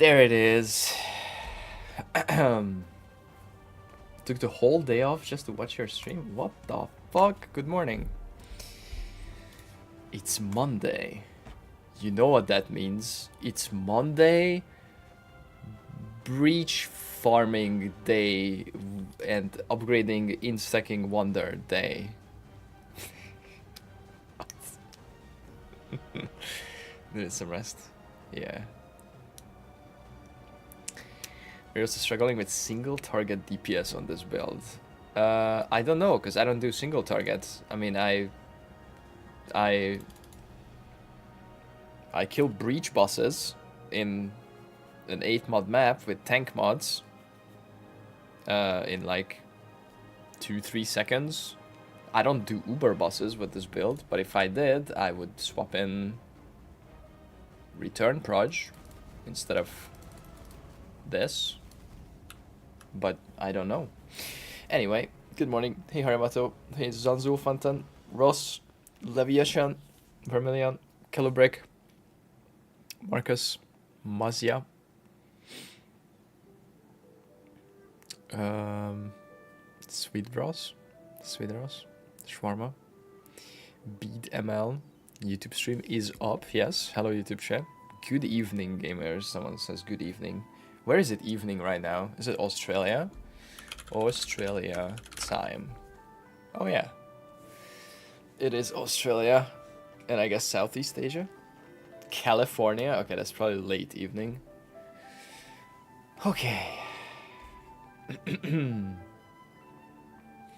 There it is. Took the whole day off just to watch your stream? What the fuck? Good morning. It's Monday. You know what that means. It's Monday, Breach farming day, and upgrading Int stacking wonder day. Need some rest. Yeah. We're also struggling with single target DPS on this build. I don't know, because I don't do single targets. I mean, I kill breach bosses in an 8 mod map with tank mods in like 2-3 seconds. I don't do uber bosses with this build, but if I did, I would swap in return proj instead of this. But I don't know. Anyway, good morning. Hey Harimato, hey Zanzu, Fantan, Ross, Leviathan, Vermilion, Killowbrick, Marcus, Mazia, Sweet Ross, Shawarma, Beat ML. YouTube stream is up, yes. Hello YouTube chat. Good evening, gamers. Someone says good evening. Where is it evening right now? Is it Australia? Australia time. Oh yeah. It is Australia. And I guess Southeast Asia? California? Okay, that's probably late evening. Okay. Okay,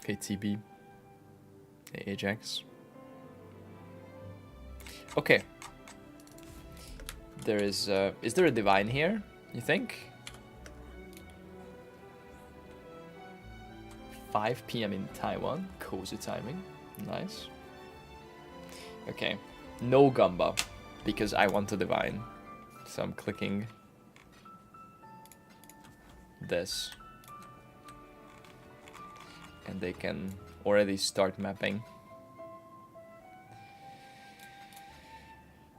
TB. Hey, Ajax. Okay. There is there a divine here, you think? 5 PM in Taiwan. Cozy timing. Nice. Okay. No Gumba, because I want a divine. So I'm clicking this. And they can already start mapping.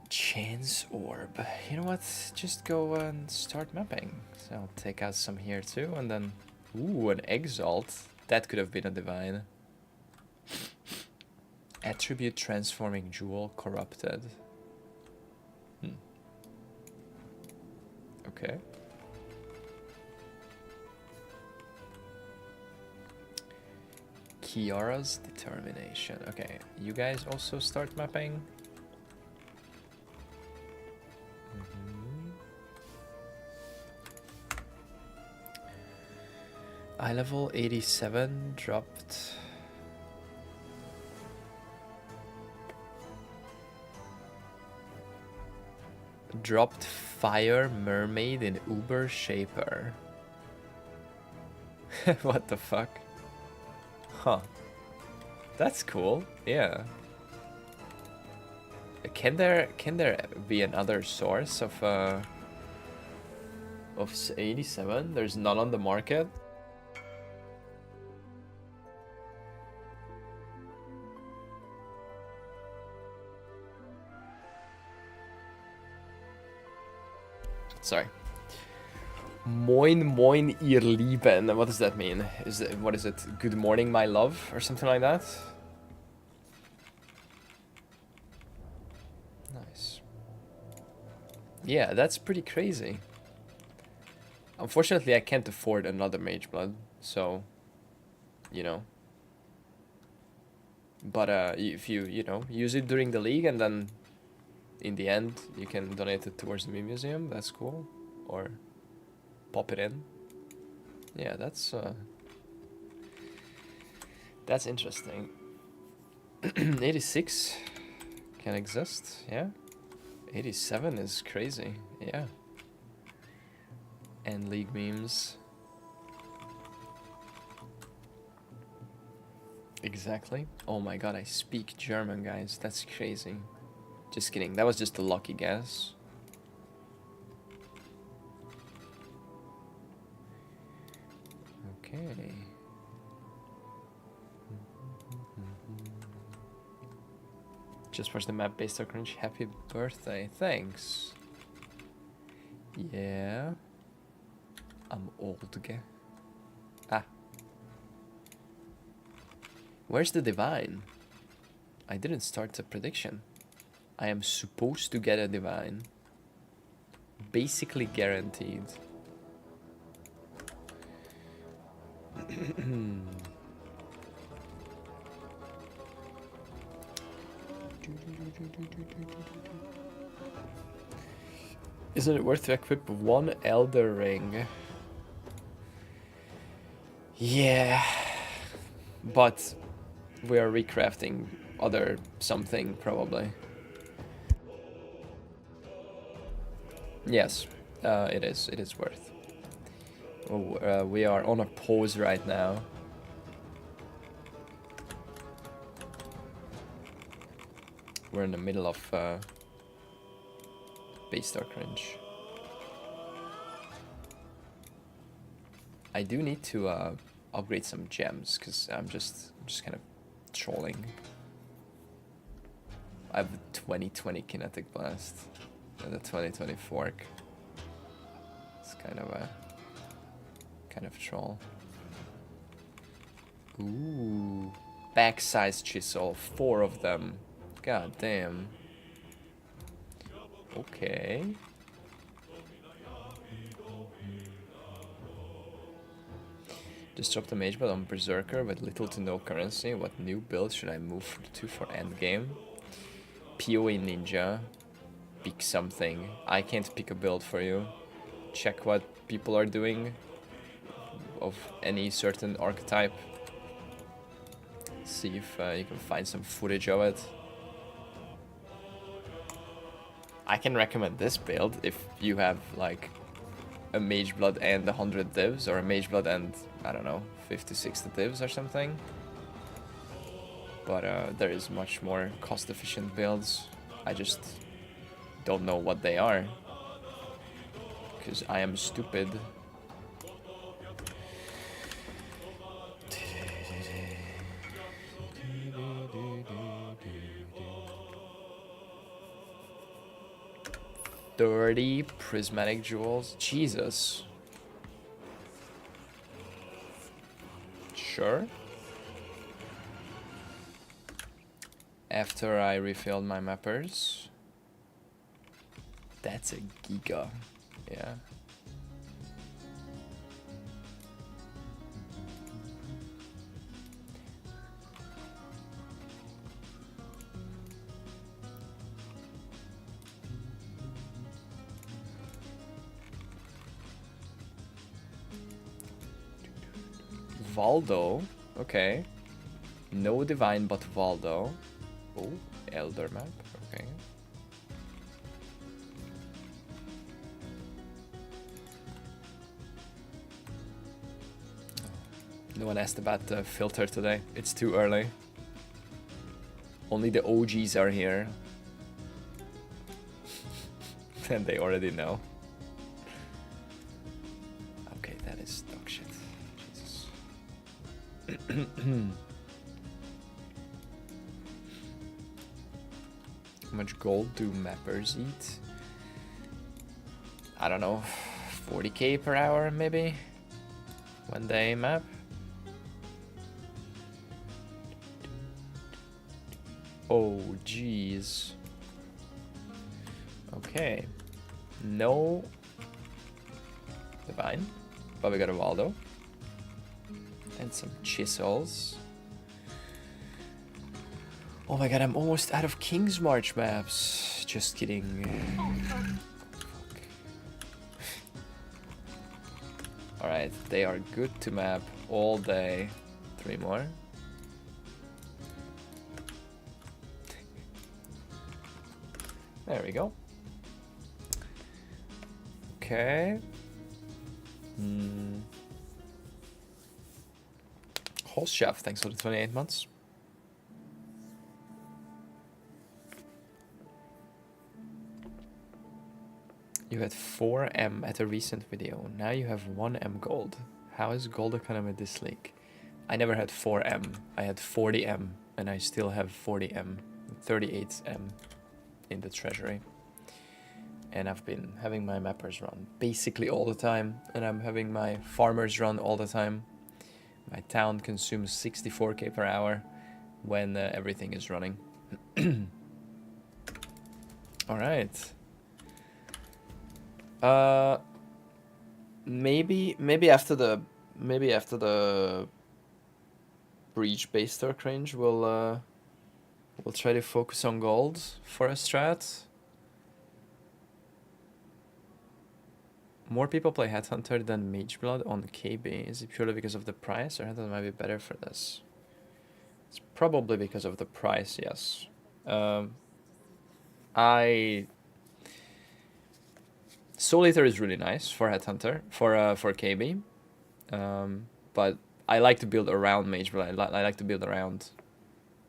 Chance Orb. You know what? Just go and start mapping. So I'll take out some here too, and then... Ooh, an Exalt. That could have been a divine. Attribute Transforming Jewel Corrupted. Okay. Kiara's Determination. Okay, you guys also start mapping. Eye level 87 dropped. Dropped Fire Mermaid in Uber Shaper. What the fuck? Huh. That's cool. Yeah. Can there be another source of 87? There's none on the market. Sorry. Moin moin ihr Lieben. What does that mean? What is it? Good morning my love or something like that? Nice. Yeah, that's pretty crazy. Unfortunately, I can't afford another Mage Blood, so you know. But if you use it during the league and then in the end you can donate it towards the meme museum, that's cool. Or pop it in. Yeah, that's interesting. 86 can exist, yeah. 87 is crazy, yeah. And league memes. Exactly. Oh my god, I speak German, guys. That's crazy. Just kidding. That was just a lucky guess. Okay. Just watch the map based on Cringe. Happy birthday. Thanks. Yeah. I'm old again. Ah. Where's the divine? I didn't start the prediction. I am supposed to get a divine. Basically guaranteed. Isn't it worth to equip one Elder Ring? Yeah. But we are recrafting other something probably. Yes, it is. It is worth. Oh, we are on a pause right now. We're in the middle of Base Star Cringe. I do need to upgrade some gems because I'm just kind of trolling. I have a 2020 Kinetic Blast and a 2020 Fork. It's kind of troll. Ooh, back-sized chisel, 4 of them. God damn. Okay. Just dropped a mage build on Berserker with little to no currency. What new build should I move to for endgame? PoE Ninja. Pick something. I can't pick a build for you. Check what people are doing of any certain archetype. See if you can find some footage of it. I can recommend this build if you have like a Mage Blood and 100 divs, or a Mage Blood and, I don't know, 50, 60 divs or something. But there is much more cost efficient builds. I just don't know what they are, because I am stupid. $30 prismatic jewels. Jesus. Sure. After I refilled my mappers. That's a giga. Yeah. Valdo, okay. No divine but Valdo. Oh, Elder map, okay. No one asked about the filter today. It's too early. Only the OGs are here. And they already know. Okay, that is dog shit. Jesus. How much gold do mappers eat? I don't know, 40k per hour maybe? When they map? Oh, jeez. Okay. No divine, but we got a Waldo. And some chisels. Oh my god, I'm almost out of King's March maps. Just kidding. Fuck. Alright, they are good to map all day. 3 more. There we go. Okay. Horse Chef, thanks for the 28 months. You had 4M at a recent video. Now you have 1M gold. How is gold economy this league? I never had 4M. I had 40M, and I still have 40M, 38M in the treasury. and I've been having my mappers run basically all the time, and I'm having my farmers run all the time. My town consumes 64k per hour when everything is running. All right. Maybe after the breach baster cringe, we'll try to focus on gold for a strat. More people play Headhunter than Mageblood on KB. Is it purely because of the price, or Headhunter might be better for this? It's probably because of the price, yes. Soul Eater is really nice for Headhunter, for KB. But I like to build around Mageblood. I like to build around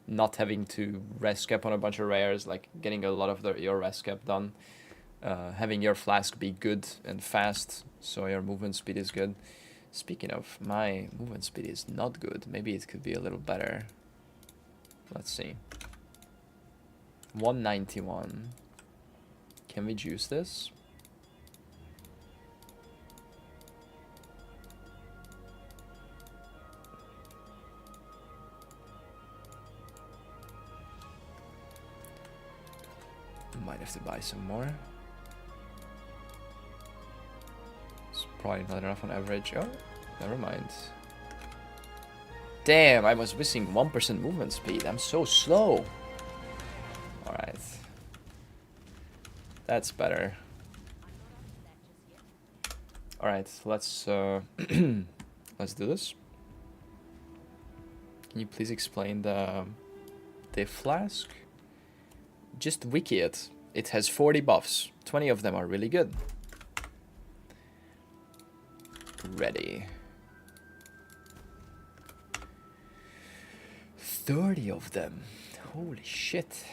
not having to rest cap on a bunch of rares, like getting a lot of your rest cap done. Having your flask be good and fast, so your movement speed is good. Speaking of, my movement speed is not good. Maybe it could be a little better. Let's see. 191. Can we juice this? Might have to buy some more. It's probably not enough on average. Oh, never mind. Damn, I was missing 1% movement speed. I'm so slow. Alright. That's better. Alright, let's let's do this. Can you please explain the flask? Just wiki it. It has 40 buffs. 20 of them are really good. Ready. 30 of them. Holy shit.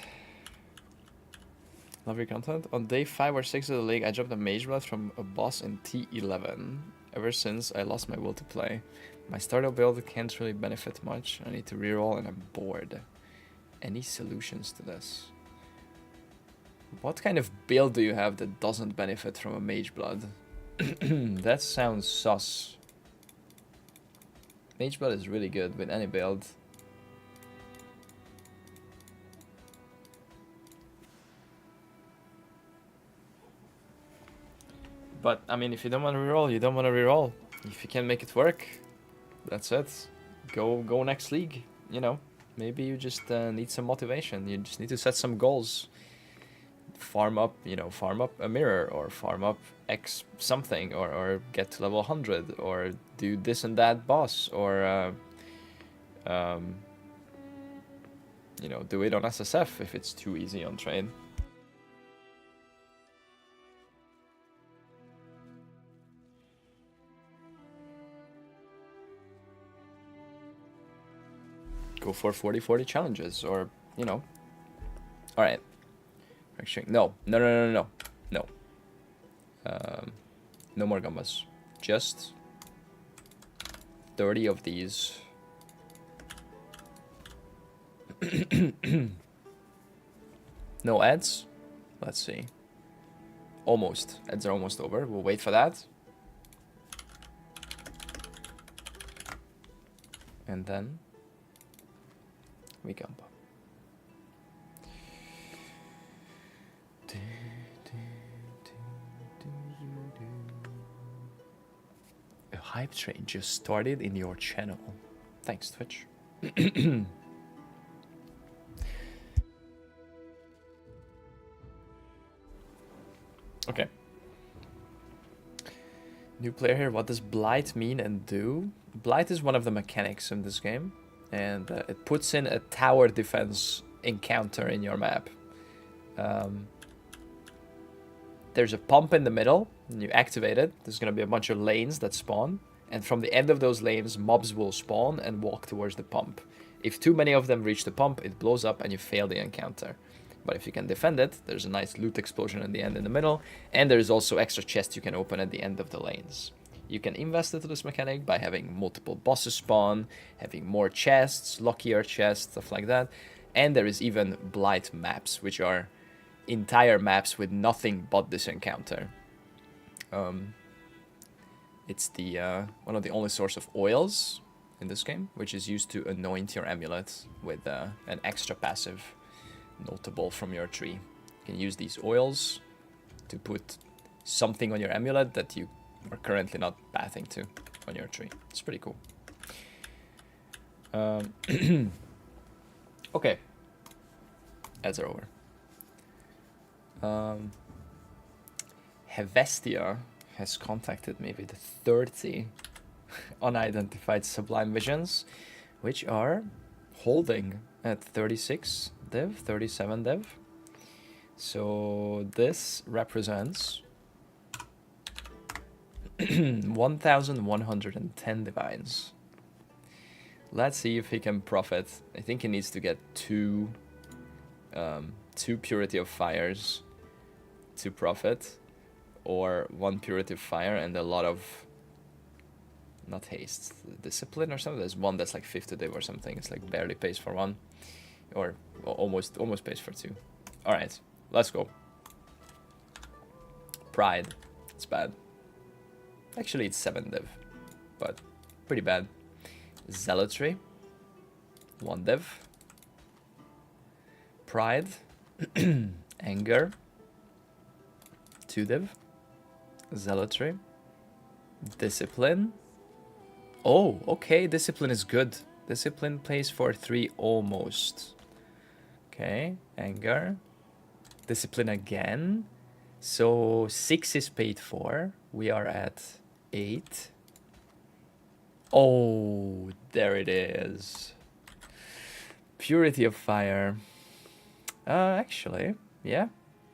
Love your content. On day 5 or 6 of the league, I dropped a Mageblood from a boss in T11. Ever since, I lost my will to play. My starter build can't really benefit much. I need to reroll and I'm bored. Any solutions to this? What kind of build do you have that doesn't benefit from a Mageblood? That sounds sus. Mageblood is really good with any build. But, I mean, if you don't want to reroll, you don't want to reroll. If you can make it work, that's it. Go next league, you know. Maybe you just need some motivation. You just need to set some goals. Farm up, you know, farm up a mirror, or farm up X something, or get to level 100, or do this and that boss, or you know, do it on SSF if it's too easy on trade. Go for 40-40 challenges, or, you know. Alright. No. No more Gambas. Just 30 of these. No ads? Let's see. Almost. Ads are almost over. We'll wait for that. And then we Gamba. A hype train just started in your channel. Thanks, Twitch. Okay. New player here. What does Blight mean and do? Blight is one of the mechanics in this game, and it puts in a tower defense encounter in your map. There's a pump in the middle, and you activate it. There's going to be a bunch of lanes that spawn, and from the end of those lanes, mobs will spawn and walk towards the pump. If too many of them reach the pump, it blows up and you fail the encounter. But if you can defend it, there's a nice loot explosion at the end in the middle, and there's also extra chests you can open at the end of the lanes. You can invest into this mechanic by having multiple bosses spawn, having more chests, luckier chests, stuff like that. And there is even Blight maps, which are entire maps with nothing but this encounter. It's the one of the only source of oils in this game, which is used to anoint your amulet with an extra passive notable from your tree. You can use these oils to put something on your amulet that you are currently not pathing to on your tree. It's pretty cool. Okay. Ads are over. Hevestia has contacted me with 30 unidentified Sublime visions, which are holding at 36 div, 37 div. So this represents 1,110 divines. Let's see if he can profit. I think he needs to get two Purity of Fires to profit, or one Purity of Fire and a lot of, not haste, discipline or something. There's one that's like 50 div or something. It's like barely pays for one, or almost pays for two. All right, let's go. Pride, it's bad. Actually, it's 7 div, but pretty bad. Zealotry, 1 div. Pride, Anger, 2 div. Zealotry, Discipline. Oh, okay, Discipline is good. Discipline plays for 3 almost. Okay, Anger, Discipline again. So 6 is paid for. We are at 8. Oh, there it is. Purity of Fire. Actually, yeah.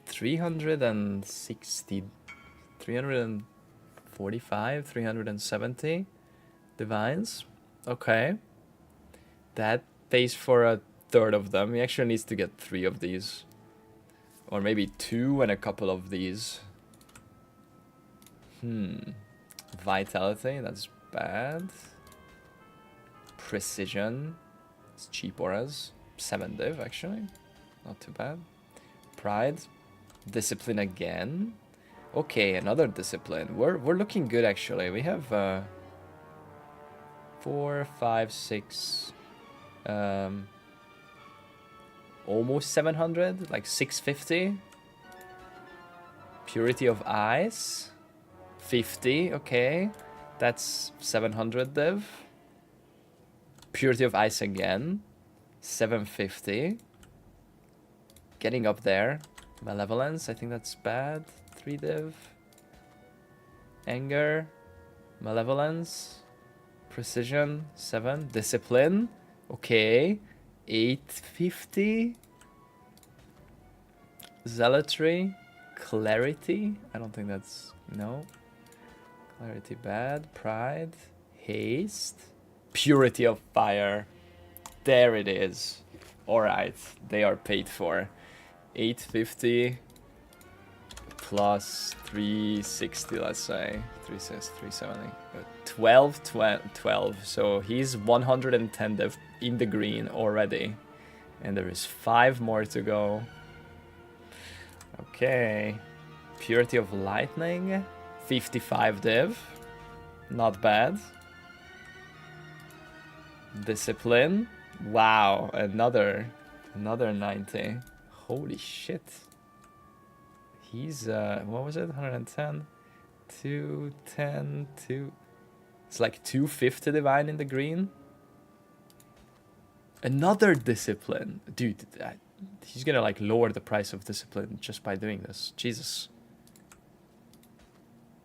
360, 345, 370 divines. Okay. That pays for a third of them. He actually needs to get 3 of these. Or maybe 2 and a couple of these. Vitality, that's bad. Precision, it's cheap auras. 7 div, actually. Not too bad. Pride. Discipline again. Okay, another discipline. We're looking good, actually. We have 4, 5, 6... almost 700, like 650. Purity of Ice, 50, okay. That's 700 div. Purity of Ice again, 750. Getting up there. Malevolence, I think that's bad. 3 div. Anger, Malevolence, Precision, 7. Discipline, okay. 850. Zealotry, Clarity, I don't think that's, no. Clarity bad. Pride, Haste, Purity of Fire. There it is. Alright, they are paid for. 850 plus 360, let's say. 370. 12. So he's 110 div in the green already. And there is 5 more to go. Okay. Purity of Lightning. 55 div. Not bad. Discipline. Wow, another 90. Holy shit. He's what was it? 110, 210, 2. It's like 250 divine in the green. Another discipline. Dude, he's gonna like lower the price of discipline just by doing this. Jesus.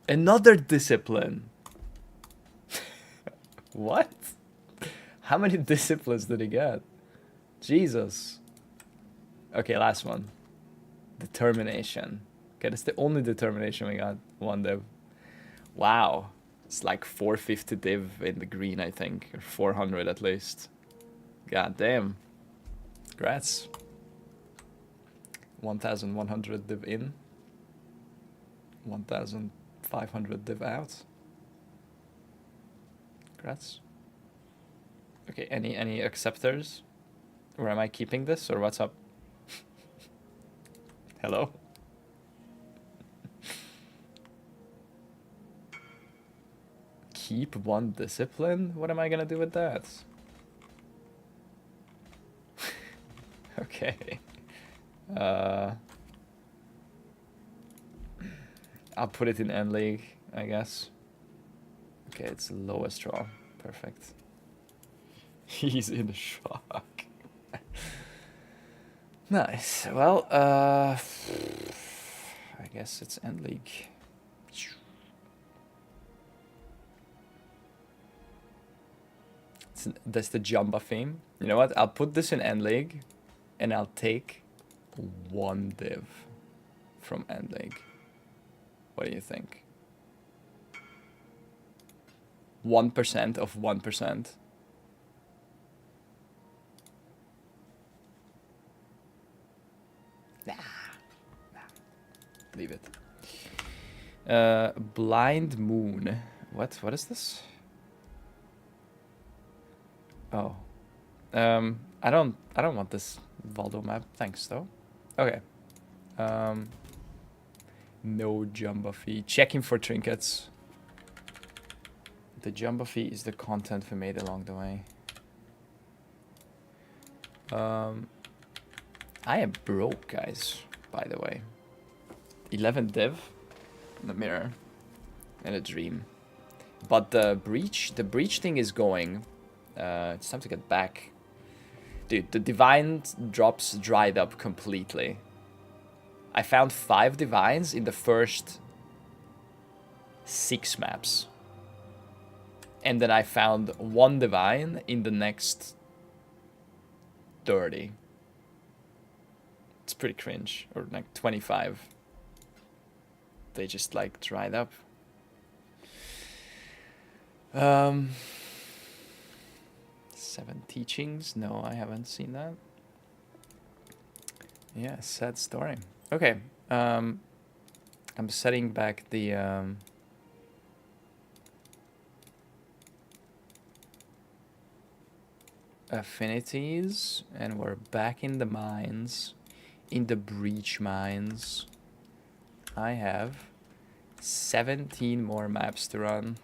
Another discipline. What? How many disciplines did he get? Jesus. Okay, last one. Determination. Okay, that's the only determination we got. 1 div. Wow. It's like 450 div in the green, I think. Or 400 at least. God damn. Congrats. 1,100 div in. 1,500 div out. Congrats. Okay, any acceptors? Or am I keeping this, or what's up? Hello? Keep one discipline? What am I gonna do with that? Okay. I'll put it in end league, I guess. Okay, it's the lowest draw. Perfect. He's in shock. Nice. Well, I guess it's end league. That's the Jumba theme. You know what? I'll put this in end league, and I'll take one div from end league. What do you think? 1% of 1%. Nah. Leave it. Blind Moon. What is this? Oh. I don't want this Valdo map. Thanks though. Okay. No Jumba fee. Checking for trinkets. The Jumba fee is the content we made along the way. I am broke, guys, by the way. 11 div, the mirror, and a dream. But the breach thing is going. It's time to get back. Dude, the divine drops dried up completely. I found 5 divines in the first 6 maps. And then I found 1 divine in the next 30. It's pretty cringe. Or like 25. They just like dried up. 7 teachings? No, I haven't seen that. Yeah, sad story. Okay. I'm setting back the affinities, and we're back in the mines, in the breach mines. I have 17 more maps to run.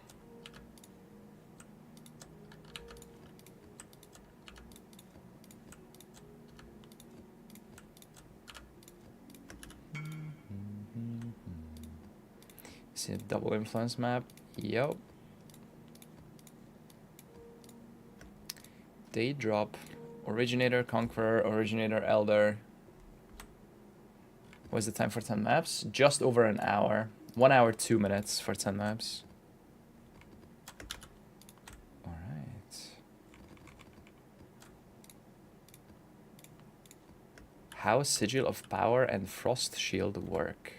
See a double influence map? Yep. They drop Originator, Conqueror, Originator, Elder. What's the time for 10 maps? Just over an hour. 1 hour, 2 minutes for 10 maps. Alright. How Sigil of Power and Frost Shield work?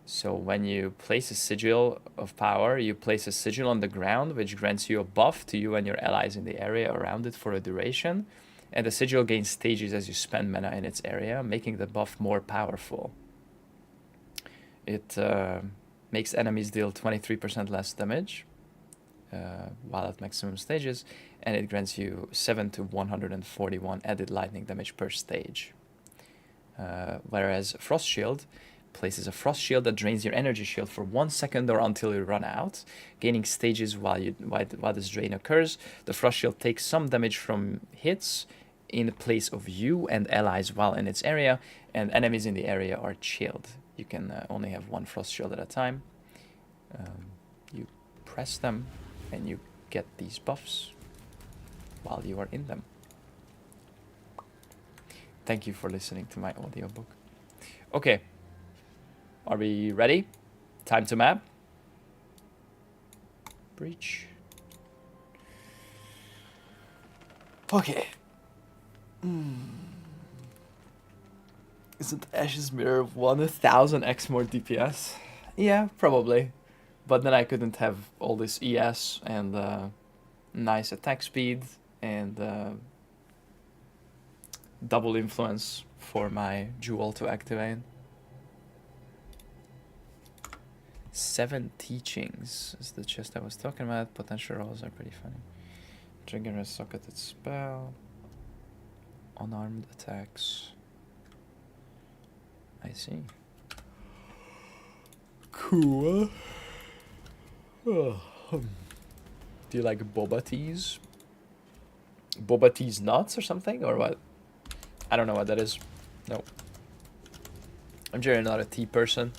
So when you place a Sigil of Power, you place a Sigil on the ground, which grants you a buff to you and your allies in the area around it for a duration. And the Sigil gains stages as you spend mana in its area, making the buff more powerful. It makes enemies deal 23% less damage while at maximum stages, and it grants you 7 to 141 added lightning damage per stage. Whereas Frost Shield places a Frost Shield that drains your energy shield for 1 second or until you run out, gaining stages while this drain occurs. The Frost Shield takes some damage from hits in place of you and allies while in its area, and enemies in the area are chilled. You can only have 1 Frost Shield at a time. You press them and you get these buffs while you are in them. Thank you for listening to my audiobook. Okay. Are we ready? Time to map. Breach. Okay. Isn't Ash's Mirror 1000x more DPS? Yeah, probably. But then I couldn't have all this ES and nice attack speed and double influence for my jewel to activate. 7 teachings is the chest I was talking about. Potential rolls are pretty funny. Trigger a socketed spell. Unarmed attacks. I see. Cool. Do you like boba teas? Boba teas nuts or something, or what? I don't know what that is. No. I'm generally not a tea person.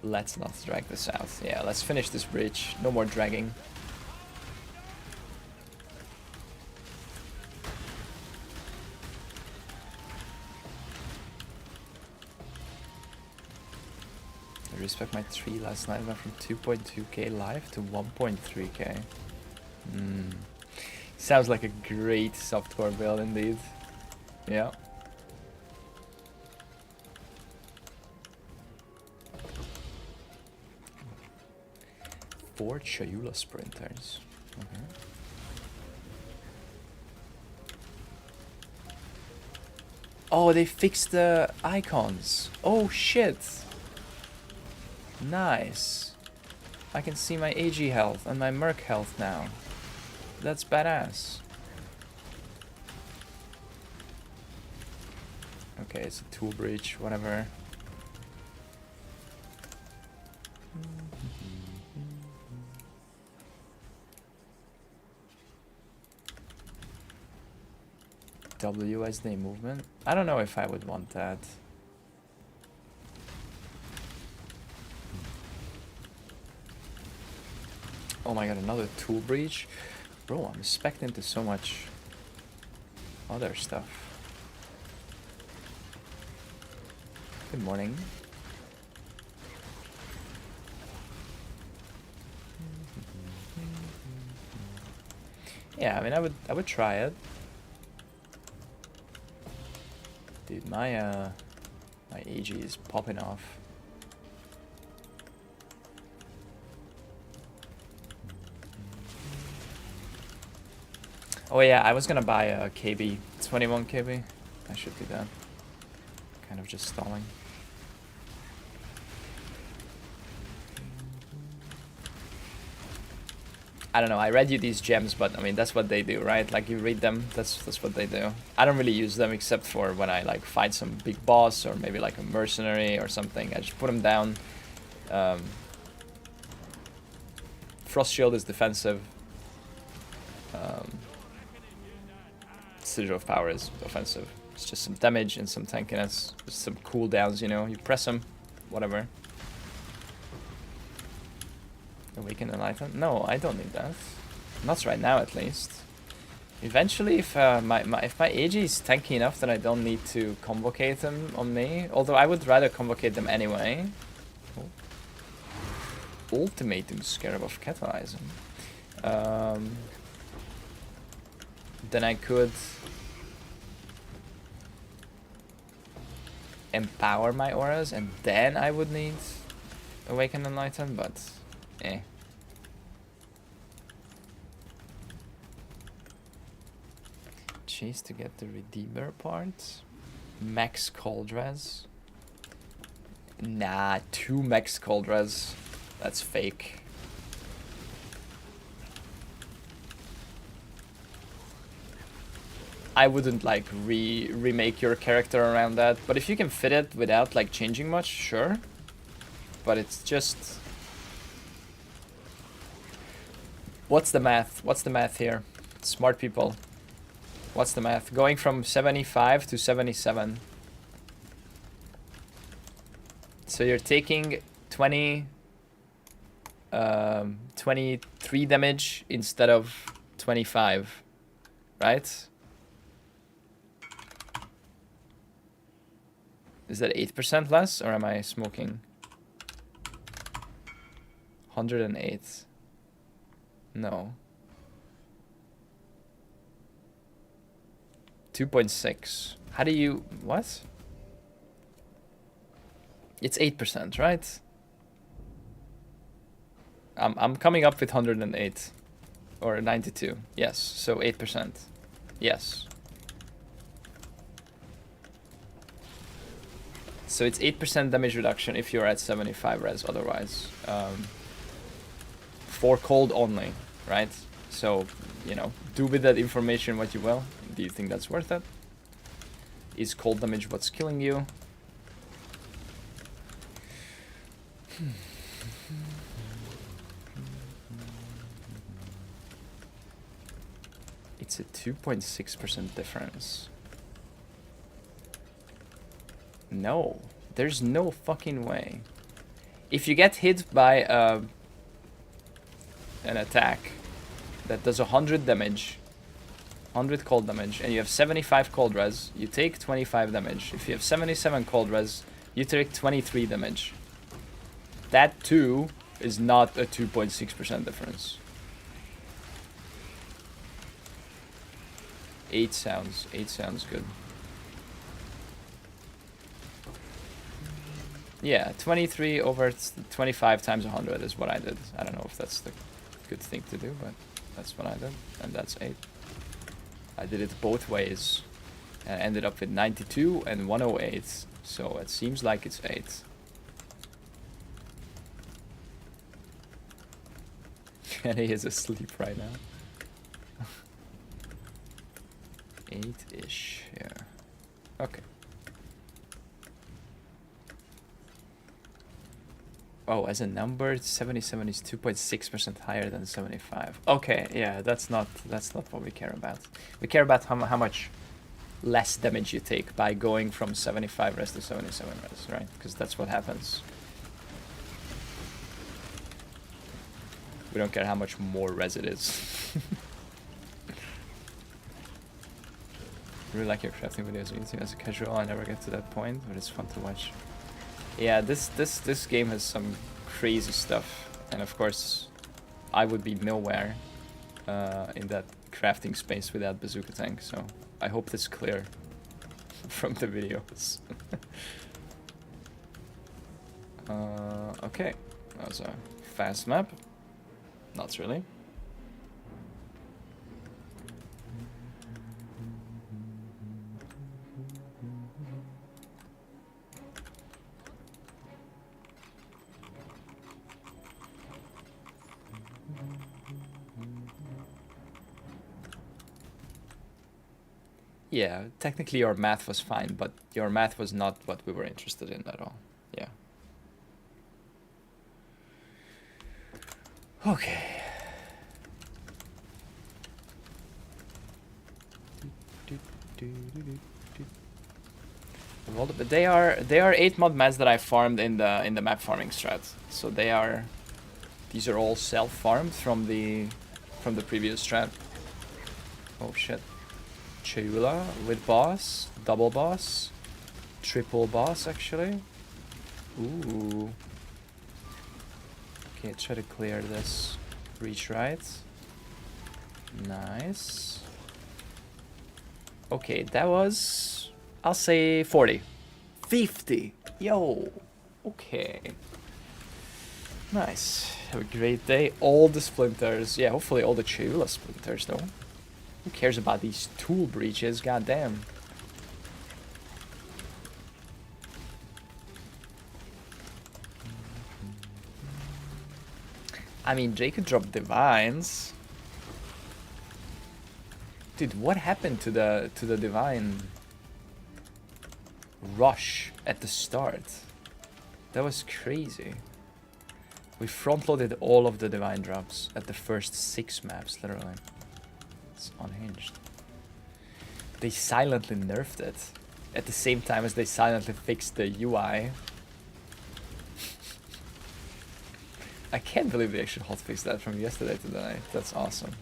Let's not drag this out. Yeah, let's finish this bridge. No more dragging. I respect my 3 last night. Went from 2.2k live to 1.3k. Sounds like a great softcore build indeed. Yeah. Four Chayula sprinters. Okay. Oh, they fixed the icons. Oh shit. Nice. I can see my AG health and my Merc health now. That's badass. Okay, it's a tool breach, whatever. WSD movement? I don't know if I would want that. Oh my god, another tool breach? Bro, I'm expecting to so much other stuff. Good morning. Yeah, I mean, I would try it. Dude, my AG is popping off. Oh yeah, I was gonna buy a KB, 21 KB. I should do that. Kind of just stalling. I don't know, I read you these gems, but I mean, that's what they do, right? Like, you read them, that's what they do. I don't really use them except for when I, like, fight some big boss or maybe, like, a mercenary or something. I just put them down. Frost Shield is defensive. Citadel of Power is offensive. It's just some damage and some tankiness. Just some cooldowns, you know? You press them, whatever. Awaken Enlighten? No, I don't need that. Not right now, at least. Eventually, if my AG is tanky enough that I don't need to convocate them on me, although I would rather convocate them anyway. Oh. Ultimatum Scarab of Catalyzing. Then I could empower my auras, and then I would need Awaken Enlighten, but eh. Chase to get the Redeemer part. Max Coldres. Nah, 2 Max Coldres. That's fake. I wouldn't like remake your character around that, but if you can fit it without like changing much, sure. But it's just... What's the math? What's the math here? Smart people. What's the math? Going from 75 to 77. So you're taking 23 damage instead of 25, right? Is that 8% less, or am I smoking? 108. No. 2.6. How do you... What? It's 8%, right? I'm coming up with 108. Or 92. Yes, so 8%. Yes. So it's 8% damage reduction if you're at 75 res otherwise. For cold only, right? So, you know, do with that information what you will. Do you think that's worth it? Is cold damage what's killing you? It's a 2.6% difference. No, there's no fucking way. If you get hit by an attack that does 100 damage, 100 cold damage, and you have 75 cold res, you take 25 damage. If you have 77 cold res, you take 23 damage. That too is not a 2.6% difference. 8 sounds good. Yeah, 23 over 25 times 100 is what I did. I don't know if that's the good thing to do, but that's what I did, and that's 8. I did it both ways, and I ended up with 92 and 108, so it seems like it's 8. And he is asleep right now. 8-ish, yeah. Okay. Oh, as a number, 77 is 2.6% higher than 75. Okay, yeah, that's not what we care about. We care about how much less damage you take by going from 75 res to 77 res, right? Because that's what happens. We don't care how much more res it is. Really like your crafting videos on YouTube. As a casual, I never get to that point, but it's fun to watch. Yeah, this game has some crazy stuff, and of course, I would be nowhere in that crafting space without bazooka tank. So I hope that's clear from the videos. Okay, that was a fast map. Not really. Yeah, technically your math was fine, but your math was not what we were interested in at all. Yeah. Okay. Well, but they are 8 mod mats that I farmed in the map farming strat. So these are all self-farmed from the previous strat. Oh shit. Chula with boss, double boss, triple boss actually. Ooh. Okay, try to clear this. Reach right. Nice. Okay, that was, I'll say 40. 50. Yo. Okay. Nice. Have a great day. All the splinters. Yeah, hopefully all the Chula splinters though. Who cares about these tool breaches? Goddamn. I mean, Jay could drop divines. Dude, what happened to the divine rush at the start? That was crazy. We front-loaded all of the divine drops at the first 6 maps, literally. It's unhinged. They silently nerfed it at the same time as they silently fixed the UI. I can't believe they actually hotfixed that from yesterday to tonight. That's awesome.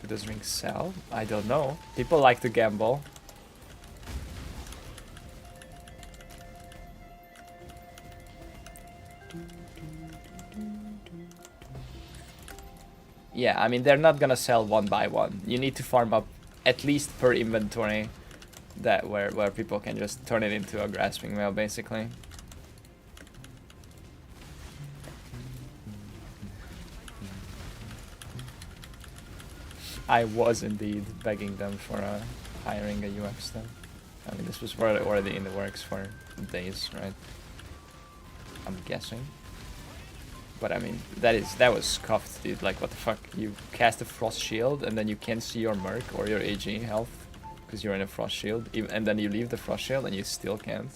Do those rings sell? I don't know. People like to gamble. Yeah, I mean, they're not gonna sell one by one. You need to farm up at least per inventory that where people can just turn it into a grasping mail, basically. I was indeed begging them for a hiring a UX then. I mean, this was already in the works for days, right? I'm guessing. But I mean, that was scuffed, dude. Like, what the fuck? You cast a Frost Shield and then you can't see your Merc or your AG health because you're in a Frost Shield, and then you leave the Frost Shield and you still can't.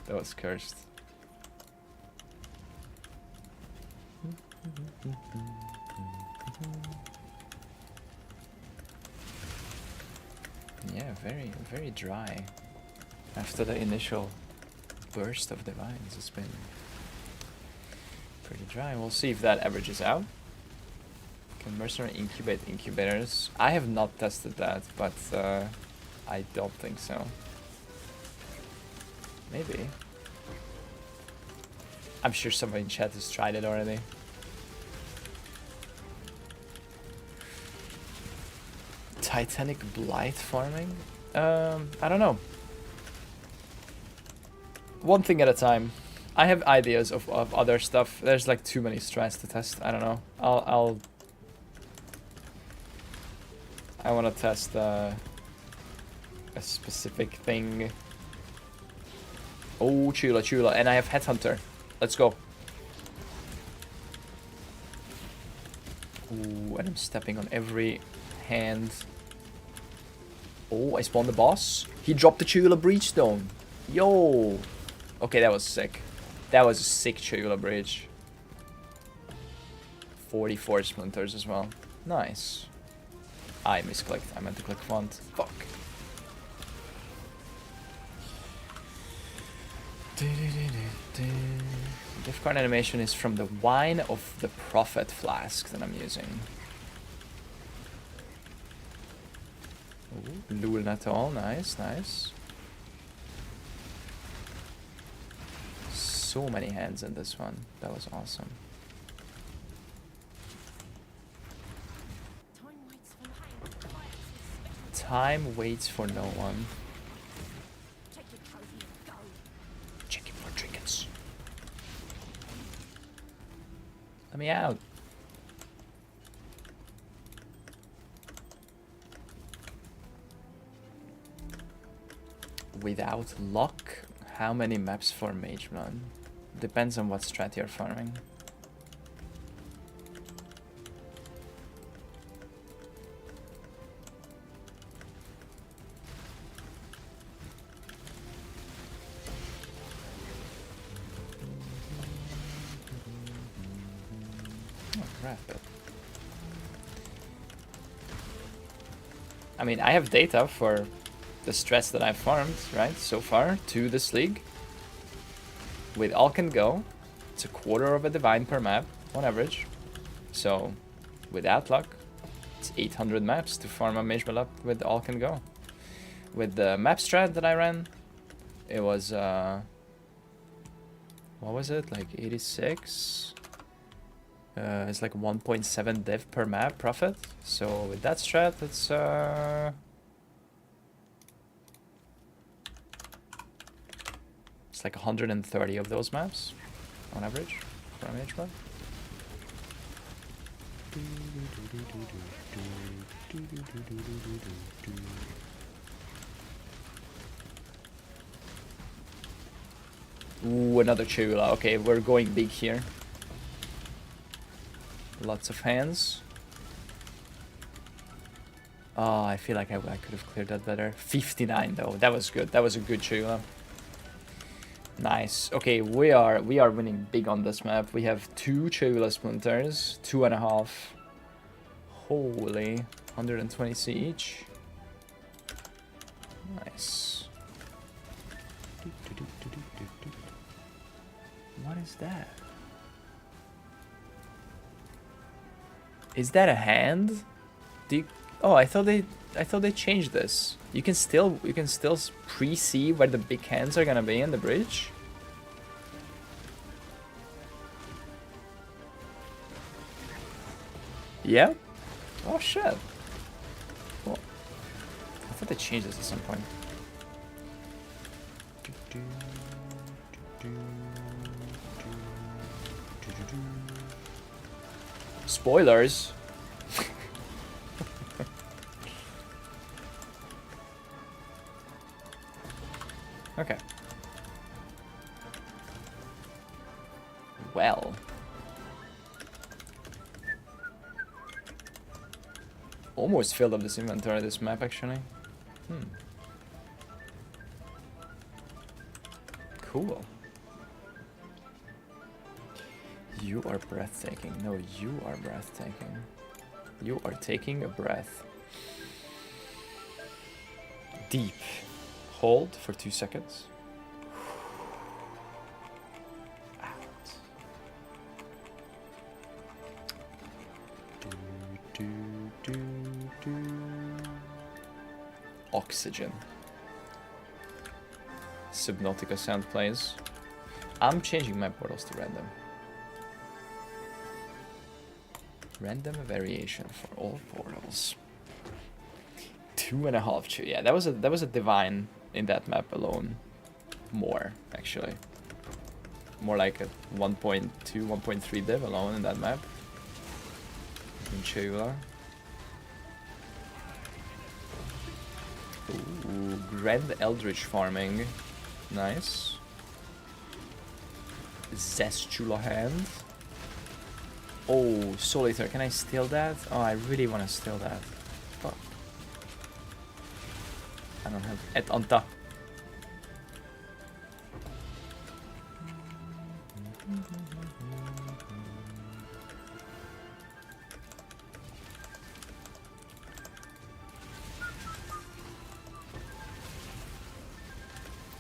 That was cursed. Yeah, very, very dry. After the initial burst of divines, it's been pretty dry. We'll see if that averages out. Can Mercenary incubate incubators? I have not tested that, but I don't think so. Maybe. I'm sure somebody in chat has tried it already. Titanic Blight farming? I don't know. One thing at a time. I have ideas of other stuff. There's like too many strats to test. I don't know. I want to test a specific thing. Oh, Chula, and I have Headhunter. Let's go. Ooh, and I'm stepping on every hand. Oh, I spawned the boss. He dropped the Chula Breach Stone. Yo. Okay, that was sick. That was a sick Chula Breach. 44 splinters as well. Nice. I misclicked. I meant to click font. Fuck. Gift card animation is from the Wine of the Prophet flask that I'm using. Ooh, Lul Natal, nice, nice. So many hands in this one. That was awesome. Time waits for no one. Check it for trinkets. Let me out. Without luck, how many maps for Mage Run? Depends on what strat you're farming. Oh, crap. I mean, I have data for the strats that I've farmed, right, so far, to this league. With All Can Go, it's a quarter of a divine per map, on average. So, without luck, it's 800 maps to farm a Mage Mill up with All Can Go. With the map strat that I ran, it was, what was it, like 86? It's like 1.7 div per map profit. So, with that strat, it's, it's like 130 of those maps, on average, for a Mage Mill. Ooh, another Chula. Okay, we're going big here. Lots of hands. Oh, I feel like I could have cleared that better. 59 though. That was good. That was a good Chula. Nice. Okay, we are winning big on this map. We have 2 Chula Splinters, 2.5. Holy, 120C each. Nice. What is that? Is that a hand? Oh, I thought they changed this. You can still pre-see where the big hands are gonna be in the bridge. Yeah. Oh shit. Cool. I thought they changed this at some point. Spoilers. L. Almost filled up this inventory, this map actually. Cool. You are breathtaking. No, you are breathtaking. You are taking a breath. Deep. Hold for 2 seconds. Out. Oxygen. Subnautica sound plays. I'm changing my portals to random. Random variation for all portals. 2.5. Yeah, that was a divine in that map alone. More actually. More like a 1.2, 1.3 div alone in that map. In Chula. Ooh, Grand Eldritch farming. Nice. Zestula hand. Oh, Solitaire, can I steal that? Oh, I really want to steal that. Fuck. I don't have Et Anta.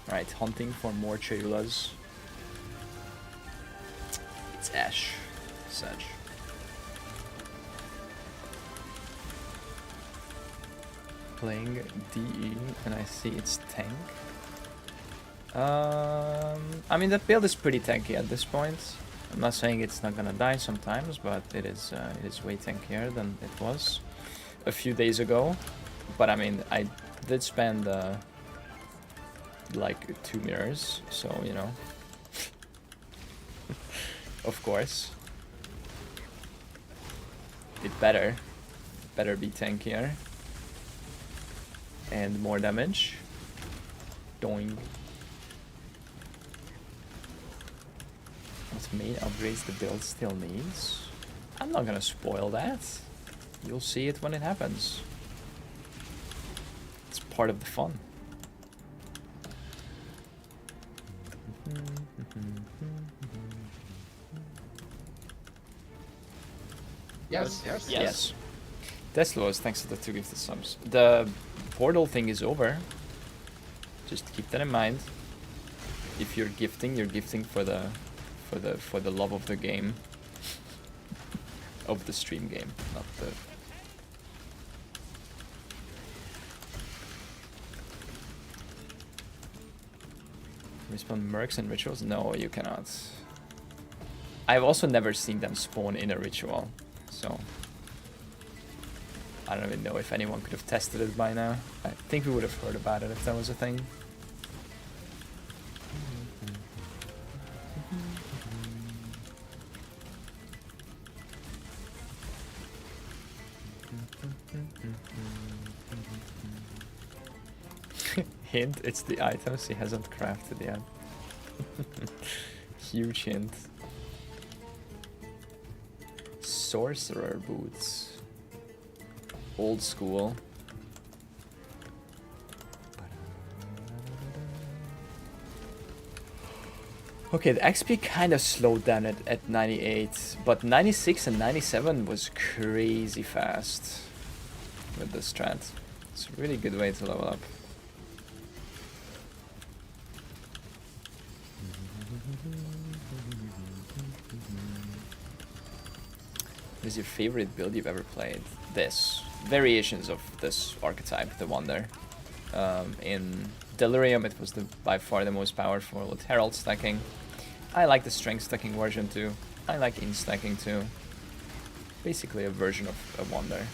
Alright, hunting for more Chayulas. It's Ash. Sedge. Playing DE and I see it's tank. I mean that build is pretty tanky at this point. I'm not saying it's not gonna die sometimes, but it is way tankier than it was a few days ago. But I mean I did spend like 2 mirrors, so you know. Of course. It better be tankier. And more damage. Doing. What main upgrades the build still needs? I'm not gonna spoil that. You'll see it when it happens. It's part of the fun. Yes. Teslos, thanks to the 2 gifted subs. The portal thing is over. Just keep that in mind. If you're gifting for the love of the game. Of the stream game, not the... Respawn mercs and rituals? No, you cannot. I've also never seen them spawn in a ritual, so... I don't even know if anyone could have tested it by now. I think we would have heard about it if that was a thing. Hint, it's the items he hasn't crafted yet. Huge hint. Sorcerer boots. Old school. Okay, the XP kind of slowed down at 98, but 96 and 97 was crazy fast with this strat. It's a really good way to level up. What is your favorite build you've ever played? This. Variations of this archetype, the Wonder. In Delirium it was by far the most powerful with Herald stacking. I like the strength stacking version too. I like Int stacking too. Basically a version of a Wonder.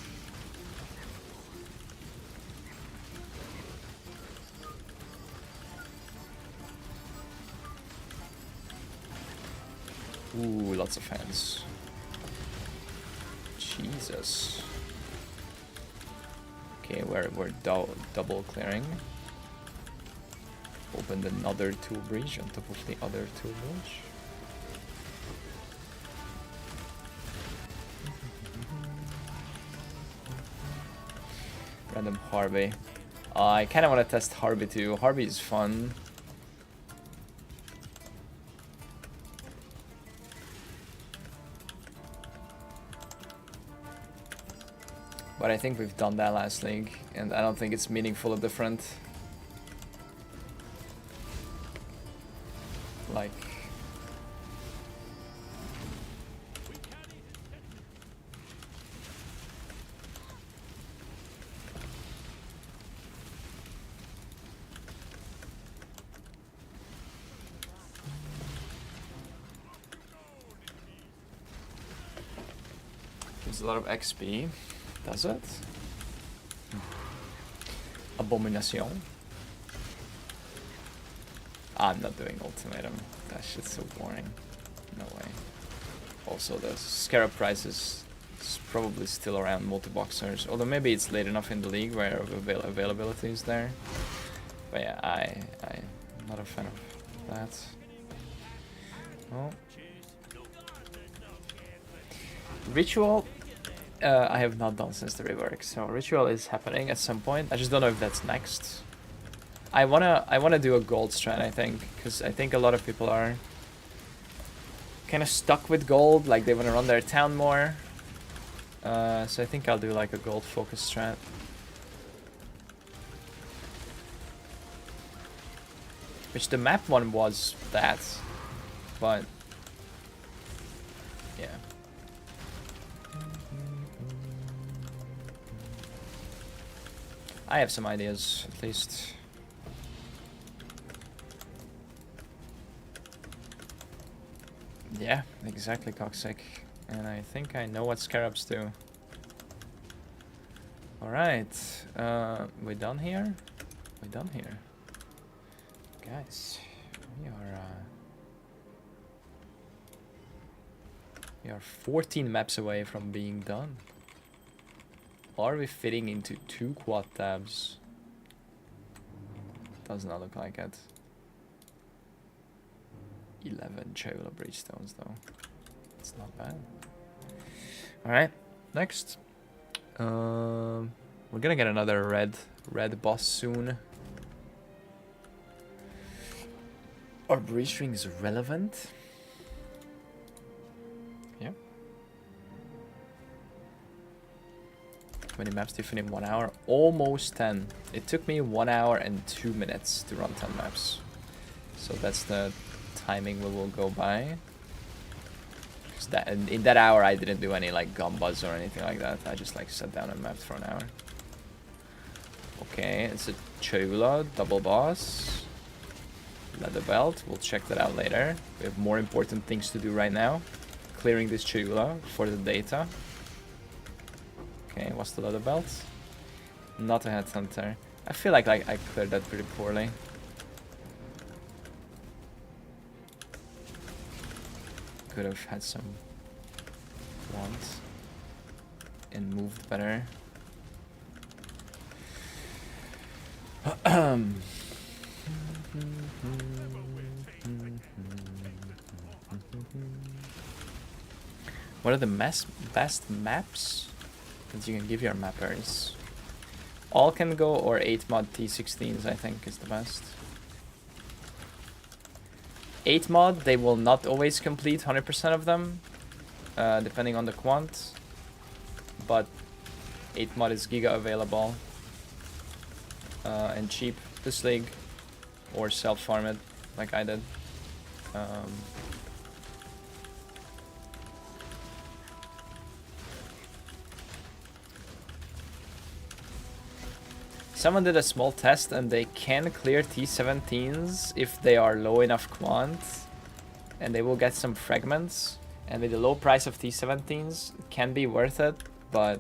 Ooh, lots of hands. Jesus. Okay, we're double clearing. Opened another tool breach on top of the other tool breach. Random Harvey. I kind of want to test Harvey too. Harvey is fun. But I think we've done that last league, and I don't think it's meaningful or different. Like... Gives a lot of XP. Does it? Abomination. I'm not doing ultimatum. That shit's so boring. No way. Also, the scarab price is probably still around multi-boxers. Although maybe it's late enough in the league where availability is there. But yeah, I'm not a fan of that. Oh. Ritual. I have not done since the rework, so Ritual is happening at some point. I just don't know if that's next. I wanna do a gold strat, I think, because I think a lot of people are kind of stuck with gold, like they want to run their town more. So I think I'll do like a gold focus strat. Which the map one was that, but yeah. I have some ideas, at least. Yeah, exactly, Coxic. And I think I know what scarabs do. Alright, we done here? We done here. Guys, we are 14 maps away from being done. Are we fitting into 2 quad tabs? Does not look like it. 11 Cringe Breach stones though. It's not bad. Alright, next. We're gonna get another red boss soon. Are breach rings relevant? Yeah. How many maps do you finish in 1 hour? Almost 10. It took me 1 hour and 2 minutes to run 10 maps. So that's the timing we will go by. That, in that hour I didn't do any like gumbas or anything like that. I just like sat down and mapped for an hour. Okay, it's a Chola double boss. Leather belt, we'll check that out later. We have more important things to do right now. Clearing this Chola for the data. Okay, what's the leather belt? Not a headhunter. I feel like I cleared that pretty poorly. Could have had some wants and moved better. What are the best maps that you can give your mappers? All can go or 8 mod T16s I think is the best. 8 mod, they will not always complete 100% of them, depending on the quant, but 8 mod is giga available and cheap this league, or self-farm it like I did. Someone did a small test and they can clear T17s if they are low enough quant, and they will get some fragments, and with the low price of T17s it can be worth it, but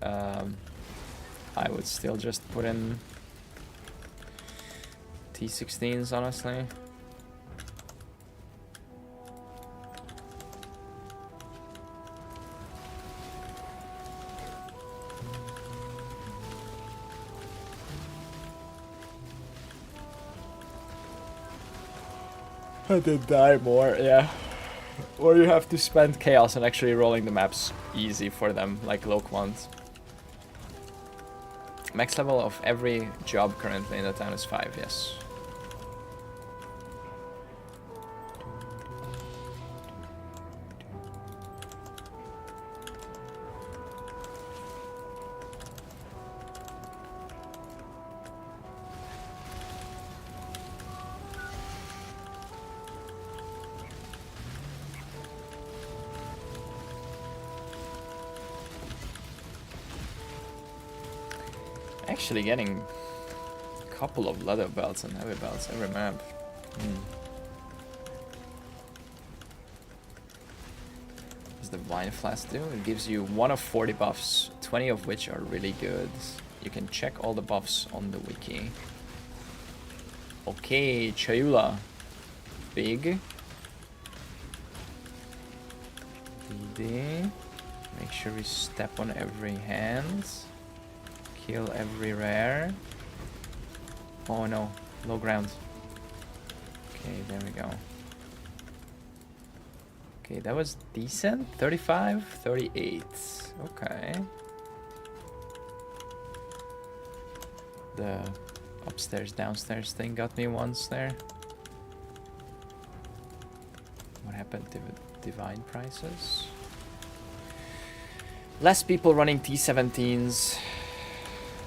I would still just put in T16s honestly. And then die more, yeah. Or you have to spend chaos and actually rolling the maps easy for them, like low quant. Max level of every job currently in the town is 5, yes. Actually getting a couple of leather belts and heavy belts every map. What does the wine flask do? It gives you 1 of 40 buffs, 20 of which are really good. You can check all the buffs on the wiki. Okay, Chayula. Big. DD. Make sure we step on every hand. Kill every rare. Oh no, low ground. Okay, there we go. Okay, that was decent. 35, 38. Okay. The upstairs, downstairs thing got me once there. What happened to the divine prices? Less people running T17s.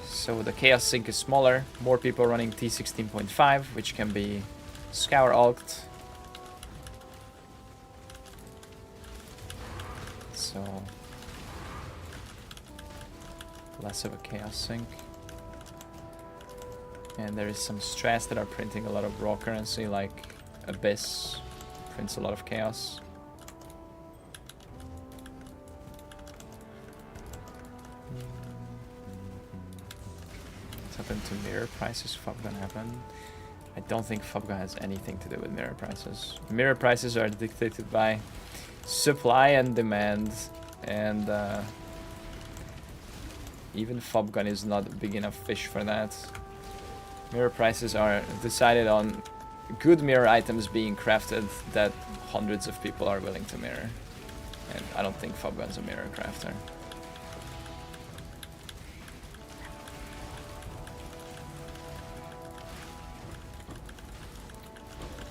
So the Chaos Sync is smaller, more people running T16.5, which can be Scour Alked. So less of a Chaos Sync. And there is some strats that are printing a lot of raw currency, like Abyss prints a lot of Chaos. To mirror prices, Fubgun happened. I don't think Fubgun has anything to do with mirror prices. Mirror prices are dictated by supply and demand, and even Fubgun is not a big enough fish for that. Mirror prices are decided on good mirror items being crafted that hundreds of people are willing to mirror. And I don't think Fubgun's a mirror crafter.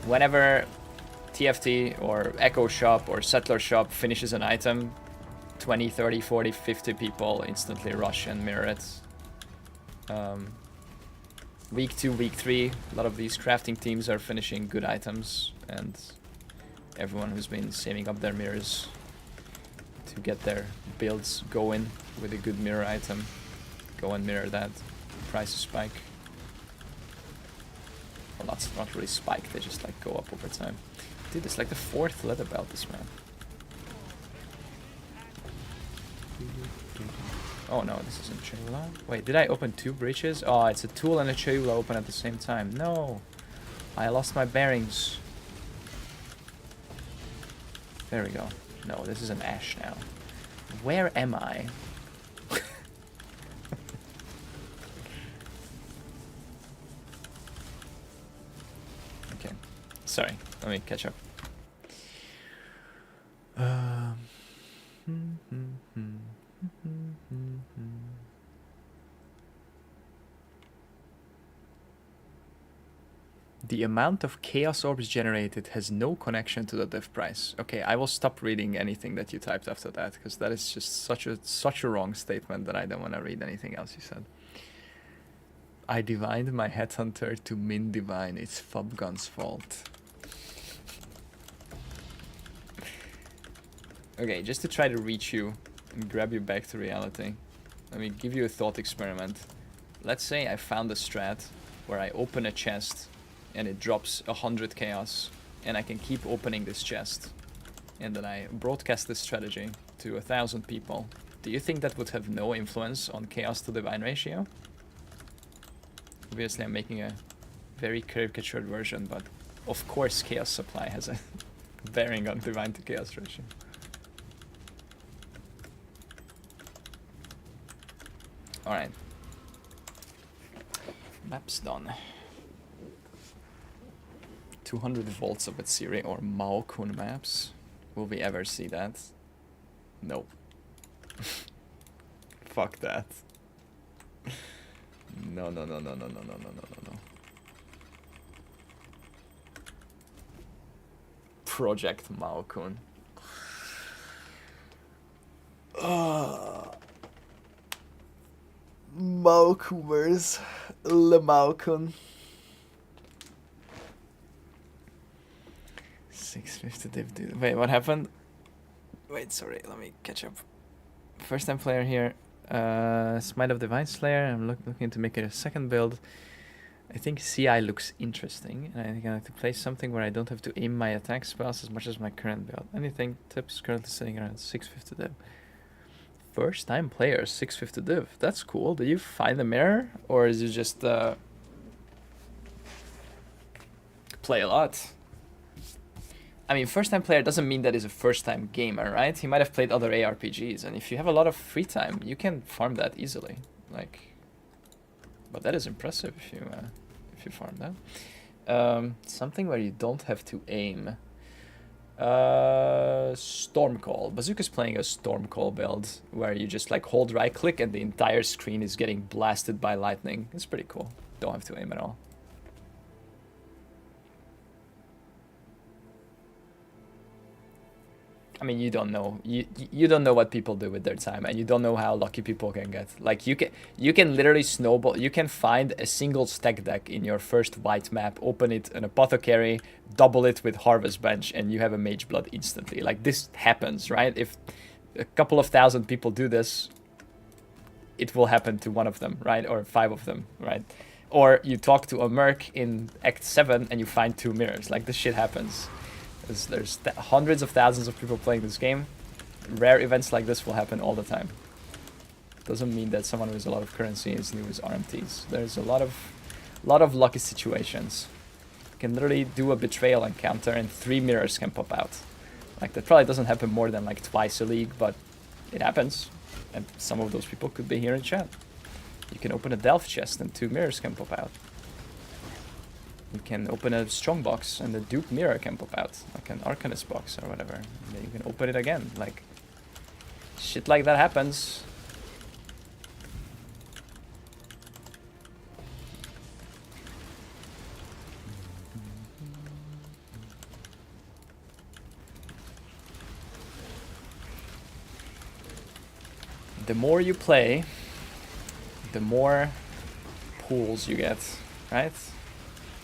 Whenever TFT or Echo Shop or Settler Shop finishes an item, 20, 30, 40, 50 people instantly rush and mirror it. Week 2, week 3, a lot of these crafting teams are finishing good items, and everyone who's been saving up their mirrors to get their builds going with a good mirror item, go and mirror that. Prices spike. Well, not really spike, they just like go up over time. Dude, it's like the 4th leather belt this man. Oh no, this isn't Chayula. Wait, did I open 2 breaches? Oh, it's a tool and a Chayula open at the same time. No! I lost my bearings. There we go. No, this is an Ash now. Where am I? Okay. Sorry, let me catch up. The amount of chaos orbs generated has no connection to the div price. Okay, I will stop reading anything that you typed after that, because that is just such a wrong statement that I don't want to read anything else you said. I divined my headhunter to min divine. It's Fubgun's fault. Okay, just to try to reach you and grab you back to reality, let me give you a thought experiment. Let's say I found a strat where I open a chest and it drops 100 chaos, and I can keep opening this chest, and then I broadcast this strategy to 1,000 people. Do you think that would have no influence on chaos to divine ratio? Obviously I'm making a very caricatured version, but of course chaos supply has a bearing on divine to chaos ratio. Alright. Map's done. 200 volts of Etsiri or Maokun maps. Will we ever see that? Nope. Fuck that. No, no, no, no, no, no, no, no, no, no, no. Project Malkun. Malkumers. Le Malkun. 650 div, dude. Wait, what happened? Wait, sorry, let me catch up. First time player here. Smite of Divine Slayer. I'm looking to make it a second build. I think CI looks interesting, and I think I like to play something where I don't have to aim my attack spells as much as my current build. Anything tips currently sitting around 650 div. First time player, 650 div. That's cool. Did you find the mirror, or is it just play a lot? I mean, first time player doesn't mean that he's a first time gamer, right? He might have played other ARPGs, and if you have a lot of free time, you can farm that easily. Like, but that is impressive if you farm that. Something where you don't have to aim. Stormcall. Bazooka's playing a Stormcall build where you just like hold right click and the entire screen is getting blasted by lightning. It's pretty cool. Don't have to aim at all. I mean, you don't know. You don't know what people do with their time, and you don't know how lucky people can get. Like you can literally snowball. You can find a single stack deck in your first white map, open it an apothecary, double it with harvest bench, and you have a mage blood instantly. Like this happens, right? If a couple of thousand people do this, it will happen to one of them, right? Or 5 of them, right? Or you talk to a merc in Act 7 and you find 2 mirrors. Like this shit happens. There's hundreds of thousands of people playing this game. Rare events like this will happen all the time. Doesn't mean that someone with a lot of currency is new as RMTs. There's a lot of lucky situations. You can literally do a betrayal encounter and 3 mirrors can pop out. Like that probably doesn't happen more than like twice a league, but it happens. And some of those people could be here in chat. You can open a Delph chest and 2 mirrors can pop out. You can open a strong box and the Duke mirror can pop out, like an Arcanist box or whatever. And then you can open it again, like shit like that happens. The more you play, the more pools you get, right?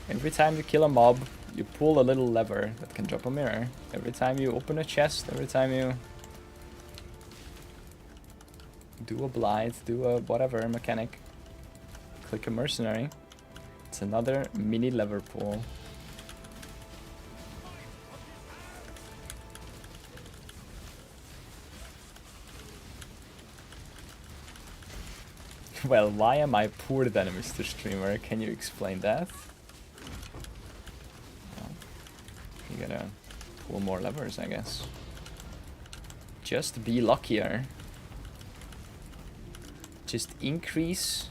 Every time you kill a mob, you pull a little lever that can drop a mirror. Every time you open a chest, every time you do a Blight, do a whatever mechanic, click a mercenary, it's another mini lever pool. Well, why am I poor then, Mr. Streamer? Can you explain that? You gotta pull more levers, I guess. Just be luckier. Just increase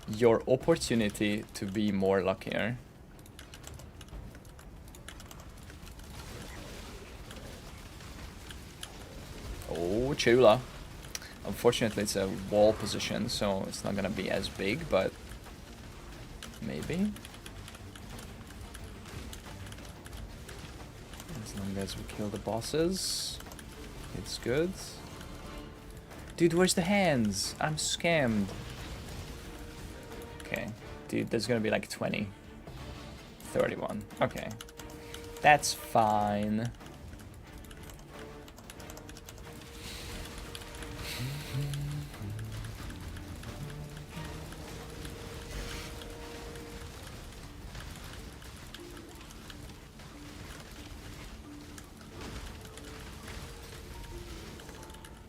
your opportunity to be more luckier. Oh, Chula. Unfortunately, it's a wall position, so it's not gonna be as big, but maybe. As long as we kill the bosses, it's good. Dude, where's the hands? I'm scammed. Okay, dude, there's gonna be like 20. 31. Okay. That's fine.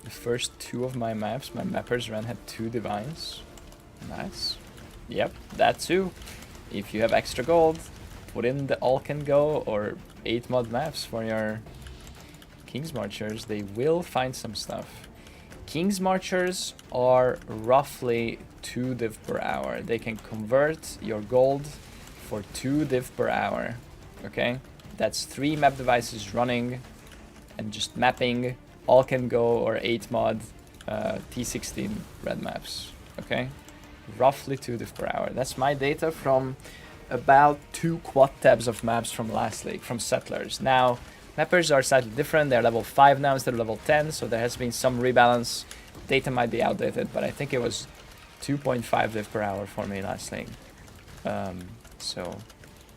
First 2 of my maps, my mappers ran had 2 divines. Nice. Yep, that too. If you have extra gold, put in the all can go or 8 mod maps for your King's Marchers. They will find some stuff. King's Marchers are roughly 2 div per hour. They can convert your gold for 2 div per hour. Okay? That's 3 map devices running and just mapping. All can go or 8 mod T16 red maps. Okay? Roughly 2 diff per hour. That's my data from about 2 quad tabs of maps from last league, from Settlers. Now, mappers are slightly different. They're level 5 now instead of level 10, so there has been some rebalance. Data might be outdated, but I think it was 2.5 diff per hour for me last league. So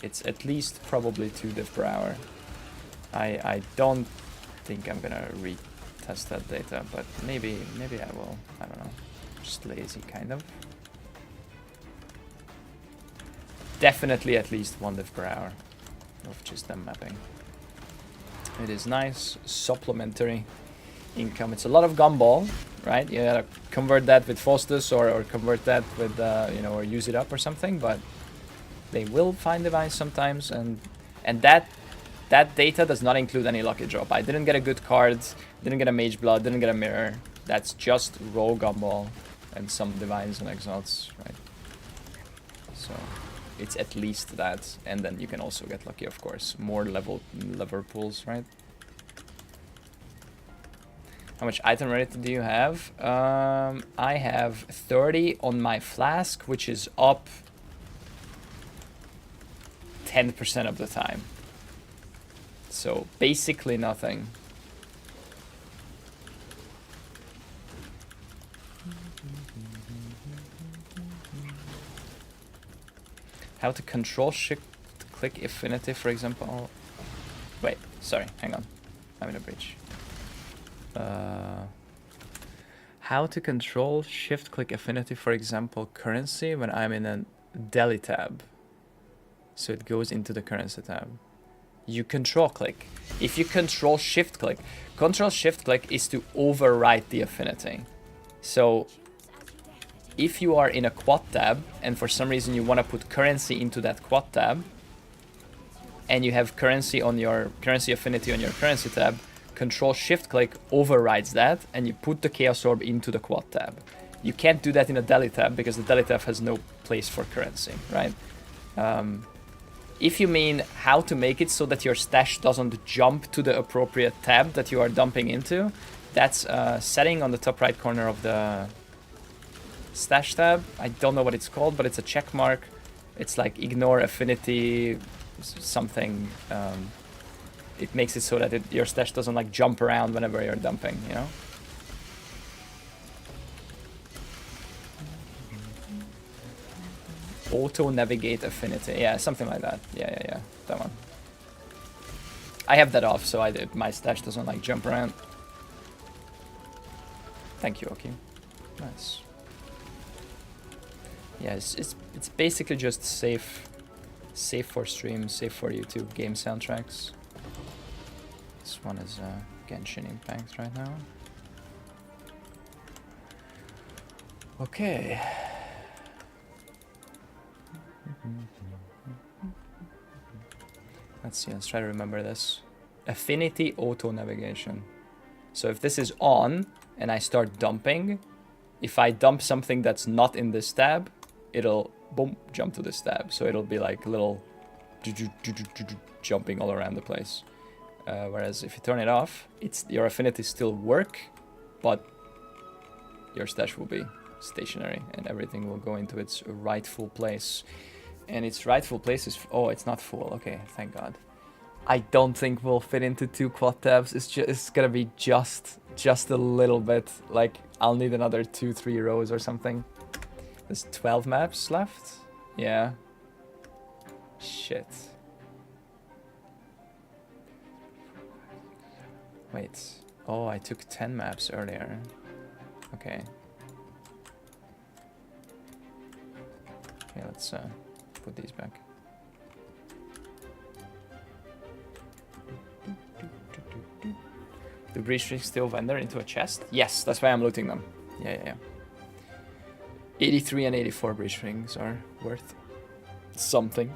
it's at least probably 2 diff per hour. I don't think I'm gonna retest that data, but maybe I will. I don't know. Just lazy, kind of. Definitely at least 1 diff per hour of just them mapping. It is nice, supplementary income. It's a lot of gumball, right? You gotta convert that with Faustus or convert that with, you know, or use it up or something, but they will find device sometimes, and that data does not include any lucky drop. I didn't get a good card, didn't get a Mage Blood, didn't get a mirror. That's just raw gumball and some divines and exalts, right? So it's at least that, and then you can also get lucky, of course. More lever pools, right? How much item rate do you have? I have 30 on my flask, which is up 10% of the time. So basically nothing. How to control shift click affinity, for example. Wait, sorry, hang on. I'm in a breach. How to control shift click affinity, for example, currency when I'm in a deli tab. So it goes into the currency tab. You control click. If you control shift click is to overwrite the affinity. So if you are in a quad tab and for some reason you want to put currency into that quad tab and you have currency on your currency affinity on your currency tab, control shift click overrides that and you put the chaos orb into the quad tab. You can't do that in a deli tab because the deli tab has no place for currency, right? If you mean how to make it so that your stash doesn't jump to the appropriate tab that you are dumping into, that's a setting on the top right corner of the stash tab. I don't know what it's called, but it's a check mark. It's like ignore affinity something. It makes it so that your stash doesn't like jump around whenever you're dumping, you know? Auto navigate affinity, yeah, something like that. Yeah, that one. I have that off, so my stash doesn't like jump around. Thank you, Oki. Nice. Yeah, it's basically just safe for stream, safe for YouTube game soundtracks. This one is Genshin Impact right now. Okay. Let's see, let's try to remember this. Affinity auto navigation. So if this is on and I start dumping, if I dump something that's not in this tab, it'll boom jump to this tab. So it'll be like a little jumping all around the place. Whereas if you turn it off, your affinities still work, but your stash will be stationary and everything will go into its rightful place. And its rightful place is... Oh, it's not full. Okay, thank God. I don't think we'll fit into 2 quad tabs. It's gonna be just a little bit. Like, I'll need another 2-3 rows or something. There's 12 maps left? Yeah. Shit. Wait. Oh, I took 10 maps earlier. Okay. Okay, let's put these back. Do breach rings still vendor into a chest? Yes, that's why I'm looting them. Yeah. 83 and 84 breach rings are worth something.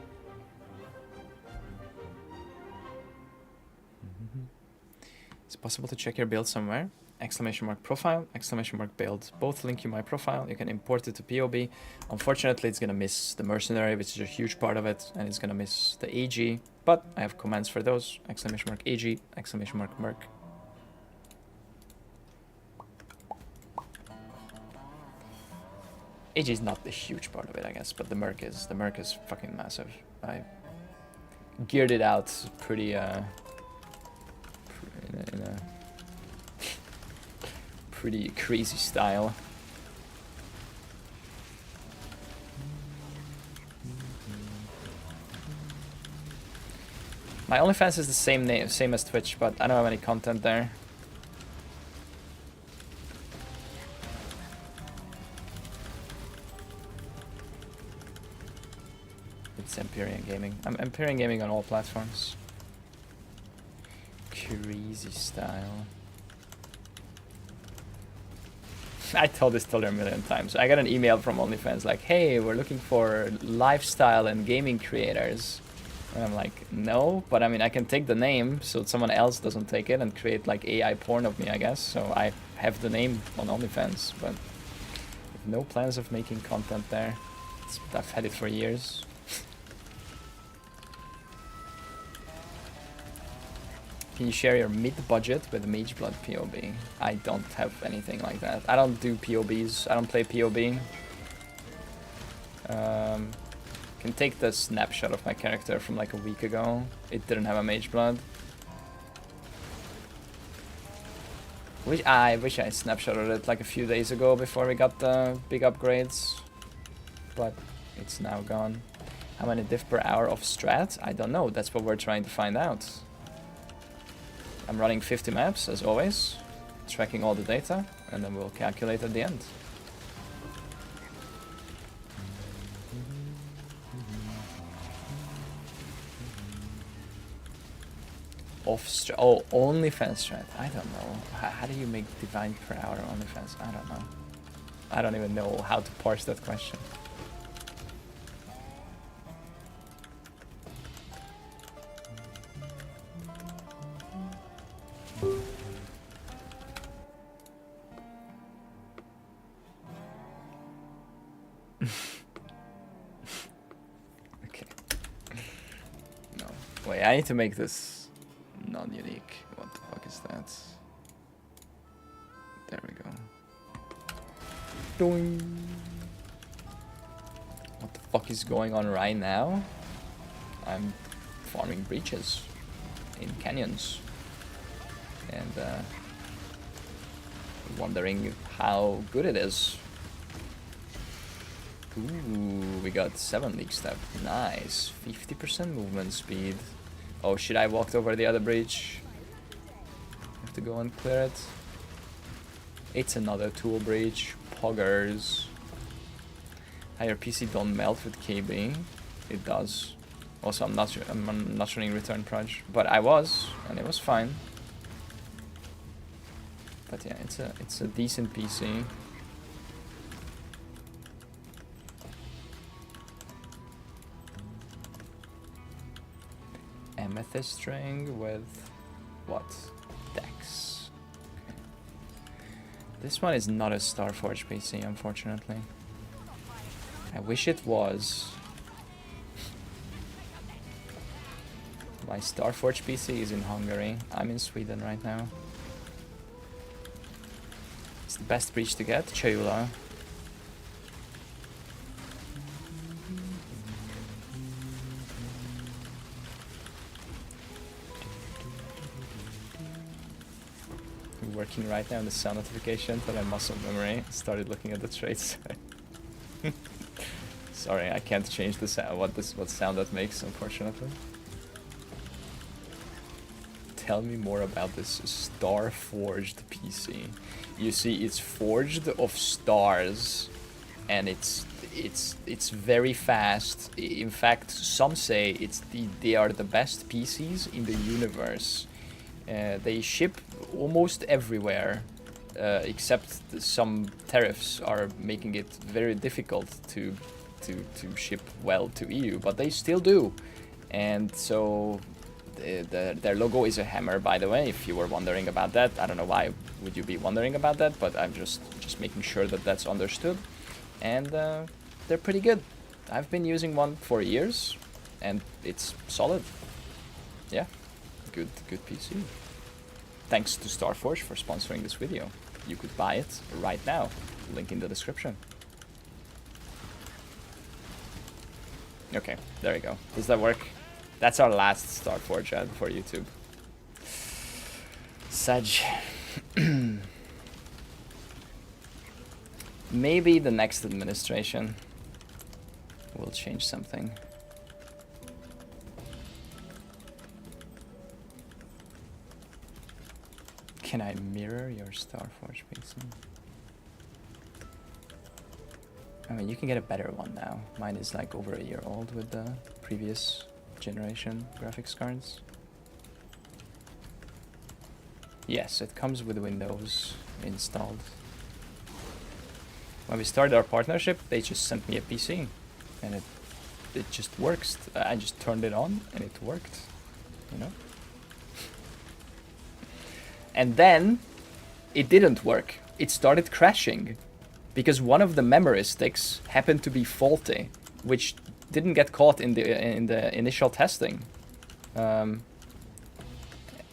It's possible to check your build somewhere. Exclamation mark profile, exclamation mark build. Both link you my profile. You can import it to POB. Unfortunately, it's gonna miss the mercenary, which is a huge part of it, and it's gonna miss the AG. But I have commands for those. Exclamation mark AG, exclamation mark merc. Age is not the huge part of it, I guess, but the Merc is. The Merc is fucking massive. I geared it out pretty, in a pretty crazy style. My OnlyFans is the same name, same as Twitch, but I don't have any content there. It's Empyrean Gaming. I'm Empyrean Gaming on all platforms. Crazy style. I told this to her a million times. I got an email from OnlyFans like, hey, we're looking for lifestyle and gaming creators. And I'm like, no, but I mean, I can take the name so someone else doesn't take it and create like AI porn of me, I guess. So I have the name on OnlyFans, but no plans of making content there. I've had it for years. Can you share your mid-budget with Mageblood POB? I don't have anything like that. I don't do POBs. I don't play POB. Can take the snapshot of my character from like a week ago. It didn't have a Mageblood. I wish I snapshotted it like a few days ago before we got the big upgrades. But it's now gone. How many diff per hour of strat? I don't know. That's what we're trying to find out. I'm running 50 maps, as always, tracking all the data, and then we'll calculate at the end. Oh, OnlyFans strat. I don't know. How do you make divine per hour on OnlyFans? I don't know. I don't even know how to parse that question. Okay. No. Wait, I need to make this non-unique. What the fuck is that? There we go. Doing. What the fuck is going on right now? I'm farming breaches in canyons. And wondering how good it is. Ooh, we got 7 league step. Nice. 50% movement speed. Oh shit, I walked over the other breach. Have to go and clear it. It's another tool breach. Poggers. Your PC don't melt with KB. It does. Also, I'm not running return proj, but I was, and it was fine. But yeah, it's a decent PC. Amethyst string with what? Dex. Okay. This one is not a Starforge PC, unfortunately. I wish it was. My Starforge PC is in Hungary. I'm in Sweden right now. It's the best breach to get, Chayula. I'm working right now on the sound notification, but I muscle memory. Started looking at the traits. Sorry, I can't change the sound. What sound that makes, unfortunately. Tell me more about this star-forged PC. You see, it's forged of stars, and it's very fast. In fact, some say they are the best PCs in the universe. They ship almost everywhere, except some tariffs are making it very difficult to ship well to EU, but they still do. And so their logo is a hammer, by the way, if you were wondering about that. I don't know why would you be wondering about that, but I'm just making sure that that's understood. And they're pretty good. I've been using one for years, and it's solid. Yeah, good PC. Thanks to Starforge for sponsoring this video. You could buy it right now. Link in the description. Okay, there we go. Does that work? That's our last Starforge ad for YouTube. Sag. Maybe the next administration will change something. Can I mirror your Starforge PC? I mean, you can get a better one now. Mine is like over a year old with the previous generation graphics cards. Yes, it comes with Windows installed. When we started our partnership, they just sent me a PC, and it just works. I just turned it on, and it worked, you know? And then, it didn't work. It started crashing, because one of the memory sticks happened to be faulty, which didn't get caught in the initial testing. And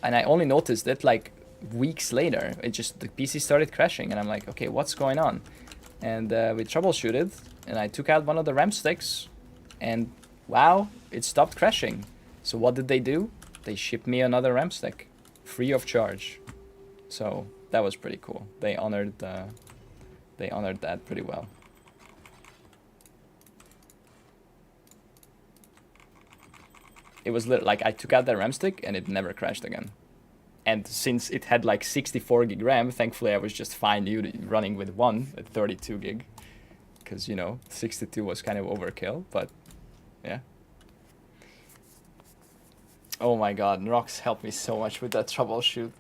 I only noticed it like weeks later. The PC started crashing, and I'm like, okay, what's going on? And we troubleshooted, and I took out one of the RAM sticks, and wow, it stopped crashing. So what did they do? They shipped me another RAM stick, free of charge. So that was pretty cool. They honored that pretty well. It was like I took out that RAM stick, and it never crashed again. And since it had like 64 gig RAM, thankfully I was just fine running with one at 32 gig. Because, you know, 62 was kind of overkill, but yeah. Oh my god, Rox helped me so much with that troubleshoot.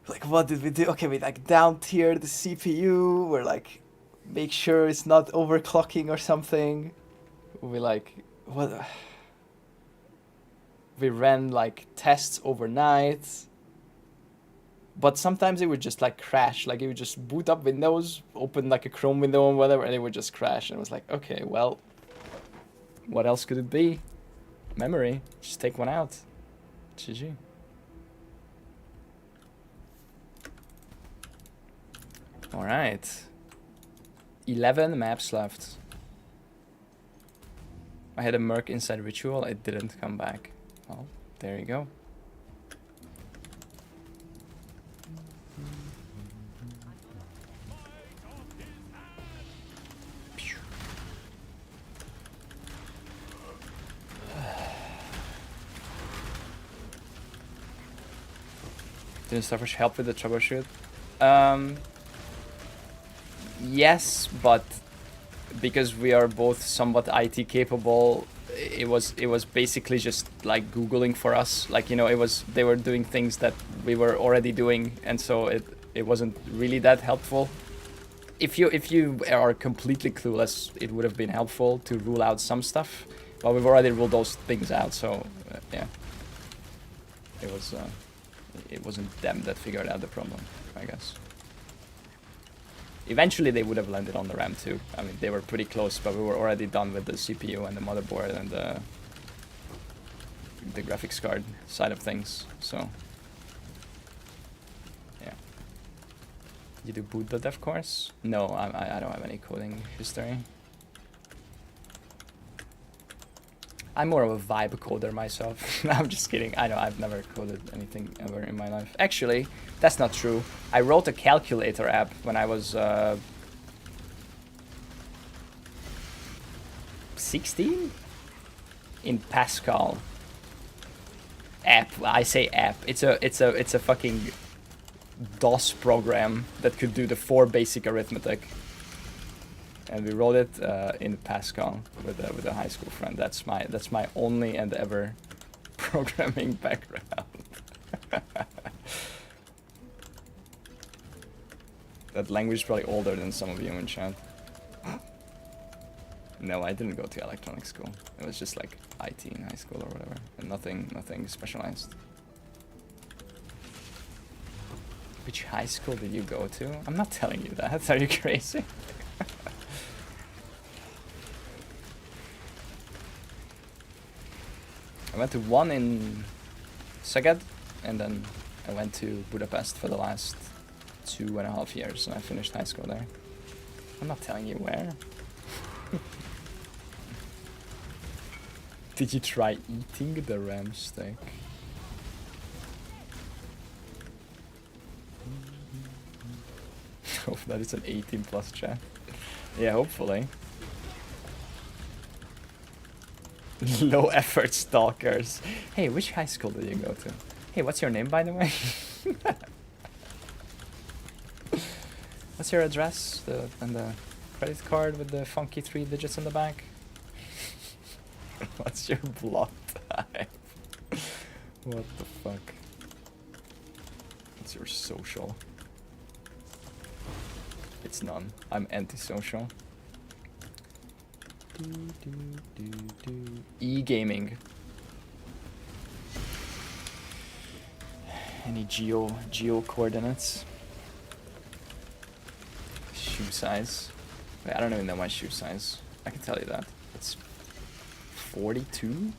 Like, what did we do? Okay, we like down-tiered the CPU. We're like, make sure it's not overclocking or something. We like, what? We ran like tests overnight, but sometimes it would just like crash. Like it would just boot up Windows, open like a Chrome window and whatever, and it would just crash. And it was like, okay, well, what else could it be? Memory. Just take one out. GG. All right. 11 maps left. I had a Merc inside Ritual. It didn't come back. Well, there you go. Didn't Starforge help with the troubleshoot? Yes, but because we are both somewhat IT capable, it was basically just like Googling for us. Like, you know, they were doing things that we were already doing, and so it wasn't really that helpful. If you are completely clueless, it would have been helpful to rule out some stuff, but we've already ruled those things out. So yeah, it wasn't them that figured out the problem, I guess. Eventually they would have landed on the RAM too. I mean, they were pretty close, but we were already done with the CPU and the motherboard and the graphics card side of things, so yeah. You do boot the dev course? No, I don't have any coding history. I'm more of a vibe coder myself. I'm just kidding. I know I've never coded anything ever in my life. Actually, that's not true. I wrote a calculator app when I was 16 in Pascal. App. I say app. It's a fucking DOS program that could do the 4 basic arithmetic. And we wrote it in Pascal with a high school friend. That's my only and ever programming background. That language is probably older than some of you in chat. No, I didn't go to electronic school. It was just like IT in high school or whatever, and nothing specialized. Which high school did you go to? I'm not telling you that. Are you crazy? I went to one in Szeged, and then I went to Budapest for the last 2.5 years, and I finished high school there. I'm not telling you where. Did you try eating the ram steak? Hope that is an 18 plus chat. Yeah, hopefully. Low effort stalkers. Hey, which high school did you go to? Hey, what's your name, by the way? What's your address? And the credit card with the funky 3 digits in the back? What's your block type? What the fuck? What's your social? It's none. I'm antisocial. E-gaming. Any geo coordinates? Shoe size. Wait, I don't even know my shoe size. I can tell you that. It's 42?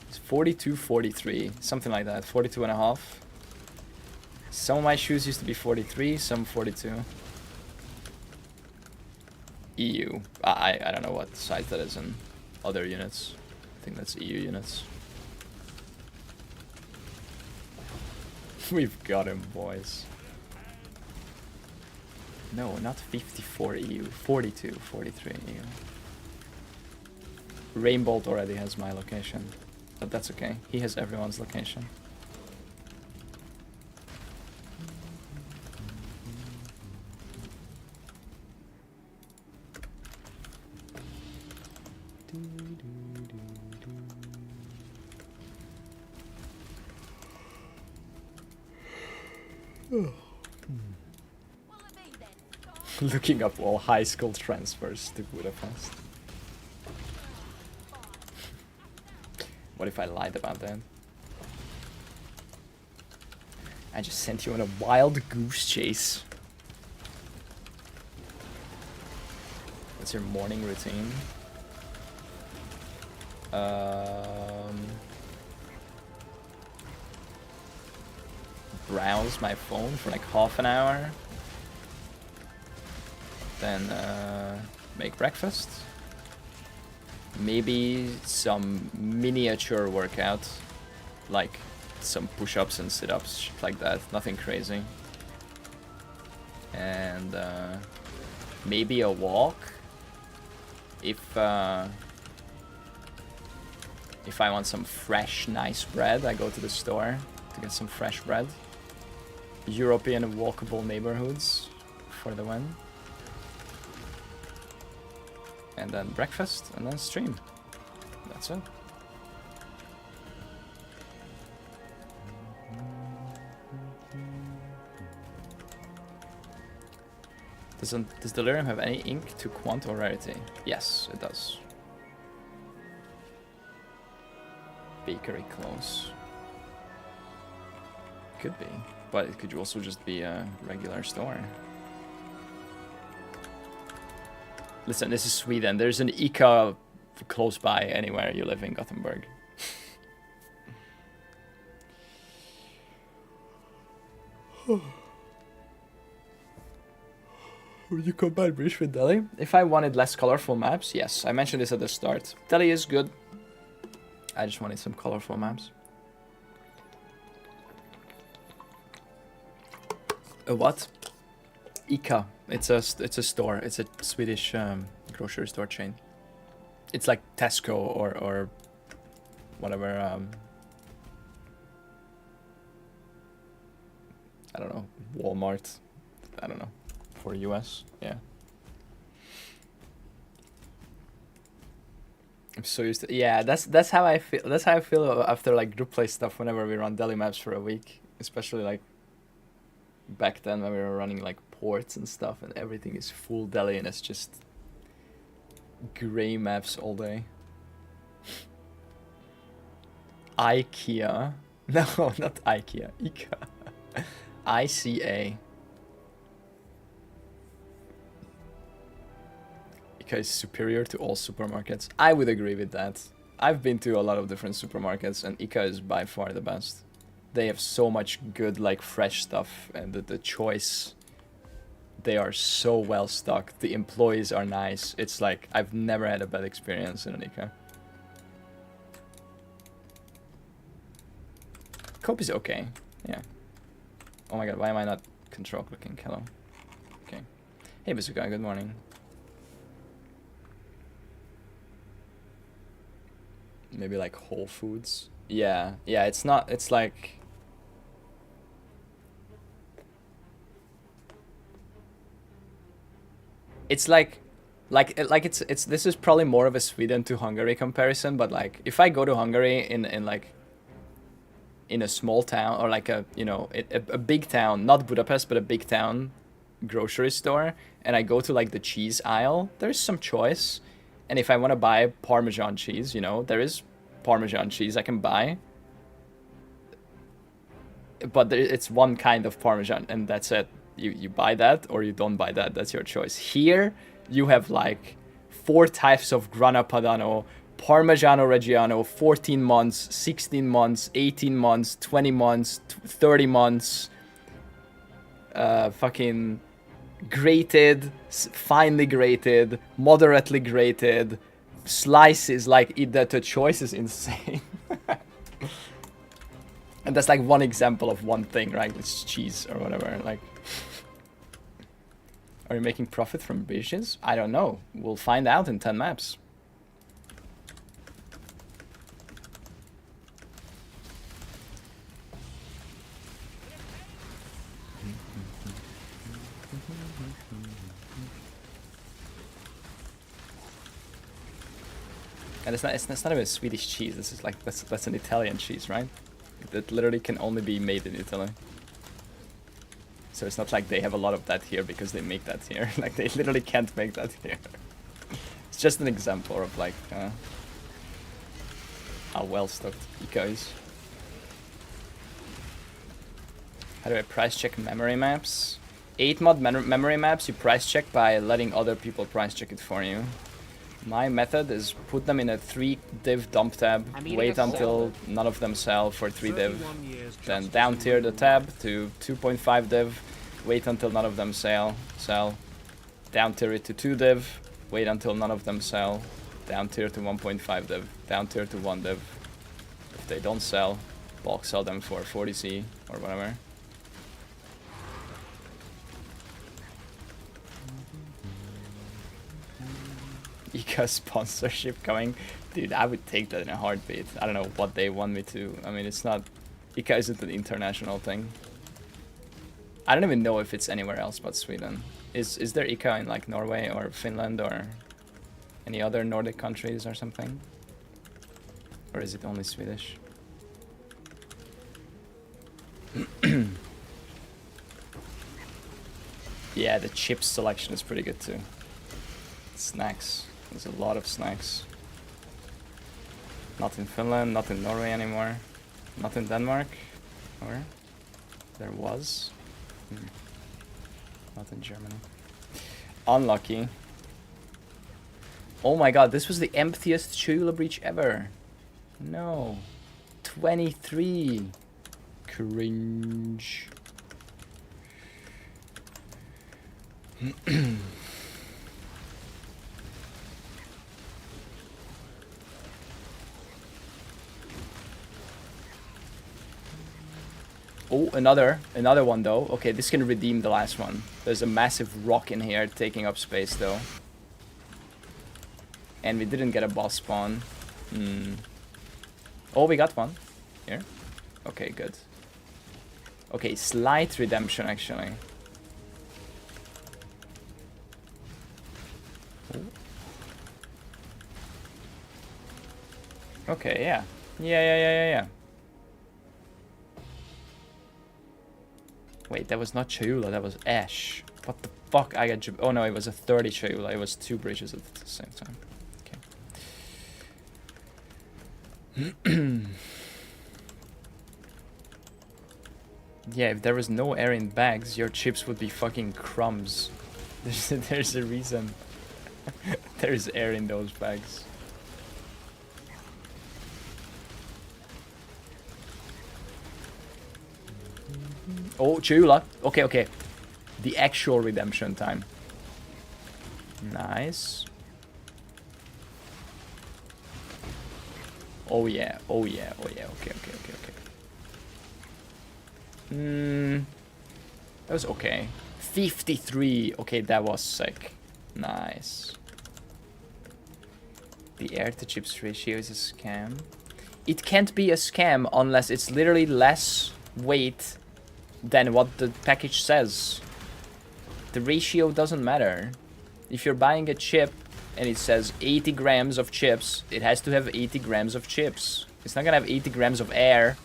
It's 42, 43. Something like that. 42 and a half. Some of my shoes used to be 43, some 42. EU. I don't know what size that is in other units. I think that's EU units. We've got him, boys. No, not 54 EU. 42, 43 EU. Rainbolt already has my location. But that's okay. He has everyone's location. Looking up all high school transfers to Budapest. What if I lied about that? I just sent you on a wild goose chase. What's your morning routine? Browse my phone for like half an hour. Then make breakfast. Maybe some miniature workout, like some push-ups and sit-ups, shit like that. Nothing crazy. And maybe a walk. If I want some fresh, nice bread, I go to the store to get some fresh bread. European walkable neighborhoods for the win. And then breakfast, and then stream. That's it. Does Delirium have any ink to quant or rarity? Yes, it does. Bakery close. Could be, but it could also just be a regular store. Listen, this is Sweden. There's an ICA close by anywhere you live in Gothenburg. Would you combine Breach with Delhi? If I wanted less colorful maps, yes. I mentioned this at the start. Delhi is good. I just wanted some colorful maps. A what? ICA. It's a store. It's a Swedish grocery store chain. It's like Tesco or whatever. I don't know. Walmart. I don't know. For US, yeah. I'm so used to. Yeah, that's how I feel. That's how I feel after like group play stuff. Whenever we run Delhi maps for a week, especially like back then when we were running like ports and stuff, and everything is full Delhi, and it's just gray maps all day. IKEA. No, not IKEA. ICA. ICA. ICA is superior to all supermarkets. I would agree with that. I've been to a lot of different supermarkets, and ICA is by far the best. They have so much good, like, fresh stuff, and the choice. They are so well stocked. The employees are nice. It's like, I've never had a bad experience in an ICA. scope is okay. Yeah. Oh my god, why am I not control clicking? Hello. Okay. Hey, Bazooka, good morning. Maybe like Whole Foods. Yeah, yeah, it's not, it's like... It's like it's this is probably more of a Sweden to Hungary comparison, but like if I go to Hungary in like in a small town or like a, you know, a big town, not Budapest but a big town grocery store, and I go to like the cheese aisle, there's some choice, and if I want to buy Parmesan cheese, you know, there is Parmesan cheese I can buy, but it's one kind of Parmesan and that's it. You buy that or you don't buy that. That's your choice. Here, you have like 4 types of Grana Padano, Parmigiano Reggiano, 14 months, 16 months, 18 months, 20 months, 30 months, fucking grated, finely grated, moderately grated, slices, like the choice is insane. And that's like one example of one thing, right? It's cheese or whatever, like... Are you making profit from bridges? I don't know. We'll find out in 10 maps. And it's not even Swedish cheese. This is like that's an Italian cheese, right? That literally can only be made in Italy. So it's not like they have a lot of that here because they make that here. Like they literally can't make that here. It's just an example of like how well stocked Ica is. How do I price check memory maps? 8-mod memory maps you price check by letting other people price check it for you. My method is put them in a 3 div dump tab, wait until none of them sell for 3 div, then down tier the tab to 2.5 div, wait until none of them sell, down tier it to 2 div, wait until none of them sell, down tier to 1.5 div, down tier to 1 div. If they don't sell, bulk sell them for 40C or whatever. Ica sponsorship coming. Dude, I would take that in a heartbeat. I don't know what they want me to. I mean, it's not... Ica isn't an international thing. I don't even know if it's anywhere else but Sweden. Is there Ica in like Norway or Finland or any other Nordic countries or something? Or is it only Swedish? Yeah, the chips selection is pretty good too. Snacks. There's a lot of snacks. Not in Finland, not in Norway anymore. Not in Denmark. Or there was. Not in Germany. Unlucky. Oh my god, this was the emptiest Chula breach ever. No. 23. Cringe. Oh, another one though. Okay, this can redeem the last one. There's a massive rock in here taking up space though. And we didn't get a boss spawn. Oh, we got one. Here. Okay, good. Okay, slight redemption actually. Oh. Okay, yeah. Yeah. Wait, that was not Chayula, that was Ash. What the fuck? I got... Oh no, it was a 30 Chayula. It was 2 bridges at the same time. Okay. Yeah, if there was no air in bags, your chips would be fucking crumbs. There's a reason. There's air in those bags. Oh, Chula. Okay. The actual redemption time. Nice. Oh yeah. Okay. That was okay. 53. Okay, that was sick. Nice. The air to chips ratio is a scam. It can't be a scam unless it's literally less weight than what the package says. The ratio doesn't matter. If you're buying a chip and it says 80 grams of chips, it has to have 80 grams of chips. It's not gonna have 80 grams of air.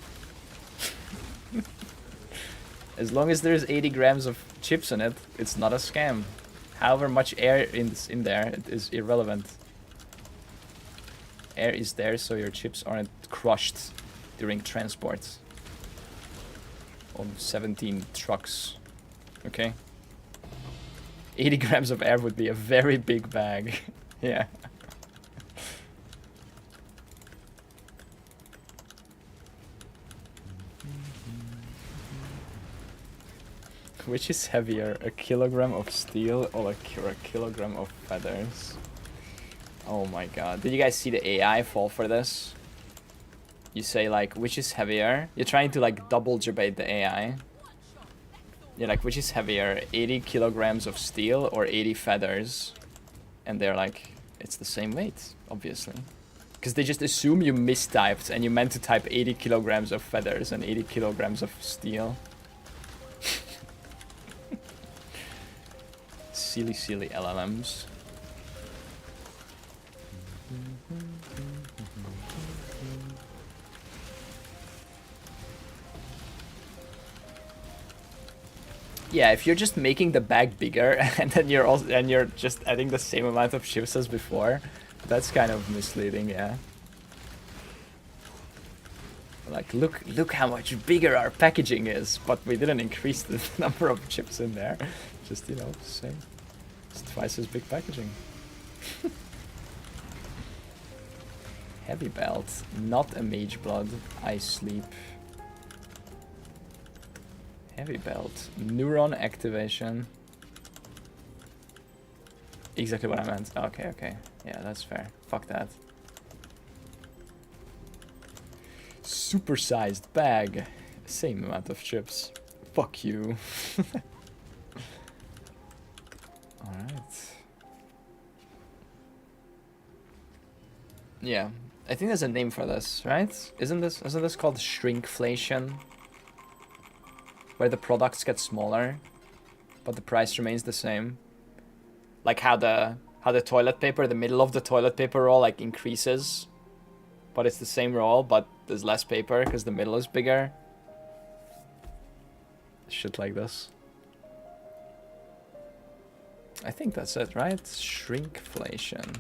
As long as there's 80 grams of chips in it, it's not a scam. However much air in there, it is irrelevant. Air is there so your chips aren't crushed during transport on 17 trucks. Okay? 80 grams of air would be a very big bag. Yeah. Which is heavier, a kilogram of steel or a kilogram of feathers? Oh my god. Did you guys see the AI fall for this? You say like, which is heavier? You're trying to like double debate the AI. You're like, which is heavier, 80 kilograms of steel or 80 feathers? And they're like, it's the same weight, obviously. Because they just assume you mistyped and you meant to type 80 kilograms of feathers and 80 kilograms of steel. Silly LLMs. Yeah, if you're just making the bag bigger and then you're just adding the same amount of chips as before, that's kind of misleading, yeah. Like, look how much bigger our packaging is, but we didn't increase the number of chips in there. Just, you know, same. It's twice as big packaging. Heavy belt, not a mage blood. I sleep. Heavy belt, neuron activation. Exactly what I meant. Okay. Yeah, that's fair. Fuck that. Supersized bag. Same amount of chips. Fuck you. Alright. Yeah. I think there's a name for this, right? Isn't this called shrinkflation? Where the products get smaller, but the price remains the same. Like how the toilet paper, the middle of the toilet paper roll like increases, but it's the same roll, but there's less paper because the middle is bigger. Shit like this. I think that's it, right? Shrinkflation.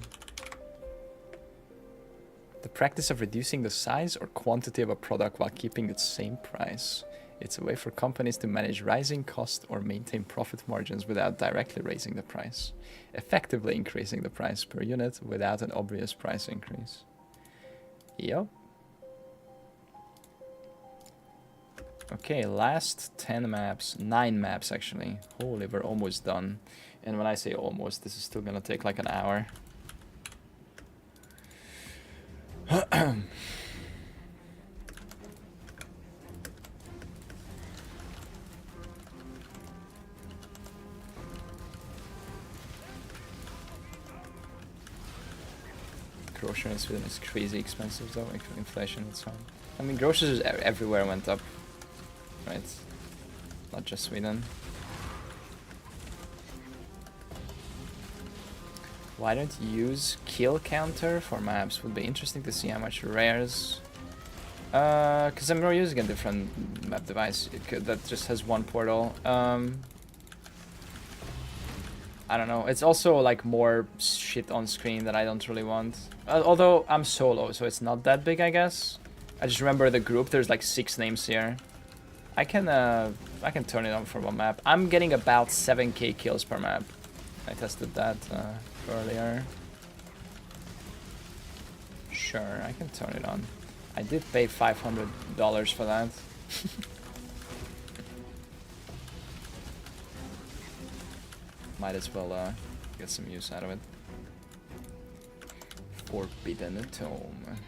The practice of reducing the size or quantity of a product while keeping its same price. It's a way for companies to manage rising costs or maintain profit margins without directly raising the price, effectively increasing the price per unit without an obvious price increase. Yep. Okay, last 10 maps, 9 maps actually. Holy, we're almost done. And when I say almost, this is still gonna take like an hour. Grocery in Sweden is crazy expensive though, inflation, it's fine. I mean, groceries everywhere went up, right? Not just Sweden. Why don't you use kill counter for maps? Would be interesting to see how much rares. Because I'm not using a different map device that just has one portal. I don't know. It's also like more shit on screen that I don't really want. Although I'm solo, so it's not that big, I guess. I just remember the group. There's like 6 names here. I can turn it on for one map. I'm getting about 7k kills per map. I tested that earlier. Sure, I can turn it on. I did pay $500 for that. Might as well get some use out of it. Forbidden Tome.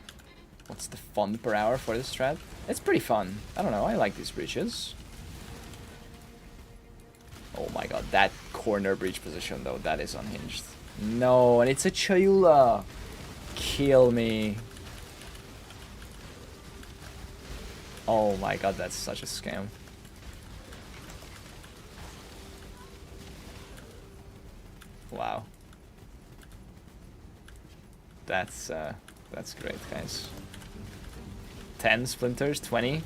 What's the fun per hour for this strat? It's pretty fun. I don't know, I like these breaches. Oh my god, that corner breach position though, that is unhinged. No, and it's a Chayula. Kill me. Oh my god, that's such a scam. Wow. That's great, guys. 10 splinters, 20.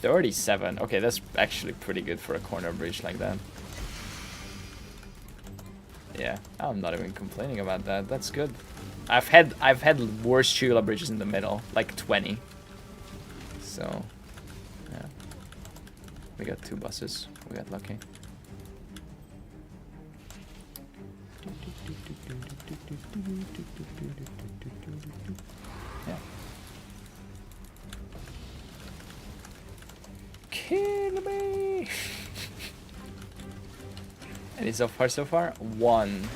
37. Okay, that's actually pretty good for a corner breach like that. Yeah, I'm not even complaining about that. That's good. I've had worse Chula bridges in the middle, like 20. So, yeah. We got 2 buses. We got lucky. Yeah. Kill me! And it's so far? 1.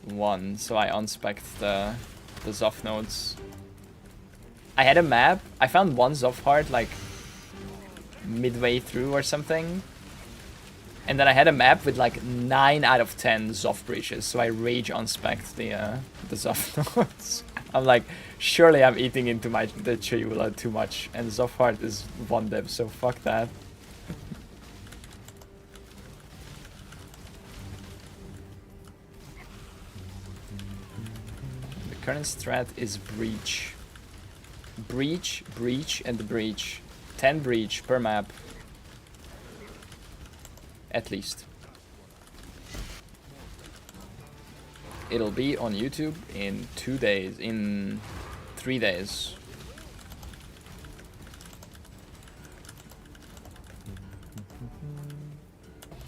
1. So I unspec'd the Zoff nodes. I had a map. I found 1 Zoff heart like midway through or something. And then I had a map with like 9 out of 10 Zoff breaches. So I rage unspec'd the Zoff nodes. I'm like, surely I'm eating into the Chayula too much. And Zoff heart is 1 dev, so fuck that. The current strat is breach. Breach, breach, and breach. 10 breach per map. At least. It'll be on YouTube in 2 days, in 3 days.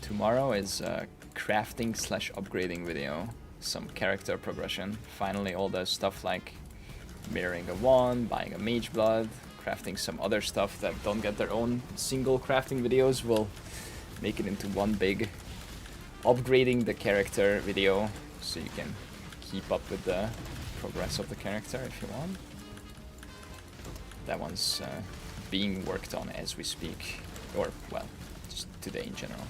Tomorrow is a crafting / upgrading video. Some character progression. Finally all the stuff like mirroring a wand, buying a mage blood, crafting some other stuff that don't get their own single crafting videos will make it into one big upgrading the character video, so you can keep up with the progress of the character if you want. That one's being worked on as we speak, or well, just today in general.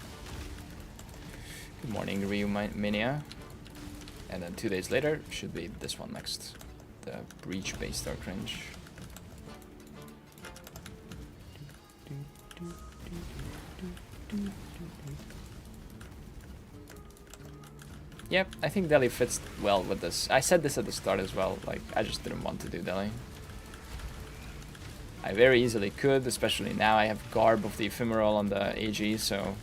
Good morning, Ryu Mania. And then 2 days later should be this one next, the breach based or cringe. Yep, I think Delhi fits well with this. I said this at the start as well, like, I just didn't want to do Delhi. I very easily could, especially now I have Garb of the Ephemeral on the AG, so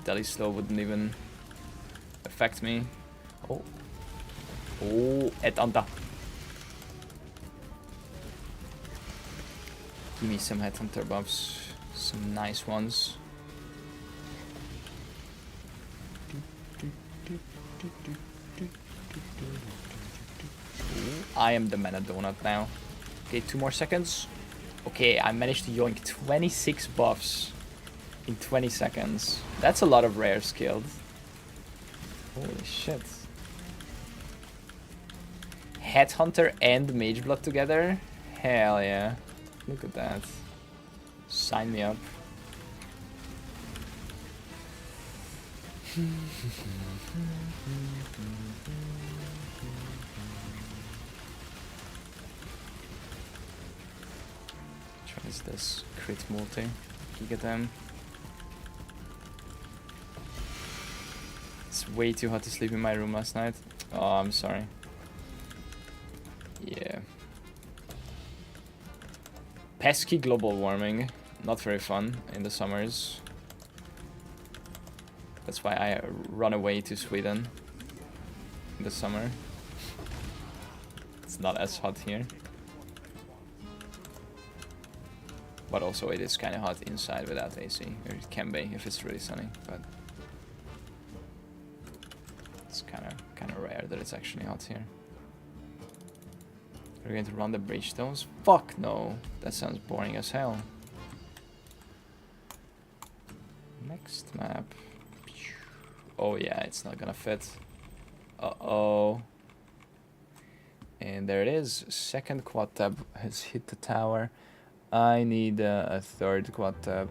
Delhi slow wouldn't even affect me. Oh. Oh, et anta. Give me some Headhunter buffs, some nice ones. I am the mana donut now. Okay, 2 more seconds. Okay, I managed to yoink 26 buffs in 20 seconds. That's a lot of rare skilled. Holy shit. Headhunter and Mage Blood together? Hell yeah. Look at that. Sign me up. Which one is this? Crit multi. Giga them. It's way too hot to sleep in my room last night. Oh, I'm sorry. Yeah. Pesky global warming. Not very fun in the summers. That's why I run away to Sweden in the summer. It's not as hot here. But also it is kind of hot inside without AC. Or it can be if it's really sunny, but it's kind of rare that it's actually hot here. We're going to run the breach stones? Fuck no! That sounds boring as hell. Next map. Oh yeah, it's not gonna fit. Uh-oh. And there it is. Second quad tab has hit the tower. I need a third quad tab.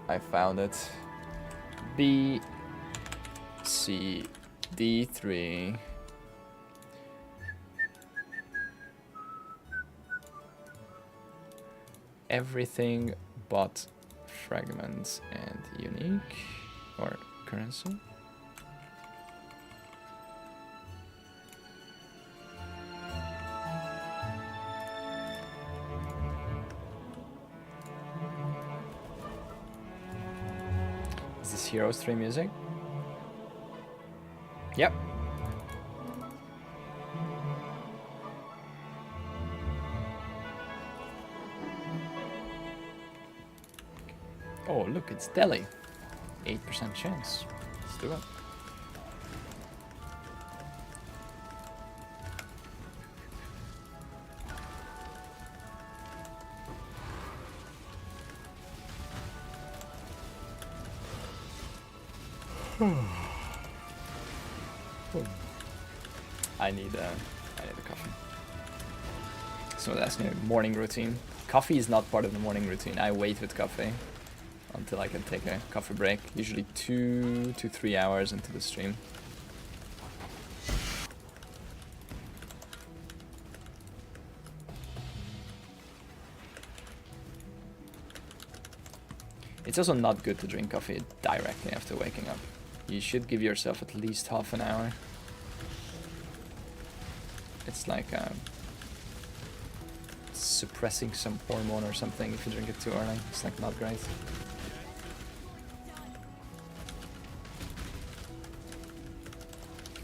I found it. B, C, D3. Everything but fragments and unique or currency. Is this Hero 3 music? Yep. Oh, look, it's Delhi. 8% chance. Let's do it. I need a coffee. So that's my morning routine. Coffee is not part of the morning routine. I wait with coffee until I can take a coffee break. Usually 2 to 3 hours into the stream. It's also not good to drink coffee directly after waking up. You should give yourself at least half an hour. It's like suppressing some hormone or something if you drink it too early. It's like not great.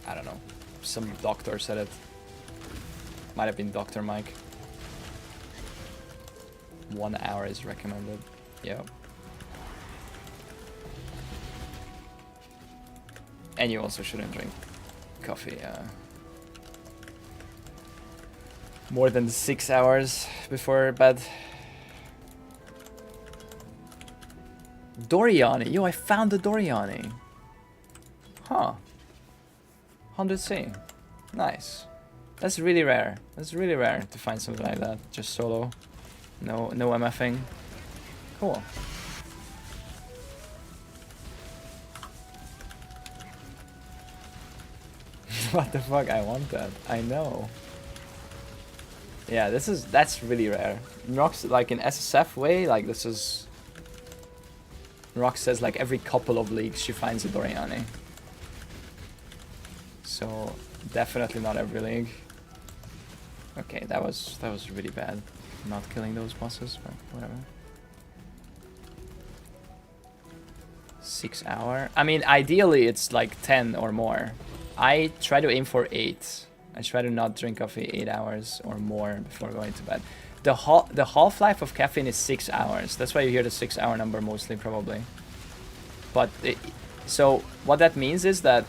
I don't know. Some doctor said it. Might have been Dr. Mike. 1 hour is recommended. Yeah. And you also shouldn't drink coffee more than 6 hours before bed. Doriani. Yo, I found the Doriani. Huh. 100C. Nice. That's really rare. That's really rare to find something like that. Just solo. No MFing. Cool. What the fuck? I want that. I know. Yeah, that's really rare. Rox, like in SSF way, like this is... Rox says like every couple of leagues she finds a Doriani. So definitely not every league. Okay, that was really bad. Not killing those bosses, but whatever. 6 hour. I mean, ideally it's like 10 or more. I try to aim for 8. I try to not drink coffee 8 hours or more before going to bed. The half-life of caffeine is 6 hours. That's why you hear the 6 hour number mostly, probably. But so what that means is that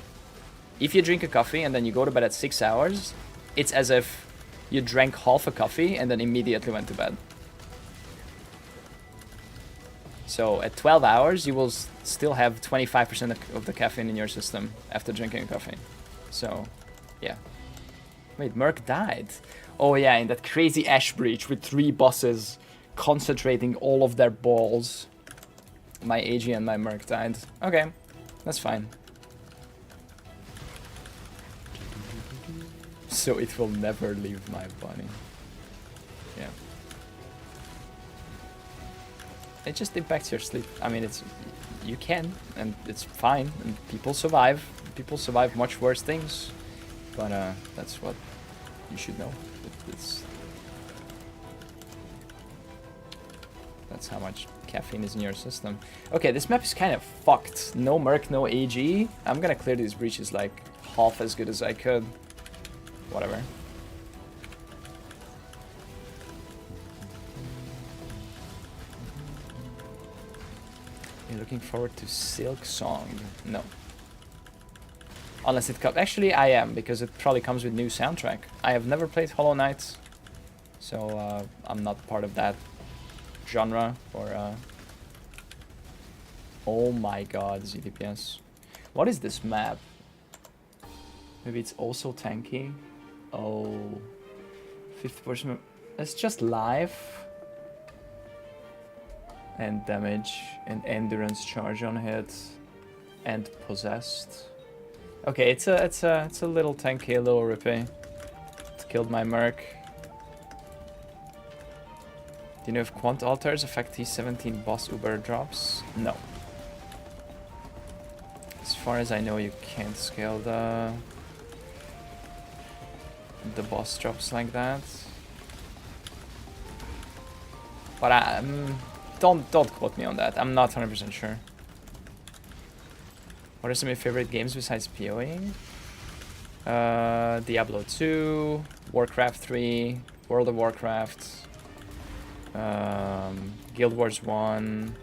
if you drink a coffee and then you go to bed at 6 hours, it's as if you drank half a coffee and then immediately went to bed. So at 12 hours, you will still have 25% of the caffeine in your system after drinking a coffee. So, yeah. Wait, Merc died. Oh yeah, in that crazy Ash Breach with 3 bosses concentrating all of their balls. My AG and my Merc died. Okay, that's fine. So it will never leave my body. Yeah. It just impacts your sleep. I mean, you can, and it's fine, and people survive. People survive much worse things, but that's what you should know. That's how much caffeine is in your system. Okay, this map is kind of fucked. No Merc, no AG. I'm gonna clear these breaches like half as good as I could. Whatever. You're looking forward to Silk Song? No. Unless it comes... Actually, I am, because it probably comes with new soundtrack. I have never played Hollow Knight, so I'm not part of that genre, or... Oh my god, ZDPS. What is this map? Maybe it's also tanky? Oh... 50%... It's just life. And damage and endurance charge on hit. And possessed. Okay, it's a little tanky, a little rippy. It's killed my merc. Do you know if quant altars affect T17 boss Uber drops? No. As far as I know, you can't scale the boss drops like that. But don't quote me on that. I'm not 100% sure. What are some of your favorite games besides PoEing? Diablo 2, Warcraft 3, World of Warcraft, Guild Wars 1.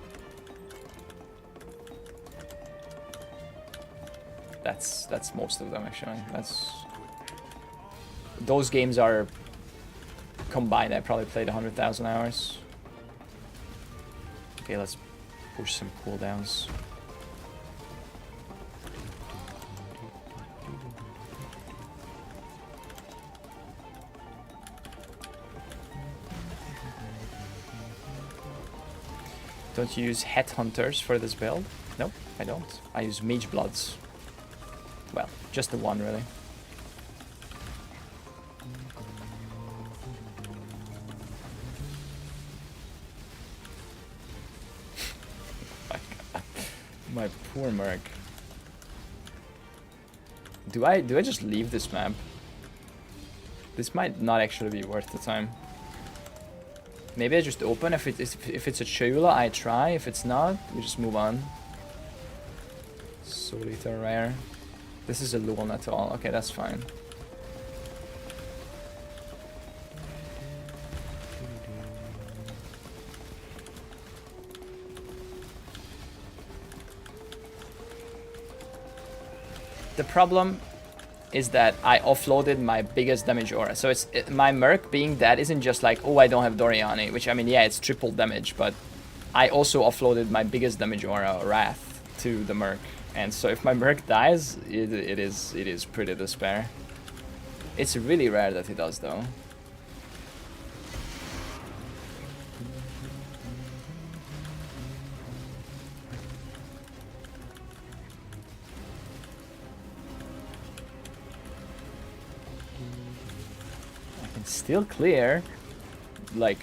That's most of them actually. Those games are combined. I probably played 100,000 hours. Okay, let's push some cooldowns. Don't you use headhunters for this build? No, I don't. I use mage bloods. Well, just the one really. My poor merc. Do I just leave this map? This might not actually be worth the time. Maybe I just open. If it's a Chula, I try. If it's not, we just move on. Solitaire rare. This is a Luon at all. Okay, that's fine. The problem is that I offloaded my biggest damage aura. So my merc being dead isn't just like, oh, I don't have Doriani, which I mean, yeah, it's triple damage, but I also offloaded my biggest damage aura, Wrath, to the merc. And so if my merc dies, it is pretty despair. It's really rare that he does though. Still clear, like,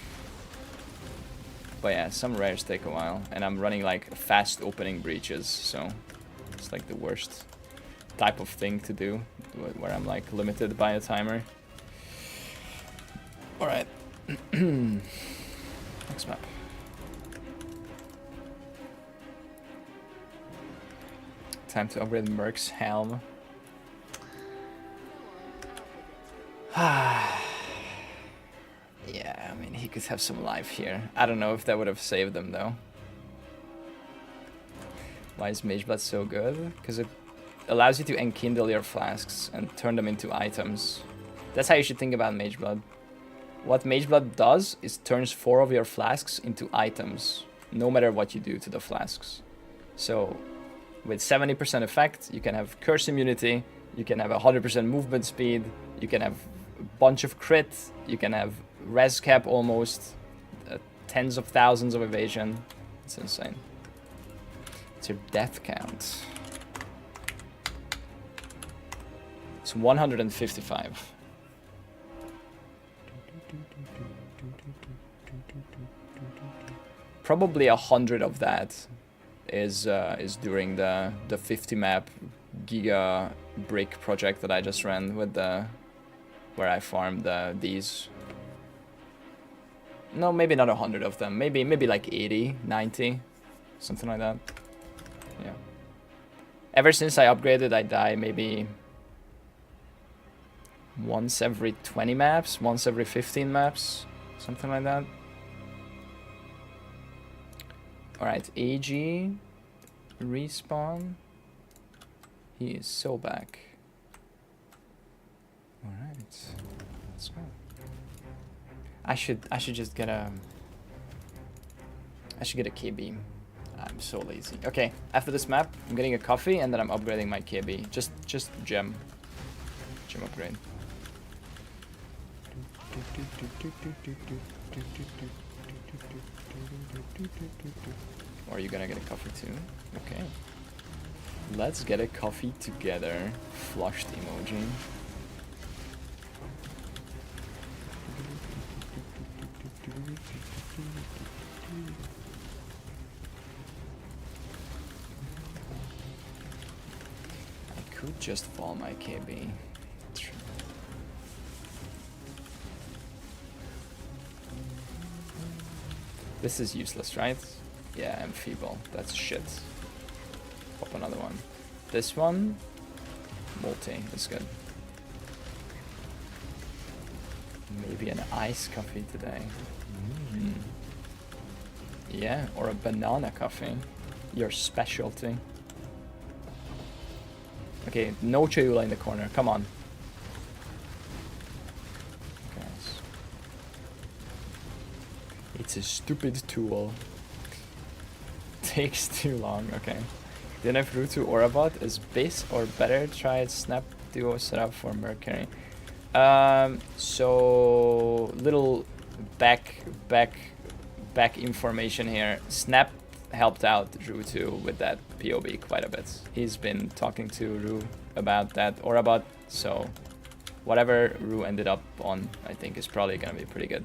but yeah, some rares take a while, and I'm running like fast opening breaches, so it's like the worst type of thing to do, where I'm like limited by a timer. All right, next map. Time to upgrade Merc's helm. Yeah, I mean, he could have some life here. I don't know if that would have saved him, though. Why is Mage Blood so good? Because it allows you to enkindle your flasks and turn them into items. That's how you should think about Mage Blood. What Mage Blood does is turns 4 of your flasks into items, no matter what you do to the flasks. So, with 70% effect, you can have Curse Immunity, you can have 100% movement speed, you can have a bunch of crit, you can have res cap almost, tens of thousands of evasion. It's insane. It's your death count. It's 155. Probably 100 of that is during the 50 map Giga Brick project that I just ran with where I farmed these. No, maybe not 100 of them. Maybe like 80, 90, something like that. Yeah. Ever since I upgraded, I die maybe once every 20 maps, once every 15 maps, something like that. Alright, AG, respawn. He is so back. Alright, let's go. I should just get a... I should get a KB. I'm so lazy. Okay, after this map, I'm getting a coffee and then I'm upgrading my KB. Just gem upgrade. Or are you gonna get a coffee too? Okay. Let's get a coffee together. Flushed emoji. I could just fall my KB. This is useless, right? Yeah, I'm feeble. That's shit. Pop another one. This one, multi, is good. Maybe an iced coffee today. Yeah, or a banana coffee. Your specialty. Okay, no Chayula in the corner. Come on. Okay. It's a stupid tool. Takes too long. Okay. Then if route to Orabot is base or better, try it snap duo setup for Mercury. So little back information here. Snap helped out Ru2 with that POB quite a bit. He's been talking to Ru about that Orabot, so whatever Ru ended up on, I think is probably gonna be pretty good.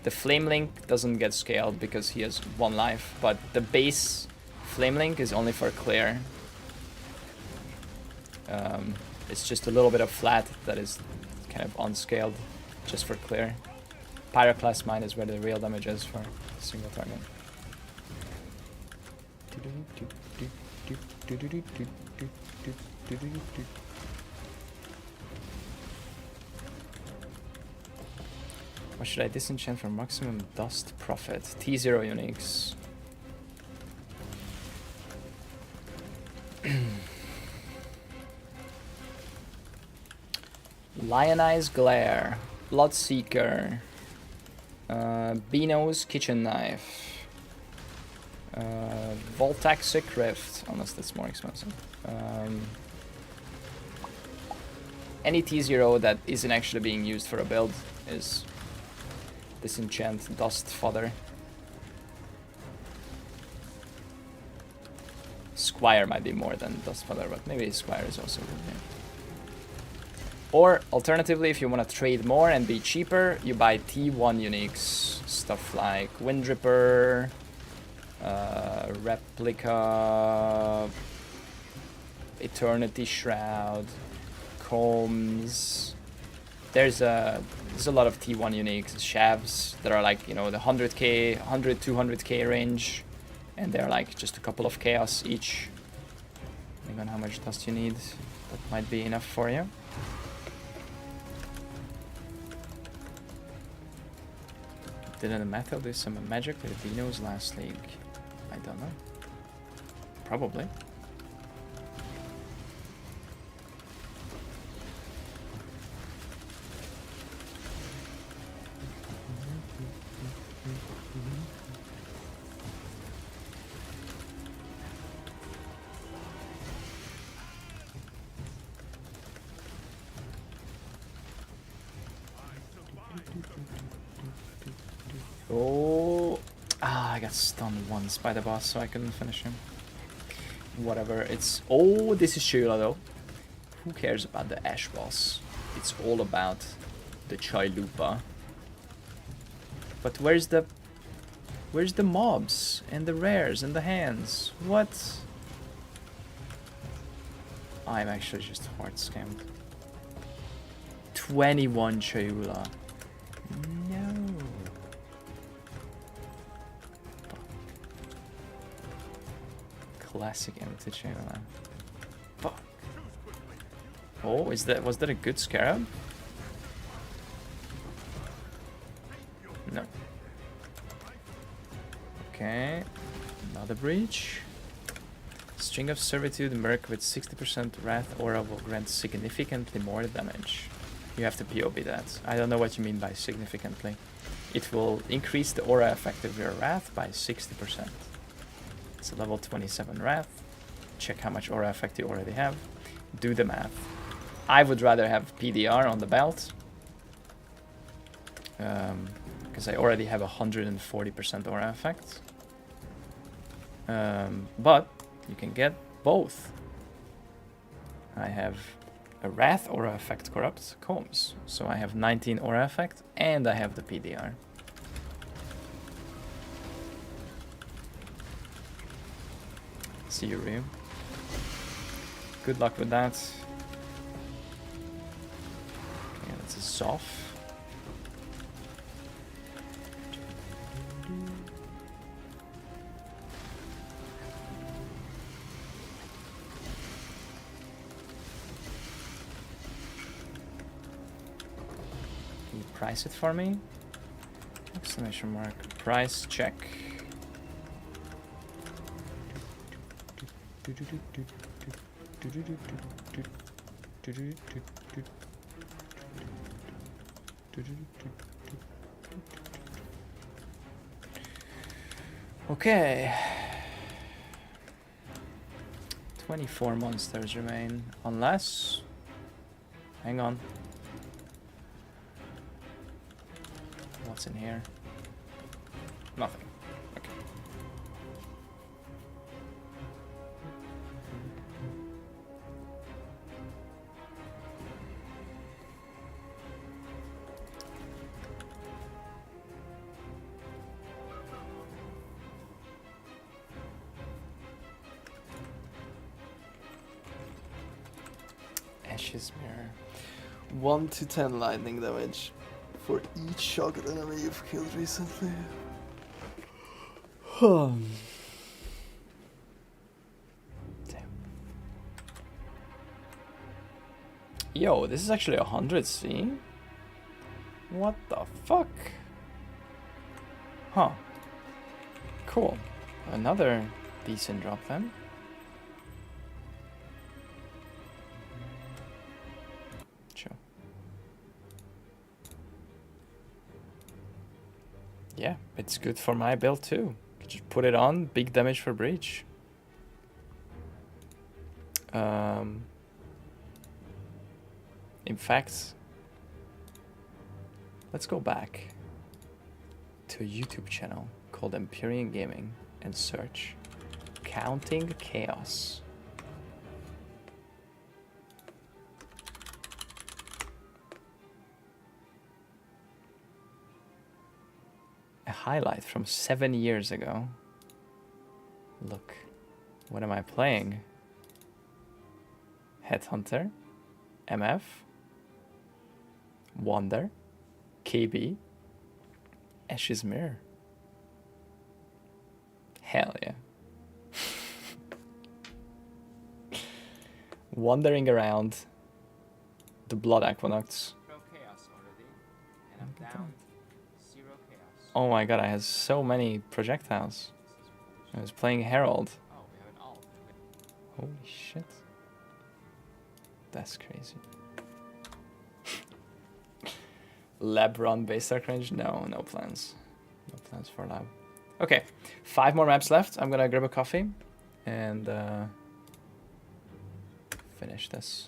The Flame Link doesn't get scaled because he has 1 life, but the base Flame Link is only for clear. It's just a little bit of flat that is kind of unscaled, just for clear. Pyroclast Mine is where the real damage is for a single target. What should I disenchant for maximum dust profit? T0 uniques. Lionized Glare, Bloodseeker, Beano's Kitchen Knife, Voltaxic Rift, unless that's more expensive. Any T0 that isn't actually being used for a build is disenchant dust fodder. Squire might be more than dust fodder, but maybe Squire is also good. Yeah. Or alternatively, if you want to trade more and be cheaper, you buy T1 uniques, stuff like Windripper, Replica, Eternity Shroud, Combs. There's a lot of T1 uniques, Shavs that are like, you know, the 100k, 100, 200k range, and they're like just a couple of chaos each. Depending on how much dust you need, that might be enough for you. Didn't Mattel do some magic with Dino's last league? I don't know. Probably. Oh, I got stunned once by the boss, so I couldn't finish him. Whatever, it's... Oh, this is Shula though. Who cares about the Ash boss? It's all about the Chailupa. But where's the mobs and the rares and the hands? What? I'm actually just hard scammed. 21 Chayula. No. Classic empty Chayula. Fuck. Oh, was that a good scarab? No. Okay. Another breach. String of Servitude, Merc with 60% Wrath Aura will grant significantly more damage. You have to POB that. I don't know what you mean by significantly. It will increase the aura effect of your Wrath by 60%. It's a level 27 Wrath. Check how much aura effect you already have. Do the math. I would rather have PDR on the belt. Because I already have 140% aura effect. But you can get both. I have a Wrath Aura Effect Corrupt Combs. So I have 19 Aura Effect and I have the PDR. See you, Ryu. Good luck with that. Okay, that's a Zoff. Can you price it for me? Exclamation mark. Price check. Okay. 24 monsters remain, unless... Hang on. What's in here? Nothing. Okay. Ash's Mirror. 1 to 10 lightning damage for each shocked enemy you've killed recently. Damn. Yo, this is actually 100 C? What the fuck? Huh. Cool. Another decent drop then. Sure. Yeah, it's good for my build too. Just put it on, big damage for Breach. In fact, let's go back to a YouTube channel called Empyrean Gaming and search Counting Chaos. A highlight from 7 years ago. Look, what am I playing? Headhunter, MF, Wonder, KB, Ash's Mirror. Hell yeah. Wandering around the Blood Aqueducts. Oh my god, I had so many projectiles. I was playing Herald. Holy shit. That's crazy. Lab run base star cringe? No, no plans. No plans for lab. Okay, 5 more maps left. I'm gonna grab a coffee and finish this.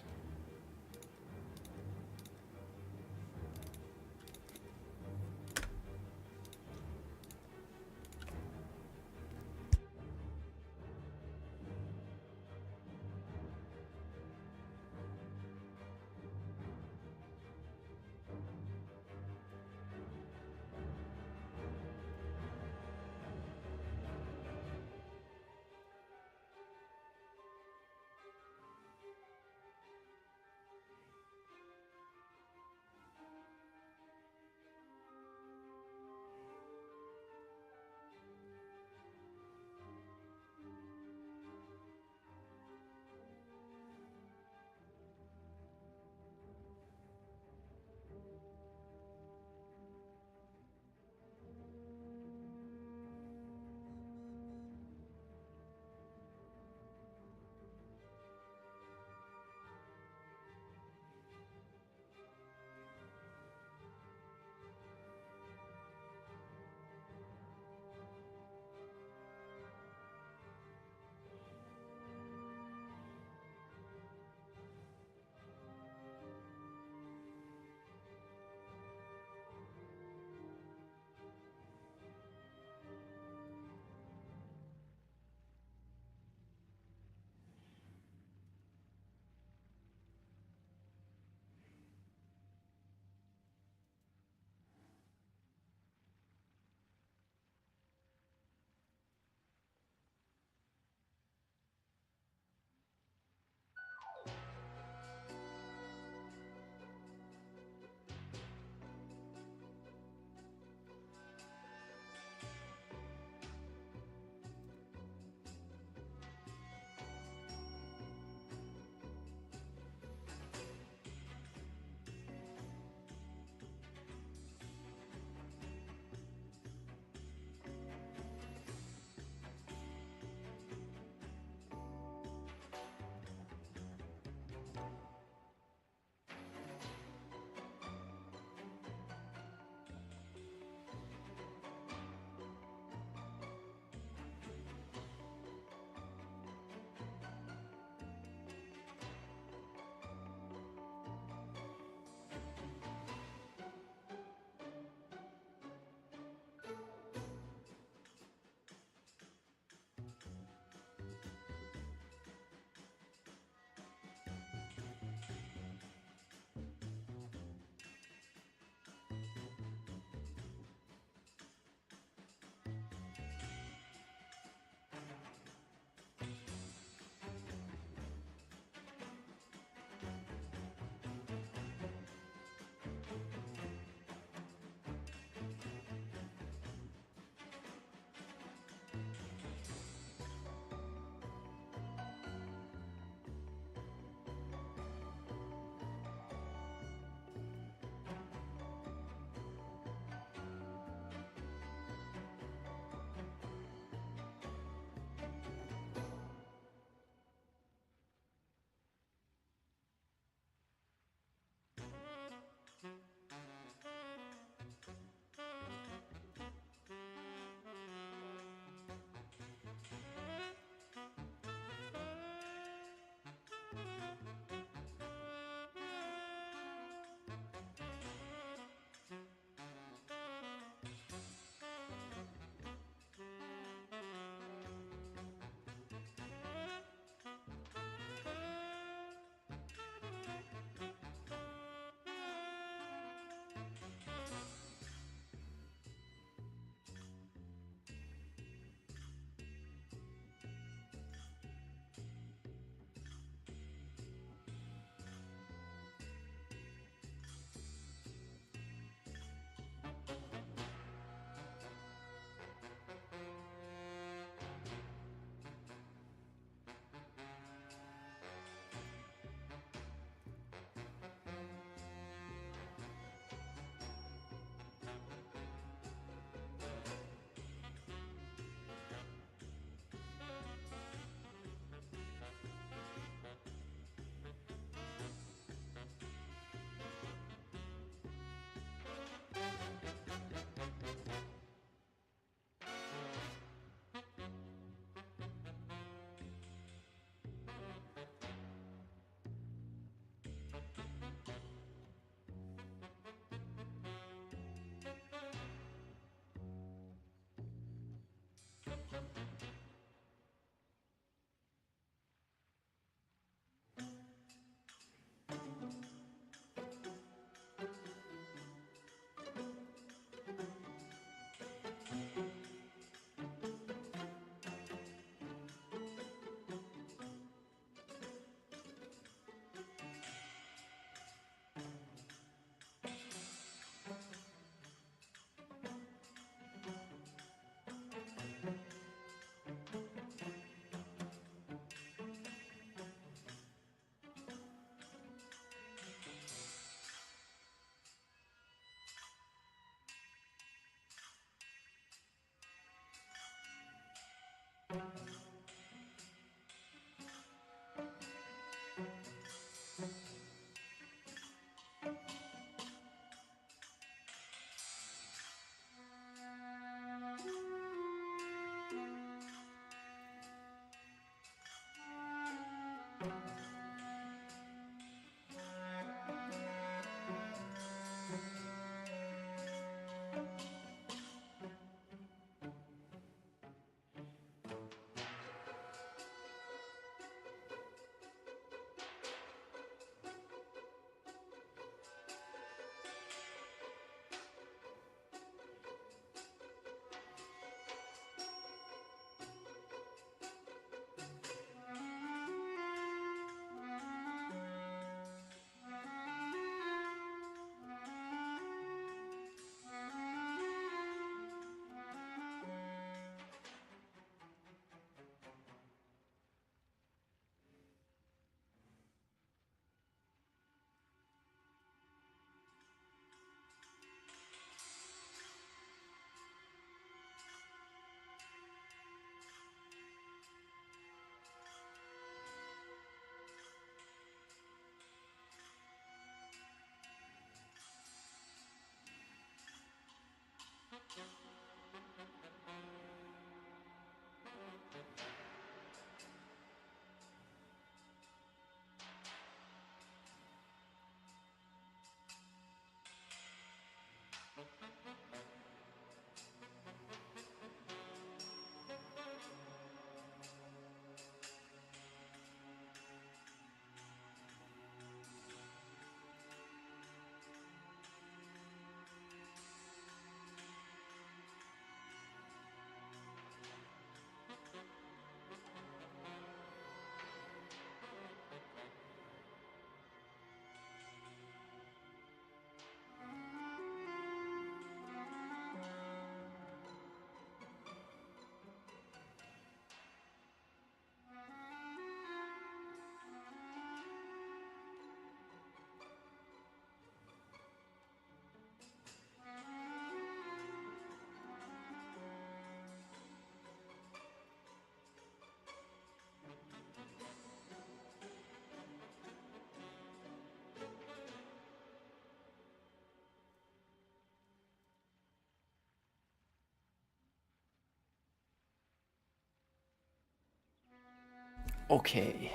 Okay,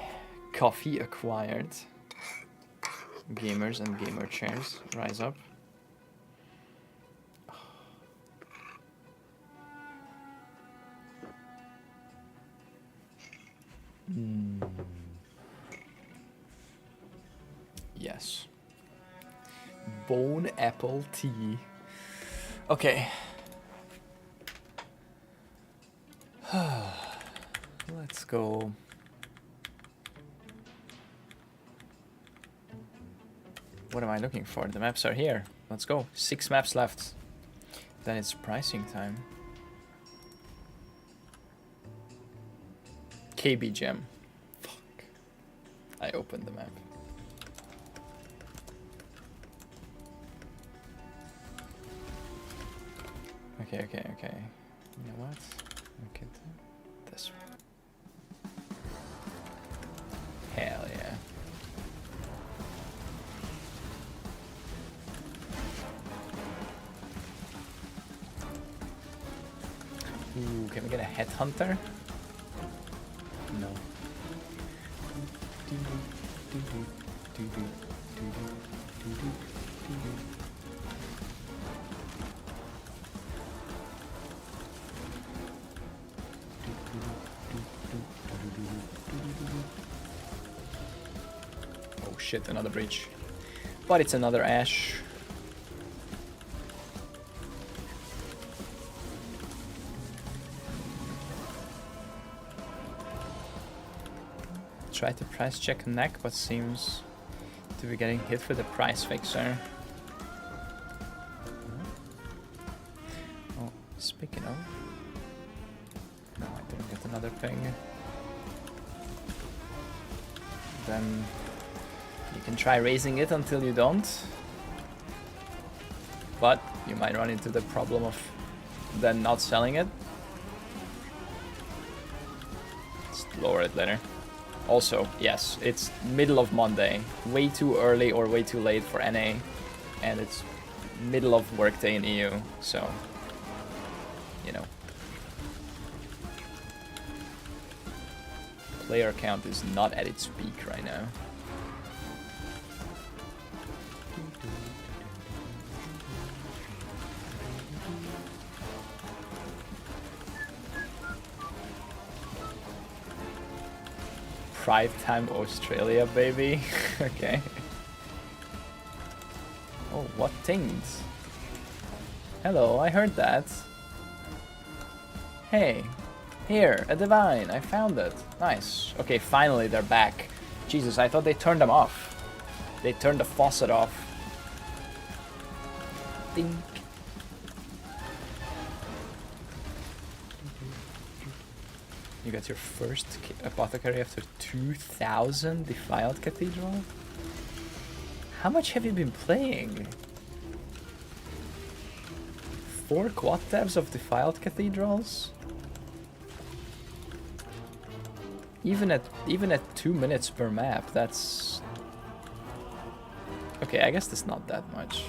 coffee acquired. Gamers and gamer chairs, rise up. Yes. Bone apple tea. Okay. Let's go. What am I looking for? The maps are here. Let's go. 6 maps left. Then it's pricing time. KB gem. Fuck. I opened the map. Okay. You know what? Look at this one. Hell yeah. Ooh, can we get a headhunter? No. shit, another breach. But it's another Ash. Try to price check neck, but seems to be getting hit with a price fixer. Oh, speaking of... No, I don't get another ping. Then you can try raising it until you don't. But you might run into the problem of then not selling it. Just lower it later. Also, yes, it's middle of Monday. Way too early or way too late for NA. And it's middle of workday in EU, so, you know. Player count is not at its peak right now. Prime time Australia, baby. Okay. Oh, what things? Hello, I heard that. Hey, here, a divine. I found it. Nice. Okay, finally they're back. Jesus, I thought they turned them off. They turned the faucet off. Dink. You got your first apothecary after 2000 Defiled Cathedral? How much have you been playing? 4 quad tabs of Defiled Cathedrals? Even at 2 minutes per map, that's... Okay, I guess that's not that much.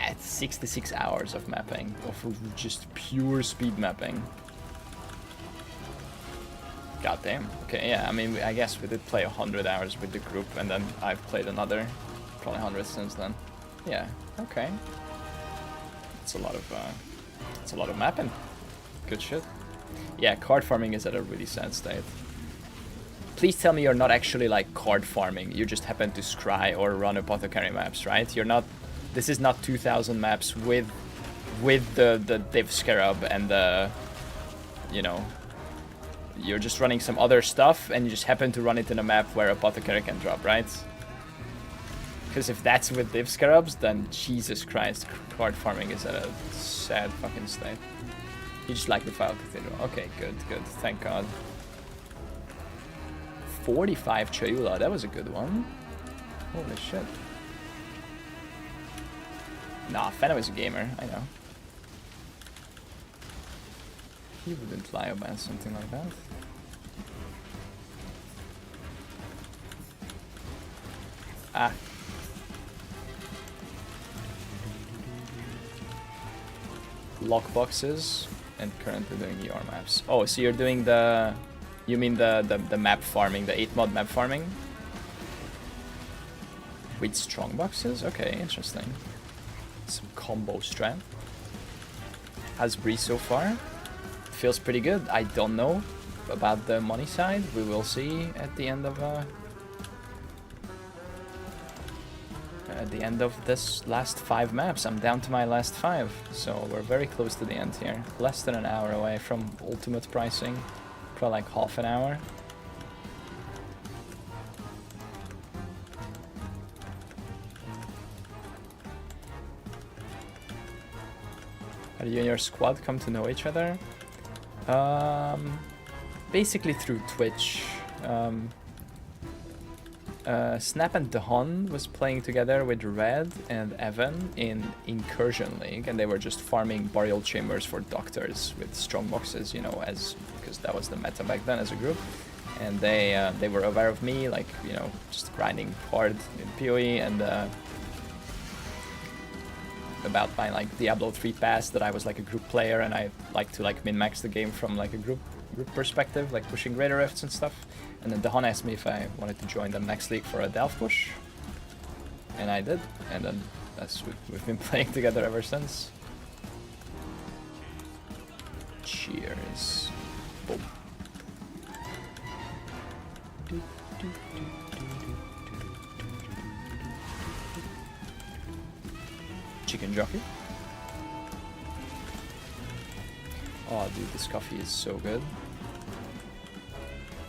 At 66 hours of mapping, of just pure speed mapping. God damn. Okay, yeah, I mean, I guess we did play 100 hours with the group, and then I've played another, probably 100 since then. Yeah, okay. It's a lot of mapping. Good shit. Yeah, card farming is at a really sad state. Please tell me you're not actually like card farming. You just happen to scry or run apothecary maps, right? You're not. This is not 2000 maps with the Div Scarab and the, you know, you're just running some other stuff and you just happen to run it in a map where apothecary can drop, right? Because if that's with Div Scarabs, then Jesus Christ, card farming is at a sad fucking state. You just like the Defiled Cathedral. Okay, good, thank God. 45 Chayula, that was a good one. Holy shit. Nah, Fenno is a gamer, I know. He wouldn't lie about something like that. Ah. Lockboxes and currently doing ER maps. Oh, so you're doing the... You mean the map farming, the 8-mod map farming? With strong boxes? Okay, interesting. Some combo strat. How's Breeze so far? Feels pretty good. I don't know about the money side. We will see at the end of this last 5 maps. I'm down to my last 5, so we're very close to the end here. Less than an hour away from ultimate pricing. Probably like half an hour. How do you and your squad come to know each other? Basically through Twitch. Snap and Dahon was playing together with Red and Evan in Incursion League, and they were just farming burial chambers for doctors with strong boxes, you know, because that was the meta back then as a group. And they were aware of me, like, you know, just grinding hard in PoE, and about my like Diablo 3 past, that I was like a group player and I like to like min-max the game from like a group perspective, like pushing greater rifts and stuff. And then Dahon asked me if I wanted to join them next league for a Delph push, and I did, and then we've been playing together ever since. Cheers. Boom. Chicken jockey. Oh, dude, this coffee is so good.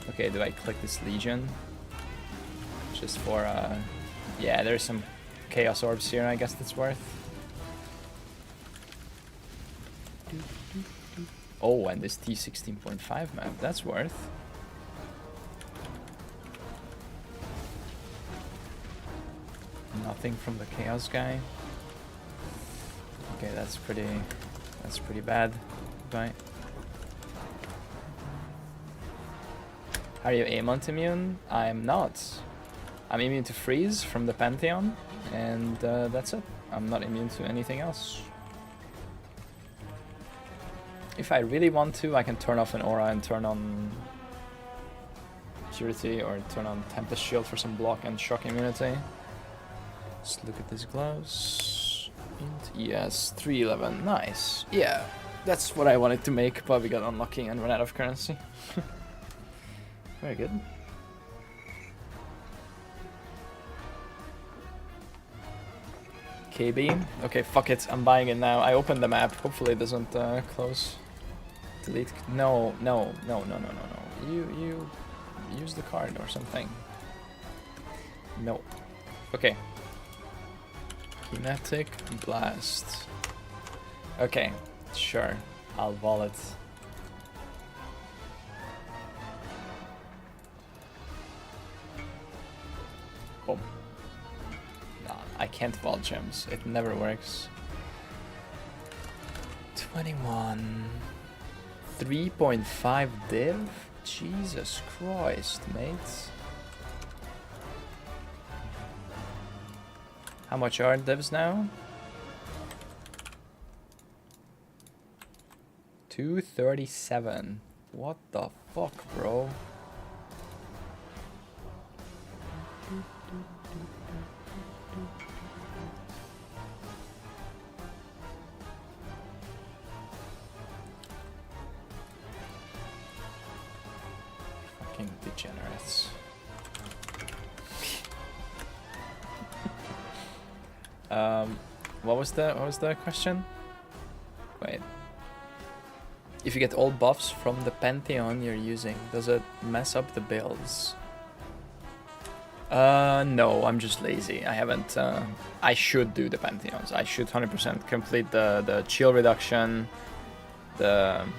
Okay, do I click this Legion? Just for, yeah, there's some Chaos Orbs here, I guess that's worth. Oh, and this T16.5 map, that's worth. Nothing from the Chaos guy. Okay, that's pretty bad. Bye. Are you Amont immune? I'm not. I'm immune to freeze from the Pantheon, and that's it. I'm not immune to anything else. If I really want to, I can turn off an aura and turn on Purity or turn on Tempest Shield for some block and shock immunity. Let's look at these gloves. Yes, 311. Nice. Yeah, that's what I wanted to make, but we got unlucky and ran out of currency. Very good. KB. Okay, fuck it. I'm buying it now. I opened the map. Hopefully it doesn't close. Delete. No. You use the card or something. No. Okay. Kinetic Blast. Okay, sure. I'll wallet. Boom. Nah, I can't vault gems. It never works. 21. 3.5 div? Jesus Christ, mates. How much are divs now? 237. What the fuck, bro? Fucking degenerates. What was the question? Wait. If you get all buffs from the Pantheon you're using, does it mess up the builds? No, I'm just lazy. I haven't, I should do the Pantheons. I should 100% complete the chill reduction, and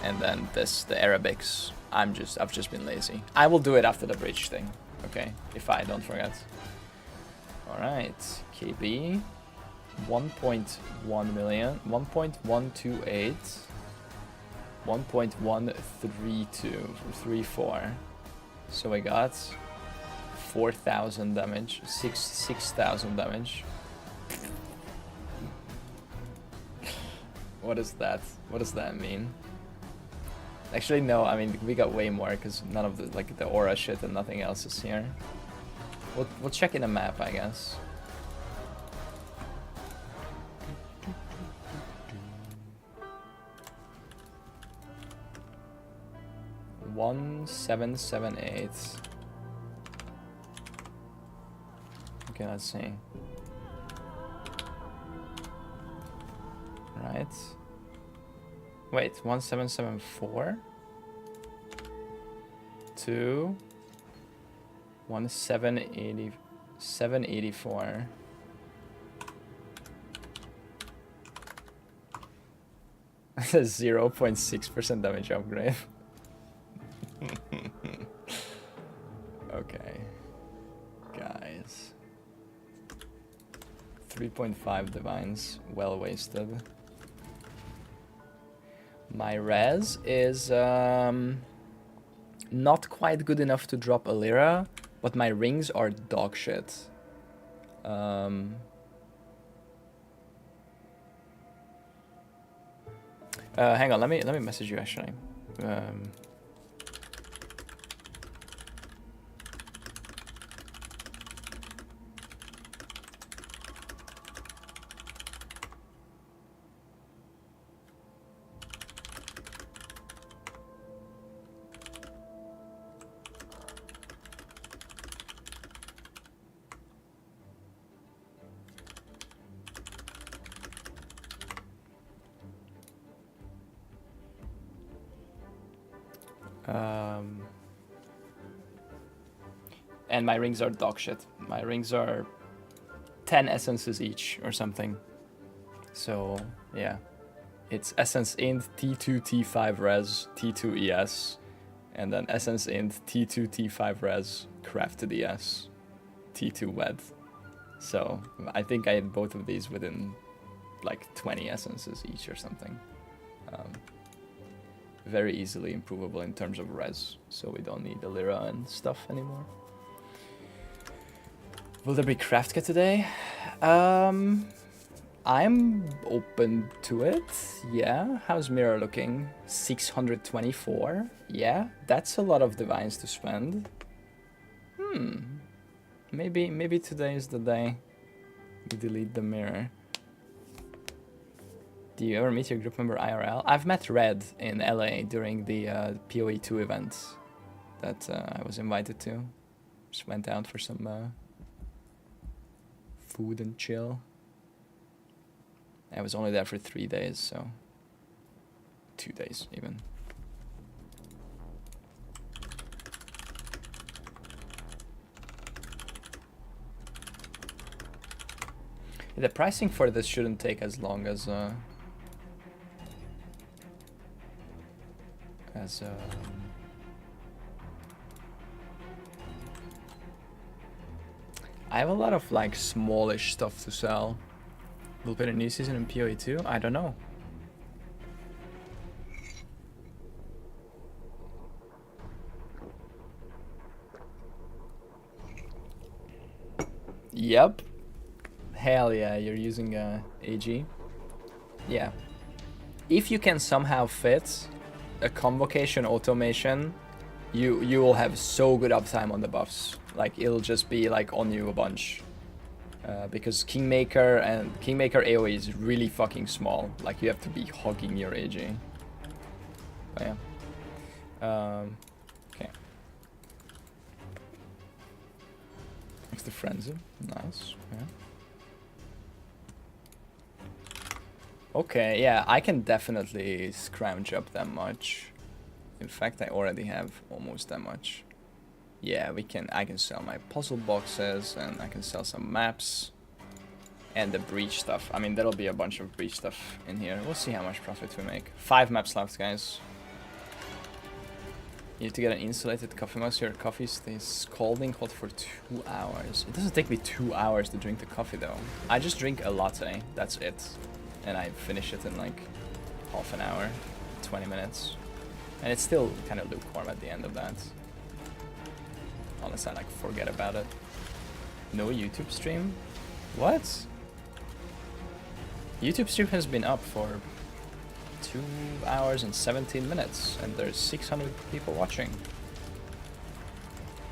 then the Arabics. I've just been lazy. I will do it after the bridge thing, okay? If I don't forget. Alright, KB, 1.1 million, 1.128, 1.13234. So I got 4,000 damage, 6,000 damage. What is that? What does that mean? Actually, no, I mean, we got way more because none of the aura shit and nothing else is here. We'll check in a map, I guess. One 778. Okay, let's see. Right. Wait, 1774 to 784. That's a 0.6% damage upgrade. Okay, guys. 3.5 divines, well wasted. My res is not quite good enough to drop a lira, but my rings are dog shit. Hang on, let me message you actually. And my rings are dog shit. My rings are 10 essences each or something. So yeah, it's essence int T2 T5 res T2 ES, and then essence int T2 T5 res crafted ES T2 wed. So I think I had both of these within like 20 essences each or something. Very easily improvable in terms of res, so we don't need the Lyra and stuff anymore. Will there be craft kit today? I'm open to it. Yeah. How's Mirror looking? 624. Yeah, that's a lot of divines to spend. Maybe today is the day we delete the mirror. Do you ever meet your group member IRL? I've met Red in LA during the PoE2 event that I was invited to. Just went out for some food and chill. I was only there for 3 days, so 2 days even. The pricing for this shouldn't take as long as I have a lot of like smallish stuff to sell. Will be a new season in PoE 2? I don't know. Yep. Hell yeah, you're using AG. Yeah. If you can somehow fit a convocation automation, you will have so good uptime on the buffs. Like it'll just be like on you a bunch. Because Kingmaker AoE is really fucking small. Like you have to be hogging your AG. But yeah. Okay. Next to Frenzy. Nice. Yeah. Okay, yeah, I can definitely scrounge up that much. In fact, I already have almost that much. Yeah, I can sell my puzzle boxes, and I can sell some maps. And the breach stuff. I mean, there'll be a bunch of breach stuff in here. We'll see how much profit we make. 5 maps left, guys. You need to get an insulated coffee mug so your coffee stays scalding hot for 2 hours. It doesn't take me 2 hours to drink the coffee, though. I just drink a latte. That's it. And I finish it in like half an hour, 20 minutes. And it's still kind of lukewarm at the end of that. Unless I like forget about it. No YouTube stream? What? YouTube stream has been up for 2 hours and 17 minutes and there's 600 people watching.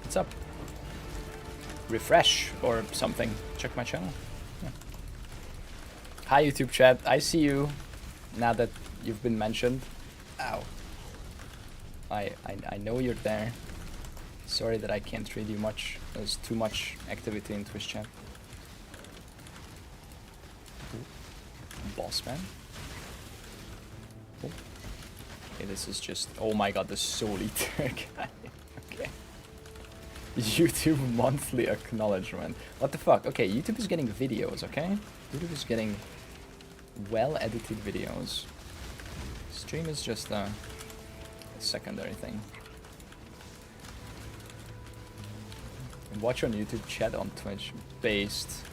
What's up? Refresh or something. Check my channel. Yeah. Hi YouTube chat, I see you now that you've been mentioned. Ow. I know you're there. Sorry that I can't read you much. There's too much activity in Twitch chat. Boss man. Oh. Okay, this is just, oh my god, the Soul Eater guy. Okay. YouTube monthly acknowledgement. What the fuck? Okay, YouTube is getting videos, okay? YouTube is getting well-edited videos. Stream is just a secondary thing. And watch on YouTube, chat on Twitch. Based.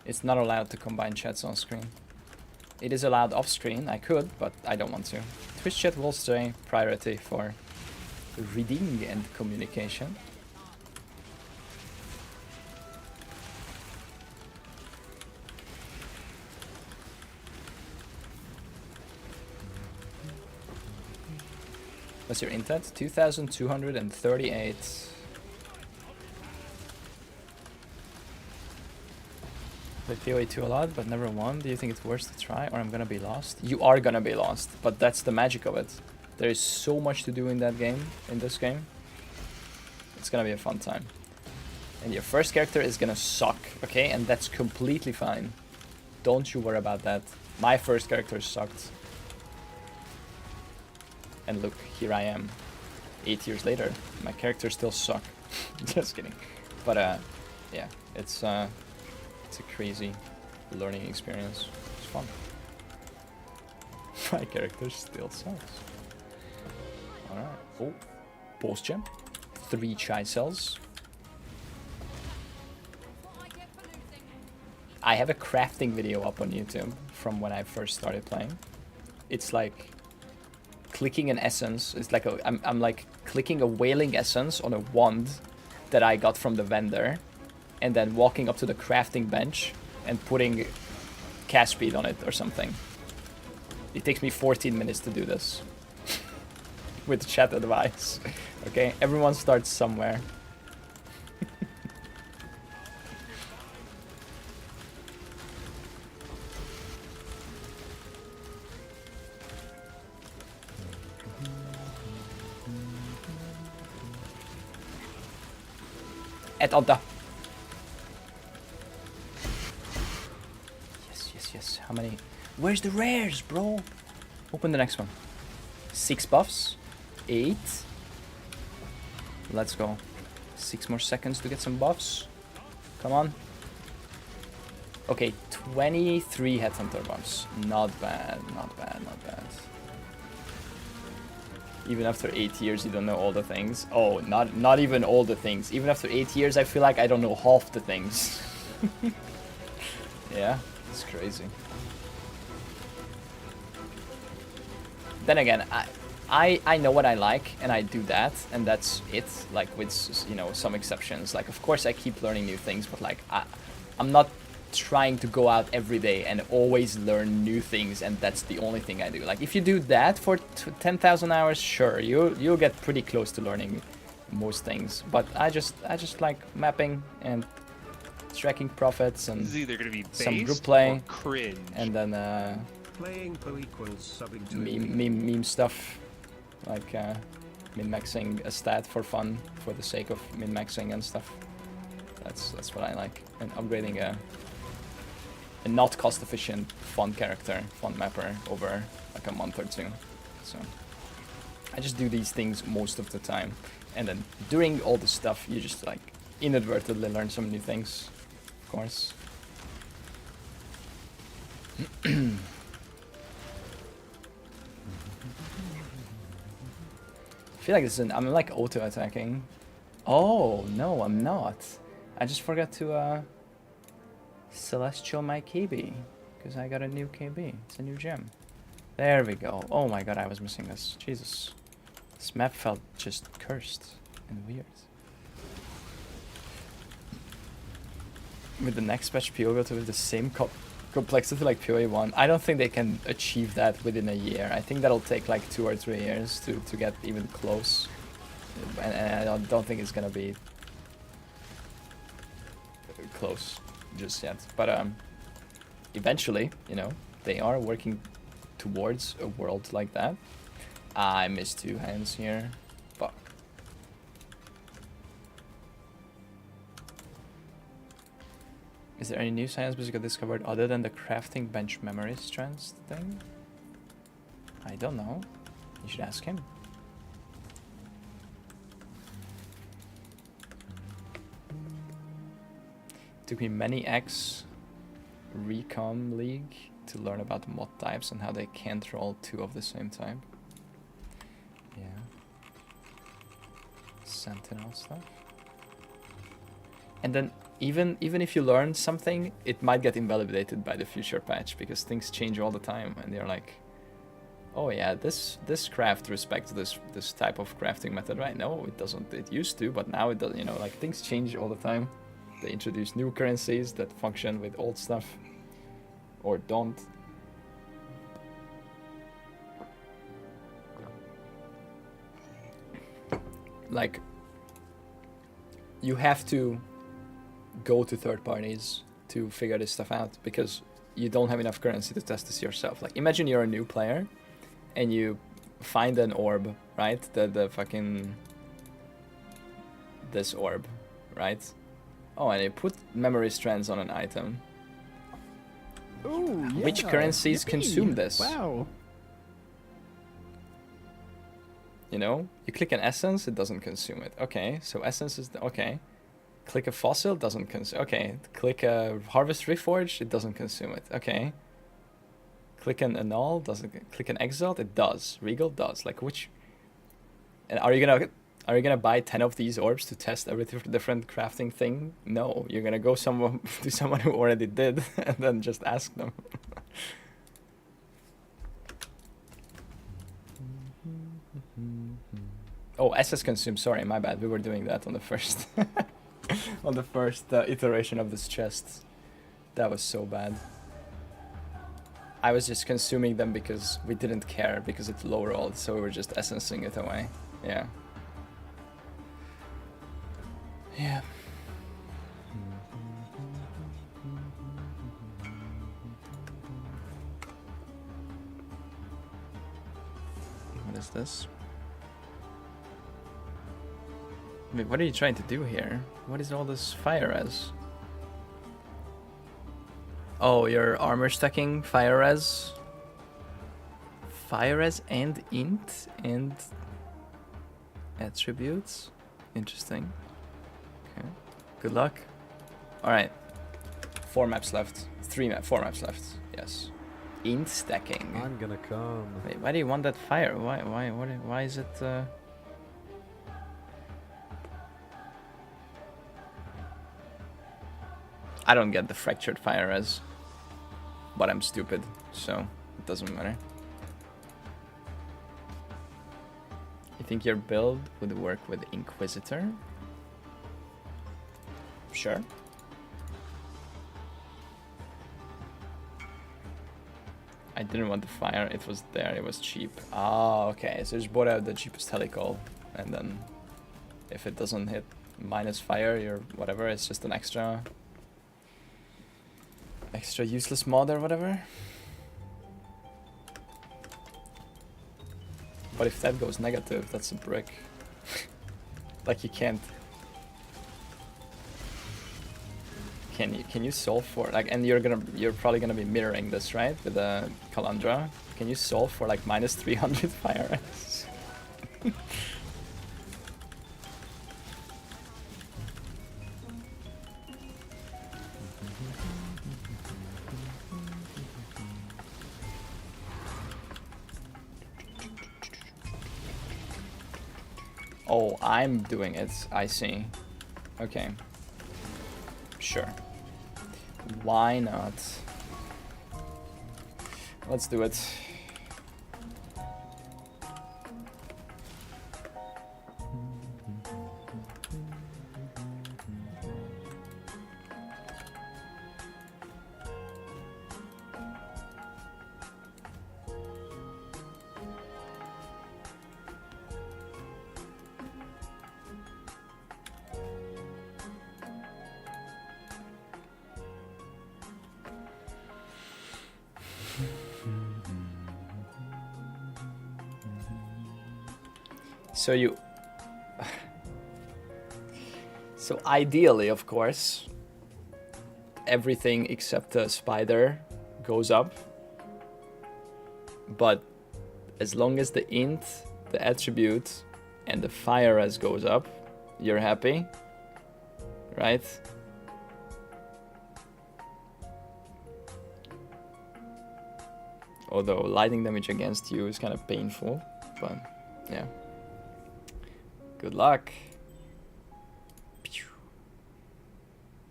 It's not allowed to combine chats on screen. It is allowed off screen, I could, but I don't want to. Twitch chat will stay priority for reading and communication. What's your intent? 2,238. Played PoE 2 a lot, but never won. Do you think it's worth to try, or I'm gonna be lost? You are gonna be lost, but that's the magic of it. There is so much to do in that game, in this game. It's gonna be a fun time. And your first character is gonna suck, okay? And that's completely fine. Don't you worry about that. My first character sucked. And look, here I am. 8 years later, my characters still suck. Just kidding. But yeah, it's a crazy learning experience. It's fun. My character still sucks. Alright. Oh, post gem. 3 chai cells. I have a crafting video up on YouTube from when I first started playing. It's like clicking an essence. It's like I'm like clicking a wailing essence on a wand that I got from the vendor, and then walking up to the crafting bench and putting cast speed on it or something. It takes me 14 minutes to do this with chat advice. Okay, everyone starts somewhere. Et Odda. Yes. How many? Where's the rares, bro? Open the next one. 6 buffs. 8. Let's go. 6 more seconds to get some buffs. Come on. Okay, 23 Headhunter buffs. Not bad. Even after 8 years, you don't know all the things. Oh, not even all the things. Even after 8 years, I feel like I don't know half the things. Yeah, it's crazy. Then again, I know what I like, and I do that, and that's it. Like with, you know, some exceptions. Like, of course, I keep learning new things, but like I'm not trying to go out every day and always learn new things, and that's the only thing I do. Like, if you do that for 10,000 hours, sure, you'll get pretty close to learning most things. But I just like mapping and tracking profits and this is either gonna be some group play or cringe. and then Playing co-equals subbing to meme stuff, like min-maxing a stat for fun for the sake of min-maxing and stuff. That's what I like. And upgrading a not cost-efficient fun character, fun mapper over like a month or 2. So I just do these things most of the time, and then during all this stuff, you just like inadvertently learn some new things, of course. I feel like this is I'm like auto-attacking. Oh, no, I'm not. I just forgot to celestial my KB, because I got a new KB. It's a new gem. There we go. Oh my god, I was missing this. Jesus. This map felt just cursed and weird. With the next patch, PoE will have the same complexity like PoE 1. I don't think they can achieve that within a year. I think that'll take like 2 or 3 years to get even close. And I don't think it's gonna be close just yet. But eventually, you know, they are working towards a world like that. I missed 2 hands here. Fuck. Is there any new science basically discovered other than the crafting bench memory strands thing? I don't know. You should ask him. Took me many X Recom League to learn about mod types and how they can't roll 2 of the same type. Yeah. Sentinel stuff. And then even if you learn something, it might get invalidated by the future patch because things change all the time, and they're like, oh yeah, this craft respects this type of crafting method, right? No, it doesn't. It used to, but now it does. You know, like things change all the time. They introduce new currencies that function with old stuff, or don't. Like, you have to go to third parties to figure this stuff out, because you don't have enough currency to test this yourself. Like, imagine you're a new player and you find an orb, right? The fucking this orb, right? Oh, and you put memory strands on an item. Ooh, yeah. Which currencies Yippee. consume this? Wow. You know, you click an essence, it doesn't consume it. Okay, so essence is okay. Click a fossil, doesn't consume. Okay, click a harvest reforge, it doesn't consume it. Okay. Click an annul, doesn't. Click an exalt, it does. Regal does. Like, which? And are you gonna buy 10 of these orbs to test every different crafting thing? No, you're gonna go someone to someone who already did and then just ask them. Oh, SS consume. Sorry, my bad. We were doing that on the first on the first iteration of this chest. That was so bad. I was just consuming them because we didn't care, because it's low rolled, so we were just essencing it away. Yeah. Yeah. What is this? Wait, what are you trying to do here? What is all this fire res? Oh, you're armor stacking fire res? Fire res and int and attributes? Interesting. Okay. Good luck. Alright. 4 maps left. 4 maps left. Yes. Int stacking. I'm gonna come. Wait, why do you want that fire? Why is it I don't get the fractured fire res, but I'm stupid, so it doesn't matter. You think your build would work with Inquisitor? Sure. I didn't want the fire, it was there, it was cheap. Ah, okay, so just bought out the cheapest helical, and then if it doesn't hit minus fire, you're whatever, it's just an extra useless mod or whatever. But if that goes negative, that's a brick. Like, you can't. Can you solve for, like, and you're probably gonna be mirroring this, right, with the Calandra? Can you solve for like minus 300 fire res? Oh, I'm doing it. I see. Okay. Sure. Why not? Let's do it. So ideally, of course, everything except the spider goes up. But as long as the int, the attribute, and the fire res goes up, you're happy, right? Although lightning damage against you is kind of painful, but yeah. Good luck.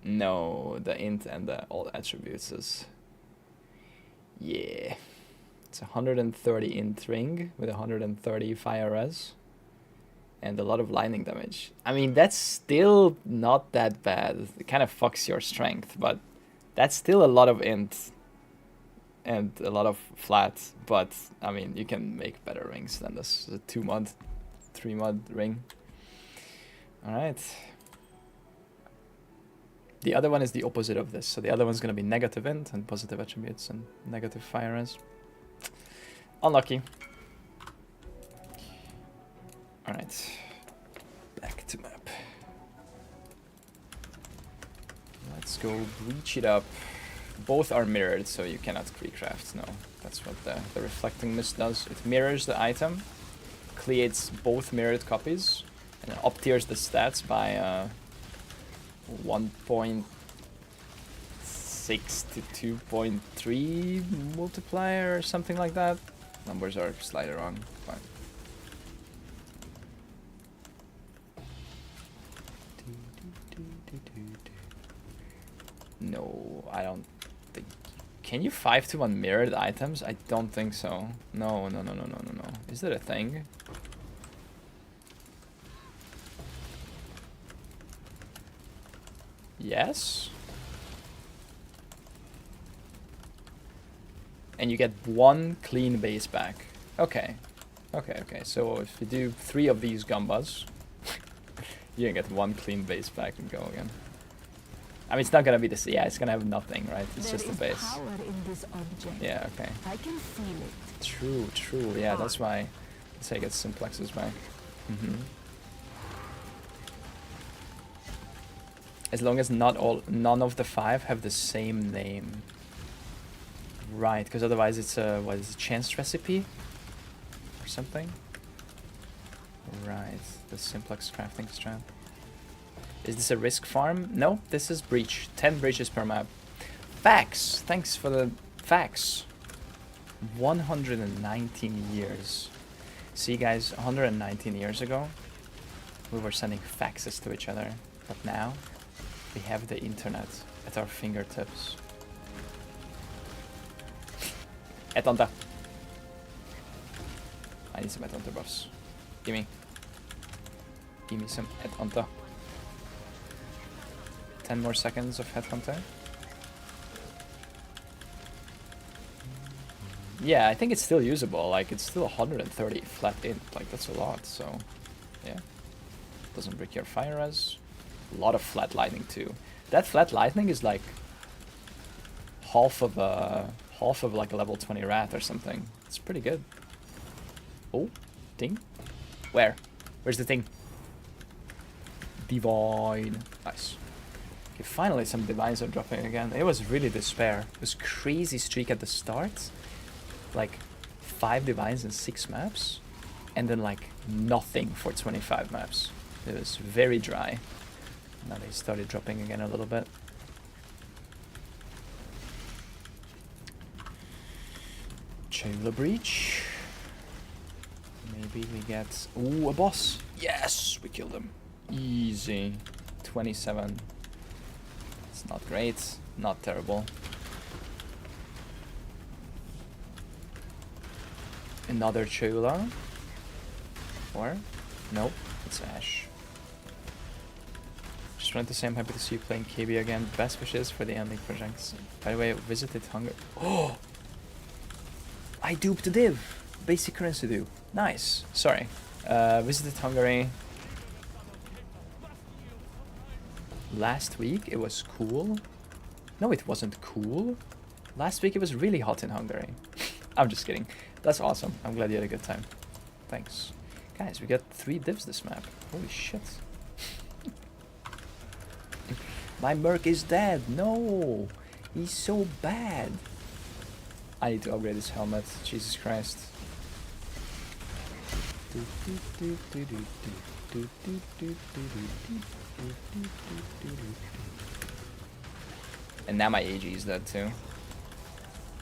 No, the int and the all attributes is... Yeah. It's 130 int ring with 130 fire res. And a lot of lightning damage. I mean, that's still not that bad. It kind of fucks your strength, but that's still a lot of int. And a lot of flat, but I mean, you can make better rings than this. A 2 mod, 3 mod ring. Alright. The other one is the opposite of this. So the other one's going to be negative int and positive attributes and negative fire res. Unlucky. Alright. Back to map. Let's go breach it up. Both are mirrored, so you cannot pre-craft. No, that's what the reflecting mist does. It mirrors the item, creates both mirrored copies, and up tiers the stats by 1.6 to 2.3 multiplier or something like that. Numbers are slightly wrong, but no, I don't think. Can you 5-to-1 mirrored items? I don't think so. No. Is that a thing? Yes. And you get 1 clean base back. Okay. Okay. So if you do 3 of these gumbas, you can get 1 clean base back and go again. I mean, it's not gonna be this. Yeah, it's gonna have nothing, right? It's just a base. Power in this object. Yeah. Okay. I can feel it. True. Yeah, that's why. Let's say I get simplexes back. As long as none of the 5 have the same name. Right, because otherwise it's a, what is it, chance recipe? Or something? Right, the simplex crafting strat. Is this a risk farm? No, this is breach. 10 breaches per map. Facts! Thanks for the facts. 119 years. See guys, 119 years ago, we were sending faxes to each other. But now, we have the internet at our fingertips. Etonta. I need some Etonta buffs. Give me some Etonta. 10 more seconds of Headhunter. Yeah, I think it's still usable. Like, it's still 130 flat int. Like, that's a lot, so... Yeah. Doesn't break your fire res. A lot of flat lightning, too. That flat lightning is like... half of like a level 20 rat or something. It's pretty good. Oh, thing? Where? Where's the thing? Divine. Nice. Okay, finally some divines are dropping again. It was really despair. It was crazy streak at the start. Like 5 divines in 6 maps. And then like nothing for 25 maps. It was very dry. Now they started dropping again a little bit. Cringe Breach. Maybe we get... Ooh, a boss! Yes! We killed him. Easy. 27. It's not great. Not terrible. Another Chula. Or? Nope. It's Ash. Just wanted to say I'm happy to see you playing KB again. Best wishes for the ending projects. By the way, visited Hungary. Oh! I duped a div. Basic currency do. Nice. Sorry. Visited Hungary. Last week it was cool. No, it wasn't cool. Last week it was really hot in Hungary. I'm just kidding. That's awesome. I'm glad you had a good time. Thanks. Guys, we got 3 divs this map. Holy shit. My Merc is dead. No. He's so bad. I need to upgrade this helmet. Jesus Christ. And now my AG is dead too.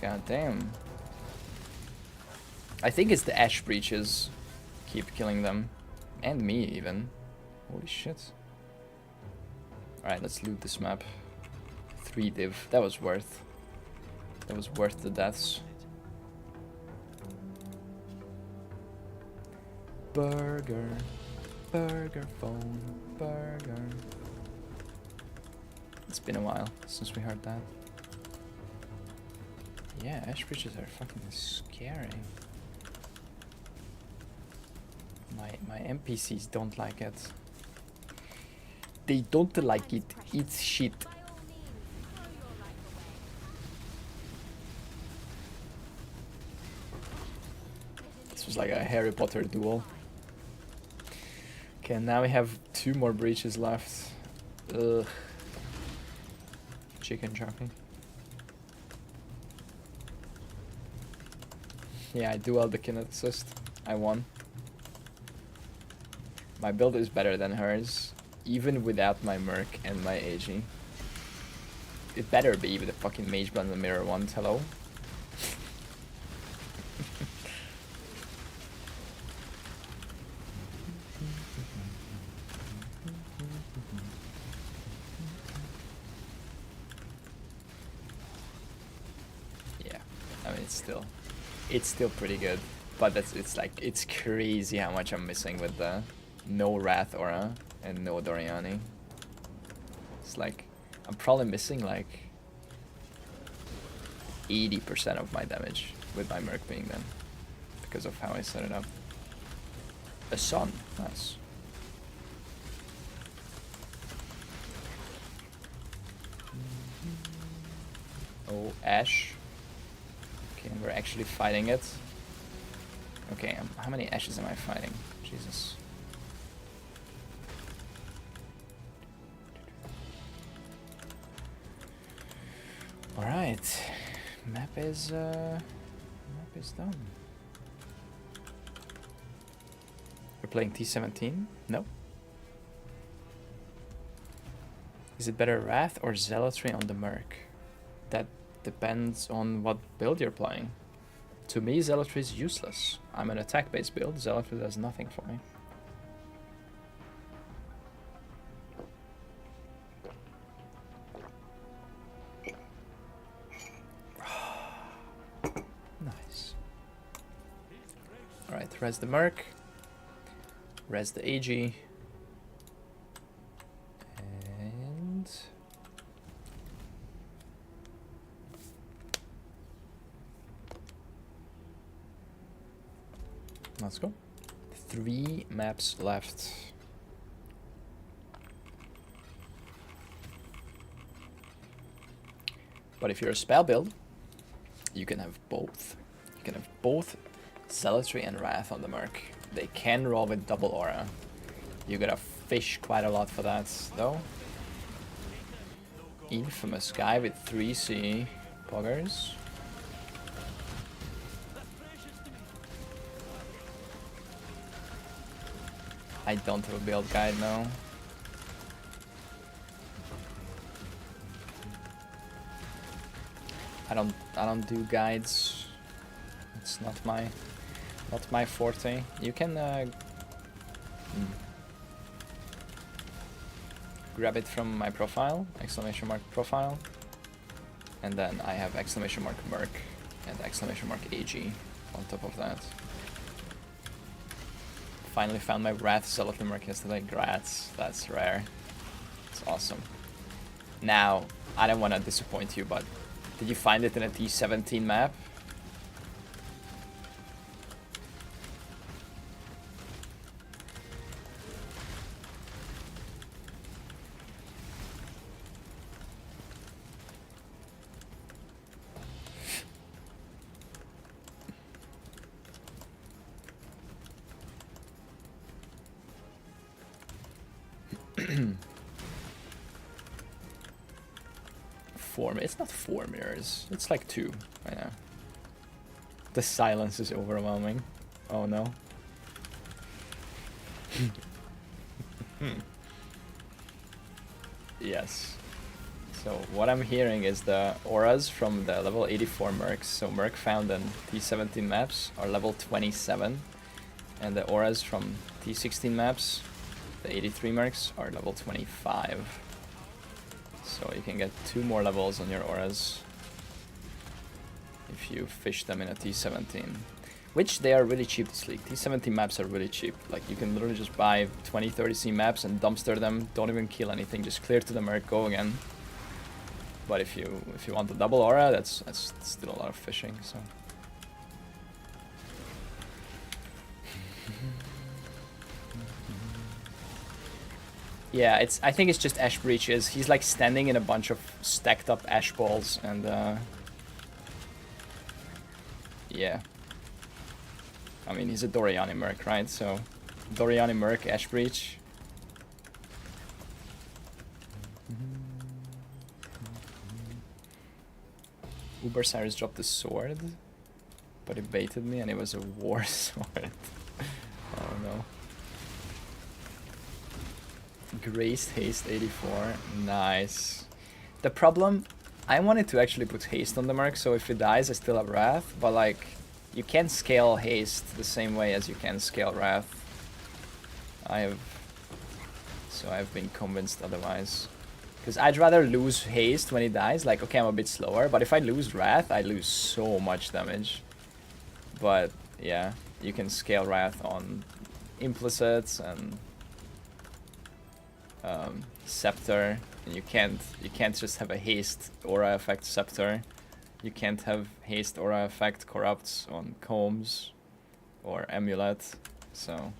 God damn. I think it's the Ash breaches keep killing them. And me even. Holy shit. Alright, let's loot this map. 3 div. That was worth. That was worth the deaths. Burger. Burger phone. Burger. It's been a while since we heard that. Yeah, Ash breaches are fucking scary. My NPCs don't like it. They don't like it. It's shit. This was like a Harry Potter duel. Okay, now we have 2 more breaches left. Ugh. Chicken jockey. Yeah, I dueled the kineticist. I won. My build is better than hers, even without my Merc and my AG. It better be with the fucking Mage Blend and the Mirror ones, hello? Yeah, I mean it's still pretty good, but it's crazy how much I'm missing with the no Wrath Aura and no Doriani. It's like I'm probably missing like 80% of my damage with my Merc being done because of how I set it up. A Sun, nice. Oh, Ash. Okay, we're actually fighting it. Okay, how many Ashes am I fighting? Jesus. Alright. Map is done. We're playing T17? No. Is it better Wrath or Zealotry on the Merc? That depends on what build you're playing. To me, Zealotry is useless. I'm an attack-based build. Zealotry does nothing for me. Nice. Alright, res the Merc. Res the AG. And... let's go. 3 maps left. But if you're a spell build, you can have both. You can have both Zealotry and Wrath on the Merc. They can roll with double aura. You gotta fish quite a lot for that, though. Infamous guy with 3C poggers. I don't have a build guide now. I don't do guides. It's not my forte. You can grab it from my profile, exclamation mark profile, and then I have exclamation mark Merc and exclamation mark AG on top of that. Finally found my Wrath Zealot Merc yesterday. Grats, that's rare. It's awesome. Now, I don't want to disappoint you, but did you find it in a T17 map? It's not 4 mirrors. It's like 2 right now. The silence is overwhelming. Oh no. Yes. So what I'm hearing is the auras from the level 84 mercs. So Merc found in T17 maps are level 27. And the auras from T16 maps, the 83 mercs, are level 25. So you can get 2 more levels on your auras if you fish them in a T17. Which they are really cheap this league. T17 maps are really cheap. Like you can literally just buy 20-30C maps and dumpster them, don't even kill anything, just clear to the Merc, go again. But if you want the double aura, that's still a lot of fishing, so. Yeah, I think it's just Ash Breaches. He's like standing in a bunch of stacked up ash balls and yeah. I mean, he's a Doriani Merc, right? So, Doriani Merc, Ash Breach. Uber Cyrus dropped the sword, but it baited me and it was a war sword. Oh no. Graced Haste 84, nice. The problem, I wanted to actually put Haste on the Merc, so if it dies I still have Wrath, but like, you can't scale Haste the same way as you can scale Wrath. So I've been convinced otherwise. Because I'd rather lose Haste when he dies, like, okay, I'm a bit slower, but if I lose Wrath, I lose so much damage. But, yeah, you can scale Wrath on Implicits and Scepter, and you can't just have a Haste Aura Effect Scepter. You can't have Haste Aura Effect Corrupts on Combs or Amulet, so,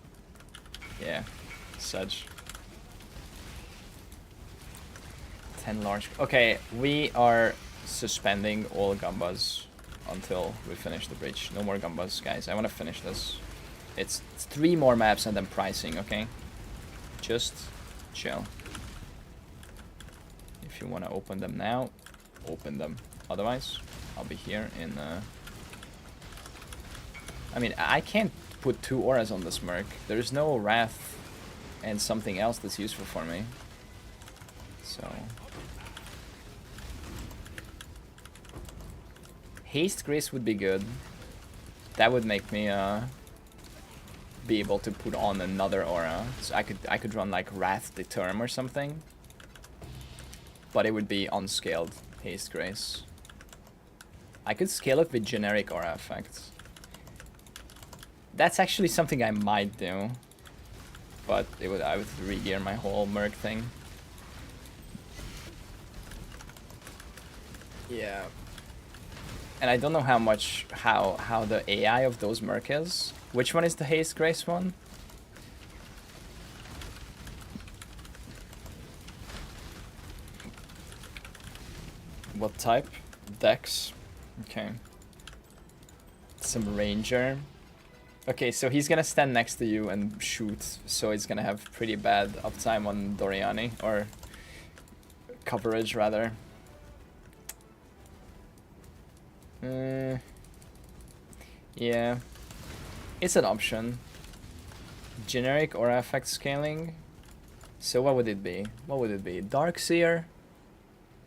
yeah, such. 10 large. Okay, we are suspending all Gambas until we finish the bridge. No more Gambas, guys. I want to finish this. It's 3 more maps and then pricing, okay? Just chill. If you want to open them now, open them. Otherwise, I'll be here in... I mean, I can't put 2 auras on this Merc. There's no Wrath and something else that's useful for me. So... Haste Grace would be good. That would make me be able to put on another aura. So I could run like Wrath Determ or something. But it would be unscaled Haste Grace. I could scale it with generic aura effects. That's actually something I might do. But I would re-gear my whole Merc thing. Yeah. And I don't know how much, how the AI of those Merc is. Which one is the Haste Grace one? What type? Dex. Okay. Some Ranger. Okay, so he's gonna stand next to you and shoot, so he's gonna have pretty bad uptime on Doriani, or coverage rather. Yeah, it's an option. Generic aura effect scaling. So what would it be? What would it be? Darkseer?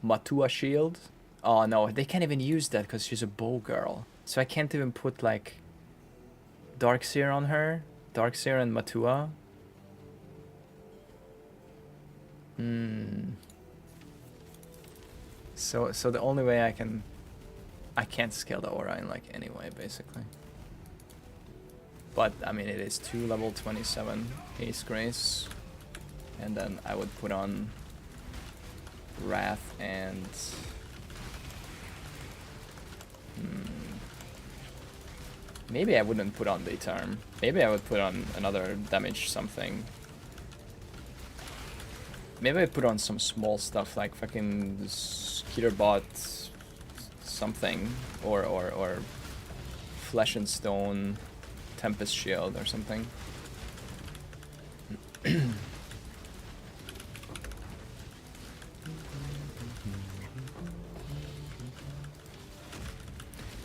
Matua Shield? Oh no, they can't even use that because she's a bow girl. So I can't even put like Darkseer on her. Darkseer and Matua. So the only way I can't scale the aura in like any way, basically. But I mean, it is 2 level 27 Haste Grace, and then I would put on Wrath and maybe I wouldn't put on Determ. Maybe I would put on another damage something. Maybe I put on some small stuff like fucking Skitterbot something, or Flesh and Stone, Tempest Shield or something.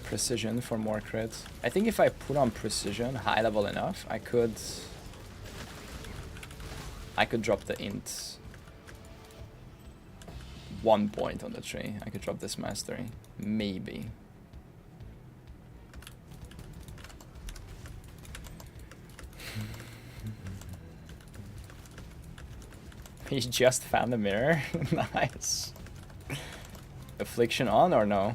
Precision for more crits. I think if I put on Precision high level enough, I could drop the Int 1 point on the tree. I could drop this Mastery. Maybe. He just found a mirror. Nice. Affliction on or no?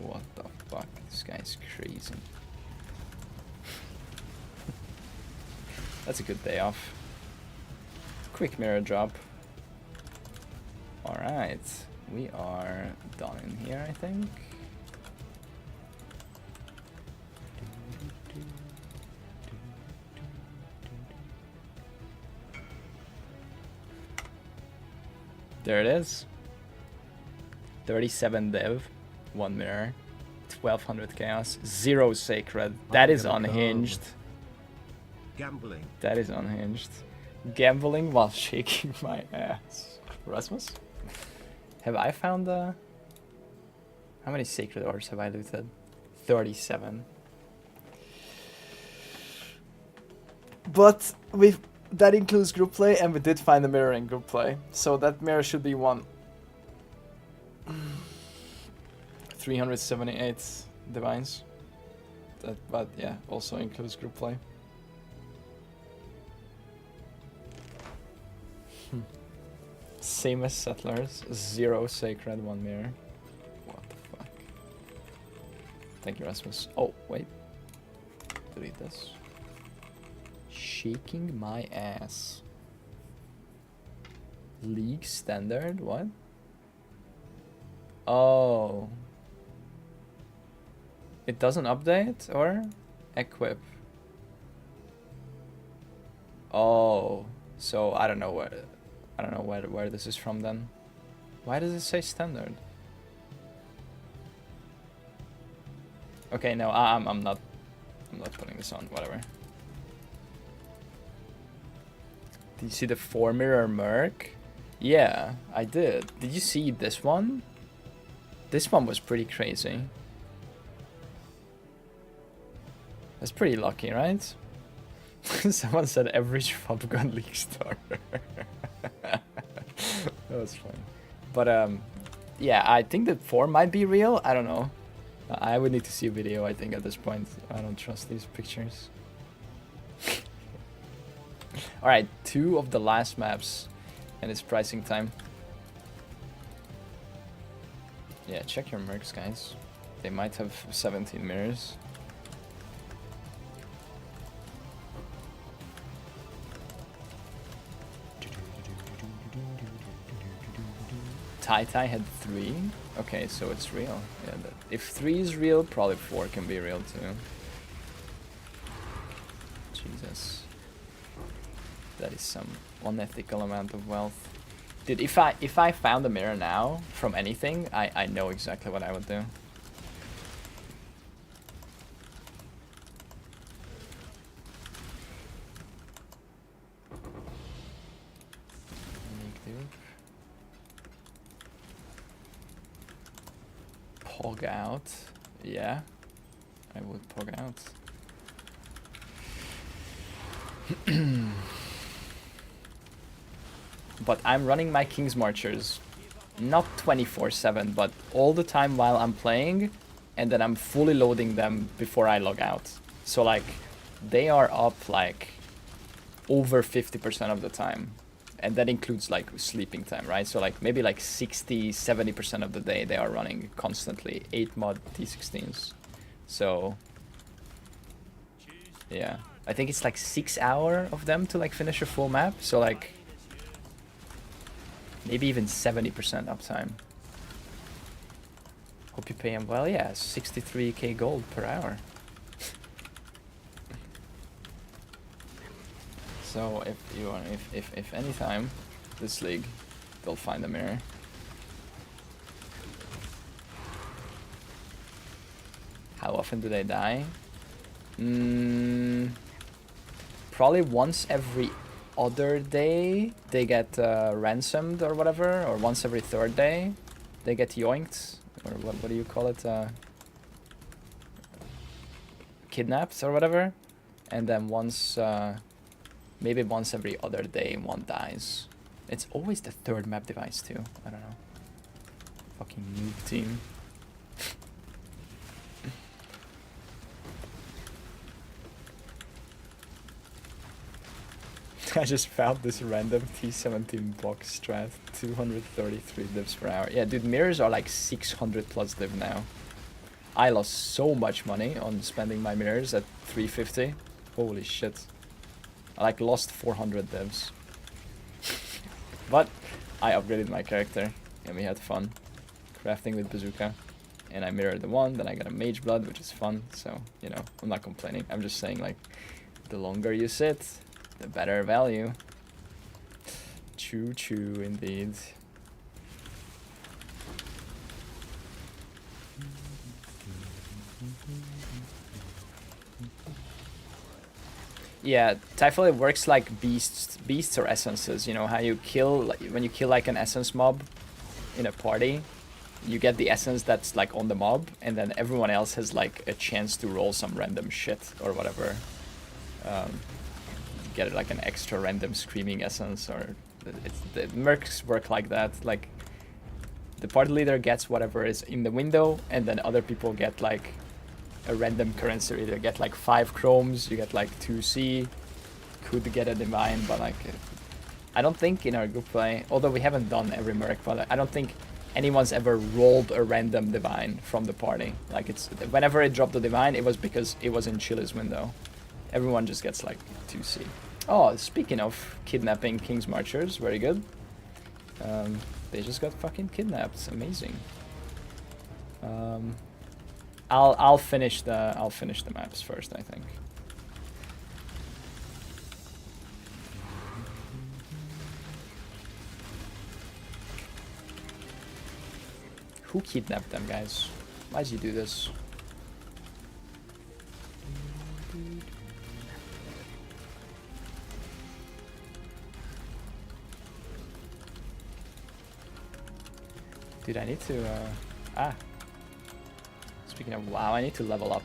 What the fuck? This guy's crazy. That's a good day off. Quick mirror drop. Alright. We are done in here, I think. There it is. 37 div, 1 mirror, 1200 chaos, 0 sacred. That is unhinged. Gambling. That is unhinged. Gambling while shaking my ass. Rasmus? Have I found the... How many sacred orbs have I looted? 37. But that includes group play, and we did find a mirror in group play. So that mirror should be 378 divines. But yeah, also includes group play. Same as settlers, 0 sacred, 1 mirror. What the fuck? Thank you, Rasmus. Oh, wait. Delete this. Shaking my ass. League standard? What? Oh. It doesn't update or equip? Oh. So I don't know where this is from then. Why does it say standard? Okay, no, I'm not putting this on, whatever. Did you see the 4 mirror merc? Yeah, I did. Did you see this one? This one was pretty crazy. That's pretty lucky, right? Someone said average pub gun league starter. That was funny. But yeah, I think the 4 might be real. I don't know. I would need to see a video, I think, at this point. I don't trust these pictures. Alright, 2 of the last maps, and it's pricing time. Yeah, check your mercs, guys. They might have 17 mirrors. Tai had 3. Okay, so it's real. Yeah, if 3 is real, probably 4 can be real too. Jesus. That is some unethical amount of wealth. Dude, if I found a mirror now from anything, I know exactly what I would do. Pog out. Yeah, I would pog out. But I'm running my King's Marchers, not 24/7, but all the time while I'm playing, and then I'm fully loading them before I log out. So like, they are up like over 50% of the time. And that includes like sleeping time, right? So like maybe like 60-70% of the day they are running constantly 8 mod T16s. So yeah, I think it's like 6 hours of them to like finish a full map. So like maybe even 70% uptime. Hope you pay him well. Yeah, 63k gold per hour. So if anytime this league, they'll find a mirror. How often do they die? Probably once every other day they get ransomed or whatever, or once every 3rd day they get yoinked, or what do you call it? Kidnapped or whatever, and then once. Maybe once every other day one dies. It's always the 3rd map device too. I don't know. Fucking noob team. I just found this random T17 box strat. 233 divs per hour. Yeah, dude, mirrors are like 600 plus div now. I lost so much money on spending my mirrors at 350. Holy shit. I like lost 400 divs. But I upgraded my character and we had fun crafting with bazooka, and I mirrored the one, then I got a mage blood, which is fun. So, you know, I'm not complaining. I'm just saying, like, the longer you sit, the better value. Choo choo indeed. Yeah, Typhoid works like beasts or essences. You know how you kill, when you kill like an essence mob in a party, you get the essence that's like on the mob, and then everyone else has like a chance to roll some random shit or whatever. Get like an extra random screaming essence, or the mercs work like that. Like the party leader gets whatever is in the window, and then other people get like a random currency. You get like 5 chromes, you get like 2C, could get a divine, but like I don't think in our group play, although we haven't done every merc, but I don't think anyone's ever rolled a random divine from the party. Like it's whenever it dropped the divine, it was because it was in Chili's window. Everyone just gets like 2C. Oh, speaking of kidnapping King's Marchers, very good. They just got fucking kidnapped. Amazing. I'll finish the maps first, I think. Who kidnapped them, guys? Why'd you do this? Dude, I need to speaking of WoW, I need to level up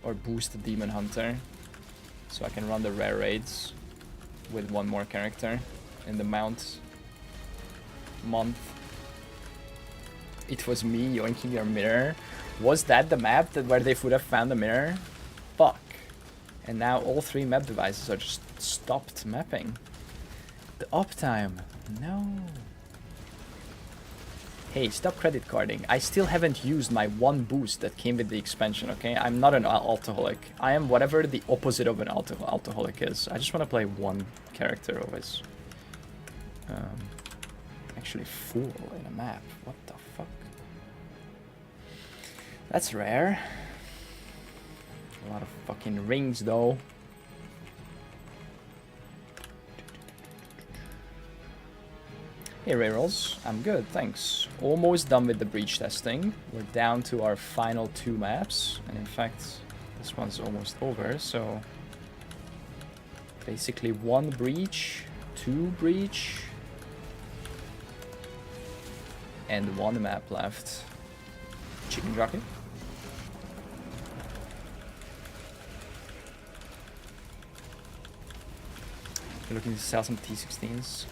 or boost the Demon Hunter so I can run the rare raids with one more character in the month. It was me yoinking your mirror. Was that the map where they would have found the mirror? Fuck. And now all 3 map devices are just stopped mapping. The uptime. No. Hey, stop credit carding. I still haven't used my 1 boost that came with the expansion, okay? I'm not an alcoholic. I am whatever the opposite of an alcoholic is. I just want to play 1 character always. Actually full in a map. What the fuck? That's rare. A lot of fucking rings though. Hey Rayrolls, I'm good, thanks. Almost done with the breach testing. We're down to our final 2 maps, and in fact, this one's almost over, so basically 1 breach, 2 breach, and 1 map left. Chicken jockey. You're looking to sell some T16s.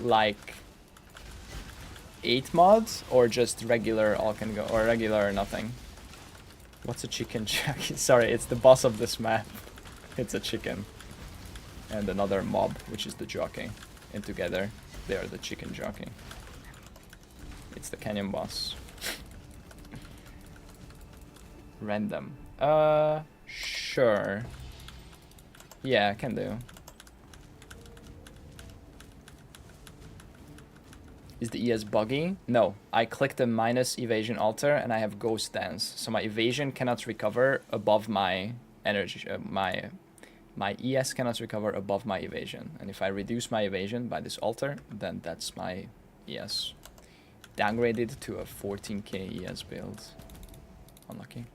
Like 8 mods or just regular all can go, or regular or nothing? What's a chicken jockey? Sorry, it's the boss of this map. It's a chicken. And another mob, which is the jockey. And together, they are the chicken jockey. It's the canyon boss. Random. Sure. Yeah, can do. Is the ES buggy? No, I clicked the minus evasion alter and I have ghost dance. So my evasion cannot recover above my energy, my ES cannot recover above my evasion. And if I reduce my evasion by this alter, then that's my ES. Downgraded to a 14k ES build. Unlucky.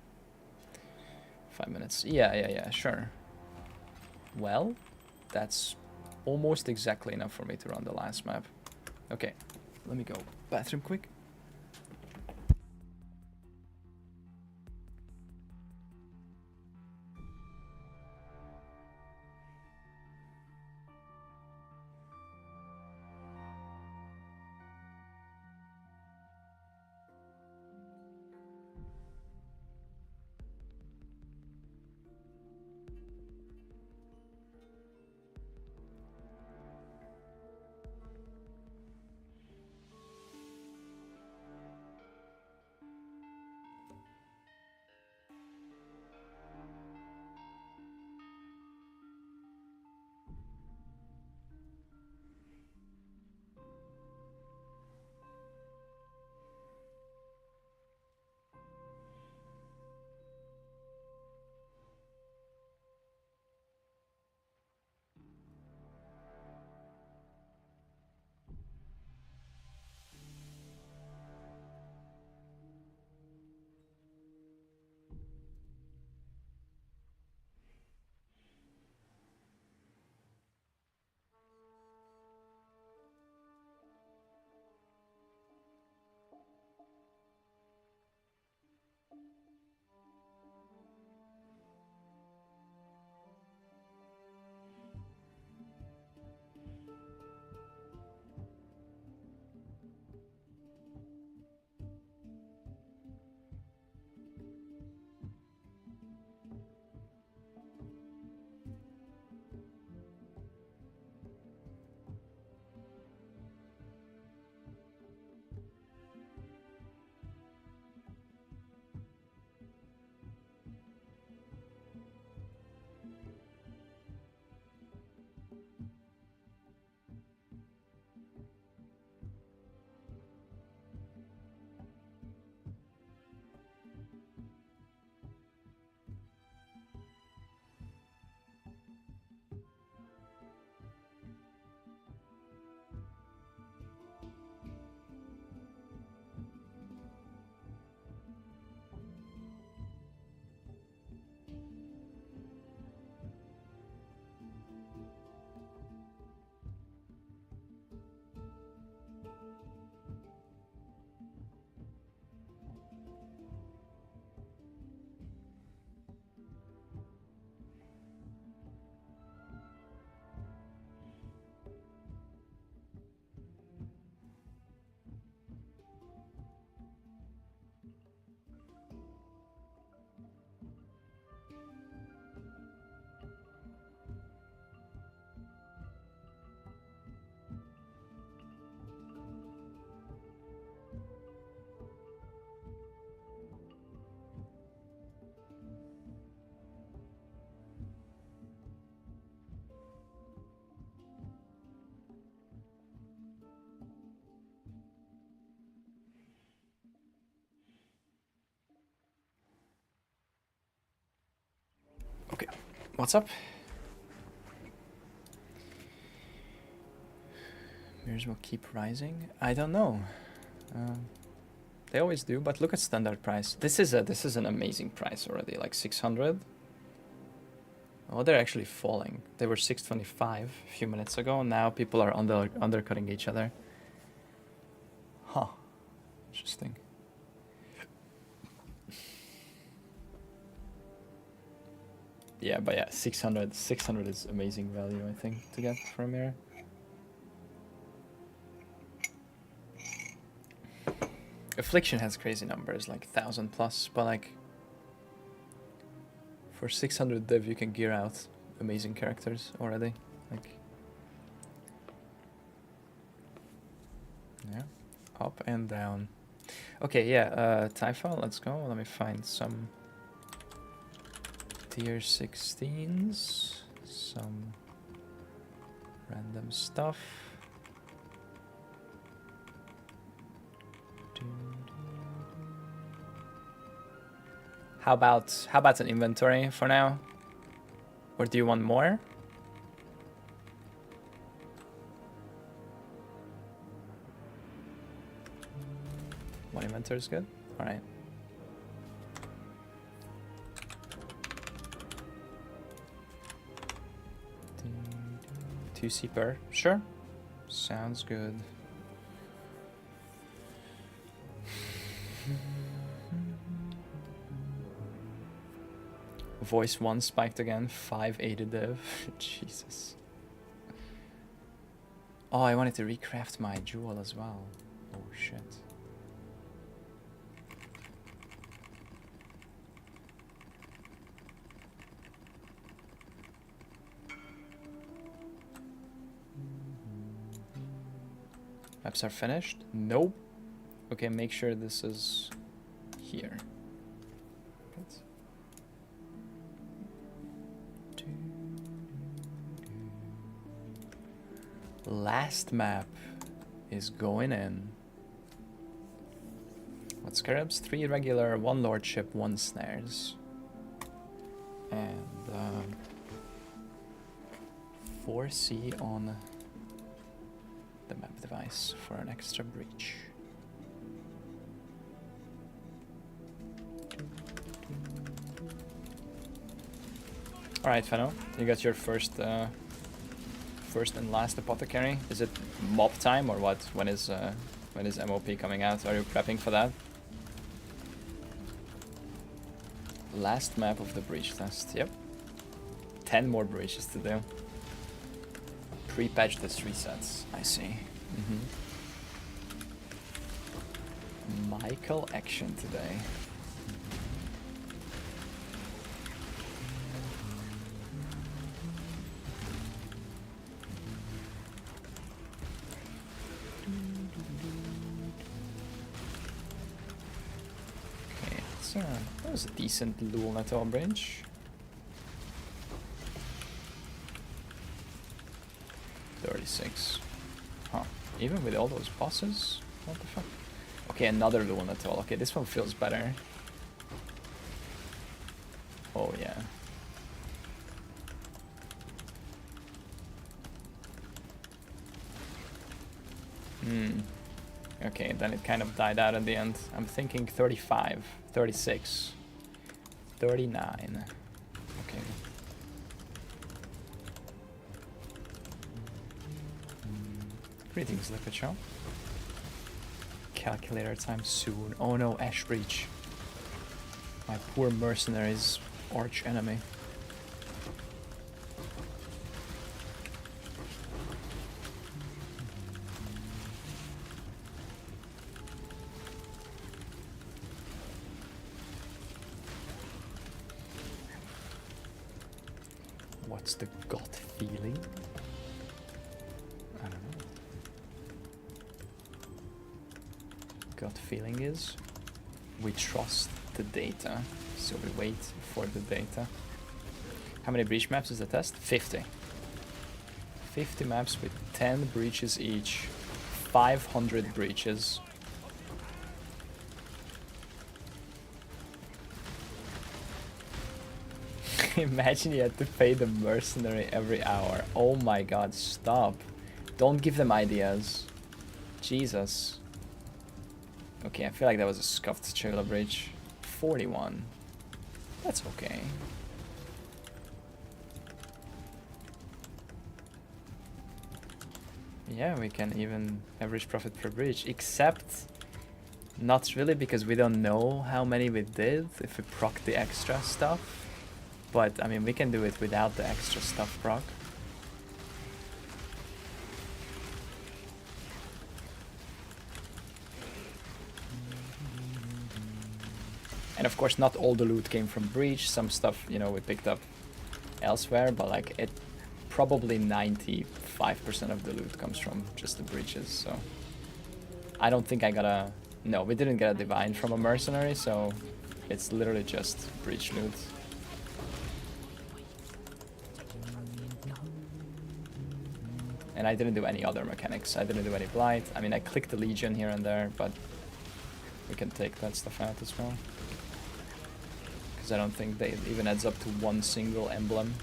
5 minutes. Yeah, sure. Well, that's almost exactly enough for me to run the last map. Okay, let me go bathroom quick. What's up? Mirrors will keep rising. I don't know. They always do, but look at standard price. This is an amazing price already, like 600. Oh, they're actually falling. They were 625 a few minutes ago. Now people are undercutting each other. Huh. Interesting. Yeah, but yeah, 600 is amazing value, I think, to get for a mirror. Affliction has crazy numbers, like 1,000 plus, but like for 600 div you can gear out amazing characters already. Like, yeah, up and down. Okay, yeah, Typha, let's go. Let me find some tier 16s, some random stuff. How about an inventory for now? Or do you want more? One inventory is good? Alright. Two CPR. Sure. Sounds good. Voice 1 spiked again, 580 div. Jesus. Oh, I wanted to recraft my jewel as well. Oh shit. Maps are finished? Nope. Okay, make sure this is here. Last map is going in. What scarabs? 3 regular, 1 lordship, 1 snares. And 4C on the map device for an extra breach. Alright, Feno, you got your first and last apothecary. Is it mob time or what? When is MOP coming out? Are you prepping for that? Last map of the breach test. Yep. 10 more breaches to do. Pre-patch this resets. I see. Michael action today. That was a decent Lunator bridge. 36. Huh. Even with all those bosses? What the fuck? Okay, another Lunator. Okay, this one feels better. Oh, yeah. Okay, then it kind of died out at the end. I'm thinking 35, 36, 39. Okay. Greetings, Lipicho. Calculator time soon. Oh no, Ash Breach. My poor mercenary's arch enemy. What's the gut feeling? I don't know. Gut feeling is we trust the data, so we wait for the data. How many breach maps is the test? 50. 50 maps with 10 breaches each, 500 breaches. Imagine you had to pay the mercenary every hour. Oh my god, stop. Don't give them ideas. Jesus. Okay, I feel like that was a scuffed Cringe Breach. 41. That's okay. Yeah, we can even average profit per breach, except not really, because we don't know how many we did if we proc the extra stuff. But I mean, we can do it without the extra stuff proc. And of course, not all the loot came from breach. Some stuff, you know, we picked up elsewhere, but like it probably 95% of the loot comes from just the breaches. So I don't think I got a... No, we didn't get a divine from a mercenary, so it's literally just breach loot. And I didn't do any other mechanics. I didn't do any blight. I mean, I clicked the legion here and there, but we can take that stuff out as well. Because I don't think they even adds up to one single emblem.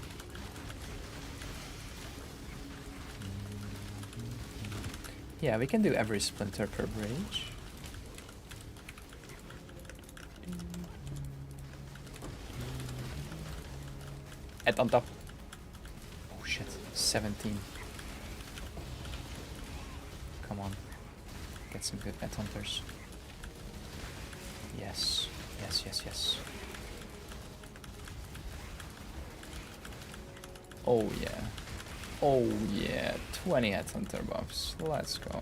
Yeah, we can do every splinter per bridge. At on top. Oh shit, 17. Come on. Get some good net hunters. Yes, yes, yes, yes. Oh yeah. Oh yeah, 20 headhunter buffs. Let's go.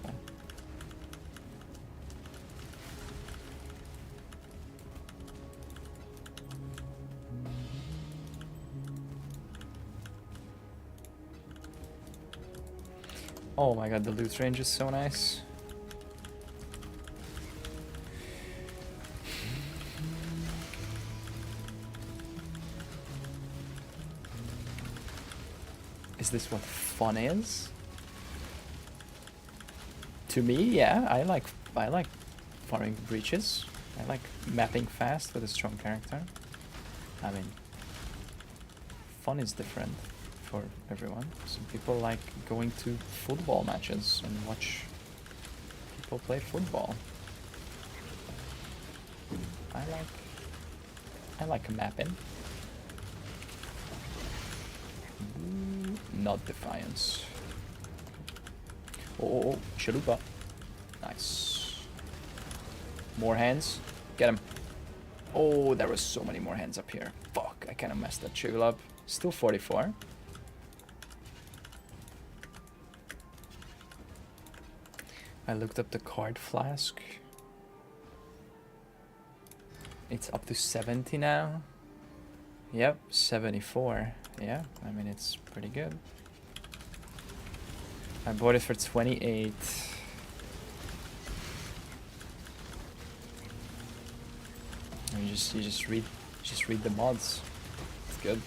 Oh my god, the loot range is so nice. Is this what fun is? To me, yeah, I like farming breaches. I like mapping fast with a strong character. I mean, fun is different for everyone. Some people like going to football matches and watch people play football. I like mapping. Not Defiance. Oh, Chalupa. Nice. More hands. Get him. Oh, there was so many more hands up here. Fuck, I kind of messed that Chiggle up. Still 44. I looked up the card flask. It's up to 70 now. Yep, 74. Yeah, I mean, it's pretty good. I bought it for 28. And you just read the mods. It's good.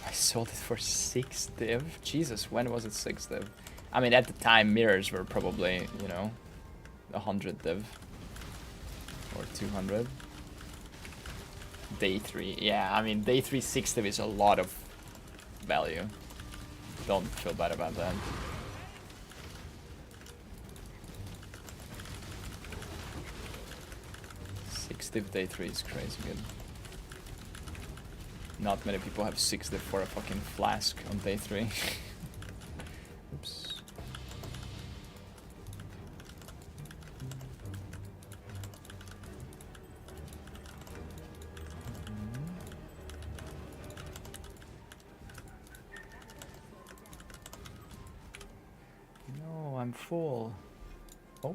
I sold it for 6 div. Jesus, when was it 6 div? I mean, at the time, mirrors were probably, you know, 100 div. Or 200. Day 3. Yeah, I mean, day 3 6 div is a lot of value. Don't feel bad about that. Six div day 3 is crazy good. Not many people have 6 div for a fucking flask on day 3. Oops. No, I'm full. Oh.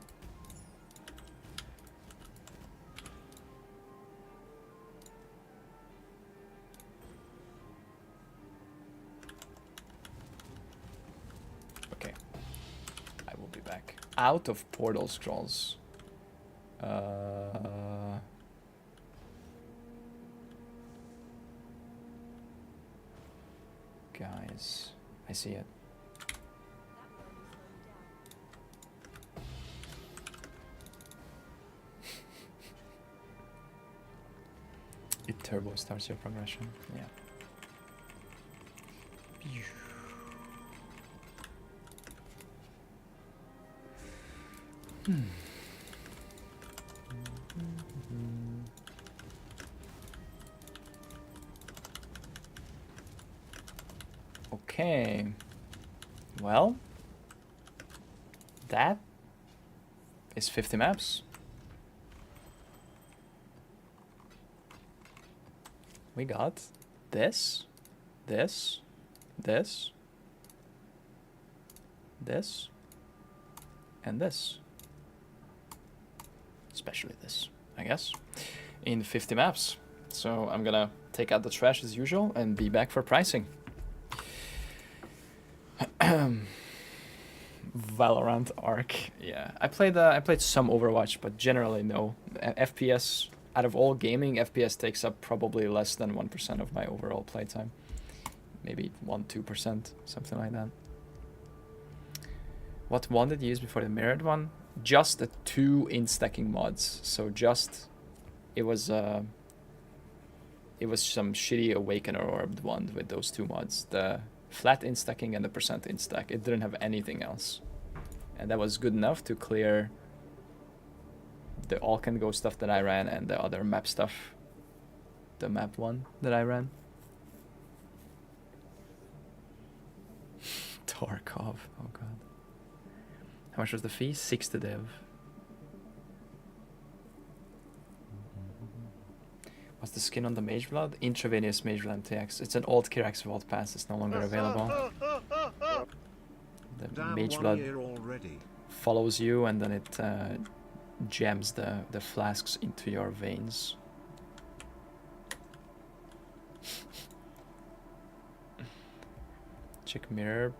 Okay. I will be back. Out of portal scrolls. Guys, I see it. It turbo starts your progression. Yeah. Okay. Well, that is 50 maps. We got this, this, this, this, and this. Especially this, I guess, in 50 maps. So I'm gonna take out the trash as usual and be back for pricing. Valorant Arc, yeah. I played some Overwatch, but generally no. FPS, out of all gaming, FPS takes up probably less than 1% of my overall playtime. Maybe 1-2%, something like that. What one did you use before the mirrored one? Just the 2 in-stacking mods. So just it was some shitty Awakener Orbed one with those 2 mods. The flat in-stacking and the percent in-stack. It didn't have anything else. And that was good enough to clear the All Can Go stuff that I ran and the other map stuff. The map one that I ran. Tarkov, oh god. How much was the fee? 6 to div. What's the skin on the Mage Blood? Intravenous Mage Blood MTX. It's an old Kirax Vault Pass. It's no longer available. The Damn, Mage 1 Blood year already. follows you and then it jams the flasks into your veins. Check mirror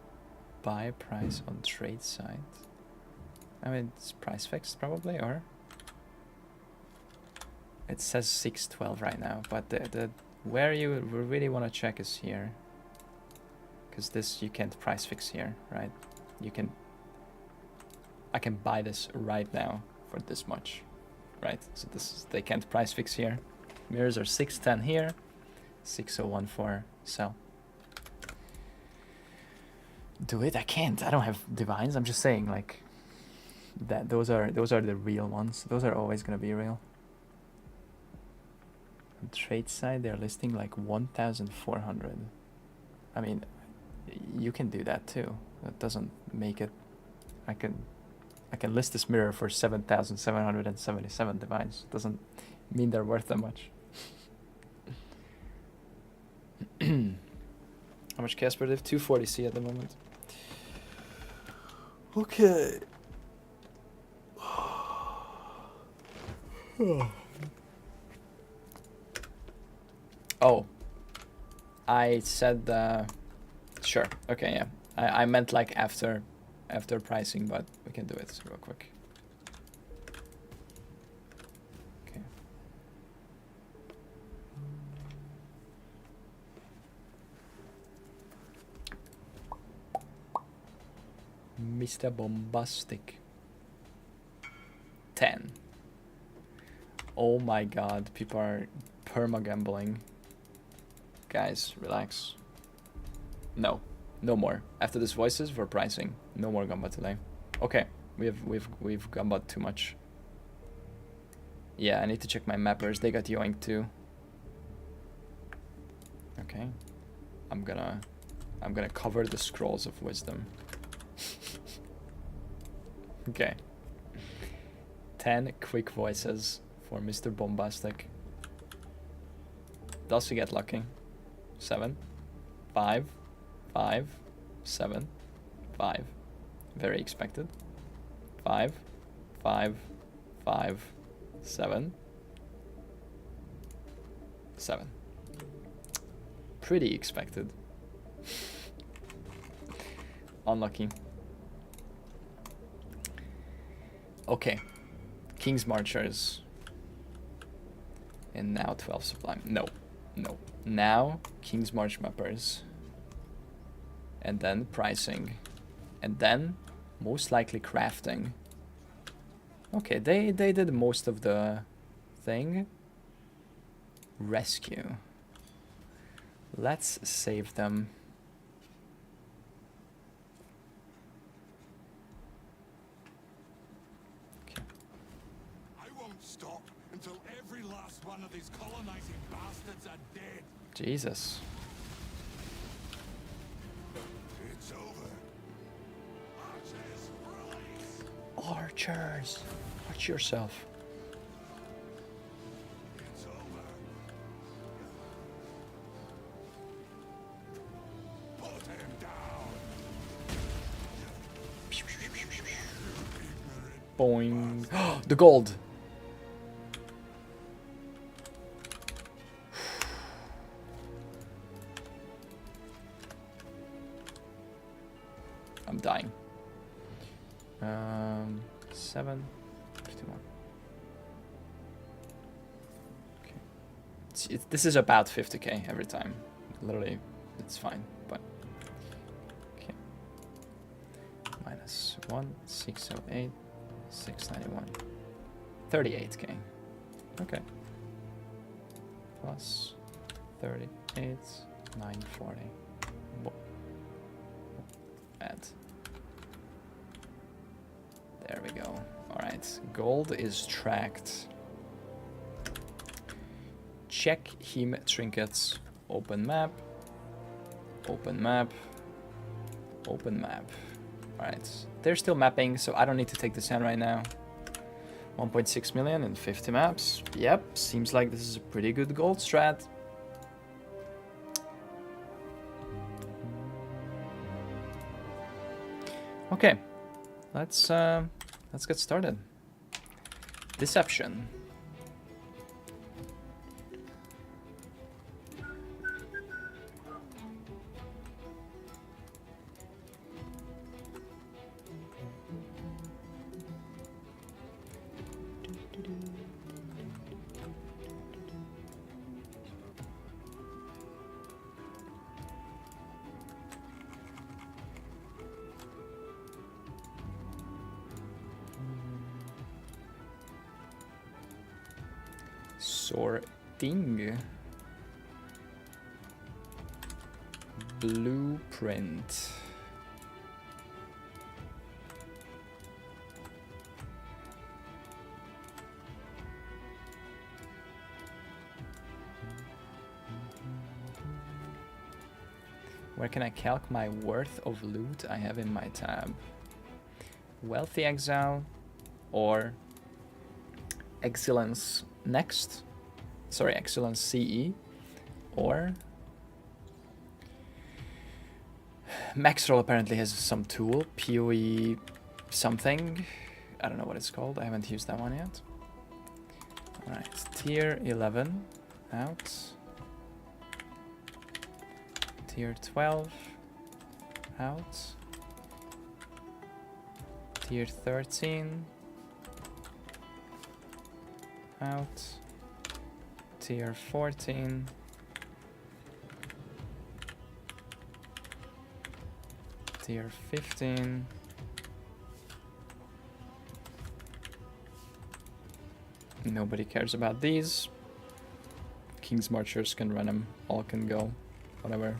buy price on trade site. I mean, it's price fixed probably, or it says 612 right now, but the where you really want to check is here, because this you can't price fix here, right? I can buy this right now for this much, right? So they can't price fix here. Mirrors are 610 here, 601 for sell. Do it? I can't. I don't have divines. I'm just saying, like, that those are the real ones. Those are always gonna be real. On trade side, they're listing like 1,400. I mean, you can do that too. That doesn't make it. I can list this mirror for 7,777 divines. Doesn't mean they're worth that much. How much Casper div? 240C at the moment. Okay. Oh, I said sure. Okay, yeah. I meant like after pricing, but we can do it real quick. Okay. Mr. Bombastic. 10. Oh my god, people are perma-gambling. Guys, relax. No more. After this voices for pricing, no more Gamba today. Okay, we've Gamba too much. Yeah, I need to check my mappers. They got yoinked too. Okay, I'm gonna cover the scrolls of wisdom. Okay. 10 quick voices for Mr. Bombastic. Does he get lucky? 7, 5, 5, 7, 5. Very expected. 5, 5, 5, 7, 7. Pretty expected. Unlucky. Okay. King's Marchers. And now 12 Sublime. No. Now King's March mappers. And then pricing. And then most likely crafting. Okay, they did most of the thing. rescue. Let's save them. Okay. I won't stop until every last one of these colonizing bastards are dead. Jesus. It's over. Archers, release! Archers! Watch yourself. It's over. Put him down. Boing. The gold! I'm dying. 7, 51. Okay. This is about 50k every time. Literally, it's fine, but okay. Minus 1, 608, 691. 38k. Okay. Plus 38, 940. Add. There we go. Alright, gold is tracked. Check heme trinkets. Open map. Open map. Open map. Alright, they're still mapping, so I don't need to take this in right now. 1.6 million and 50 maps. Yep, seems like this is a pretty good gold strat. Okay, let's get started. Deception. Sorting. Blueprint. Where can I calc my worth of loot I have in my tab? Wealthy Exile or Excellence Next? Sorry, Excellence CE or Maxroll apparently has some tool, PoE something. I don't know what it's called. I haven't used that one yet. Alright, tier 11 out. Tier 12 out. Tier 13 out. Tier 14 Tier 15 nobody cares about these. King's Marchers can run them, all can go, whatever.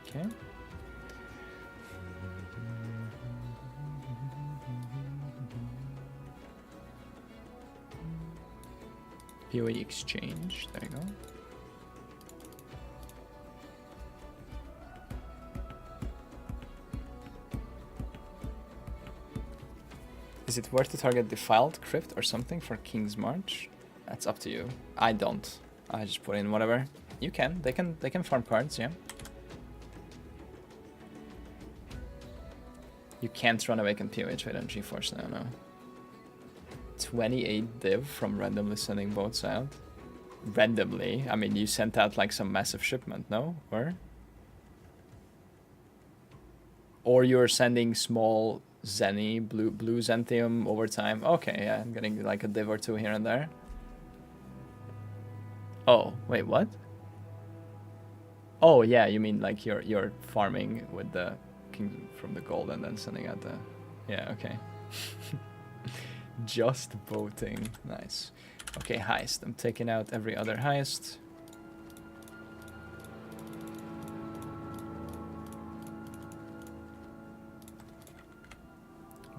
Okay. PoE exchange, there you go. Is it worth to target Defiled, Crypt or something for King's March? That's up to you. I don't. I just put in whatever. You can. They can farm cards, yeah. You can't run Awakened POH with on GeForce now, no. 28 div from randomly sending boats out. Randomly? I mean, you sent out like some massive shipment, no? Or you're sending small Zenny, blue Zentium over time. Okay, yeah, I'm getting like a div or two here and there. Oh, wait, what? Oh yeah, you mean like you're farming with the king from the gold and then sending out the... Yeah, okay. Just voting. Nice. Okay, heist. I'm taking out every other heist.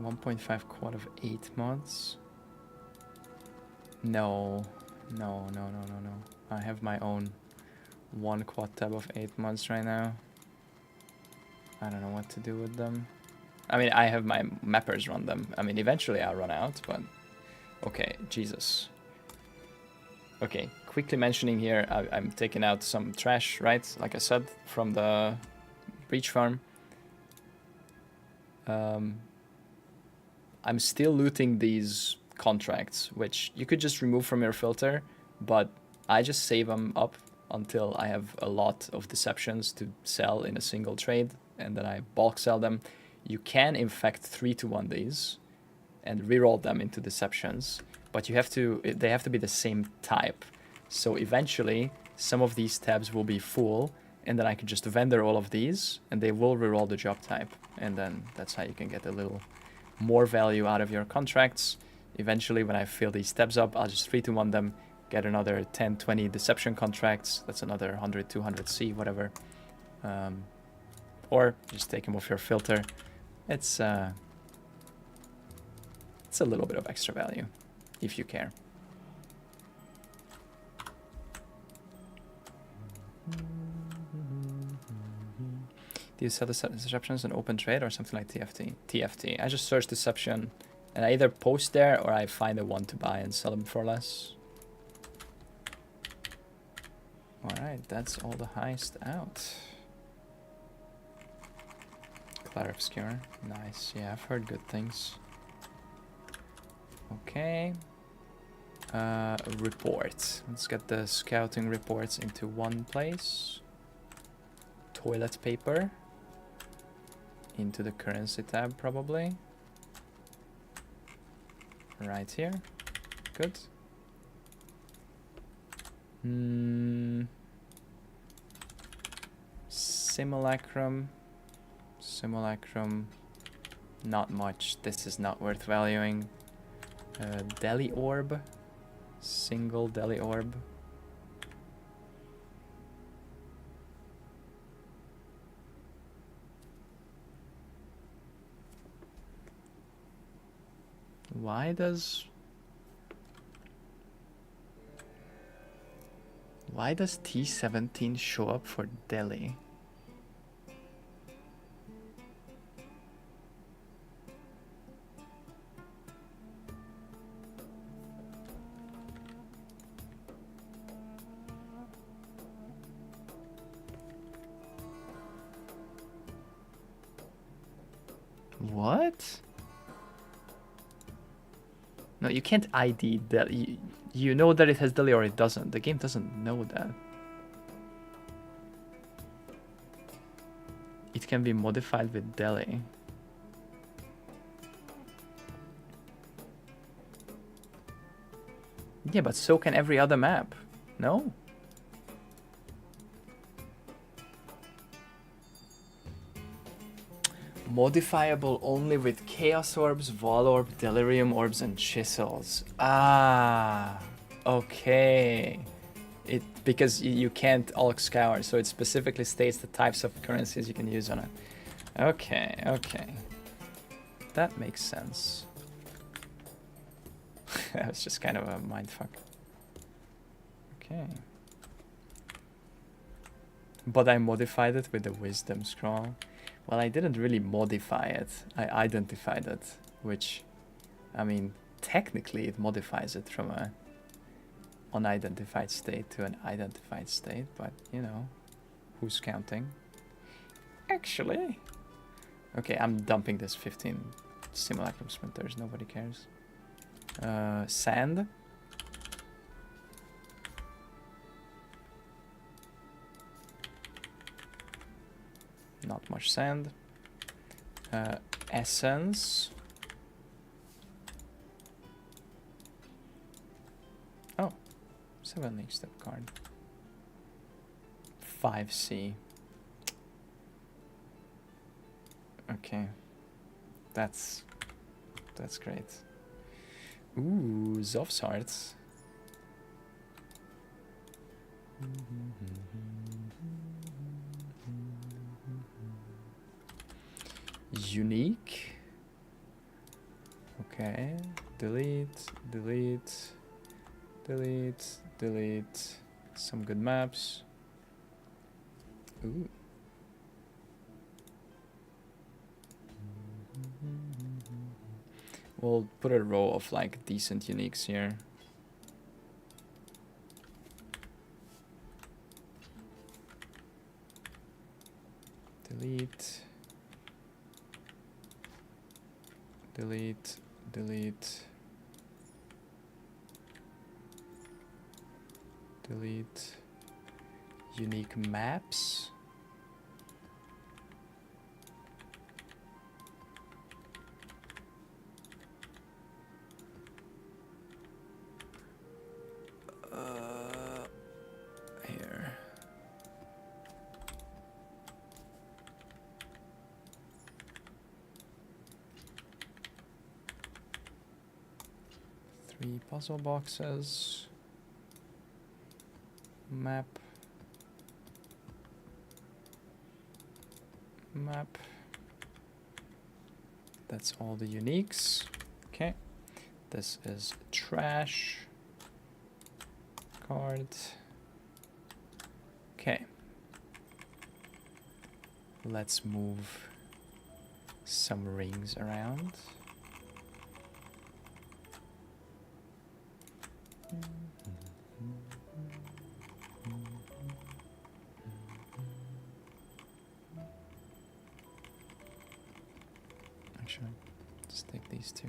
$1.5 quad of 8 months. No. No. I have my own 1 quad tab of 8 months right now. I don't know what to do with them. I mean, I have my mappers run them. I mean, eventually I'll run out, but... Okay, Jesus. Okay, quickly mentioning here, I'm taking out some trash, right? Like I said, from the breach farm. I'm still looting these contracts, which you could just remove from your filter, but I just save them up until I have a lot of deceptions to sell in a single trade, and then I bulk sell them. You can in fact 3-to-1 these and reroll them into deceptions, but they have to be the same type. So eventually some of these tabs will be full, and then I can just vendor all of these and they will reroll the job type, and then that's how you can get a little more value out of your contracts. Eventually when I fill these tabs up, I'll just 3-to-1 them, get another 10-20 deception contracts. That's another 100, 200 C, whatever. Or just take them off your filter. It's a little bit of extra value, if you care. Do you sell the deceptions in open trade or something like TFT? TFT. I just search deception, and I either post there or I find a one to buy and sell them for less. Alright, that's all the heist out. Clear Obscure. Nice. Yeah, I've heard good things. Okay. Report. Let's get the scouting reports into one place. Toilet paper. Into the currency tab, probably. Right here. Good. Simulacrum. Simulacrum. Not much. This is not worth valuing. Deli orb. Single deli orb. Why does T17 show up for deli? What? No, you can't ID that. You know that it has deli or it doesn't. The game doesn't know that. It can be modified with deli. Yeah, but so can every other map. No? Modifiable only with Chaos Orbs, Vol Orb, Delirium Orbs, and Chisels. Ah, okay. Because you can't Alk Scour, so it specifically states the types of currencies you can use on it. Okay, okay. That makes sense. That was just kind of a mindfuck. Okay. But I modified it with the Wisdom Scroll. Well, I didn't really modify it. I identified it, which, I mean, technically it modifies it from a unidentified state to an identified state, but, you know, who's counting? Actually. Okay, I'm dumping this 15 Simulacrum Splinters, nobody cares. Sand. Not much sand. Essence. Oh, 7 next step card. 5C. Okay, that's great. Ooh, Zov's Hearts. Unique. Okay, delete, delete, delete, delete. Some good maps. Ooh. We'll put a row of like decent uniques here. Delete. Delete, delete. Delete. Unique maps. Here. Three puzzle boxes. Map. Map. That's all the uniques. Okay. This is trash. Card. Okay. Let's move some rings around. Actually, just take these two.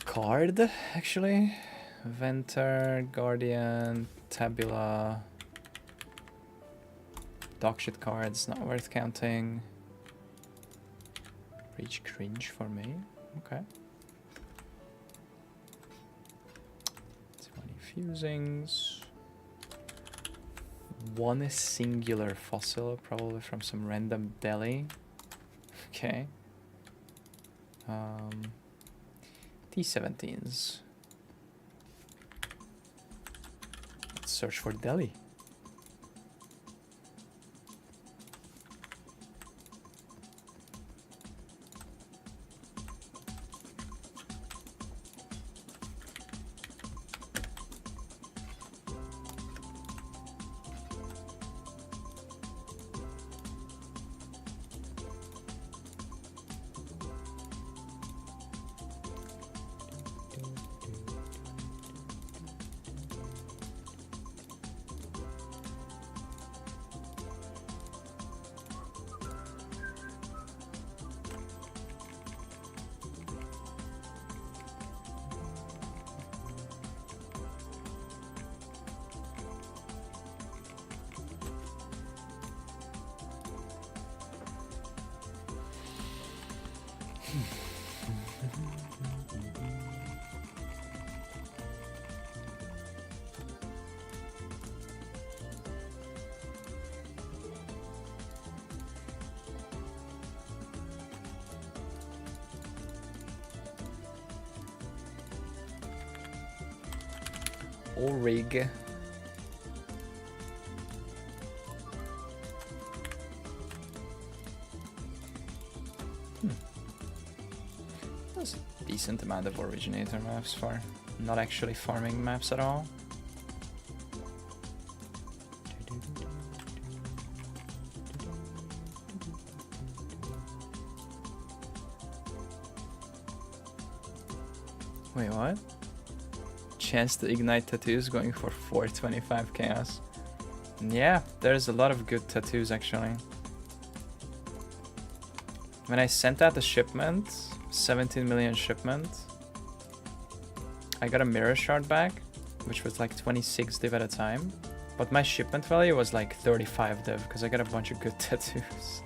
Card, actually. Venter, Guardian, Tabula. Dogshit cards, not worth counting. Breach Cringe for me. Okay. 20 fusings. One singular fossil, probably from some random deli. Okay. T17s. Let's search for deli. Or rig. That's a decent amount of originator maps for not actually farming maps at all. Wait, what? Chance to ignite tattoos going for 425 chaos. Yeah, there's a lot of good tattoos actually. When I sent out the shipment, 17 million shipment, I got a mirror shard back, which was like 26 div at a time. But my shipment value was like 35 div because I got a bunch of good tattoos.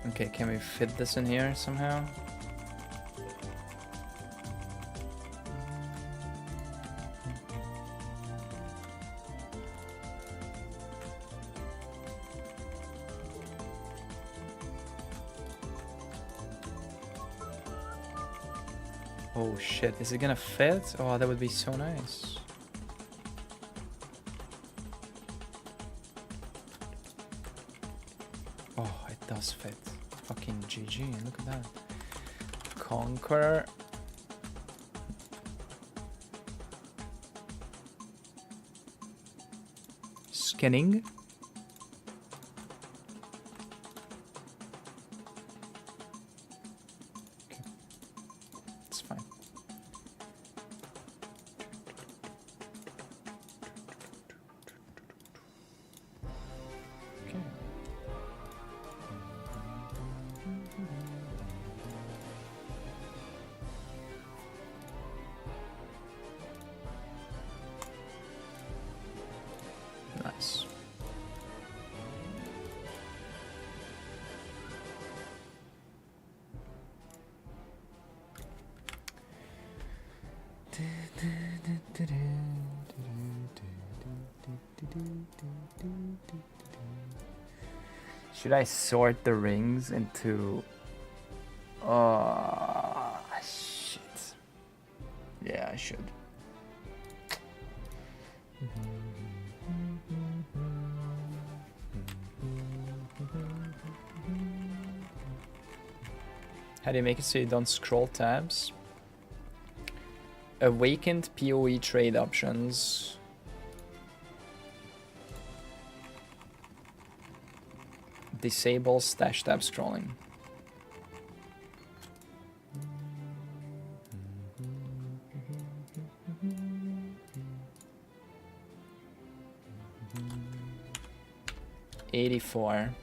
Okay, can we fit this in here somehow? Oh shit, is it gonna fit? Oh, that would be so nice. Oh, it does fit. Fucking GG, look at that. Conqueror. Scanning. Okay. It's fine. Okay. Nice. Should I sort the rings into... Oh, shit. Yeah, I should. How do you make it so you don't scroll tabs? Awakened PoE trade options. Disable stash tab scrolling. $84.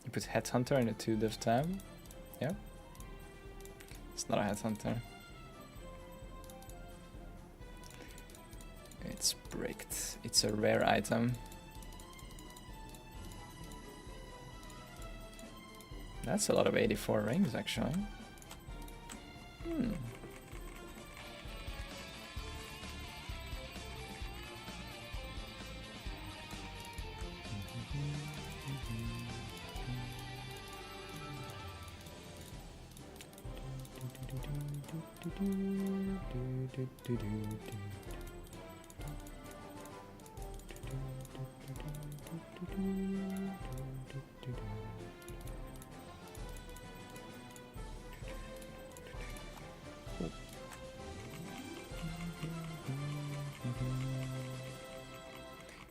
You put Headhunter in a 2-div tab. Yeah. It's not a Headhunter. It's bricked. It's a rare item. That's a lot of 84 rings, actually. Hmm.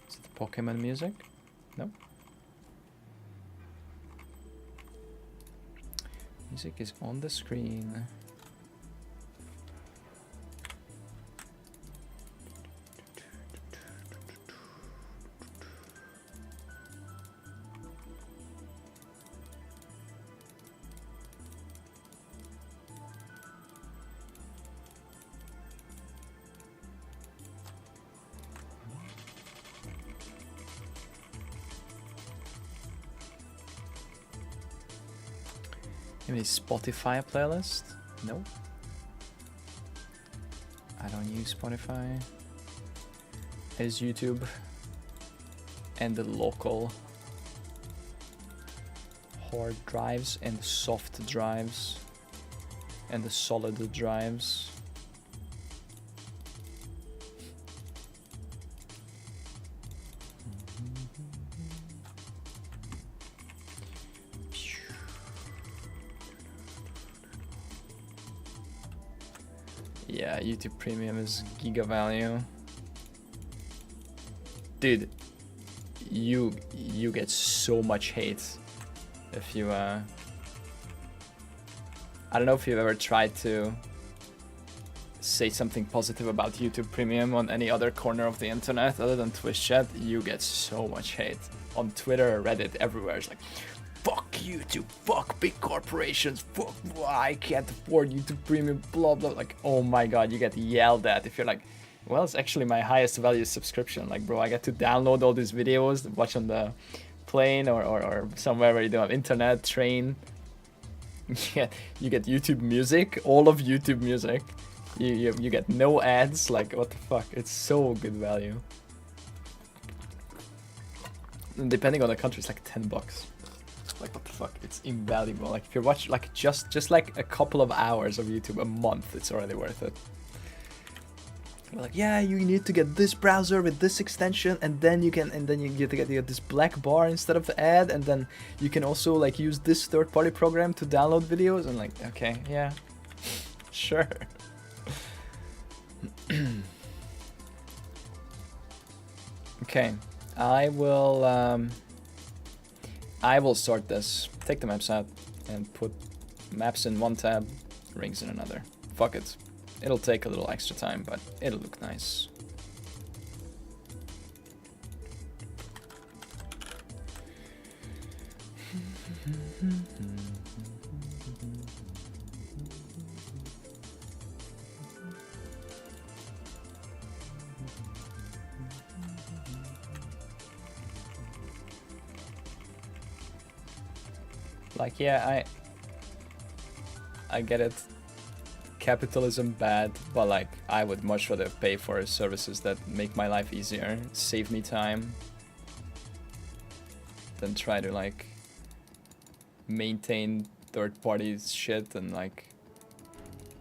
Is it the Pokemon music? No. Music is on the screen. Maybe Spotify playlist? No. I don't use Spotify. I use YouTube and the local hard drives and soft drives and the solid drives. Yeah, YouTube Premium is giga value. Dude, you get so much hate if you I don't know if you've ever tried to say something positive about YouTube Premium on any other corner of the internet other than Twitch chat. You get so much hate. on Twitter, Reddit, everywhere. It's like, fuck YouTube, fuck big corporations, fuck, I can't afford YouTube Premium, blah blah. Like, oh my god, you get yelled at if you're like, well, it's actually my highest value subscription. Like, bro, I get to download all these videos, watch on the plane or somewhere where you don't have internet, train. You get YouTube Music, all of YouTube Music. You get no ads. Like, what the fuck? It's so good value. And depending on the country, it's like $10. Like, what the fuck? It's invaluable. Like, if you watch like just like a couple of hours of YouTube a month, it's already worth it. You're like, yeah, you need to get this browser with this extension, and then you get to get this black bar instead of the ad, and then you can also like use this third-party program to download videos. And like, okay, yeah, sure. Okay, I will sort this. Take the maps out and put maps in one tab, rings in another. Fuck it. It'll take a little extra time, but it'll look nice. Like, yeah, I get it. Capitalism bad, but like, I would much rather pay for services that make my life easier, save me time, than try to like maintain third-party shit and like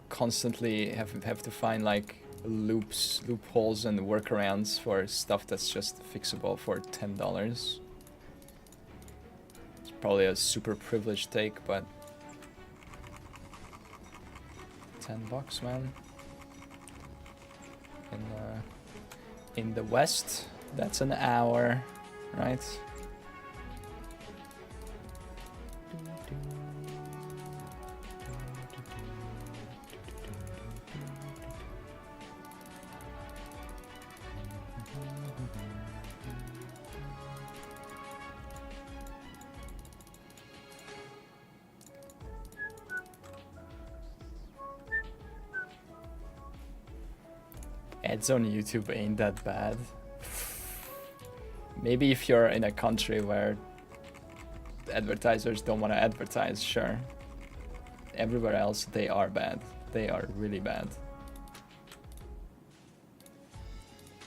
constantly have to find like loopholes and workarounds for stuff that's just fixable for $10. It's probably a super privileged take, but $10, man. In the West, that's an hour, right? Ads on YouTube ain't that bad. Maybe if you're in a country where advertisers don't want to advertise, sure. Everywhere else, they are bad. They are really bad.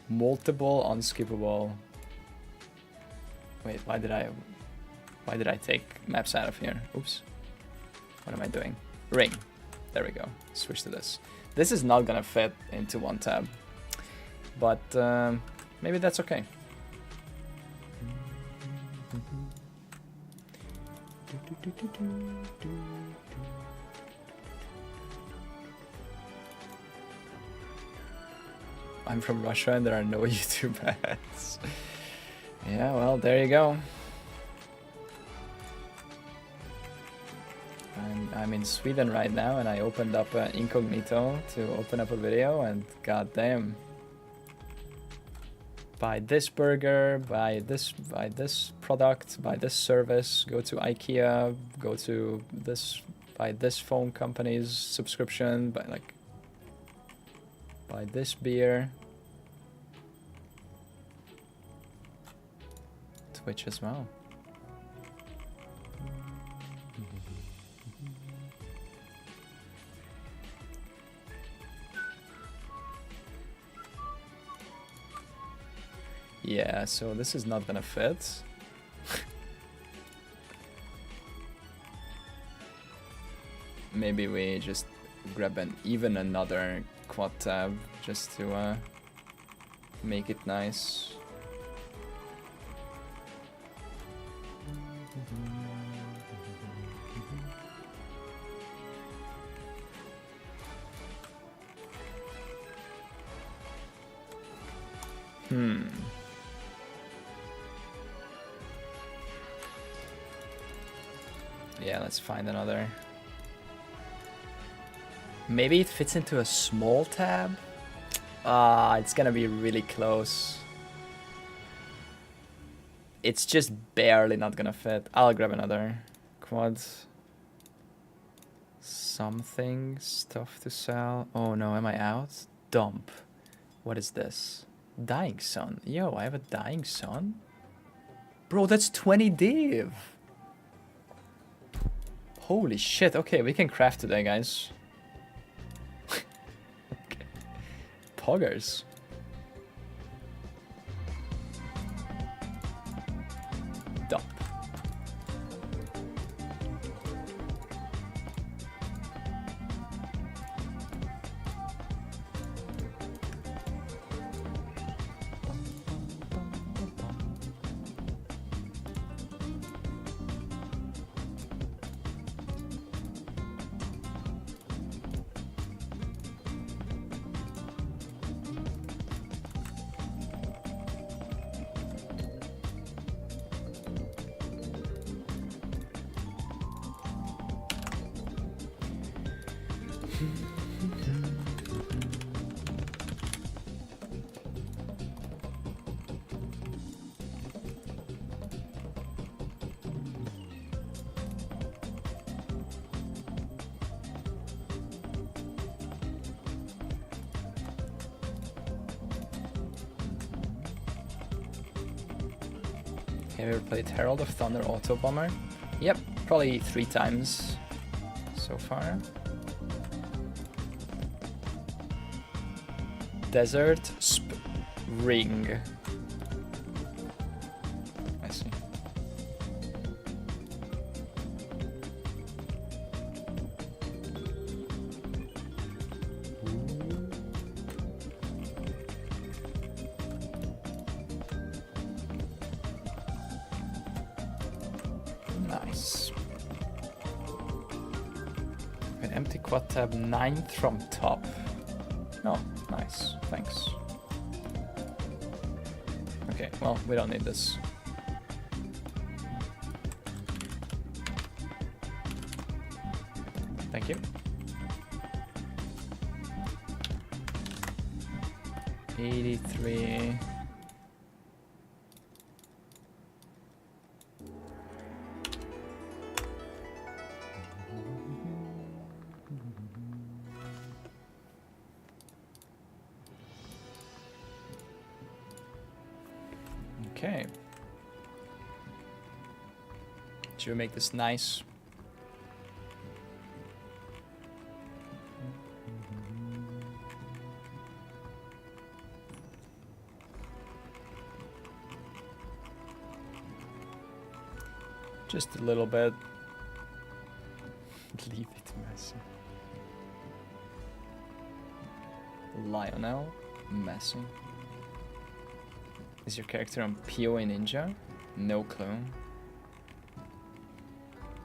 Multiple unskippable. Wait, why did I take maps out of here? Oops. What am I doing? Ring. There we go. Switch to this. This is not gonna fit into one tab, but maybe that's okay. I'm from Russia and there are no YouTube ads. Yeah, well, there you go. I'm in Sweden right now, and I opened up incognito to open up a video, and goddamn. Buy this burger, buy this product, buy this service, go to IKEA, go to this, buy this phone company's subscription, buy this beer. Twitch as well. Yeah, so this is not gonna fit. Maybe we just grab even another quad tab just to make it nice. Yeah, let's find another. Maybe it fits into a small tab? It's gonna be really close. It's just barely not gonna fit. I'll grab another quad. Something, stuff to sell. Oh no, am I out? Dump. What is this? Dying Sun. Yo, I have a Dying Sun? Bro, that's 20 div. Holy shit. Okay, we can craft today, guys. Okay. Poggers. Dump. Have you ever played Herald of Thunder Auto Bomber? Yep, probably 3 times so far. Desert Spring. I see. Nice. An empty quad tab, 9th from top. Oh, nice. Thanks. Okay, well, we don't need this. Thank you. 83. Okay. Should we make this nice? Just a little bit. Leave it messy. Lionel, messy. Is your character on PoE Ninja? No clue.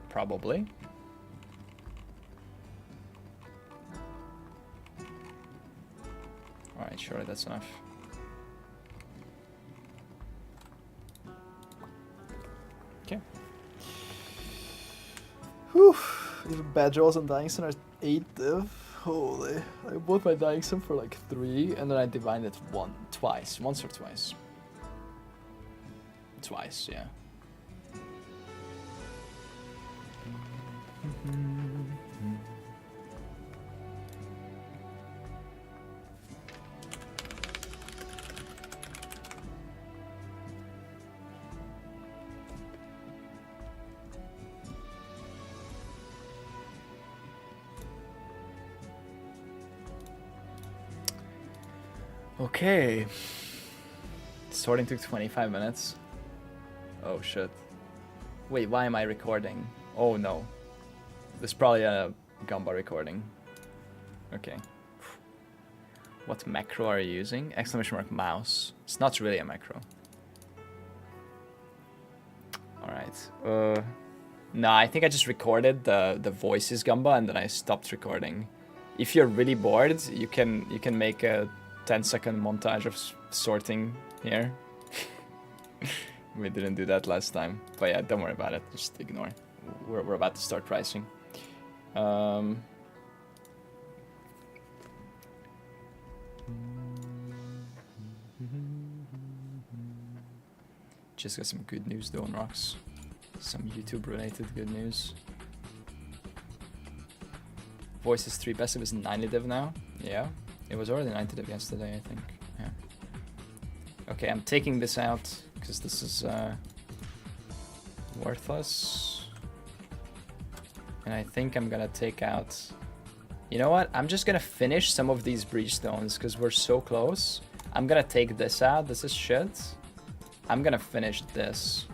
Probably. Alright, sure, that's enough. Okay. Whew. Even bad draws on Dying Sun are 8 div. Holy. I bought my Dying Sun for like 3 and then I divined it Twice. Once or twice. Twice, yeah. Okay. Sorting took 25 minutes. Oh shit. Wait, why am I recording? Oh no. There's probably a Gamba recording. Okay. What macro are you using? Exclamation mark mouse. It's not really a macro. Alright. No, I think I just recorded the voices Gamba and then I stopped recording. If you're really bored, you can make a 10-second montage of sorting here. We didn't do that last time, but yeah, don't worry about it. Just ignore. We're about to start pricing. Just got some good news though on rocks. Some YouTube related good news. Voices 3 passive is 90 div now. Yeah. It was already 90 div yesterday, I think. Yeah. Okay, I'm taking this out because this is worthless. And I think I'm gonna take out... You know what? I'm just gonna finish some of these breach stones because we're so close. I'm gonna take this out. This is shit. I'm gonna finish this.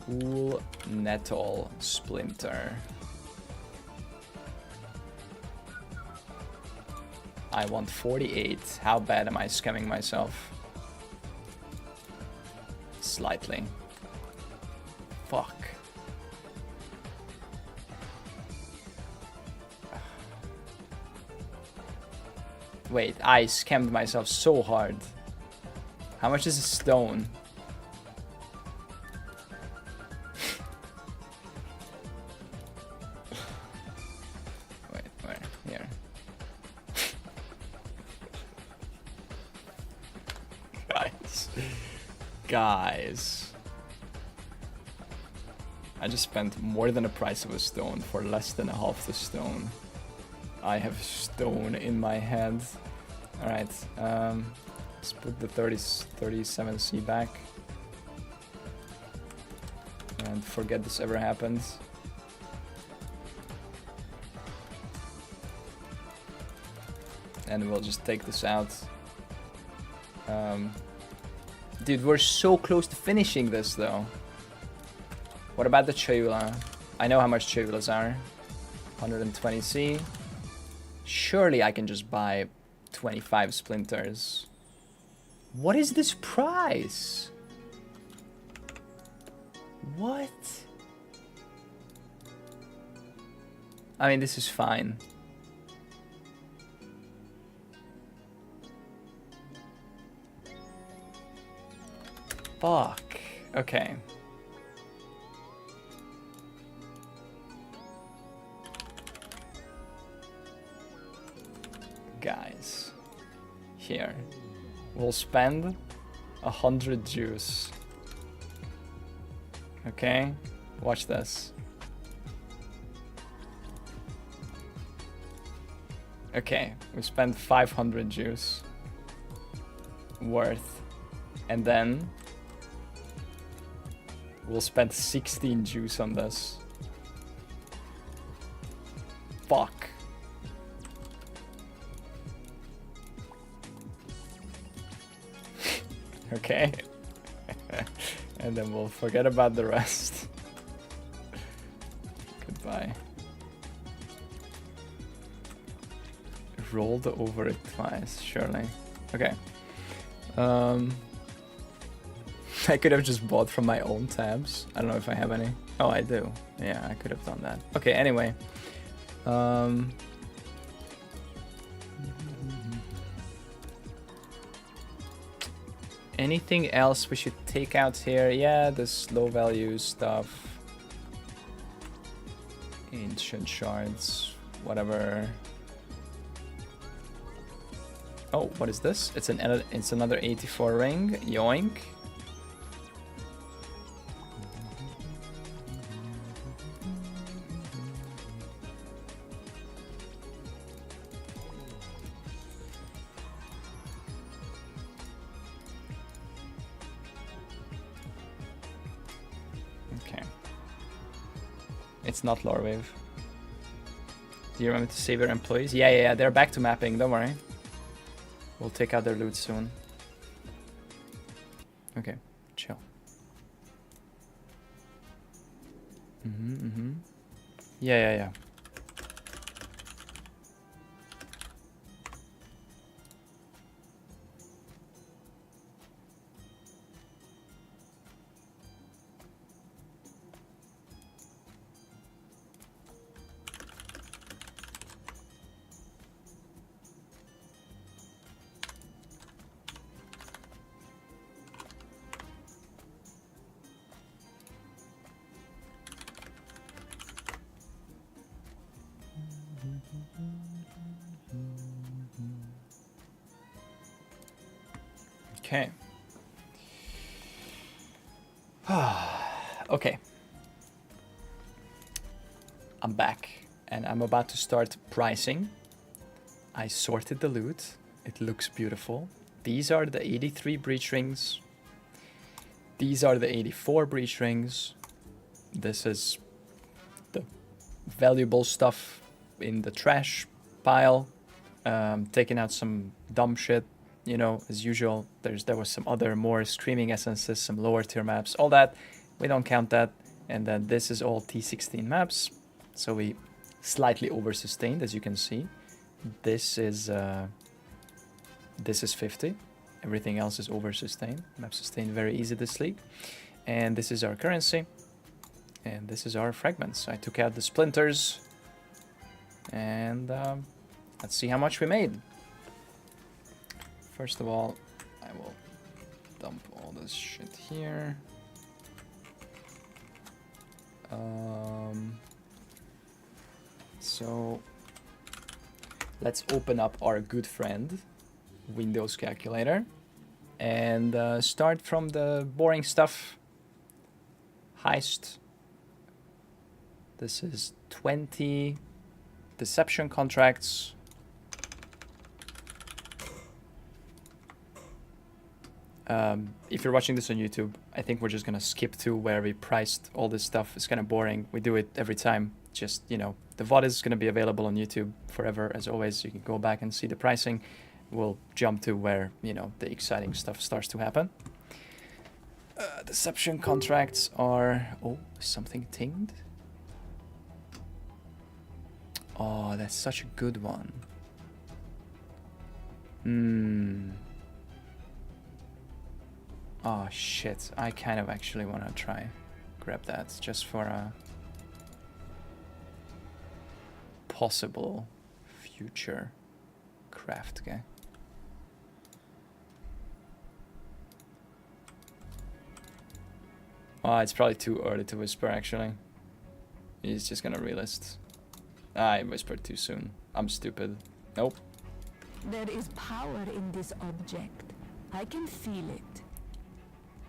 Cool nettle splinter. I want 48. How bad am I scamming myself? Slightly. Fuck. Wait, I scammed myself so hard. How much is a stone? Wait, where? Here. Guys. I just spent more than the price of a stone for less than half the stone. I have stone in my head. Alright, let's put the 37C back. And forget this ever happened. And we'll just take this out. Dude, we're so close to finishing this though. What about the Cholula? I know how much Cholulas are. 120C. Surely I can just buy 25 splinters. What is this price? What? I mean, this is fine. Fuck. Okay. Guys. Here. We'll spend 100 juice. Okay? Watch this. Okay, we spent 500 juice. Worth. And then we'll spend 16 juice on this. Fuck. Okay. And then we'll forget about the rest. Goodbye. Rolled over it twice, surely. Okay. I could have just bought from my own tabs. I don't know if I have any. Oh, I do. Yeah, I could have done that. Okay, anyway. Anything else we should take out here? Yeah, this low value stuff. Ancient shards, whatever. Oh, what is this? It's another 84 ring. Yoink. Okay. It's not lore wave. Do you remember to save your employees? Yeah, they're back to mapping, don't worry. We'll take out their loot soon. Okay, chill. Yeah. Okay. Okay. I'm back and I'm about to start pricing. I sorted the loot. It looks beautiful. These are the 83 breach rings. These are the 84 breach rings. This is the valuable stuff in the trash pile. Taking out some dumb shit, you know, as usual. There was some other more screaming essences, some lower tier maps, all that. We don't count that. And then this is all T16 maps. So we slightly over sustained, as you can see. This is 50. Everything else is over sustained. Map sustained very easy this league. And this is our currency. And this is our fragments. I took out the splinters. And let's see how much we made. First of all, I will dump all this shit here. So let's open up our good friend Windows calculator and start from the boring stuff. Heist. This is 20 deception contracts. If you're watching this on YouTube, I think we're just gonna skip to where we priced all this stuff. It's kind of boring. We do it every time. Just, you know, the VOD is gonna be available on YouTube forever, as always. You can go back and see the pricing. We'll jump to where, you know, the exciting stuff starts to happen. Deception contracts are... Oh, something tinged? Oh, that's such a good one. Oh shit, I kind of actually want to try grab that just for a possible future craft guy. Oh, it's probably too early to whisper actually. He's just gonna relist. I whispered too soon. I'm stupid. Nope. There is power in this object. I can feel it.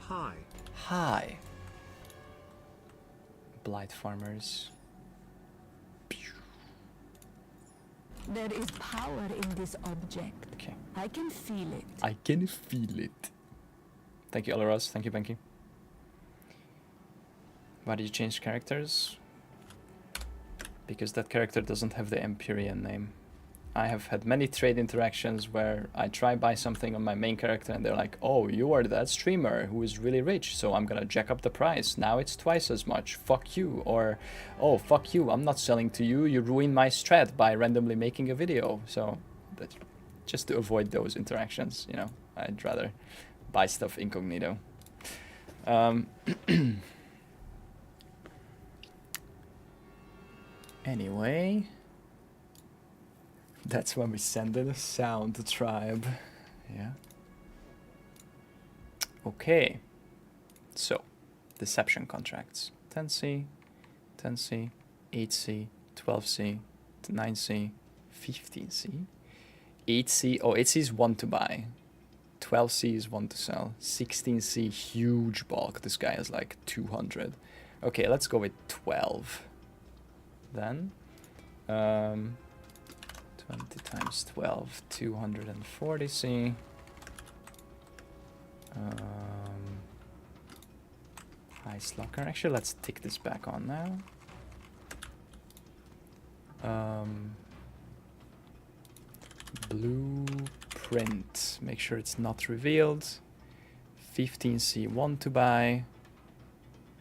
Hi. Hi. Blight farmers. There is power in this object. Okay. I can feel it. I can feel it. Thank you, Alaros. Thank you, Benki. Why did you change characters? Because that character doesn't have the Empyrean name. I have had many trade interactions where I try buy something on my main character and they're like, oh, you are that streamer who is really rich, so I'm gonna jack up the price. Now it's twice as much. Fuck you. Or, oh, fuck you. I'm not selling to you. You ruined my strat by randomly making a video. So, just to avoid those interactions, you know, I'd rather buy stuff incognito. Anyway, that's when we send in a sound tribe. Yeah. Okay. So, deception contracts. 10C, 10C, 8C, 12C, 9C, 15C, 8C. Oh, 8C is one to buy. 12C is one to sell. 16C, huge bulk. This guy is like 200. Okay, let's go with 12. Then 20 times 12, 240C. High Slucker. Actually, let's tick this back on now. Blueprint. Make sure it's not revealed. 15C, one to buy.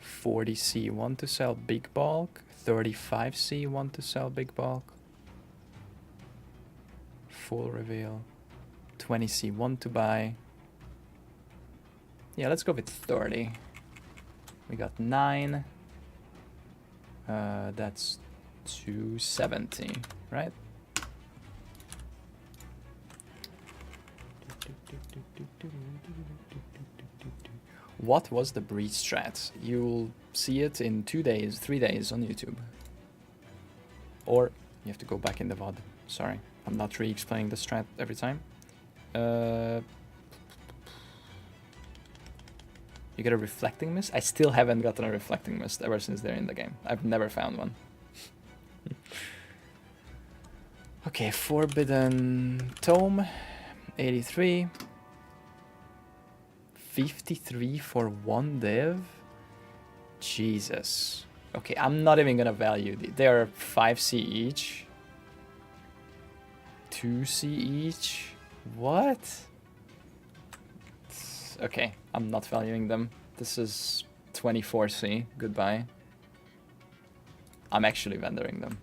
40C, one to sell, big bulk. 35C, one to sell, big bulk. Full reveal. 20C, one to buy. Yeah, let's go with 30. We got 9. That's 270, right? What was the breach strat? You'll see it in 2 days, 3 days on YouTube. Or you have to go back in the VOD. Sorry, I'm not re-explaining the strat every time. You get a reflecting mist? I still haven't gotten a reflecting mist ever since they're in the game. I've never found one. Okay, Forbidden Tome, 83. 53 for one div? Jesus. Okay, I'm not even gonna value these. They are 5C each. 2C each? What? Okay, I'm not valuing them. This is 24C. Goodbye. I'm actually vendoring them.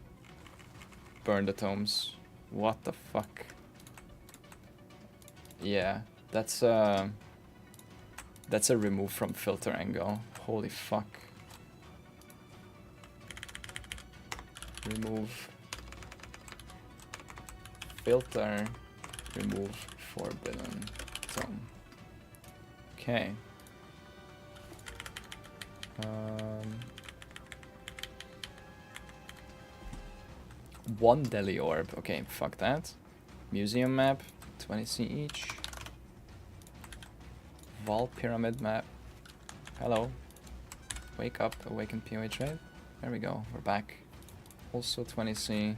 Burn the tomes. What the fuck? Yeah, that's a remove from filter angle. Holy fuck. Remove filter, remove forbidden tome. Okay. One Deli Orb. Okay, fuck that. Museum map, 20C each. Val Pyramid map. Hello. Wake up, awaken POA trade. There we go, we're back. Also 20C.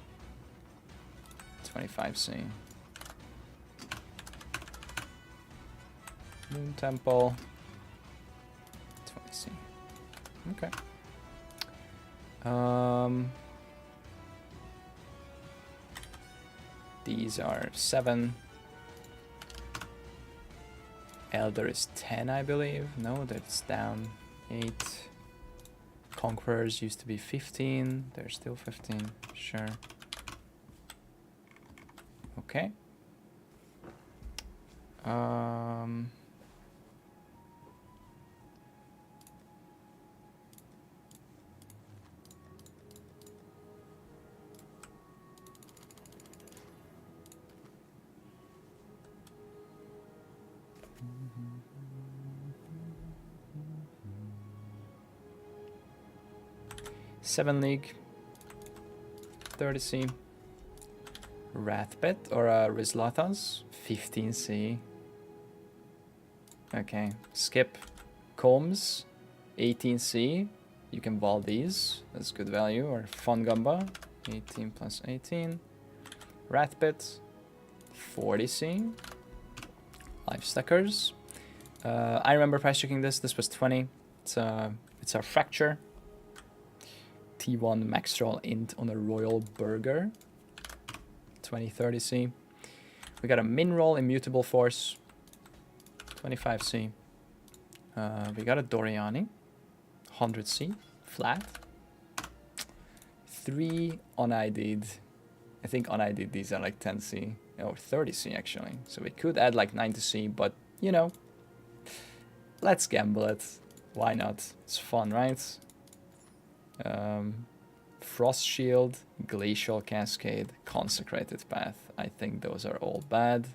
25C. Moon Temple. 20C. Okay. These are 7. Elder is 10, I believe. No, that's down 8. Conquerors used to be 15. They're still 15. Sure. Okay. Seven League, 30C. Wrathbit or Rizlathas, 15C. Okay, skip. Combs, 18C. You can ball these, that's good value. Or Fungamba, 18 plus 18. Wrathbit, 40C. Life Stackers. I remember price checking this. This was 20. It's our Fracture. T1 Max Roll Int on a Royal Burger. 20-30C. We got a Min Roll Immutable Force. 25C. We got a Doriani. 100C. Flat. 3 on-ID'd. I think on-ID'd these are like 10C. Or 30C actually. So we could add like 90C, but you know. Let's gamble it. Why not? It's fun, right? Frost Shield, Glacial Cascade, Consecrated Path. I think those are all bad.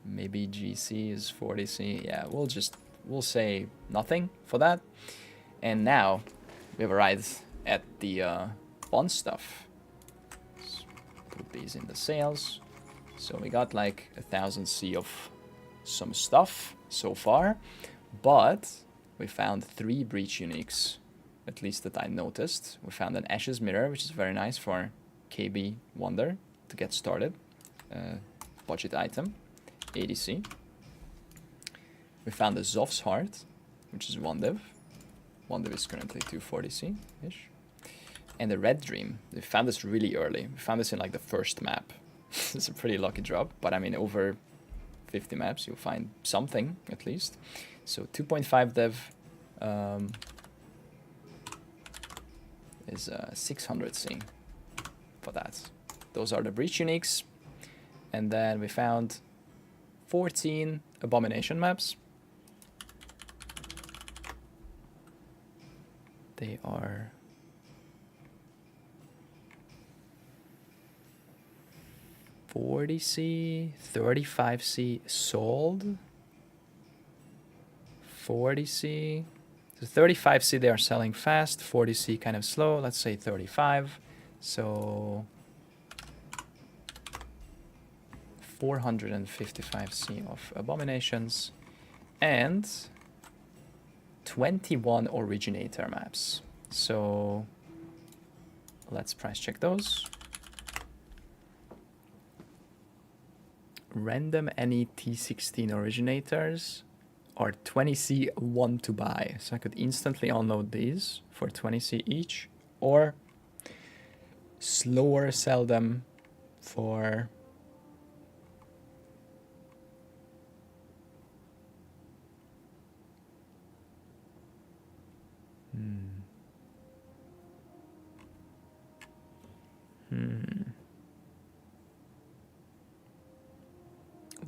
Maybe GC is 40C. Yeah, we'll say nothing for that. And now we've arrived at the fun stuff. Let's put these in the sales. So we got like 1000C of some stuff so far, but we found 3 Breach uniques. At least that I noticed. We found an Ashes Mirror, which is very nice for KB Wonder to get started. Budget item, 80C. We found a Zof's Heart, which is 1 div. 1 div is currently 240C-ish. And the Red Dream. We found this really early. We found this in like the first map. It's a pretty lucky drop, but I mean over 50 maps you'll find something at least. So 2.5 div. Is 600C for that. Those are the Breach uniques. And then we found 14 Abomination maps. They are 40C, 35C sold, 40C. So 35C they are selling fast, 40C kind of slow, let's say 35. So 455C of Abominations and 21 originator maps. So let's price check those. Random any T16 originators are 20C one to buy. So I could instantly unload these for 20C each, or slower sell them for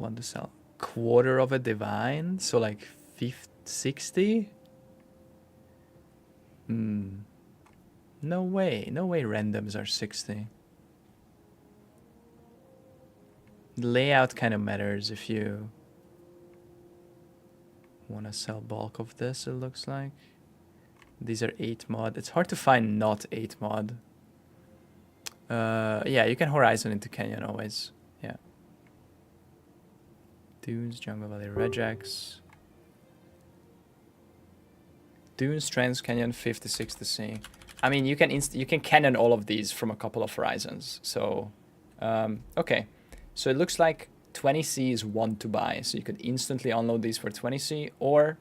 want to sell quarter of a divine, so like 50, 60. No way randoms are 60. Layout kind of matters if you want to sell bulk of this, it looks like. These are 8 mod. It's hard to find not 8 mod. Yeah, you can horizon into Canyon always. Yeah. Dunes, Jungle Valley, Regex. Dunes, Trans Canyon, 56 to see. I mean, you can cannon all of these from a couple of horizons. So, okay. So it looks like 20C is one to buy. So you could instantly unload these for 20C, or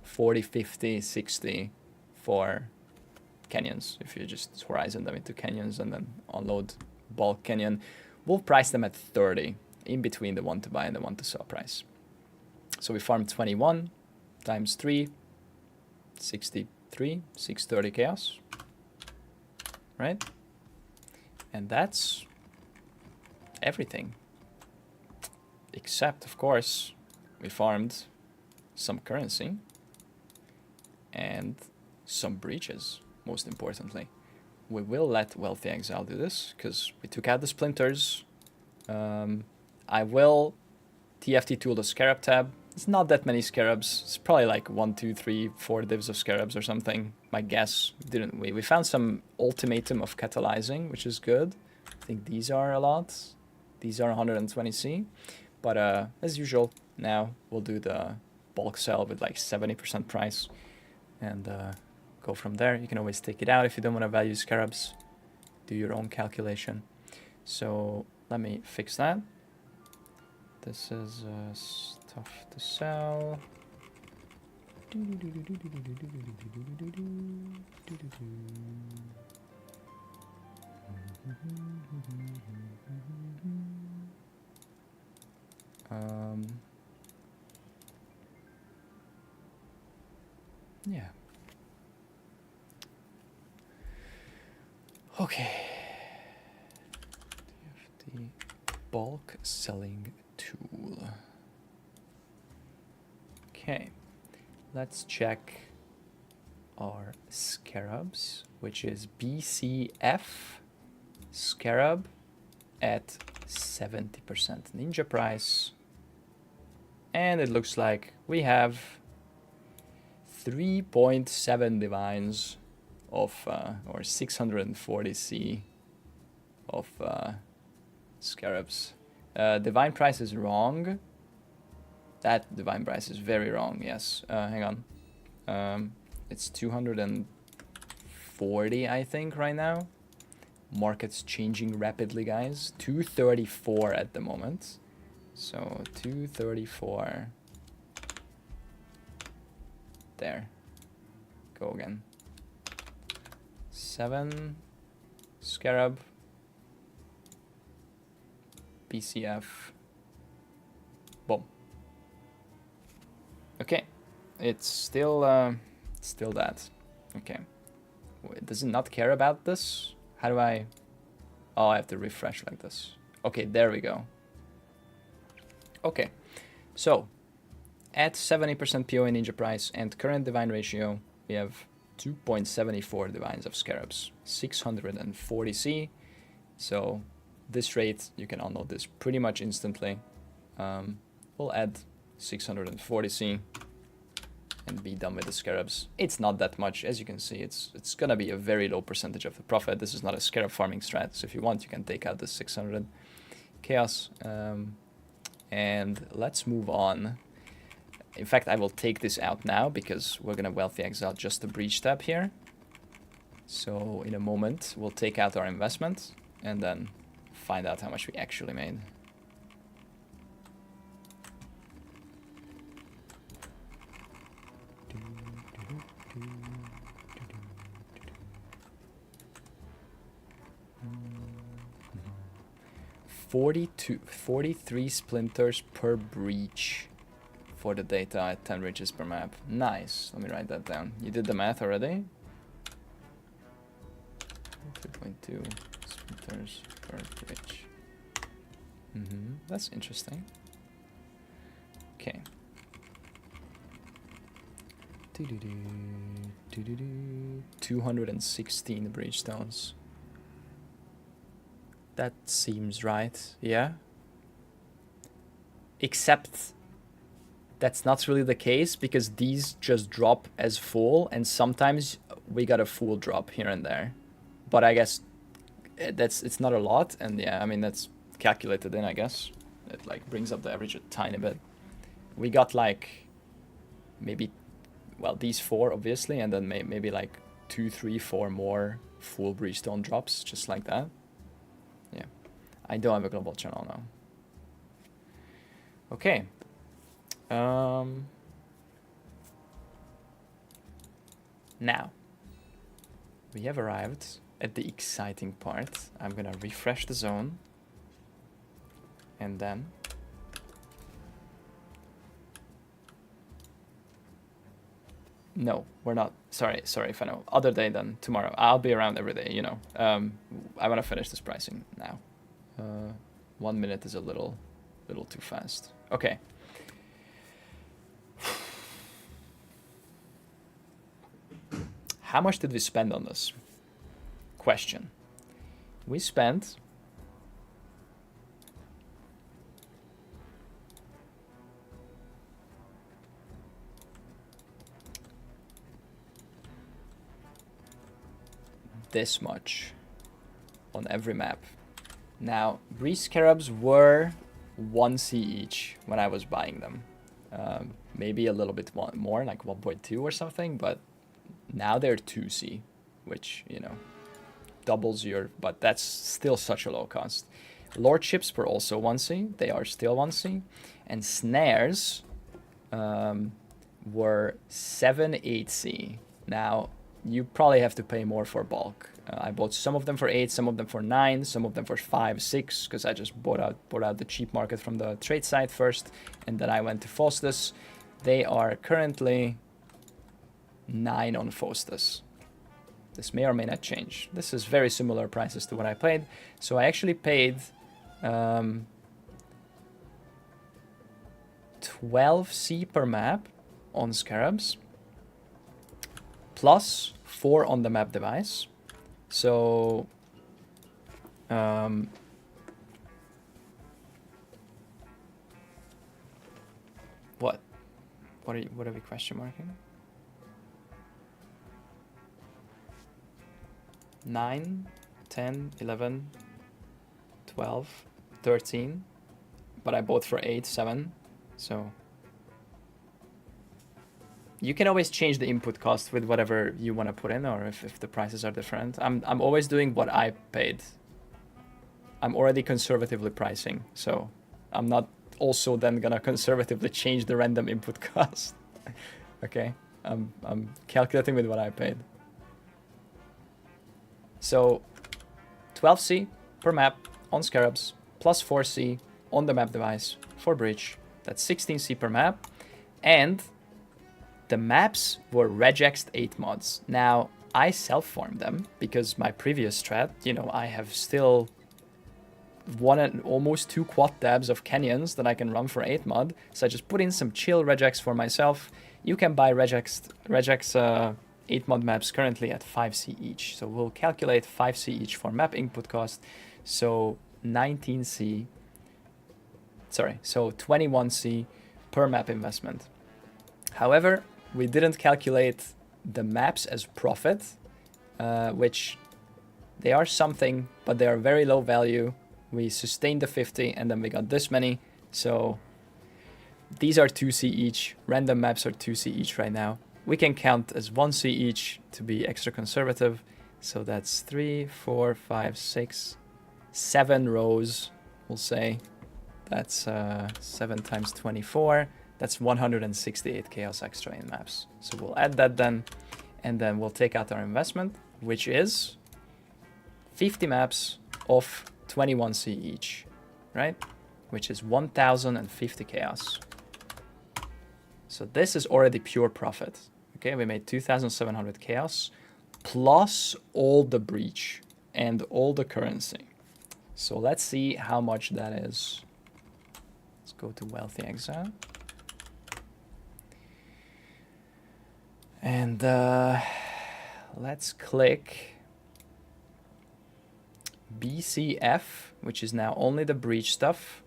40, 50, 60 for canyons. If you just horizon them into canyons and then unload bulk canyon. We'll price them at 30, in between the one to buy and the one to sell price. So we farm 21 times 3, 63, 630 chaos, right? And that's everything. Except, of course, we farmed some currency and some breaches, most importantly. We will let Wealthy Exile do this, because we took out the splinters. I will TFT tool the Scarab tab. It's not that many Scarabs. It's probably like 1, 2, 3, 4 divs of Scarabs or something. My guess, didn't we? We found some ultimatum of catalyzing, which is good. I think these are a lot. These are 120C. But as usual, now we'll do the bulk sell with like 70% price and go from there. You can always take it out if you don't want to value Scarabs. Do your own calculation. So let me fix that. This is stuff to sell. Yeah. Okay. TFT bulk selling tool. Okay. Let's check our Scarabs, which is BCF Scarab at 70% ninja price. And it looks like we have 3.7 divines of, or 640C of Scarabs. Divine price is wrong. That divine price is very wrong, yes. Hang on. It's 240, I think, right now. Market's changing rapidly, guys. 234 at the moment. So 234. There. Go again. 7 Scarab. BCF. Boom. Okay. It's still that. Okay. Does it not care about this? How do I... Oh, I have to refresh like this. Okay, there we go. Okay. So, at 70% PoE ninja price and current divine ratio, we have 2.74 divines of Scarabs. 640C. So, this rate, you can unload this pretty much instantly. We'll add 640C. And be done with the Scarabs. It's not that much, as you can see. It's gonna be a very low percentage of the profit. This is not a Scarab farming strat, so if you want, you can take out the 600 chaos. And let's move on. In fact, I will take this out now because we're gonna wealthy exile just the breach tab here. So in a moment, we'll take out our investment and then find out how much we actually made. $42, 43 splinters per breach for the data at 10 breaches per map. Nice. Let me write that down. You did the math already? 2.2 splinters per breach. That's interesting. Okay. 216 breach stones. That seems right, yeah. Except that's not really the case because these just drop as full and sometimes we got a full drop here and there. But I guess it's not a lot, and yeah, I mean that's calculated in, I guess. It like brings up the average a tiny bit. We got like maybe, well, these 4 obviously, and then maybe like 2, 3, 4 more full breach stone drops, just like that. Yeah, I don't have a global channel now. Okay. Now, we have arrived at the exciting part. I'm gonna refresh the zone. And then... No, we're not. Sorry, if I know. Other day than tomorrow. I'll be around every day, you know. I want to finish this pricing now. 1 minute is a little too fast. Okay. How much did we spend on this? Question. We spent... this much on every map. Now, Breeze Scarabs were 1C each when I was buying them. Maybe a little bit more, like 1.2 or something, but now they're 2C, which, you know, doubles your, but that's still such a low cost. Lordships were also 1C, they are still 1C, and Snares were 7, 8C. Now, you probably have to pay more for bulk. I bought some of them for 8, some of them for 9, some of them for 5, 6, because I just bought out the cheap market from the trade site first, and then I went to Faustus. They are currently 9 on Faustus. This may or may not change. This is very similar prices to what I paid. So I actually paid 12C per map on Scarabs, plus 4 on the map device. So what are we question marking? 9, 10, 11, 12, 13, but I bought for 8, 7, so you can always change the input cost with whatever you want to put in, or if the prices are different. I'm always doing what I paid. I'm already conservatively pricing, so I'm not also then gonna conservatively change the random input cost. Okay, I'm calculating with what I paid. So 12C per map on Scarabs, plus 4C on the map device for Breach. That's 16C per map, and the maps were regexed 8 mods. Now, I self-farmed them because my previous strat, you know, I have still almost 2 quad tabs of canyons that I can run for 8 mod. So I just put in some chill regex for myself. You can buy regex 8 mod maps currently at 5C each. So we'll calculate 5C each for map input cost. So 19C, sorry, so 21C per map investment. However, we didn't calculate the maps as profit, which they are something, but they are very low value. We sustained the 50 and then we got this many. So these are 2C each. Random maps are 2C each right now. We can count as 1C each to be extra conservative. So that's 3, 4, 5, 6, 7 rows, we'll say. That's 7 times 24. That's 168 chaos extra in maps. So we'll add that then, and then we'll take out our investment, which is 50 maps of 21C each, right? Which is 1050 chaos. So this is already pure profit. Okay, we made 2700 chaos plus all the breach and all the currency. So let's see how much that is. Let's go to Wealthy Exile. And let's click BCF, which is now only the breach stuff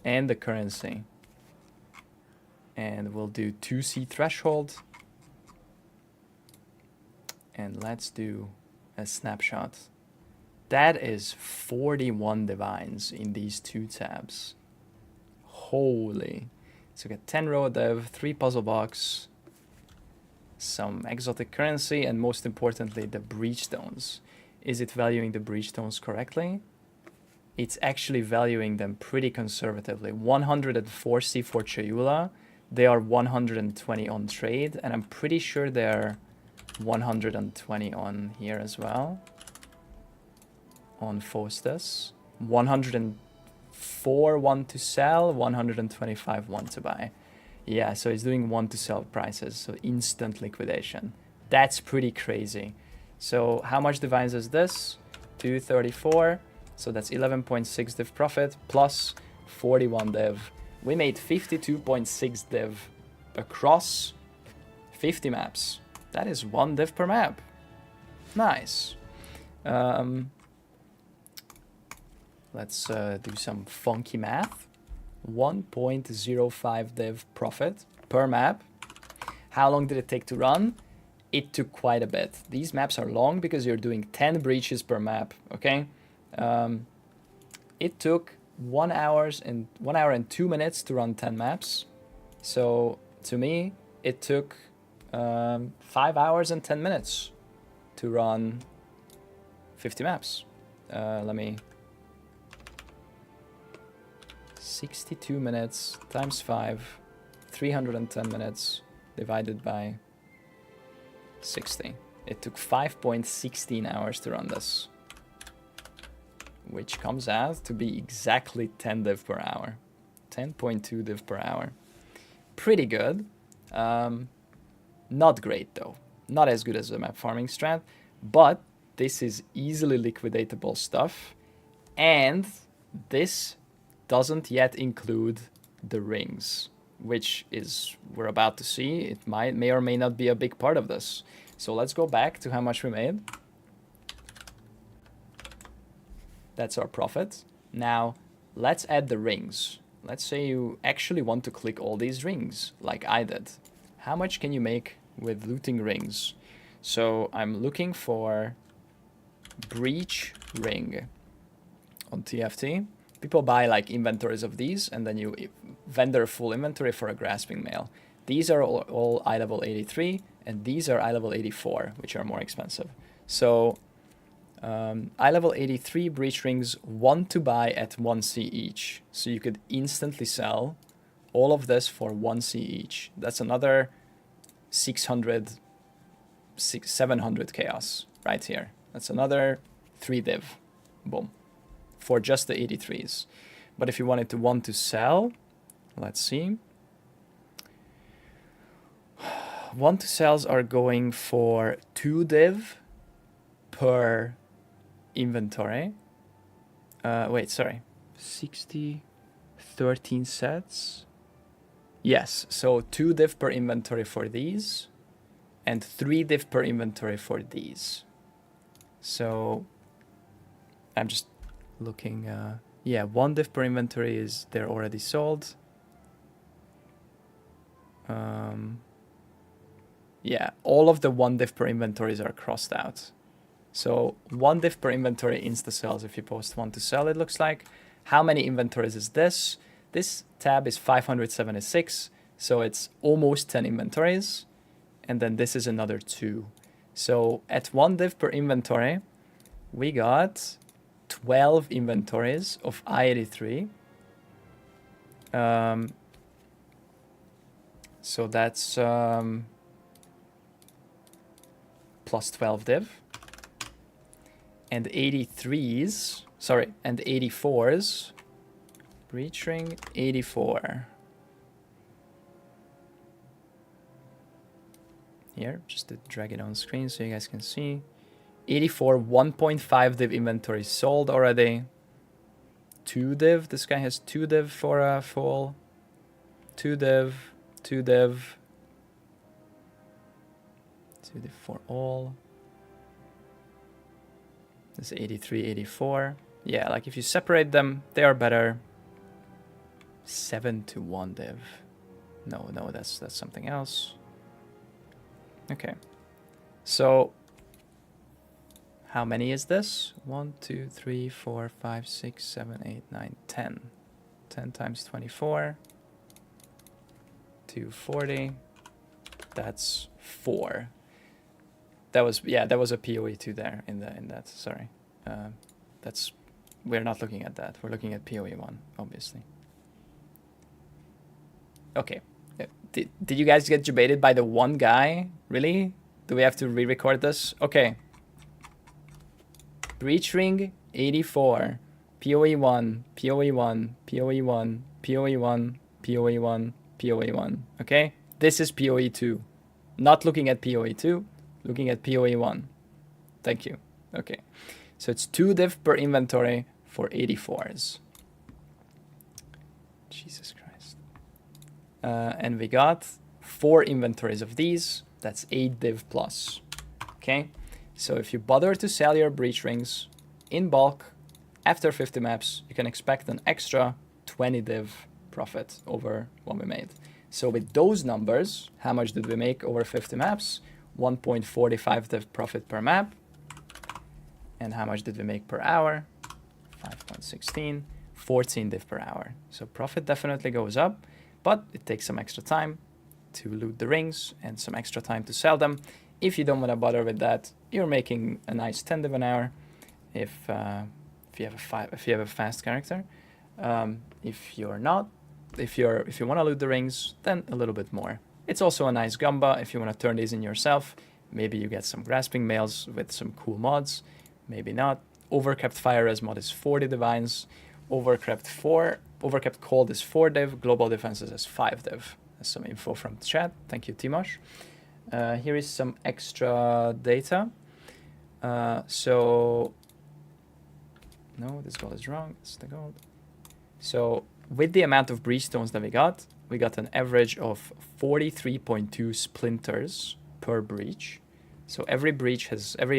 and the currency. And we'll do 2C threshold. And let's do a snapshot. That is 41 divines in these 2 tabs. Holy. So we got 10 row dev, 3 puzzle box, some exotic currency, and most importantly, the breach stones. Is it valuing the breach stones correctly? It's actually valuing them pretty conservatively. 104C for Chayula. They are 120 on trade, and I'm pretty sure they're 120 on here as well. On Faustus. 104 one to sell, 125 one to buy. Yeah, so it's doing one to sell prices, so instant liquidation. That's pretty crazy. So how much divines is this? 234, so that's 11.6 div profit plus 41 div. We made 52.6 div across 50 maps. That is 1 div per map. Nice. Let's do some funky math. 1.05 div profit per map. How long did it take to run? It took quite a bit. These maps are long because you're doing 10 breaches per map, okay? It took 1 hour and 2 minutes to run 10 maps. So to me, it took 5 hours and 10 minutes to run 50 maps. Let me... 62 minutes times 5, 310 minutes divided by 60. It took 5.16 hours to run this, which comes out to be exactly 10 div per hour. 10.2 div per hour. Pretty good. Not great though. Not as good as the map farming strat, but this is easily liquidatable stuff, and this doesn't yet include the rings, which is we're about to see. It may or may not be a big part of this. So let's go back to how much we made. That's our profit. Now let's add the rings. Let's say you actually want to click all these rings like I did. How much can you make with looting rings? So I'm looking for breach ring on TFT. People buy like inventories of these, and then you vendor full inventory for a grasping mail. These are all eye level 83, and these are eye level 84, which are more expensive. So eye level 83 breach rings want to buy at 1C each. So you could instantly sell all of this for 1C each. That's another 700 chaos right here. That's another 3 div. Boom. For just the 83s. But if you wanted to want to sell, let's see. Want to sells are going for 2 div per inventory. Wait, sorry. 60, 13 sets. Yes, so 2 div per inventory for these and 3 div per inventory for these. So I'm just looking, yeah, 1 div per inventory is, they're already sold. Yeah, all of the 1 div per inventories are crossed out. So 1 div per inventory insta sells if you post 1 to sell, it looks like. How many inventories is this? This tab is 576, so it's almost 10 inventories. And then this is another 2. So at 1 div per inventory, we got 12 inventories of I-83. So that's plus 12 div. And 83s, sorry, and 84s. Breach ring 84. Here, just to drag it on screen so you guys can see. 84, 1.5 div inventory sold already. 2 div, this guy has 2 div for a full. 2 div, 2 div. 2 div for all. This 83, 84. Yeah, like if you separate them, they are better. 7 to 1 div. No, that's something else. Okay. So how many is this? 1, 2, 3, 4, 5, 6, 7, 8, 9, 10. 10 times 24. 240. That's 4. That was a PoE 2 there in that. Sorry. We're not looking at that. We're looking at PoE 1, obviously. Okay. Did you guys get debated by the one guy? Really? Do we have to re-record this? Okay. Breach ring 84. PoE 1, PoE 1, PoE 1, PoE 1, PoE 1, PoE 1. Okay? This is PoE 2. Not looking at PoE 2, looking at PoE 1. Thank you. Okay. So it's 2 div per inventory for 84s. Jesus Christ. And we got 4 inventories of these. That's 8 div plus. Okay? So if you bother to sell your breach rings in bulk after 50 maps, you can expect an extra 20 div profit over what we made. So with those numbers, how much did we make over 50 maps? 1.45 div profit per map. And how much did we make per hour? 5.16, 14 div per hour. So profit definitely goes up, but it takes some extra time to loot the rings and some extra time to sell them. If you don't want to bother with that, you're making a nice 10 div an hour if you have a fast character. If you want to loot the rings, then a little bit more. It's also a nice gamba if you want to turn these in yourself. Maybe you get some grasping males with some cool mods. Maybe not. Overkept fire res mod is 40 divines. Overkept cold is 4 div. Global defenses is 5 div. That's some info from the chat. Thank you, Timosh. Here is some extra data. So, no, this gold is wrong. It's the gold. So with the amount of breach stones that we got an average of 43.2 splinters per breach. So every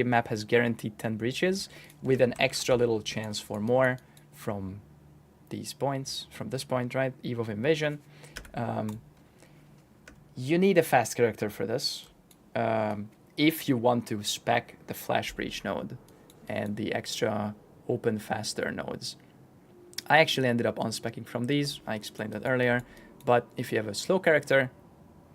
map has guaranteed 10 breaches with an extra little chance for more from these points, from this point, right? Eve of Invasion. You need a fast character for this. If you want to spec the Flash Breach node and the extra open faster nodes. I actually ended up unspecking from these. I explained that earlier. But if you have a slow character,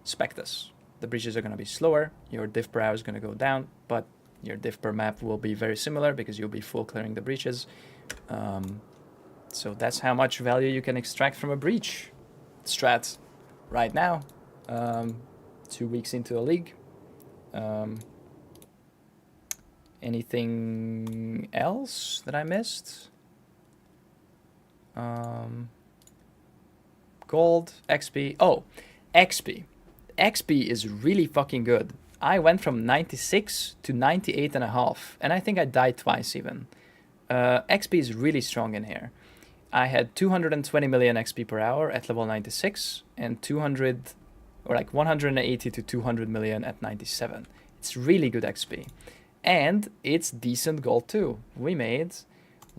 spec this. The breaches are going to be slower. Your div per hour is going to go down, but your div per map will be very similar because you'll be full clearing the breaches. So that's how much value you can extract from a breach strat right now. 2 weeks into a league. Anything else that I missed? Gold, XP. Oh, XP. XP is really fucking good. I went from 96 to 98.5, and I think I died twice even. XP is really strong in here. I had 220 million XP per hour at level 96, and 180 to 200 million at 97. It's really good XP. And it's decent gold too. We made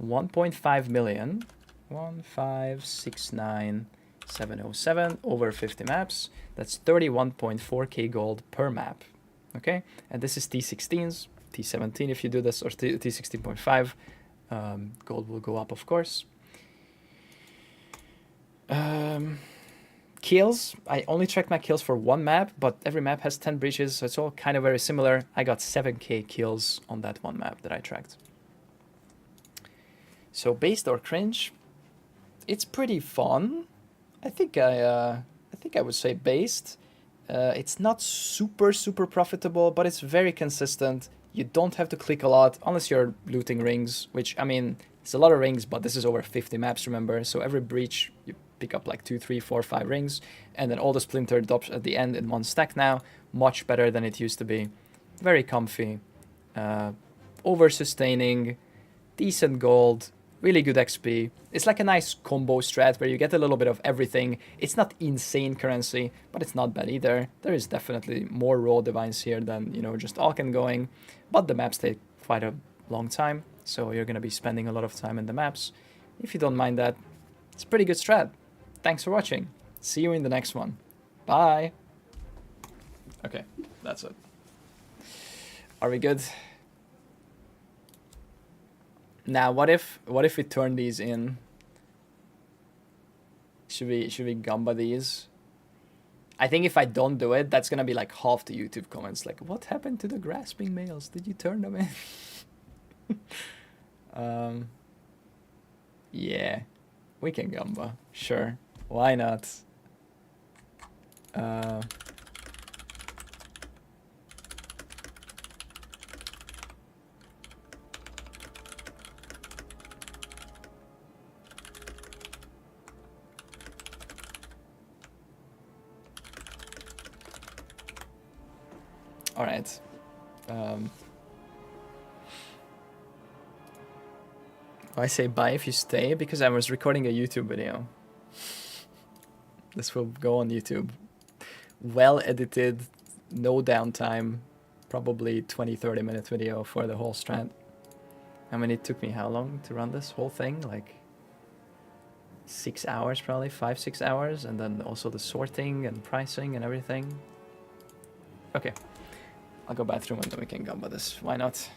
1.5 million, 1569707 over 50 maps. That's 31.4k gold per map. Okay, and this is T16s, T17 if you do this, or T16.5. Gold will go up, of course. Kills, I only tracked my kills for one map, but every map has 10 breaches, so it's all kind of very similar. I got 7k kills on that one map that I tracked. So based or cringe, it's pretty fun. I think I would say based. It's not super profitable, but it's very consistent. You don't have to click a lot unless you're looting rings, which, I mean, it's a lot of rings, but this is over 50 maps, remember? So every breach, you pick up like 2, 3, 4, 5 rings, and then all the splinter drops at the end in one stack now. Much better than it used to be. Very comfy. Over-sustaining. Decent gold. Really good XP. It's like a nice combo strat where you get a little bit of everything. It's not insane currency, but it's not bad either. There is definitely more raw divines here than, you know, just Alken going. But the maps take quite a long time, so you're going to be spending a lot of time in the maps. If you don't mind that, it's a pretty good strat. Thanks for watching. See you in the next one. Bye. Okay, that's it. Are we good? Now, what if we turn these in? Should we gamba these? I think if I don't do it, that's gonna be like half the YouTube comments. Like, what happened to the grasping males? Did you turn them in? Yeah, we can gamba. Sure, why not? All right. I say bye if you stay because I was recording a YouTube video. This will go on YouTube. Well edited, no downtime, probably 20-30 minute video for the whole strat. I mean, it took me how long to run this whole thing? Like 6 hours probably, 5-6 hours, and then also the sorting and pricing and everything. Okay, I'll go bathroom and then we can gamba this. Why not?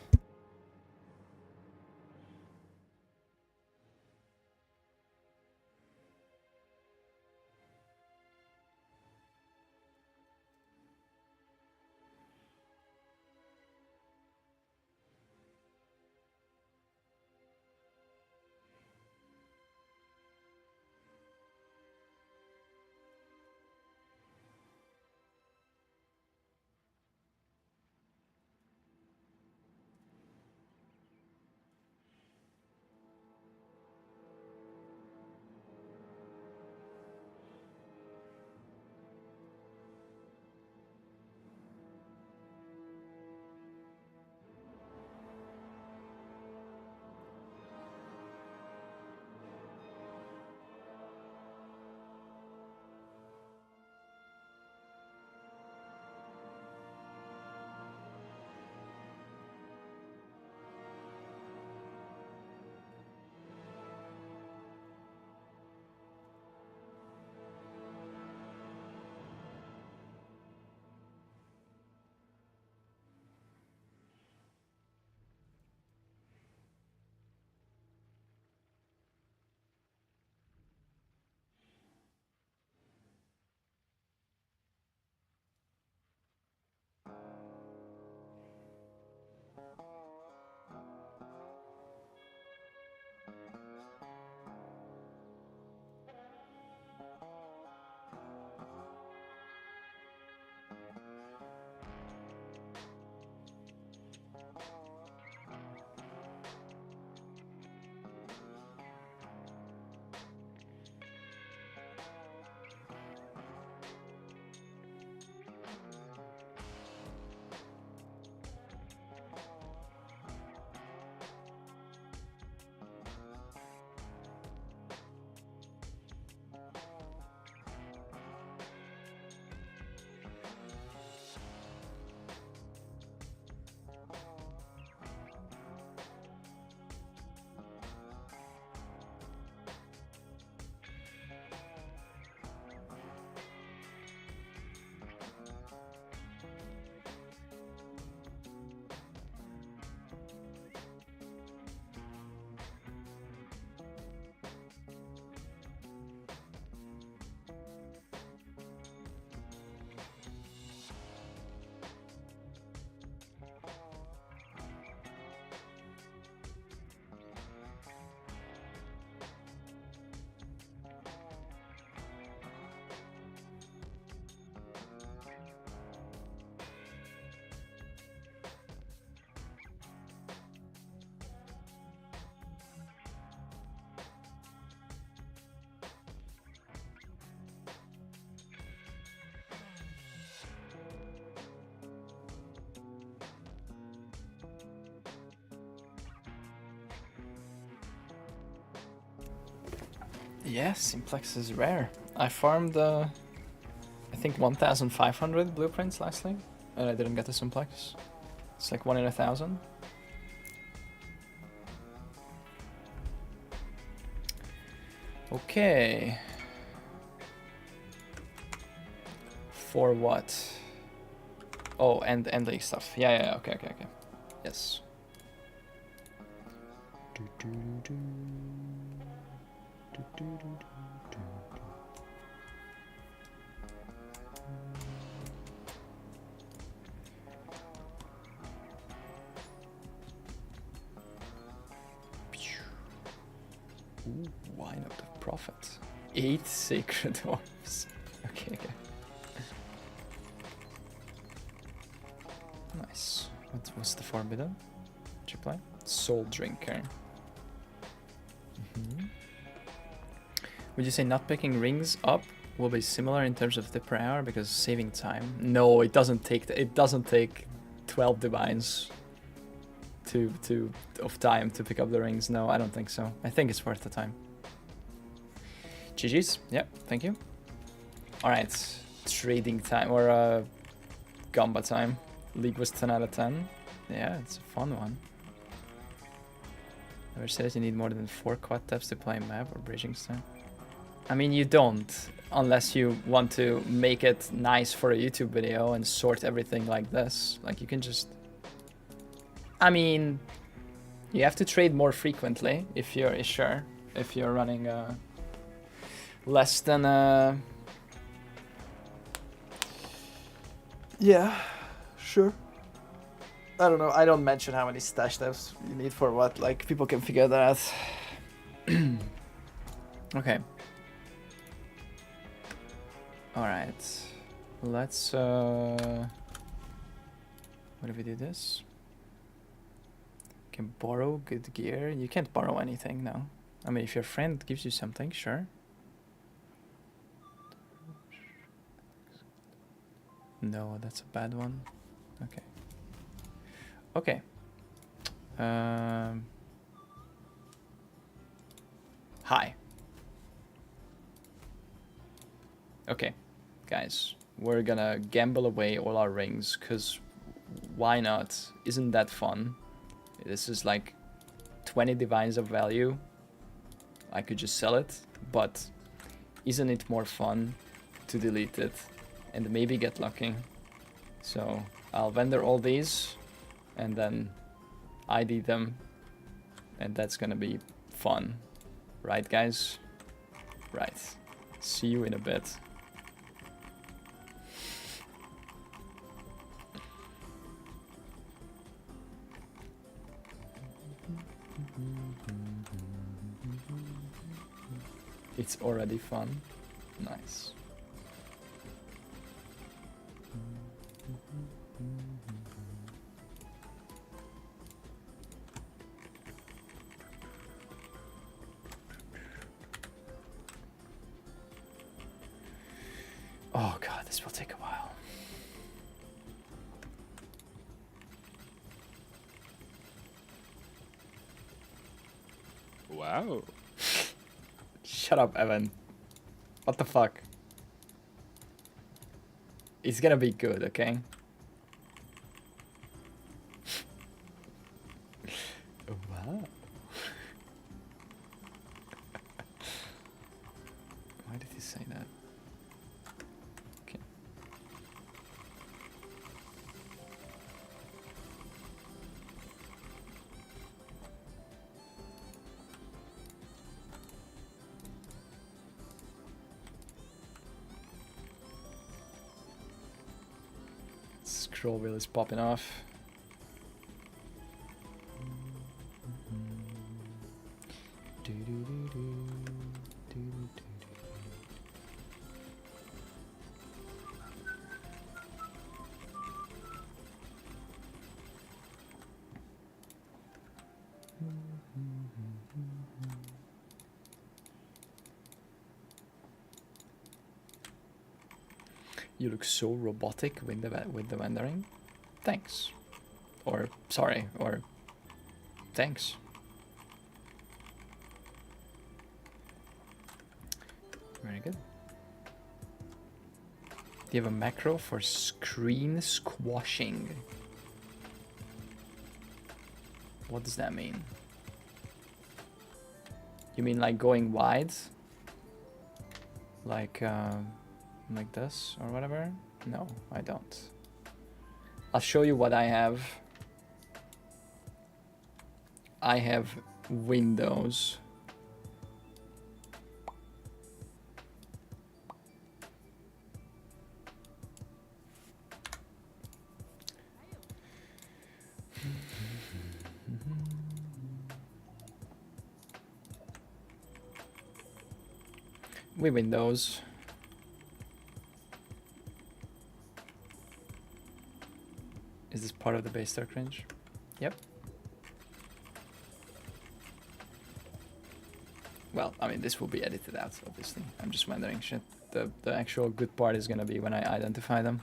Yeah, simplex is rare. I farmed, I think 1,500 blueprints lastly, and I didn't get the simplex. It's like 1 in 1,000. Okay. For what? Oh, and league stuff. Yeah, okay. Yes. Ooh, wine of the prophet. 8 sacred orbs. Okay. Nice. What's the forbidden? Did you play? Soul Drinker. Would you say not picking rings up will be similar in terms of the per hour because saving time? No, it doesn't take. It doesn't take 12 divines of time to pick up the rings. No, I don't think so. I think it's worth the time. GG's. Yep. Thank you. All right. Trading time or Gamba time. League was 10 out of 10. Yeah, it's a fun one. Never said you need more than 4 quad taps to play map or bridging style. I mean, you don't, unless you want to make it nice for a YouTube video and sort everything like this. Like, you can just... I mean, you have to trade more frequently if you're sure. If you're running less than... Yeah, sure. I don't know. I don't mention how many stash tabs you need for what. Like, people can figure that out. Okay. Alright. Let's... What if we do this? Can borrow good gear. You can't borrow anything, no. I mean, if your friend gives you something, sure. No, that's a bad one. Okay. Okay. Hi. Okay, guys. We're gonna gamble away all our rings, because why not? Isn't that fun? This is like 20 divines of value. I could just sell it, but isn't it more fun to delete it and maybe get lucky? So I'll vendor all these and then ID them, and that's gonna be fun. Right, guys? Right. See you in a bit. It's already fun. Nice. Oh god, this will take a while. Wow. Shut up, Evan. What the fuck? It's gonna be good, okay? Wow. Why did he say that? Okay. Scroll wheel is popping off. You look so robotic with the rendering. Thanks. Or sorry, or thanks. Very good. Do you have a macro for screen squashing? What does that mean? You mean like going wide? Like this or whatever? No, I don't. I'll show you what I have. I have Windows. With Windows. Is this part of the base star cringe? Yep. Well, I mean, this will be edited out, obviously. I'm just wondering, shit. The actual good part is gonna be when I identify them.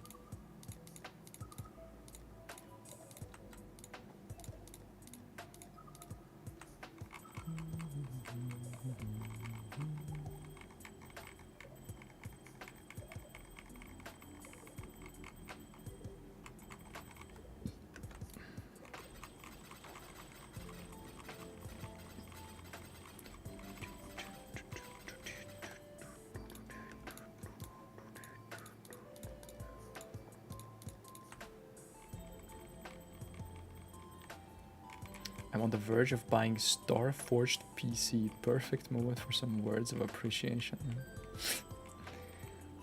I'm on the verge of buying Star-Forged PC. Perfect moment for some words of appreciation.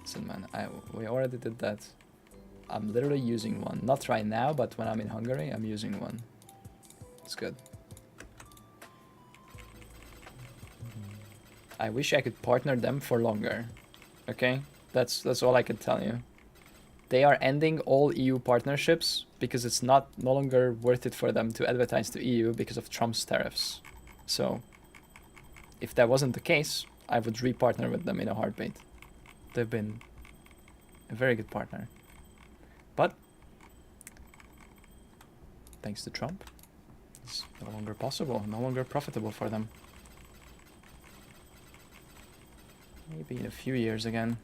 Listen, man, we already did that. I'm literally using one. Not right now, but when I'm in Hungary, I'm using one. It's good. I wish I could partner them for longer. Okay? That's all I can tell you. They are ending all EU partnerships because it's no longer worth it for them to advertise to EU because of Trump's tariffs. So, if that wasn't the case, I would re-partner with them in a heartbeat. They've been a very good partner. But, thanks to Trump, it's no longer possible, no longer profitable for them. Maybe in a few years again.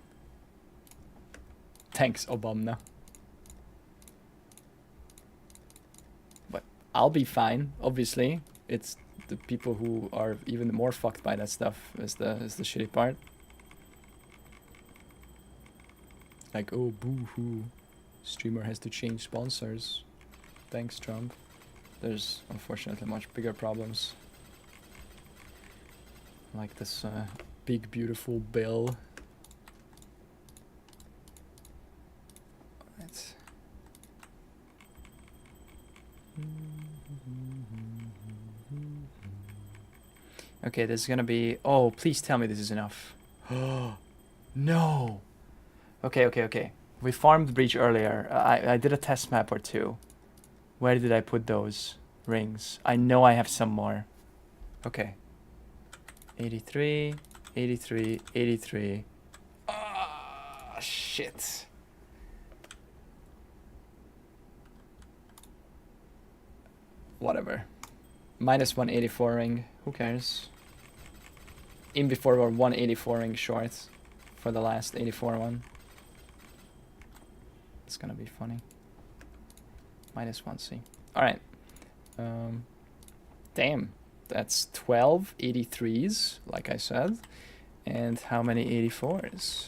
Thanks, Obama. But I'll be fine, obviously. It's the people who are even more fucked by that stuff is the shitty part. Like, oh, boo-hoo. Streamer has to change sponsors. Thanks, Trump. There's unfortunately much bigger problems. Like this big, beautiful bill. Let's... Okay, this is gonna be... Oh, please tell me this is enough. Oh, no! Okay. We farmed Breach earlier. I did a test map or two. Where did I put those rings? I know I have some more. Okay. 83, 83, 83. Ah, shit. Whatever. Minus 184 ring. Who cares? In before we're 184 ring short for the last 84 one. It's gonna be funny. Minus 1C. Alright. Damn. That's 12 83s, like I said. And how many 84s?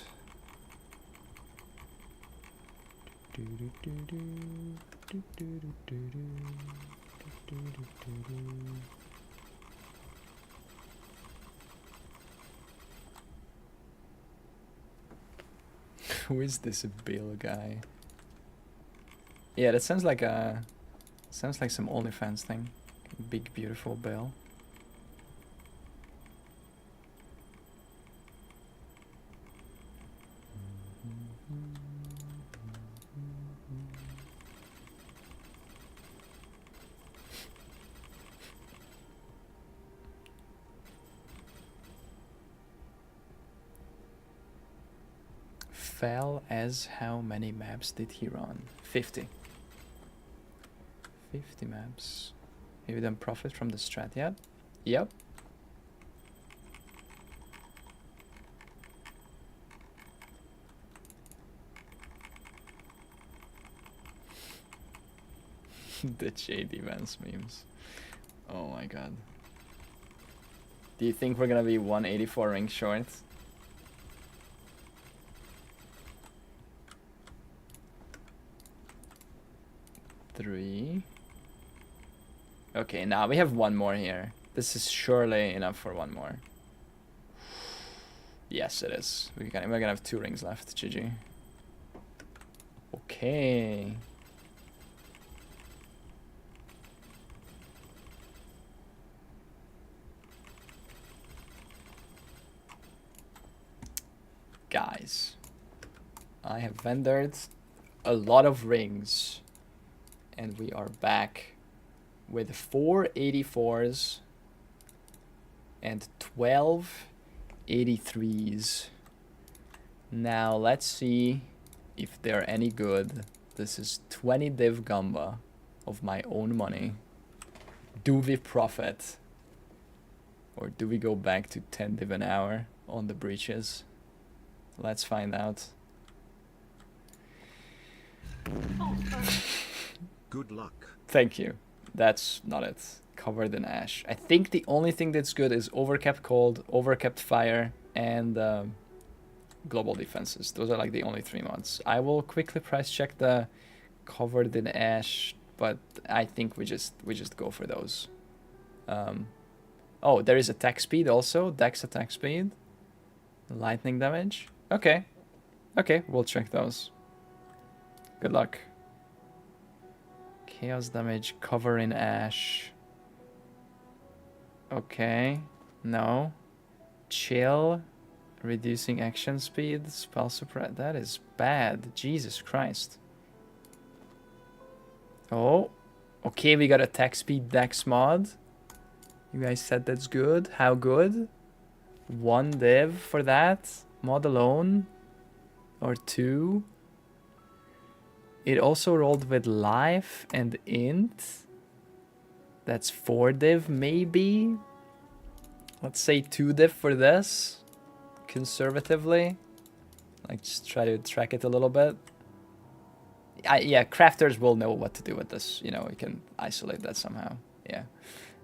Who is this Bill guy? Yeah, that sounds like a... Sounds like some OnlyFans thing. Big, beautiful Bill. Fell as how many maps did he run? 50. 50 maps. Have you done profit from the strat yet? Yep. The JD Vance memes. Oh my god. Do you think we're gonna be 184 ring short? Three. Okay, now we have one more here. This is surely enough for one more. Yes, it is. We're gonna have 2 rings left. GG. Okay. Guys, I have vendored a lot of rings, and we are back with 4 84s and 12 83s. Now let's see if they're any good. This is 20 div gamba of my own money. Do we profit? Or do we go back to 10 div an hour on the breaches? Let's find out. Good luck. Thank you. That's not it. Covered in ash. I think the only thing that's good is overkept cold, overkept fire, and global defenses. Those are like the only 3 mods. I will quickly price check the covered in ash, but I think we just go for those. Oh, there is attack speed also. Dex attack speed. Lightning damage. Okay. Okay, we'll check those. Good luck. Chaos damage, cover in ash. Okay. No. Chill. Reducing action speed. Spell suppress. That is bad. Jesus Christ. Oh. Okay, we got attack speed dex mod. You guys said that's good. How good? 1 div for that mod alone, or 2. It also rolled with life and int. That's 4 div maybe. Let's say 2 div for this, conservatively. Like just try to track it a little bit. Yeah, crafters will know what to do with this. You know, we can isolate that somehow. Yeah.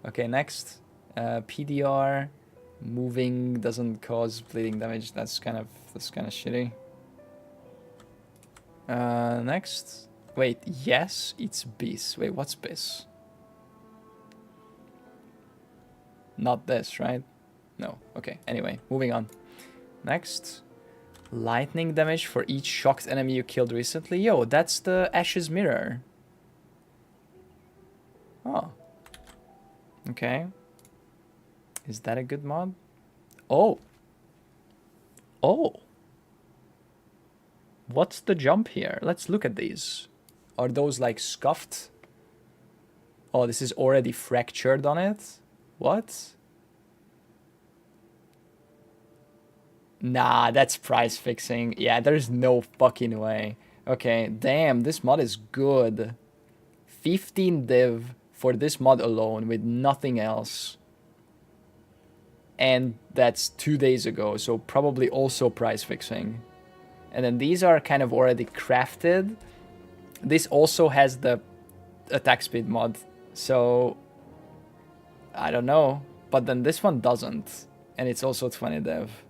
Okay, next. PDR. Moving doesn't cause bleeding damage. That's kind of shitty. Next. Wait, yes, it's bis. Wait, what's bis? Not this, right? No. Okay. Anyway, moving on. Next. Lightning damage for each shocked enemy you killed recently. Yo, that's the Ash's Mirror. Oh. Okay. Is that a good mod? Oh. Oh. What's the jump here? Let's look at these. Are those like scuffed? Oh, this is already fractured on it? What? Nah, that's price fixing. Yeah, there's no fucking way. Okay, damn, this mod is good. 15 div for this mod alone with nothing else. And that's 2 days ago, so probably also price fixing. And then these are kind of already crafted. This also has the attack speed mod, so I don't know. But then this one doesn't, and it's also 20 dev.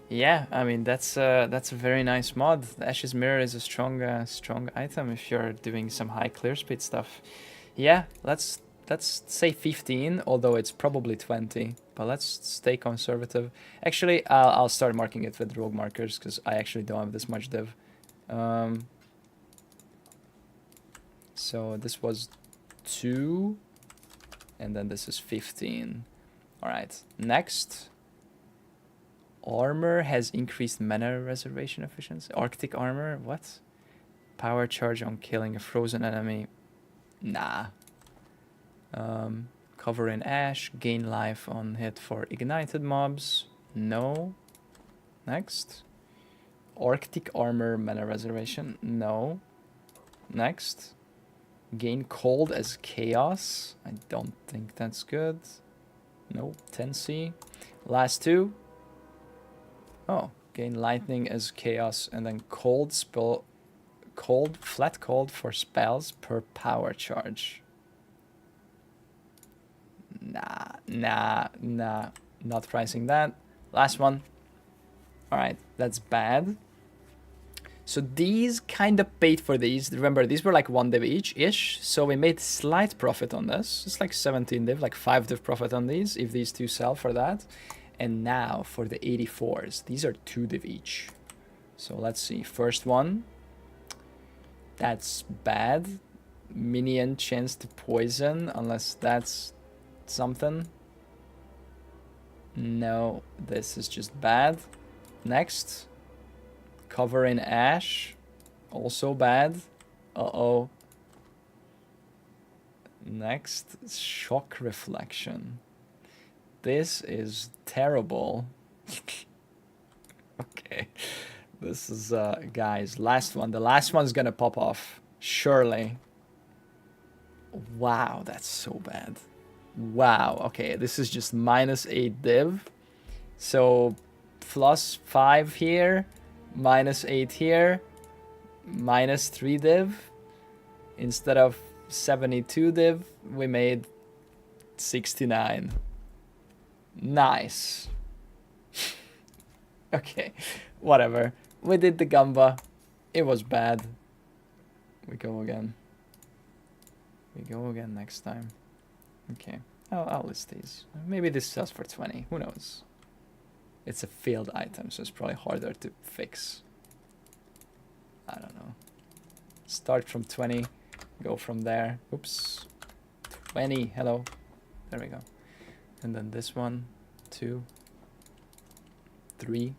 Yeah, I mean that's a very nice mod. The Ash's Mirror is a strong item if you're doing some high clear speed stuff. Yeah, let's say 15, although it's probably 20. But let's stay conservative. Actually, I'll start marking it with rogue markers because I actually don't have this much div. So this was 2, and then this is 15. All right, next. Armor has increased mana reservation efficiency. Arctic armor, what? Power charge on killing a frozen enemy. Nah. Cover in ash, gain life on hit for ignited mobs. No. Next. Arctic armor mana reservation. No. Next. Gain cold as chaos. I don't think that's good. No. 10C. Last 2. Oh. Gain lightning as chaos and then cold spell cold, flat cold for spells per power charge. Nah, not pricing that. Last one. All right, that's bad. So these kind of paid for these. Remember, these were like 1 div each-ish. So we made slight profit on this. It's like 17 div, like 5 div profit on these, if these two sell for that. And now for the 84s, these are 2 div each. So let's see, first one. That's bad. Minion chance to poison, unless that's something. No, this is just bad. Next. Cover in ash. Also bad. Uh-oh. Next, shock reflection. This is terrible. Okay. This is, guys, last one. The last one's gonna pop off. Surely. Wow, that's so bad. Wow, okay, this is just -8 div. So, +5 here, -8 here, -3 div. Instead of 72 div, we made 69. Nice. Okay, whatever. We did the Gamba. It was bad. We go again. We go again next time. Okay, I'll list these. Maybe this sells for 20. Who knows? It's a failed item, so it's probably harder to fix. I don't know. Start from 20. Go from there. Oops. 20. Hello. There we go. And then this one. 2. 3.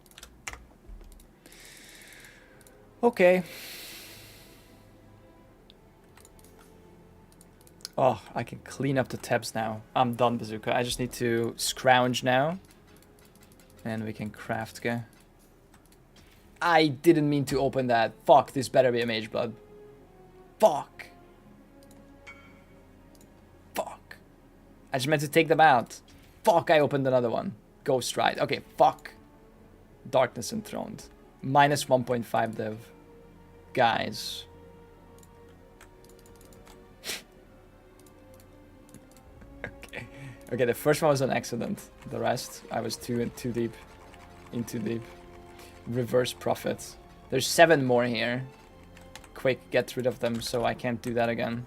Okay. Oh, I can clean up the tabs now. I'm done, Bazooka. I just need to scrounge now. And we can craft, okay? I didn't mean to open that. Fuck, this better be a Mage Blood. Fuck. Fuck. I just meant to take them out. Fuck, I opened another one. Ghost Ride. Okay, fuck. Darkness Enthroned. -1.5 div. Guys. Okay, the first one was an accident. The rest, I was too deep. In too deep. Reverse profit. There's 7 more here. Quick, get rid of them so I can't do that again.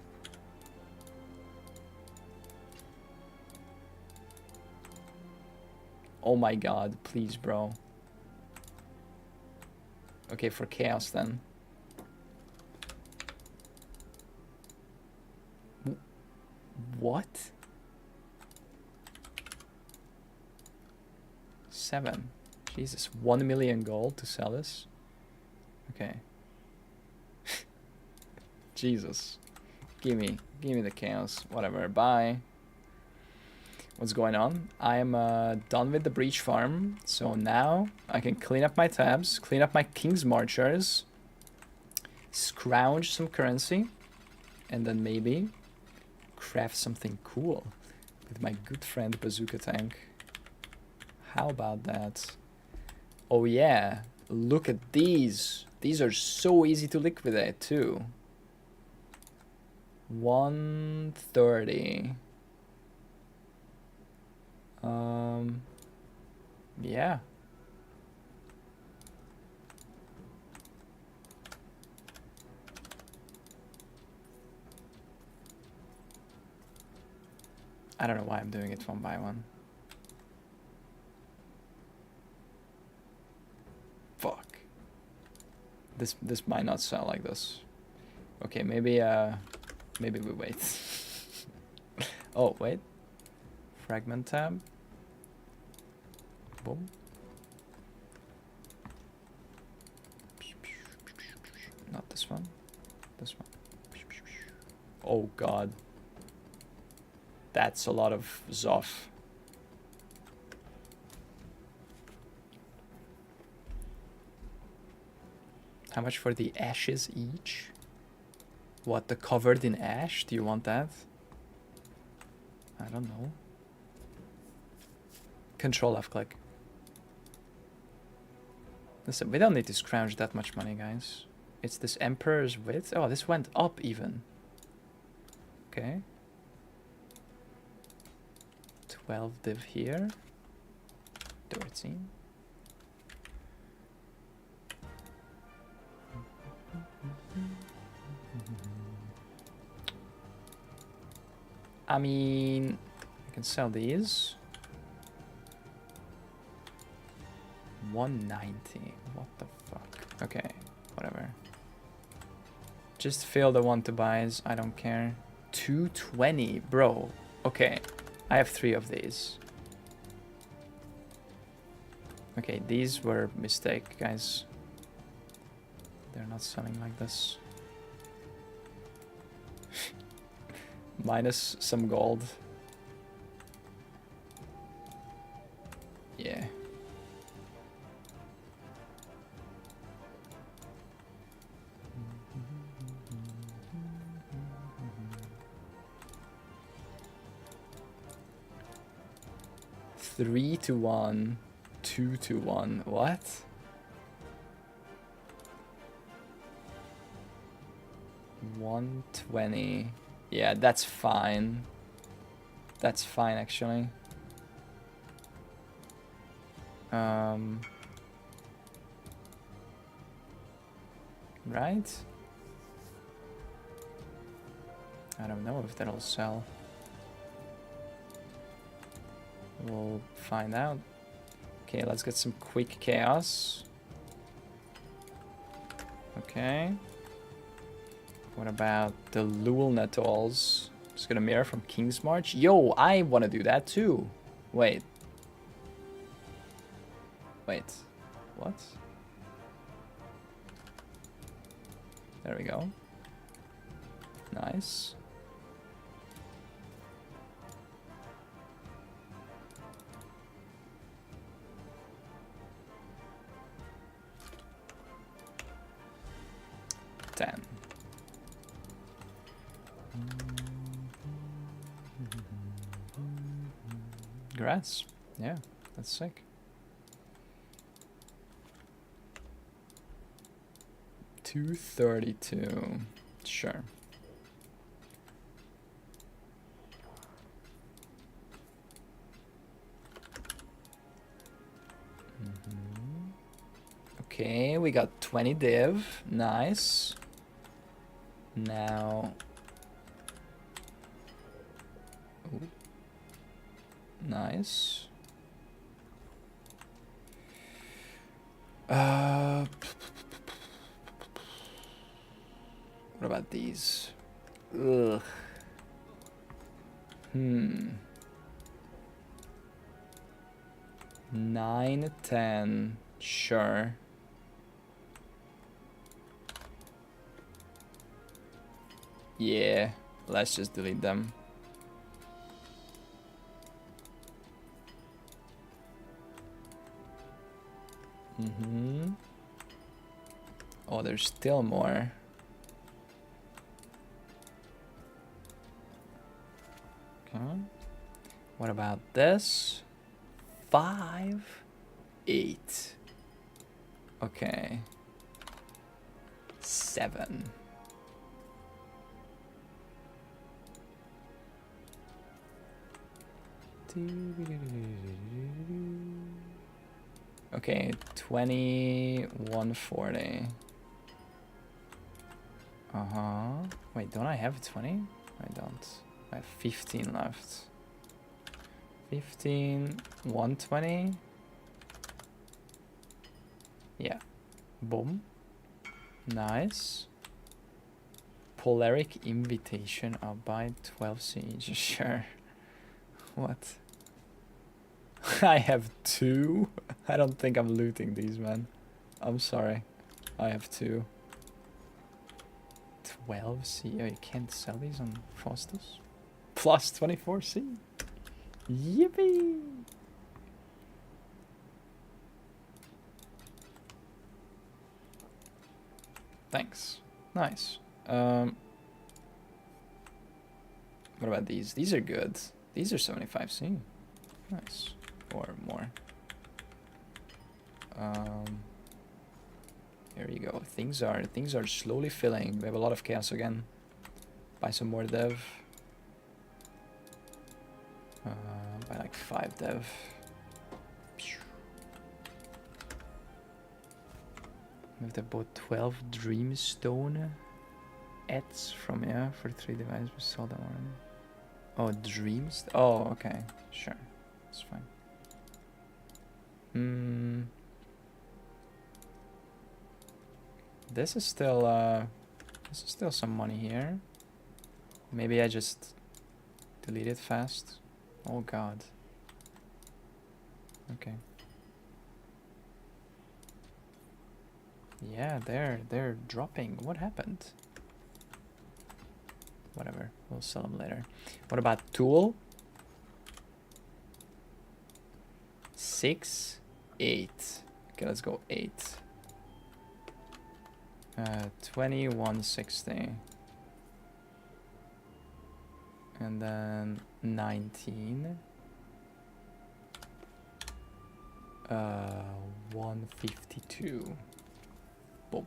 Oh my god, please, bro. Okay, for chaos then. What? 7. Jesus, 1 million gold to sell this? Okay. Jesus. Give me the chaos. Whatever, bye. What's going on? I'm done with the breach farm. So now I can clean up my tabs, clean up my King's Marchers, scrounge some currency, and then maybe craft something cool with my good friend Bazooka Tank. How about that? Oh yeah, look at these. These are so easy to liquidate too. 130. Yeah. I don't know why I'm doing it one by one. Fuck. This might not sound like this. Okay, maybe we wait. Oh, wait. Fragment tab. Boom. Not this one. This one. Oh god. That's a lot of Zoff. How much for the ashes each? What, the covered in ash? Do you want that? I don't know. Control F click. Listen, we don't need to scrounge that much money, guys. It's this Emperor's Width. Oh, this went up even. Okay. 12 div here. 13. I mean, I can sell these. 190. What the fuck? Okay, whatever. Just fill the one to buys. I don't care. 220, bro. Okay, I have 3 of these. Okay, these were mistake, guys. They're not selling like this. Minus some gold. Yeah. Three to 1, 2 to 1. What? $120. Yeah, that's fine. That's fine, actually. Right? I don't know if that'll sell. We'll find out. Okay, let's get some quick chaos. Okay. What about the Lulnatals? Just gonna mirror from King's March. Yo, I wanna do that too. Wait. Wait. What? There we go. Nice. $10. Congrats. Yeah, that's sick. 232. Sure. Okay, we got 20 div. Nice. Now. Ooh. Nice. What about these? Ugh. 9, 10. Sure. Yeah, let's just delete them. Oh, there's still more. Okay. What about this? 5, 8. Okay. 7. Okay, 20, 140. Wait, don't I have 20? I don't. I have 15 left. 15, 120. Yeah. Boom. Nice. Polaric Invitation. I'll buy 12 siege. Sure. What? I have 2? I don't think I'm looting these, man. I'm sorry. I have 2. 12 C. Oh, you can't sell these on Faustus? Plus 24 C. Yippee! Thanks. Nice. What about these? These are good. These are 75 C. Nice. Or more. Here's There you go. Things are slowly filling. We have a lot of chaos again. Buy some more dev. Buy like 5 dev. We have to bought 12 Dreamstone Ets from for 3 devices. We sold them already. Oh, Dreams? Oh, okay. Sure. It's fine. This is still some money here. Maybe I just delete it fast. Oh god. Okay. Yeah, they're dropping. What happened? Whatever. We'll sell them later. What about Tool? 6, 8. Okay, let's go 8. 2160. And then 19. 152. Boom.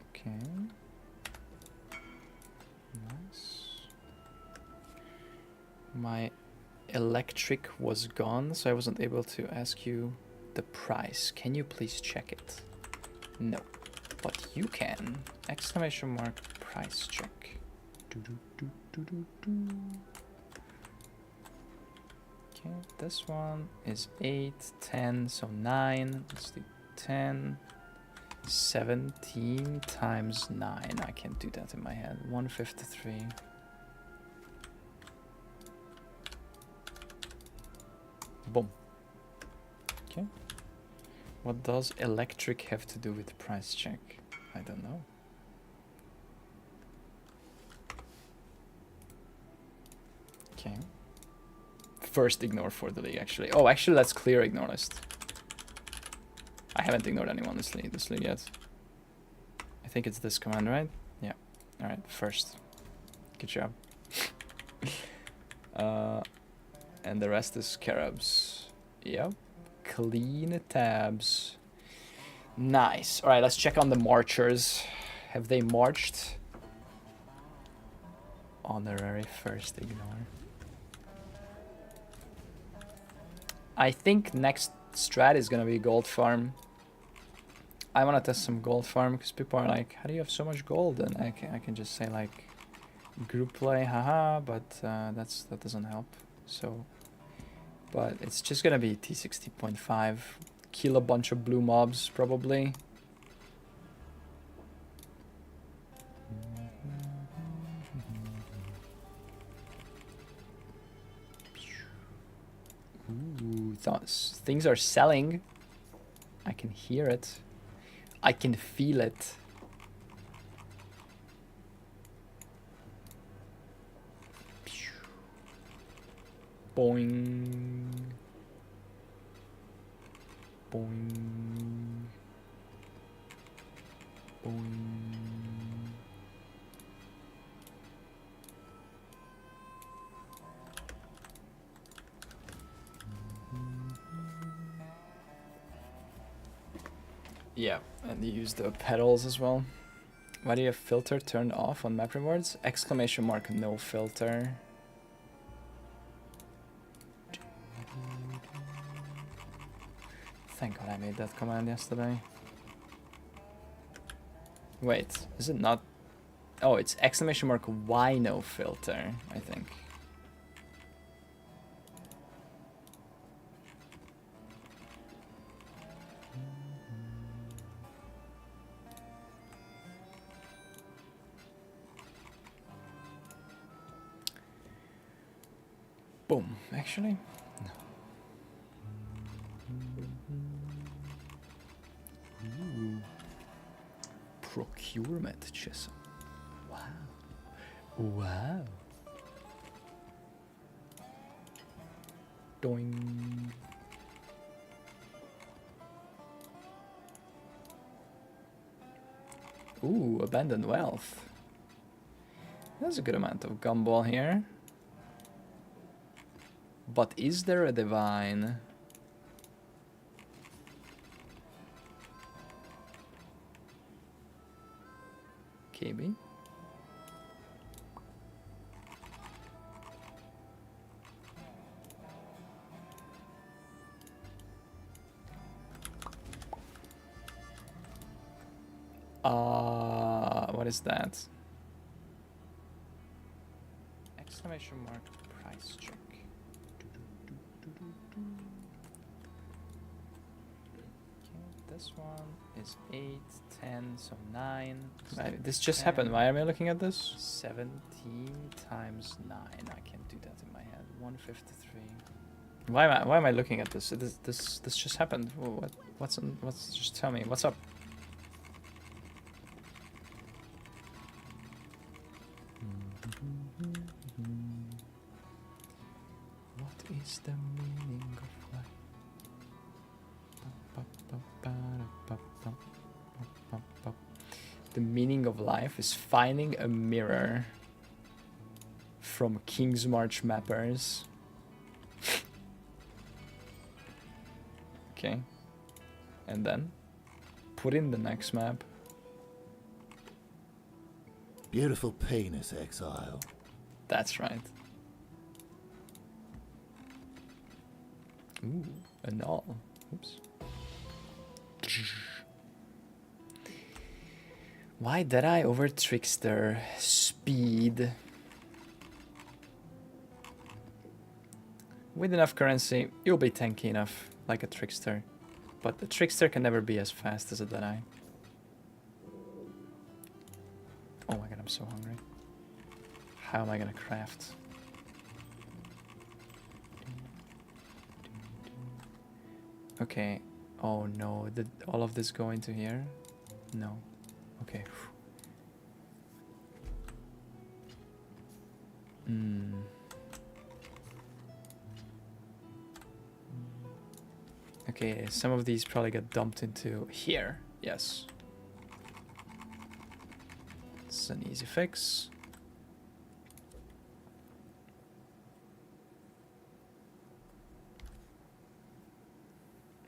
Okay. Nice. My electric was gone, so I wasn't able to ask you the price. Can you please check it? No. But you can. Exclamation mark price check. Okay, this one is 8, 10, so 9. Let's do 10. 17 times 9. I can't do that in my head. 153. Boom. Okay. What does electric have to do with price check? I don't know. Okay. First ignore for the league, actually. Oh, actually, let's clear ignore list. I haven't ignored anyone this league yet. I think it's this command, right? Yeah. All right, first. Good job. And the rest is carobs. Yep. Clean tabs. Nice. All right, let's check on the marchers. Have they marched? Honorary first ignore. I think next strat is gonna be gold farm. I wanna test some gold farm because people are like, how do you have so much gold? And I can just say like group play, haha, but that doesn't help. So, but it's just gonna be T60.5, kill a bunch of blue mobs probably. Ooh, things are selling. I can hear it. I can feel it. Boing. Boing. Boing. Yeah, and you use the pedals as well. Why do you have filter turned off on map rewards? Exclamation mark no filter. Thank God I made that command yesterday. Wait, is it not? Oh, it's exclamation mark why no filter, I think. Boom, actually. No. Ooh. Procurement chess. Wow. Wow. Doing. Ooh, abandoned wealth. That's a good amount of gumball here. But is there a divine? KB. What is that? Exclamation mark price check. Okay, this one is 8, 10, so 9. This just 10. happened. Why am I looking at this? 17 times 9. I can't do that in my head. 153. Why am I looking at this? This just happened. What's just tell me what's up? What is the meaning of life? The meaning of life is finding a mirror from King's March mappers. Okay. And then put in the next map. Beautiful penis, exile. That's right. Ooh, a null. Oops. Why did I over Trickster? Speed. With enough currency, you'll be tanky enough, like a Trickster. But the Trickster can never be as fast as a Deadeye. Oh my god, I'm so hungry. How am I gonna craft? Okay. Oh no, did all of this go into here? No. Okay. Okay, some of these probably get dumped into here. Yes. It's an easy fix.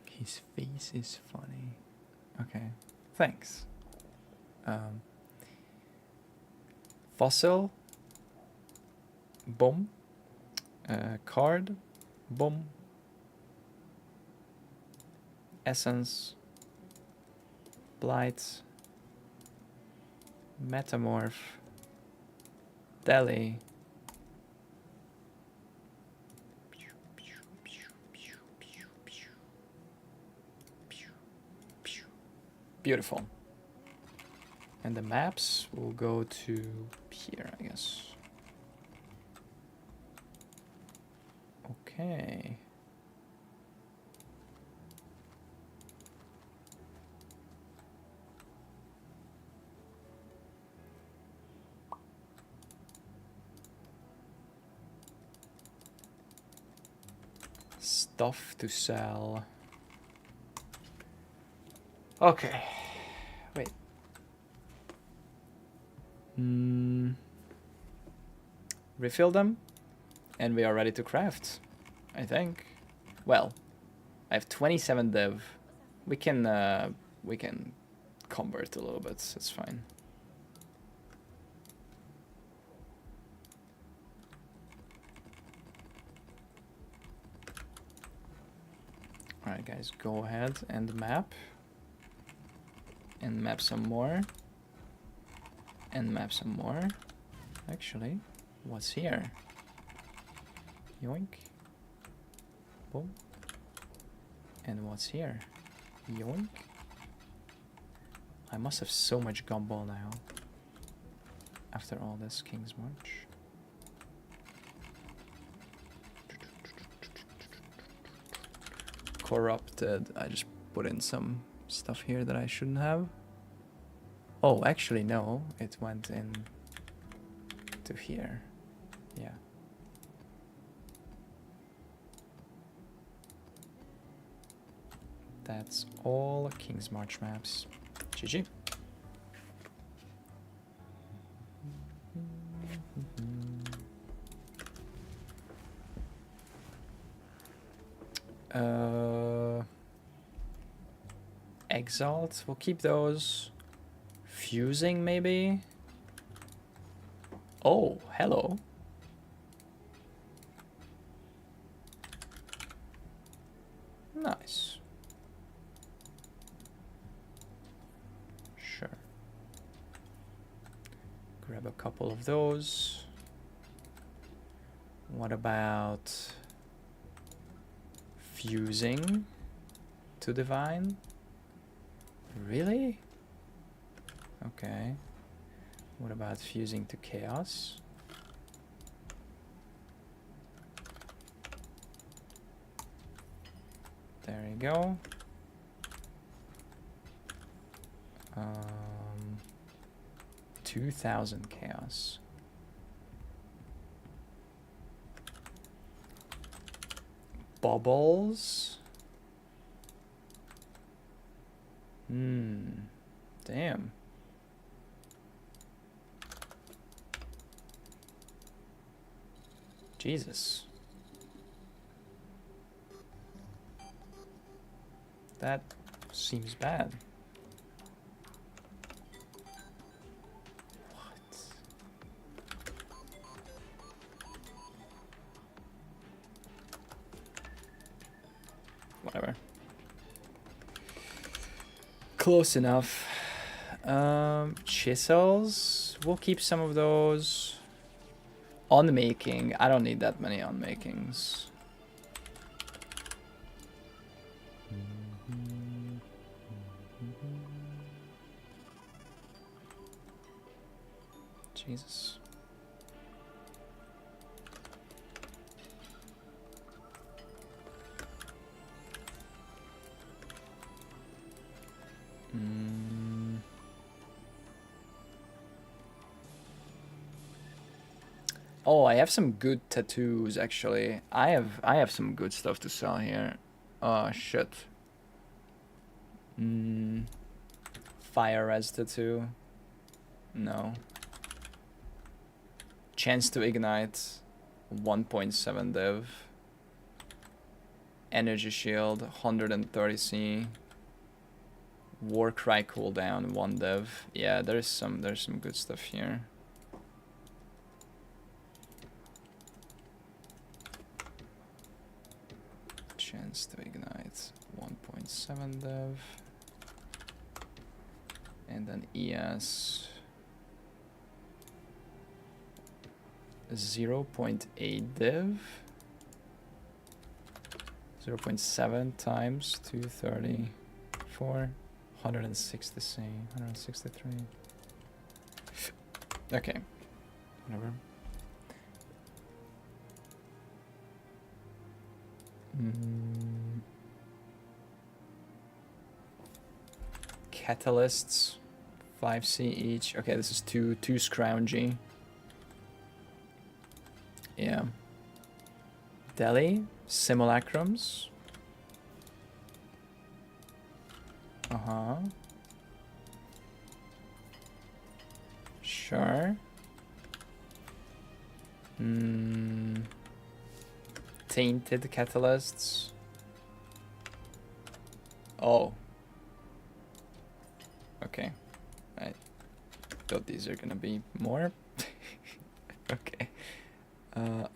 His face is funny. Okay, thanks. Fossil. Boom. Card. Boom. Essence. Blight. Metamorph. Deli. Beautiful. And the maps will go to here, I guess. Okay. Stuff to sell. Okay. Wait. Refill them, and we are ready to craft, I think. Well, I have 27 dev. We can convert a little bit. It's fine. All right, guys, go ahead and map. And map some more. And map some more. Actually, what's here? Yoink. Boom. And what's here? Yoink. I must have so much gumball now. After all this King's March. Corrupted. I just put in some stuff here that I shouldn't have. Oh, actually no, it went in to here. Yeah. That's all King's March maps. GG. Exalt, we'll keep those. Fusing, maybe? Oh, hello. Nice. Sure. Grab a couple of those. What about fusing to divine? Really? Okay. What about fusing to chaos? There you go. 2000 chaos. Bubbles. Damn. Jesus. That seems bad. What? Whatever. Close enough. Chisels. We'll keep some of those. Unmaking. I don't need that many unmakings. Jesus. Oh, I have some good tattoos actually. I have some good stuff to sell here. Oh shit. Fire res tattoo. No. Chance to ignite. 1.7 div. Energy shield. 130C. Warcry cooldown. 1 div. Yeah, there's some good stuff here. Chance to ignite. 1.7 div. And then ES 0.8 div. 0.7 times 234. 160C. 163. Okay. Whatever. Catalysts, 5C each. Okay, this is two scroungy. Yeah. Delhi, simulacrums. Sure. Tainted catalysts. Oh. Okay. I thought these are gonna be more. Okay.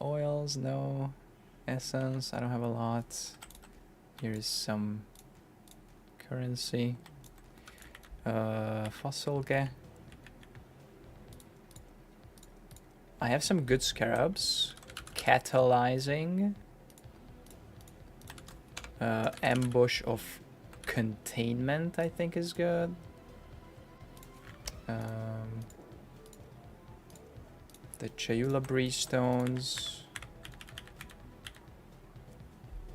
Oils, no. Essence, I don't have a lot. Here's some currency. Fossil ge. I have some good scarabs. Catalyzing. Ambush of containment, I think is good. The Chayula Breeze stones.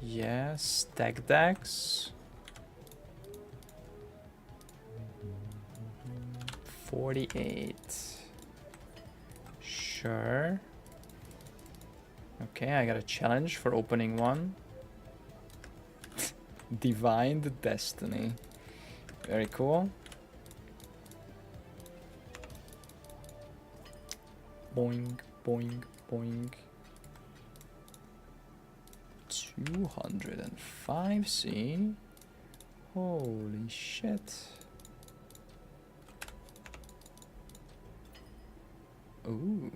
Yeah, Stag Decks. 48. Sure. Okay, I got a challenge for opening one. Divine Destiny. Very cool. Boing, boing, boing. 205C. Holy shit. Ooh.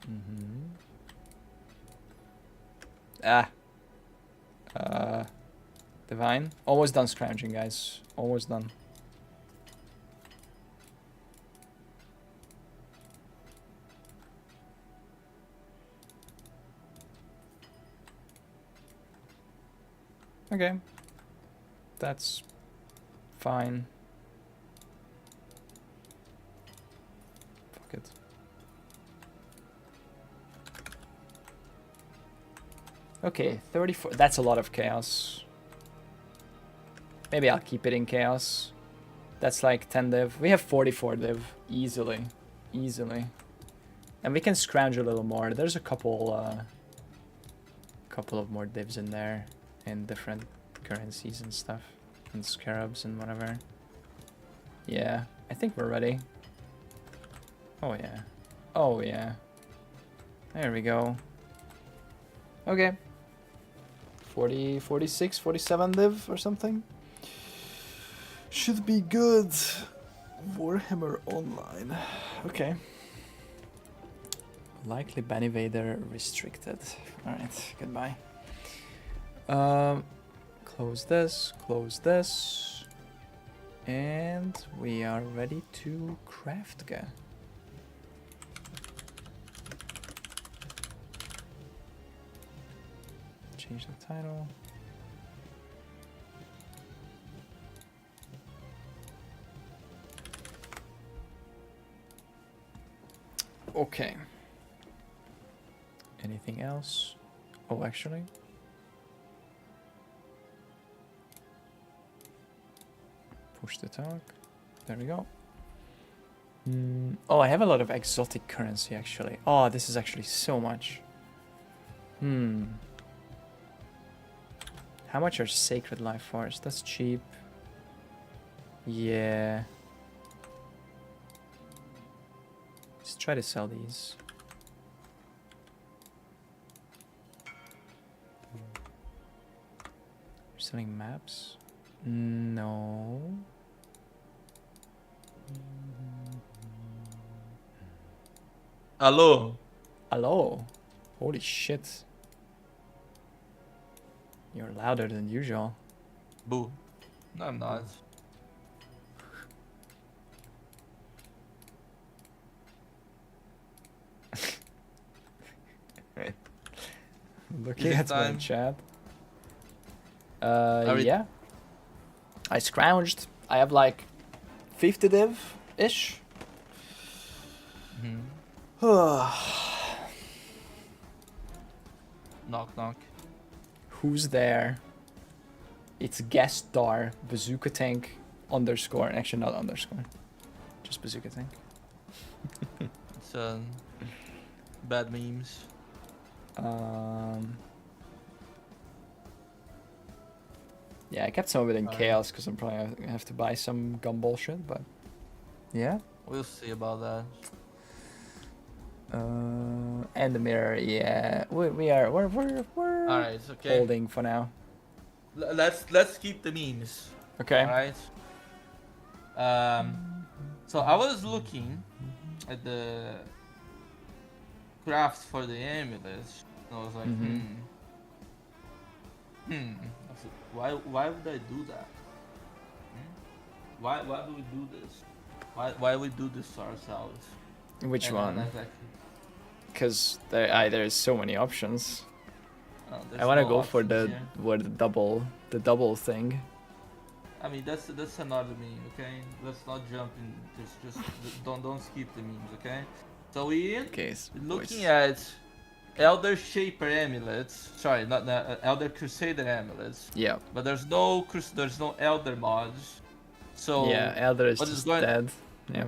Mm-hmm. Ah. Divine. Almost done scrounging, guys. Almost done. Okay. That's fine. Fuck it. Okay, 34. That's a lot of chaos. Maybe I'll keep it in chaos. That's like 10 div. We have 44 div. Easily. Easily. And we can scrounge a little more. There's a couple of more divs in there. In different currencies and stuff. And scarabs and whatever. Yeah, I think we're ready. Oh yeah. Oh yeah. There we go. Okay. 40, 46, 47 div or something. Should be good. Warhammer Online. Okay. Likely ban evader restricted. Alright, goodbye. Close this. And we are ready to craft again. Change the title. Okay. Anything else? Oh, actually. Push the talk. There we go. Oh, I have a lot of exotic currency actually. Oh, this is actually so much. How much are Sacred Life Force? That's cheap. Yeah. Let's try to sell these. We're selling maps? No. Hello. Hello. Holy shit. You're louder than usual. Boo. No, I'm not. Looking Is it at my time? chat. we- Yeah. I scrounged. I have like 50 div-ish. Knock knock. Who's there? It's guest star bazooka tank underscore. Actually, not underscore. Just bazooka tank. It's bad memes. Yeah, I kept some of it in Alright. chaos because I'm probably gonna have to buy some gumball shit, but yeah. We'll see about that. And the mirror, yeah. We're Alright, okay. holding for now. Let's keep the memes. Okay. Alright. So I was looking at the crafts for the amulets. And I was like, I said, why would I do that? Why do we do this? Why we do this to ourselves? Which And one? exactly. Because there's so many options. There's I want to no go for options the here. the double thing. I mean that's another meme, okay? Let's not jump in. Just don't skip the memes, okay? So we Okay. looking at Elder Shaper amulets. Sorry, not Elder Crusader amulets. Yeah. But there's no Elder mods. So Yeah. Elder is what is just going- dead. Yeah.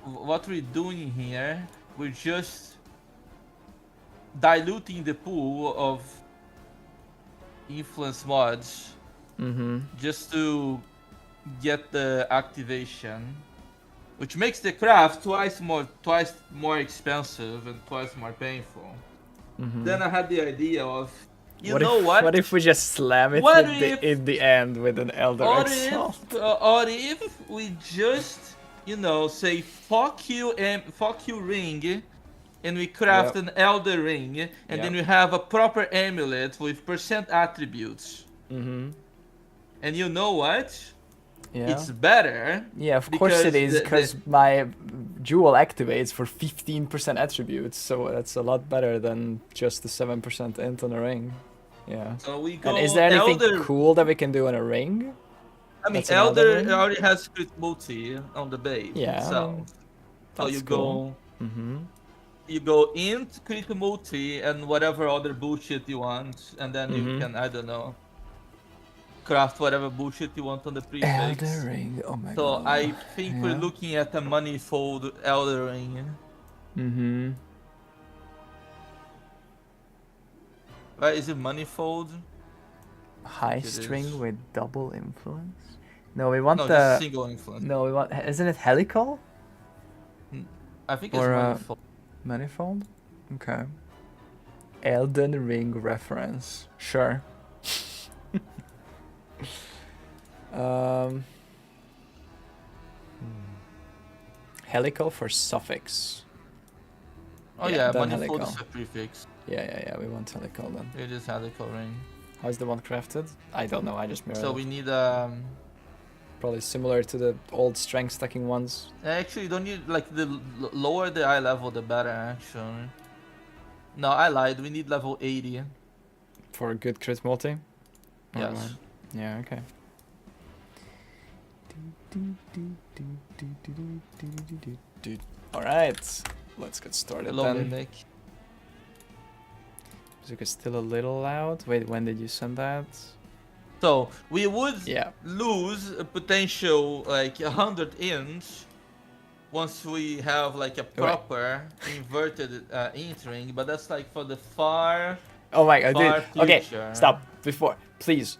what we're doing here, we're just diluting the pool of influence mods just to get the activation, which makes the craft twice more expensive and twice more painful. Then I had the idea of, What if we just slam it What in if- the end with an Elder Or Exalt? if we just you know, say fuck you ring, and we craft Yep. an elder ring, and then Yep. we have a proper amulet with percent attributes. Mm-hmm. And you know what? Yeah. It's better. Yeah, of course it is, the- because my jewel activates for 15% attributes, so that's a lot better than just the 7% int on a ring. Yeah. So we go And is there anything elder. cool that we can do on a ring? I mean, that's an elder elder ring? already has crit multi on the base Yeah, I itself. mean, So that's you cool. go. Mm-hmm. You go int, crit multi, and whatever other bullshit you want, and then you Mhm. can, I don't know, craft whatever bullshit you want on the prefix. Elder ring, oh my So god. I think we're Yeah. looking at a manifold elder ring. Mm-hmm. Right? Is it manifold? High It string is. with double influence? No, we want No, the... just single influence. No, we want... Isn't it helical? I think it's Or, manifold. Manifold? Okay. Elden Ring reference. Sure. um, Helical for suffix. Oh yeah, yeah, then manifold helical. is a prefix. Yeah, we want helical then. It is helical ring. How's the one crafted? I don't know, I just mirrored So it. we need Probably similar to the old strength stacking ones. actually, you don't need like the lower the eye level, the better. Actually, no, I lied. We need level 80. For a good crit multi? Or Yes. what? Yeah, okay. Alright, let's get started Hello, then. Mimic. Music is still a little loud. Wait, when did you send that? So we would Yeah. lose a potential like 100 inch once we have like a proper inverted int ring, but that's like for the far. Oh my god, Far dude. Okay, future. stop. Before, please.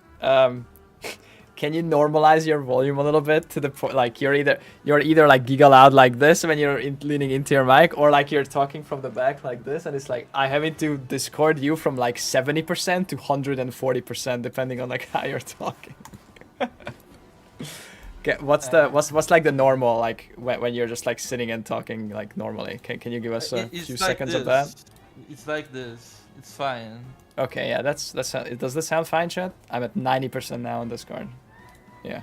Can you normalize your volume a little bit to the point? Like you're either like giga loud like this when you're leaning into your mic, or like you're talking from the back like this, and it's like I having to Discord you from like 70% to 140% depending on like how you're talking. Okay, what's like the normal like when you're just like sitting and talking like normally? Can you give us a It's few like seconds of this. that? It's like this. It's fine. Okay, yeah, that's does this sound fine, chat? I'm at 90% now on Discord. Yeah.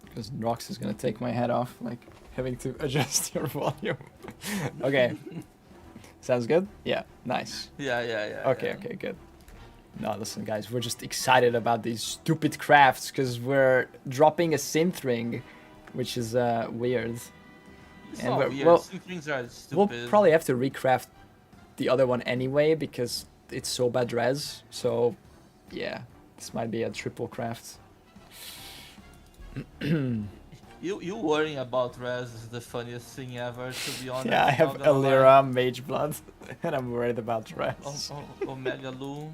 Because Rox is gonna take my head off, like having to adjust your volume. Okay. Sounds good? Yeah, nice. Yeah. Okay, good. No, listen, guys, we're just excited about these stupid crafts because we're dropping a synth ring, which is weird. It's And not we're- weird. well, Some things are We'll stupid. probably have to recraft the other one anyway because it's so bad res. So, yeah, this might be a triple craft. You worrying about res is the funniest thing ever, to be honest. Yeah, I have not gonna lie. Elira, Mage Blood, and I'm worried about res. Omega Lu.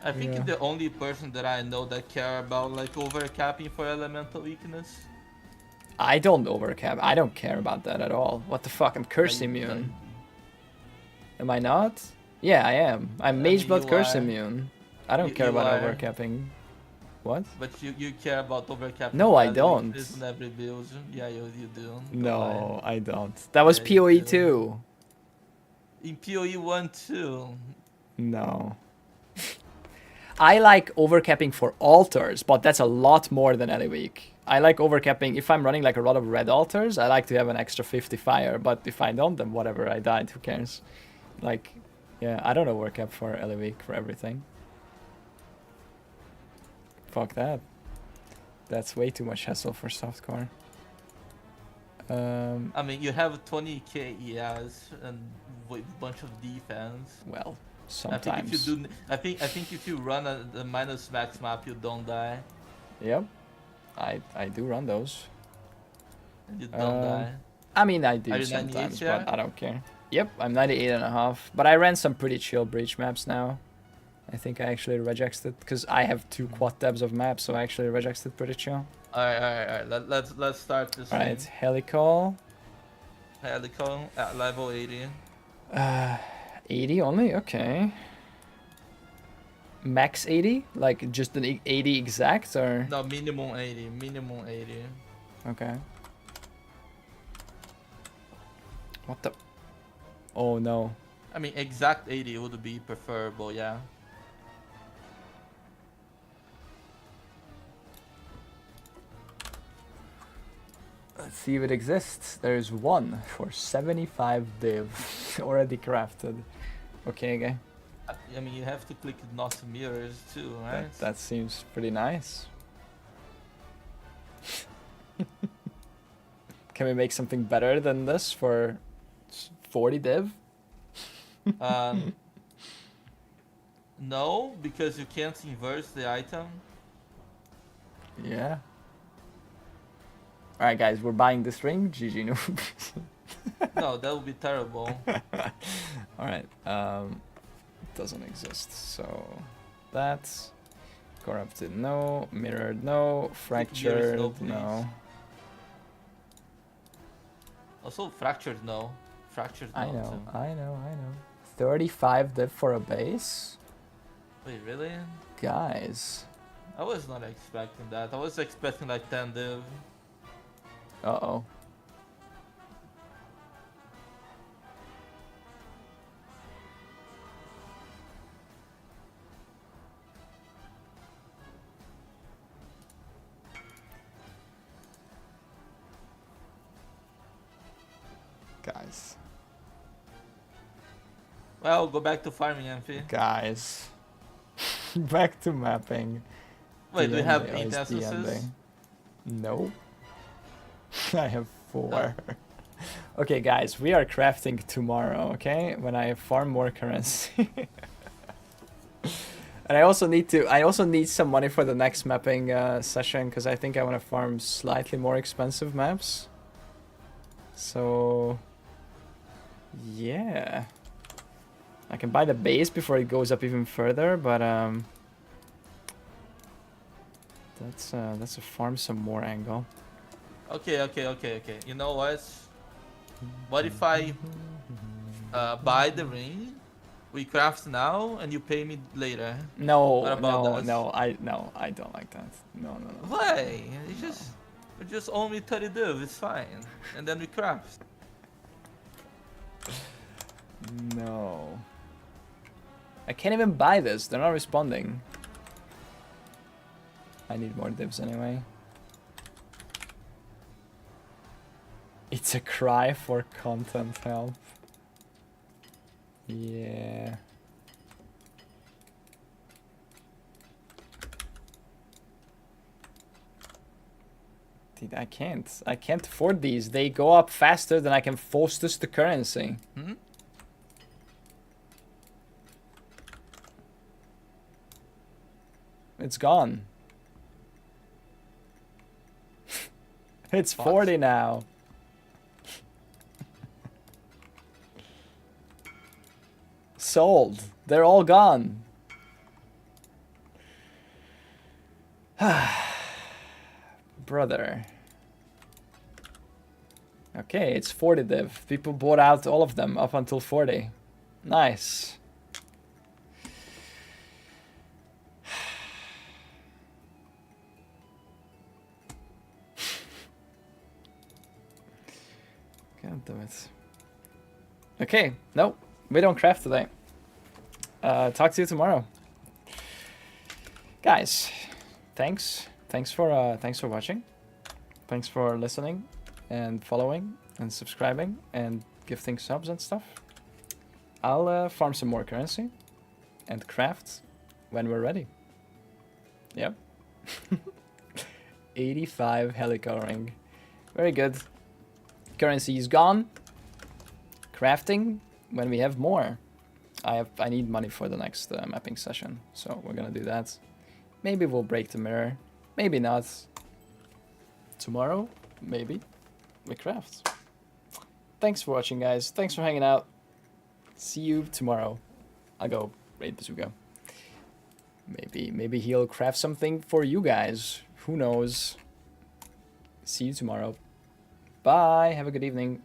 I think Yeah. you're the only person that I know that care about like overcapping for elemental weakness. I don't overcap. I don't care about that at all. What the fuck? I'm curse Like, immune. Am I not? Yeah, I am. I'm I Mage mean, Blood you curse are. immune. I don't You- care you about are. overcapping. What? But you care about overcapping. No, for I ele don't. weakness in every build. Yeah, you do. Don't lie. No, I don't. That was Yeah, you PoE do. too. In PoE 1 too. No. I like overcapping for altars, but that's a lot more than any week. I like overcapping if I'm running like a lot of red altars. I like to have an extra 50 fire, but if I don't, then whatever. I died. Who cares? Like, yeah, I don't overcap for Ellie week for everything. Fuck that. That's way too much hassle for softcore. I mean, you have 20k ES and with a bunch of defense. Well, I think if you sometimes. do, I think if you run the minus max map, you don't die. Yep. I do run those. And you don't die. I mean, I do Are you 98 sometimes, yet? but I don't care. Yep, I'm 98.5. But I ran some pretty chill breach maps now. I think I actually rejected because I have 2 quad tabs of maps, so I actually rejected pretty chill. Alright. Let's start this. Alright, Helical. Helical at level 80. 80 only? Okay. Max 80? Like just an 80 exact or? No, minimum 80. Minimum 80. Okay. What the? Oh no. I mean, exact 80 would be preferable, yeah. Let's see if it exists. There's one for 75 div already crafted. Okay, okay. I mean, you have to click not mirrors too, right? That seems pretty nice. Can we make something better than this for 40 div? No, because you can't inverse the item. Yeah. Alright guys, we're buying this ring. GG noobs. No, that would be terrible. Alright, doesn't exist. So that's corrupted, no. Mirrored, no. Fractured, no, please. no. Also, fractured, no. Fractured, no. I know, too. I know, I know. 35 div for a base? Wait, really? Guys. I was not expecting that. I was expecting like 10 div. Uh-oh. Guys. Well, go back to farming, Amphi. Guys. Back to mapping. Wait, do you have DMing, 8 it's essences? DMing. No. I have 4. Okay, guys, we are crafting tomorrow, okay? When I farm more currency. And I also need some money for the next mapping session because I think I want to farm slightly more expensive maps. So yeah. I can buy the base before it goes up even further, but that's a farm some more angle. Okay. You know what? What if I buy the ring, we craft now, and you pay me later? No, What about that? I don't like that. No. Why? You just owe me 30 div, it's fine. And then we craft. No. I can't even buy this. They're not responding. I need more divs anyway. It's a cry for content help. Yeah. Dude, I can't afford these. They go up faster than I can force this to currency. Hmm? It's gone. It's 40 now. Sold. They're all gone. Brother. Okay, it's 40 div. People bought out all of them up until 40. Nice. God damn it. Okay, no, we don't craft today. Talk to you tomorrow. Guys, thanks for watching. Thanks for listening and following and subscribing and gifting subs and stuff. I'll farm some more currency and craft when we're ready. Yep. 85 helical ring. Very good. Currency is gone. Crafting when we have more. I need money for the next mapping session, so we're gonna do that. Maybe we'll break the mirror. Maybe not. Tomorrow, maybe we craft. Thanks for watching, guys. Thanks for hanging out. See you tomorrow. I'll go raid Bazooka. Maybe he'll craft something for you guys. Who knows? See you tomorrow. Bye. Have a good evening.